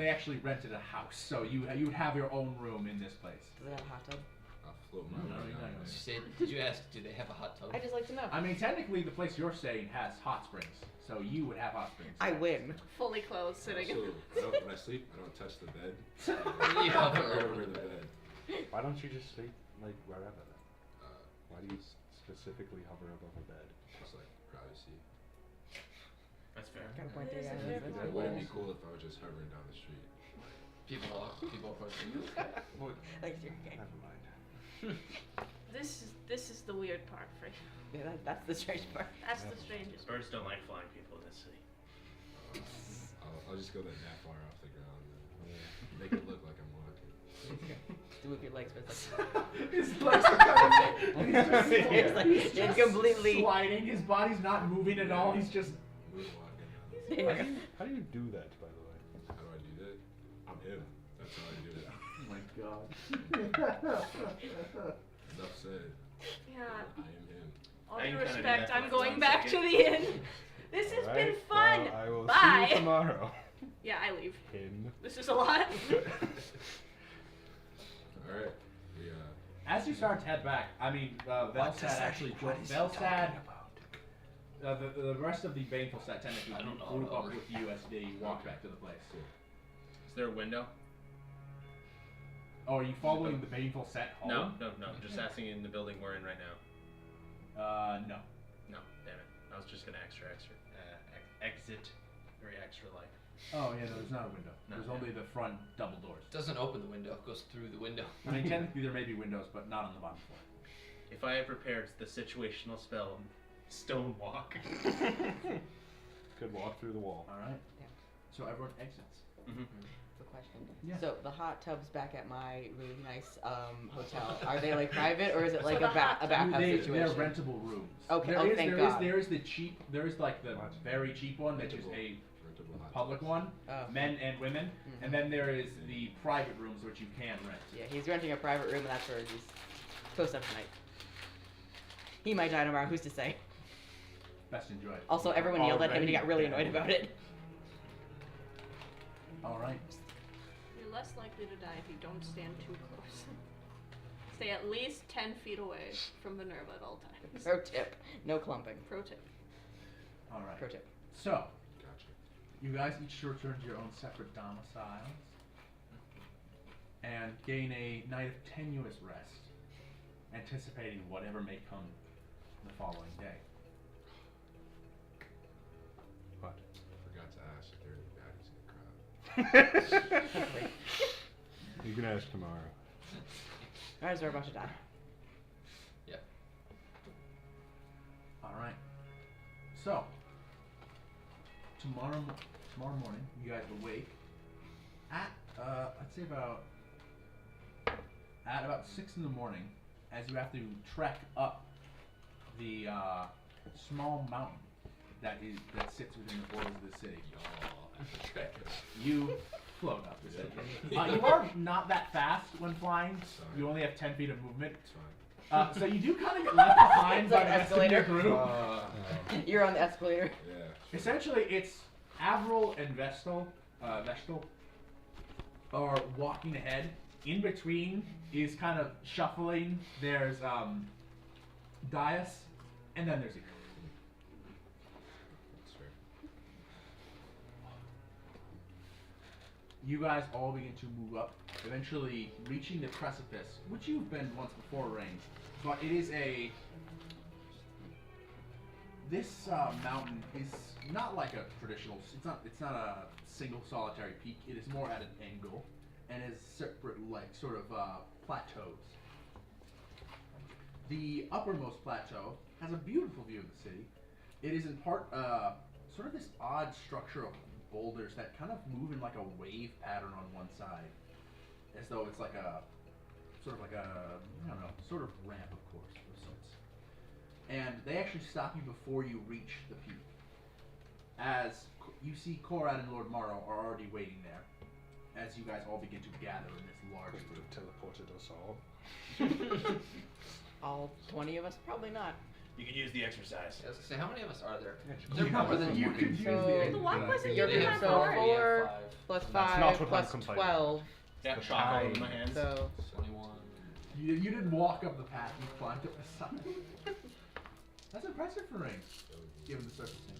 actually rented a house, so you would have your own room in this place. Does it have a hot tub? I'll float my No, way no, down no. there. Did you ask, do they have a hot tub? I just like to know. I mean, technically, the place you're staying has hot springs, so you would have hot springs. I win. Fully clothed, sitting. Also, when I sleep, I don't touch the bed. You I hover hover over over the the bed. Why don't you just sleep like wherever then? Uh, Why do you specifically hover above a bed? it's like privacy. That's fair. Gotta point That is there, a guys. fair It wouldn't be cool if I was just hovering down the street. People approaching you. Well, Like, you're gay. never mind. this is the weird part for you. Yeah, that's the strange part. That's the strangest part. Birds don't like flying people in this city. I'll just go that far off the ground and make it look like I'm walking. Do with your legs, but it's His legs are kind of. It's like- he's it's just completely- sliding. His body's not moving at all. He's just. Moonwalking. How do you do that, by the way? How do I do that? I'm him. That's how I do it. Oh my god. Enough said. Yeah. I am him. All I due can kinda do respect, that for I'm like going 1 back to second. the inn. This has been Alright, fun. well, I will Bye. see you tomorrow. Yeah, I leave. Him. This is a lot. Alright. We As you start to head back, I mean, Velsad actually joined. Velsad. The rest of the Baneful set technically I don't know, group up over. with you as they walk back to the place. Is there a window? Oh, are you following the Baneful set home? No. Just asking in the building we're in right now. No. No, damn it. I was just gonna exit very extra like. Oh yeah, no, there's not a window. No, There's yeah. only the front double doors. Doesn't open the window, goes through the window. I mean, technically there may be windows, but not on the bottom floor. If I had prepared the situational spell, Stone Walk. Could walk through the wall. All right. Yeah. So everyone exits. Mm-hmm. the question. Yeah. So the hot tubs back at my really nice hotel, are they like private or is it So like the a bathhouse They're situation? rentable rooms. Okay, There oh, is- thank there is- God. there is the cheap. There is like the What? very cheap one, which is a Rentable hot public tubs. one, Oh. men and women, Mhm. and then there is the private rooms which you can rent. Yeah, he's renting a private room and that's where he's supposed to have tonight. He might die tomorrow, who's to say? Best enjoy it. Also, everyone yelled at him and he got really Already annoyed about it. All right. You're less likely to die if you don't stand too close. Stay at least 10 feet away from Minerva at all times. Pro tip, no clumping. Pro tip. All right. Pro tip. So, Gotcha. you guys each return to your own separate domiciles and gain a night of tenuous rest, anticipating whatever may come the following day. What? Forgot to ask if there are any baddies in the crowd. You can ask tomorrow. Guys are about to die. Yep. All right. So, tomorrow morning, you guys awake at I'd say about 6 in the morning, as you have to trek up the small mountain that sits within the borders of the city. You float up the city. You are not that fast when flying. Sorry. You only have 10 feet of movement. It's fine. So you do kind of get left behind It's by like the rest of your escalator. group. You're on the escalator. Yeah. Essentially, it's Avril and Vestal are walking ahead. In between is kind of shuffling. There's Dias, and then there's you. That's fair. You guys all begin to move up, eventually reaching the precipice, which you've been once before, Rain. But it is this mountain is not like a traditional. It's not a single solitary peak. It is more at an angle, and is separate, like sort of plateaus. The uppermost plateau has a beautiful view of the city. It is in part sort of this odd structure of boulders that kind of move in like a wave pattern on one side, as though it's like a sort of like a I don't know, sort of ramp, of course, of sorts. And they actually stop you before you reach the peak. As you see, Korad and Lord Morrow are already waiting there, as you guys all begin to gather in this large Could group. have teleported us all. All 20 of us? Probably not. You could use the exercise. I was gonna say, how many of us are there? You There more than you one. could use So- The walk wasn't You're even good, that so hard. Yeah, 4 5, plus That's 5 not what I'm plus complaining 12. Yeah, The shot all over time. my hands. So 21. You didn't walk up the path, you climbed up the side. That's impressive for Rain, given the circumstances.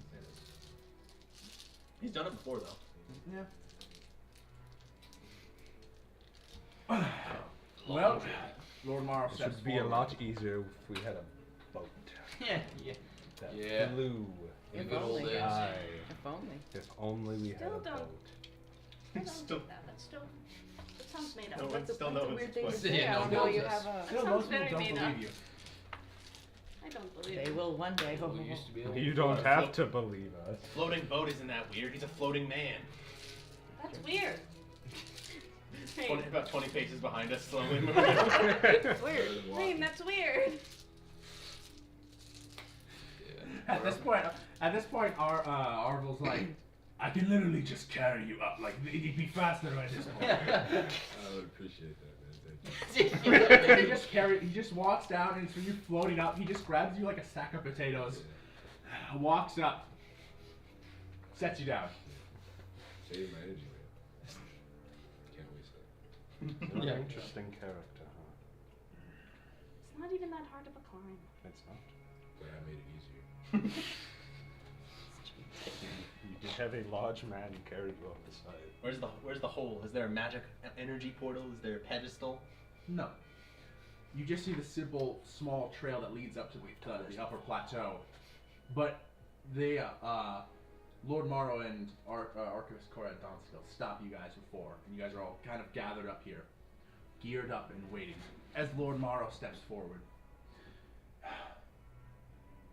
He's done it before though. Yeah. Well, Lord Morrow It steps should be a forward. lot easier if we had a boat Yeah. that Yeah. flew. The If good old only. days. Aye. if only. If only we had Still a don't. boat. I don't Still- think that. That's still. That sounds made up. No one That's a still knows weird it's thing to place. say. Yeah, I no don't know one you does. have a. Still, sounds most people very don't made believe up. you. I don't believe They it. will one day. We used to be able You to don't fly. have to believe us. Floating boat isn't that weird. He's a floating man. That's weird. Hey, About 20 paces behind us, slowly moving. it's weird. Better than walking. Hey, that's weird. Yeah. At this point, Arvel's like, I can literally just carry you up. Like, it'd be faster at this point. I would appreciate that, man. Thank you. He just walks down, and for you floating up, he just grabs you like a sack of potatoes, walks up, sets you down. Saving my energy, man. Can't waste that. You're Yeah. an interesting character, huh? It's not even that hard of a climb. It's not. But I made it easier. You did have a large man carry you up the side. Where's the hole? Is there a magic energy portal? Is there a pedestal? No. You just see the simple, small trail that leads up to the upper plateau. But they, Lord Morrow and Archivist Cora Donskill stop you guys before, and you guys are all kind of gathered up here, geared up and waiting. As Lord Morrow steps forward,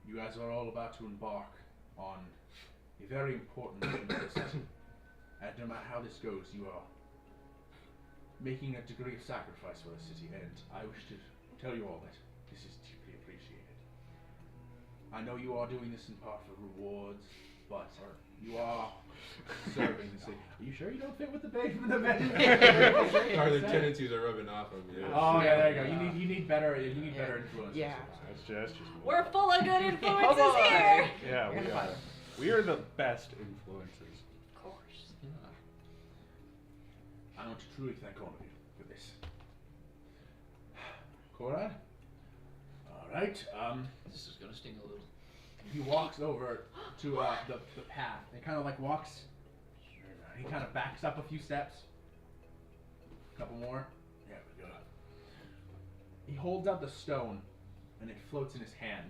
you guys are all about to embark on a very important mission for the city. And no matter how this goes, you are making a degree of sacrifice for the city, and I wish to tell you all that this is deeply appreciated. I know you are doing this in part for rewards, but you are serving the city. Are you sure you don't fit with the bait from the men? Our tendencies are rubbing off on me. Oh yeah, there you go. You need better influence. Yeah. That's just We're full of good influences Oh, boy. here. Yeah, You're we gonna are. find We are the best influences. Of course. I want to truly thank all of you for this. Korad? Alright, This is gonna sting a little. he walks over to the path and kind of like walks. He kind of backs up a few steps. A couple more. There we go. He holds out the stone and it floats in his hand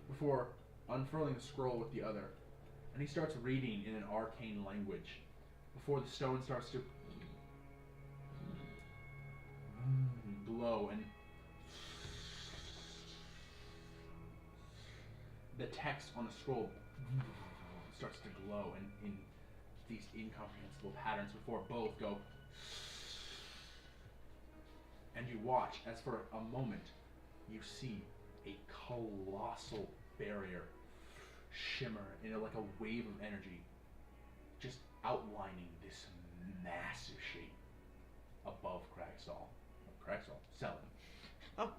before unfurling the scroll with the other. And he starts reading in an arcane language before the stone starts to glow, and the text on the scroll starts to glow in these incomprehensible patterns before both go. And you watch as for a moment you see a colossal barrier shimmer in like a wave of energy, just outlining this massive shape above Cragsall. Selling. Oh,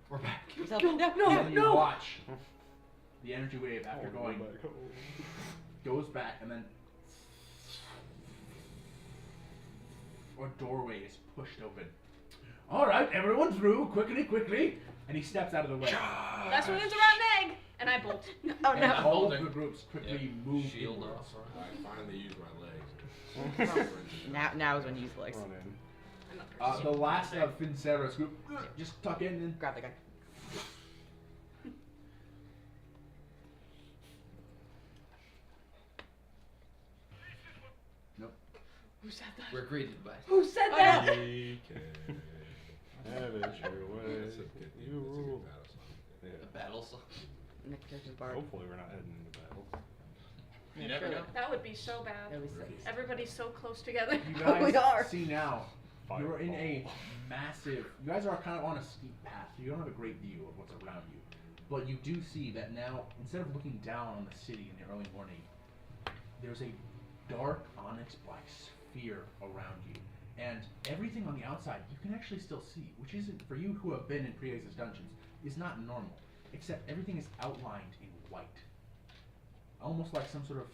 We're back. And then you watch the energy wave after Oh, going back home. goes back, and then a doorway is pushed open. All right, everyone through, quickly, and he steps out of the way. That's what wins around Meg. And I bolt. Oh And no. all of Holding. the groups quickly Yep. move Shield inwards. off. I finally used my legs. Now is when you use legs. Run in. I'm not The last of Fincera's group just tuck in and Grab the guy. Who said that? We're greeted by. Who said that? We can. Have it your way. That's a good thing. You That's a rule. good battle song. Yeah. The battle song. Next character's bard. Hopefully we're not heading into battle. You never know. That would be so bad. That was so Everybody's so close together. you We guys are. see now. You're in Fireball. a massive. You guys are kind of on a steep path. You don't have a great view of what's around you, but you do see that now. Instead of looking down on the city in the early morning, there's a dark onyx black sphere around you, and everything on the outside you can actually still see, which isn't for you who have been in Pre-Exis dungeons is not normal. Except everything is outlined in white, almost like some sort of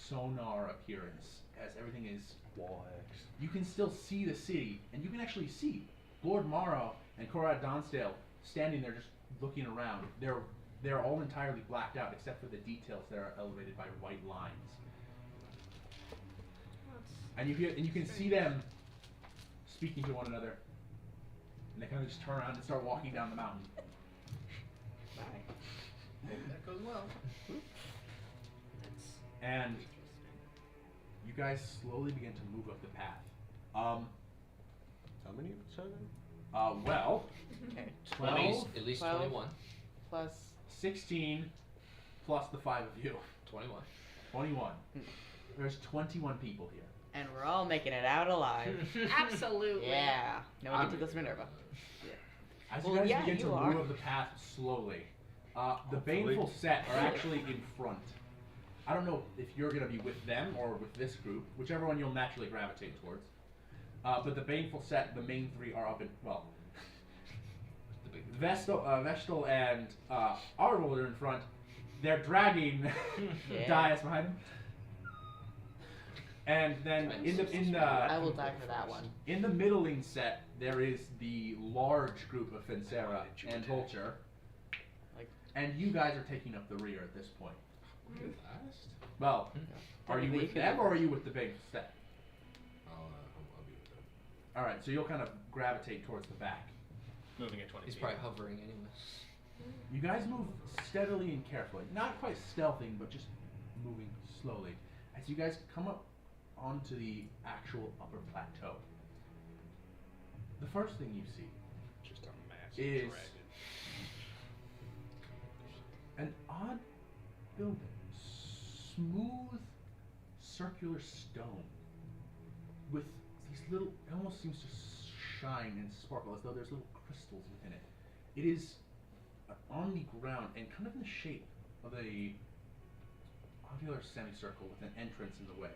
sonar appearance, as everything is. Wall X. You can still see the city, and you can actually see Lord Morrow and Corad Donsdale standing there just looking around. They're all entirely blacked out except for the details that are elevated by white lines. And you can see them speaking to one another. And they kind of just turn around and start walking down the mountain. Maybe that goes well. And you guys slowly begin to move up the path. 7? Well, Okay. 12, At least 12. 21. Plus. 16, plus the 5 of you. 21. 21. There's 21 people here. And we're all making it out alive. Absolutely. Yeah. Now we get to this Minerva. As Well, you guys yeah, begin to you move are. up the path slowly, the Hopefully. baneful set are actually in front. I don't know if you're going to be with them or with this group, whichever one you'll naturally gravitate towards. But the baneful set, the main 3 are up in, well, The big Vestal and Arvold are in front. They're dragging Yeah. Dias behind them. And then I will die for that one. in the middling set, there is the large group of Fincera and Vulture. Like- And you guys are taking up the rear at this point. Last? Well, are you Technically, with you could- them or are you with the big set? I'll be with them. Alright, so you'll kind of gravitate towards the back. Moving at 20 He's feet. probably hovering anyway. You guys move steadily and carefully. Not quite stealthing, but just moving slowly. As you guys come up onto the actual upper plateau, the first thing you see Just a massive is dragon. an odd building. Smooth, circular stone with these little, it almost seems to shine and sparkle as though there's little crystals within it. It is on the ground and kind of in the shape of a ovular semicircle with an entrance in the way.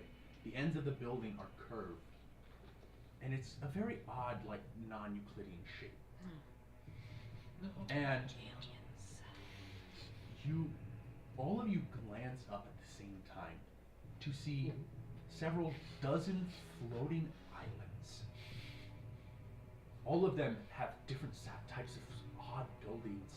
The ends of the building are curved, and it's a very odd, like, non-Euclidean shape. And all of you glance up at the same time to see several dozen floating islands. All of them have different types of odd buildings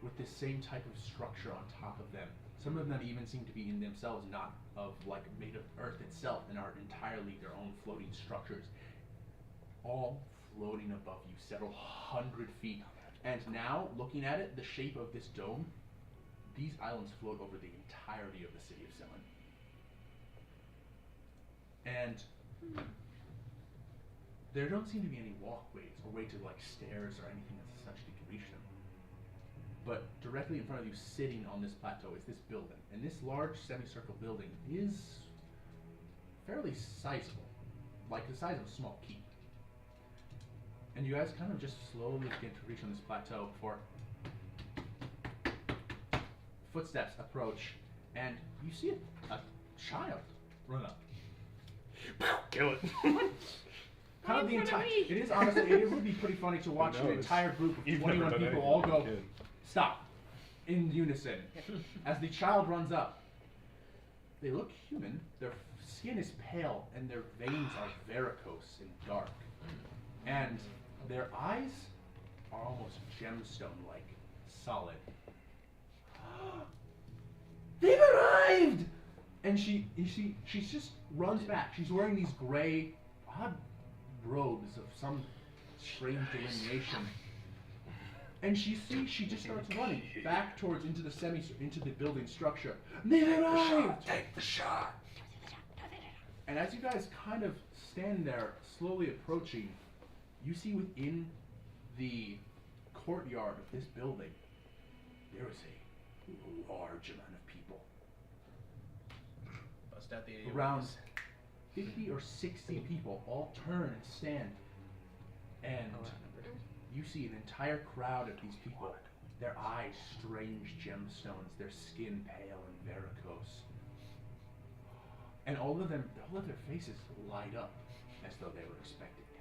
with the same type of structure on top of them. Some of them even seem to be in themselves not of like made of earth itself and are entirely their own floating structures, all floating above you several hundred feet. And now, looking at it, the shape of this dome, these islands float over the entirety of the city of Selen. And there don't seem to be any walkways or way to like stairs or anything of such that you can reach them. But directly in front of you, sitting on this plateau, is this building. And this large semicircle building is fairly sizable, like the size of a small keep. And you guys kind of just slowly begin to reach on this plateau before footsteps approach, and you see a child run up. Kill it. Kind of the in front entire. of me. It is honestly. It would be pretty funny to watch an knows? entire group of You've 21 never done people anything all go as a kid. stop in unison as the child runs up. They look human. Their skin is pale and their veins are varicose and dark, and their eyes are almost gemstone-like, solid. They've arrived! And she just runs back. She's wearing these gray, odd robes of some strange delineation. And she just starts running back towards into the building structure. They've arrived! Take the shot. And as you guys kind of stand there, slowly approaching, you see within the courtyard of this building, there is a large amount of people. Bust out the Around AOEs. 50 or 60 people all turn and stand. And you see an entire crowd of these people. Their eyes strange gemstones, their skin pale and varicose. And all of their faces light up as though they were expecting it.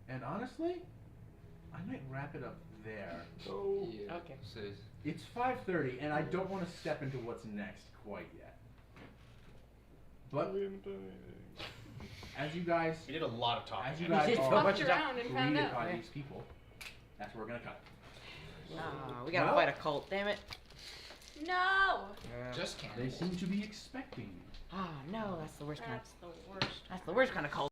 And honestly, I might wrap it up there. Oh. Yeah. Okay. So It's 5:30, and I don't want to step into what's next quite yet. But We haven't done anything. as you guys, We did a lot of talking. as you We guys did so are much Walked around and found greeted out. by these people, that's where we're gonna cut. We gotta Well- fight a cult, damn it. No! just They cannibals. seem to be expecting you. Ah, no, that's the worst kind. That's the worst. That's the worst kind of cult.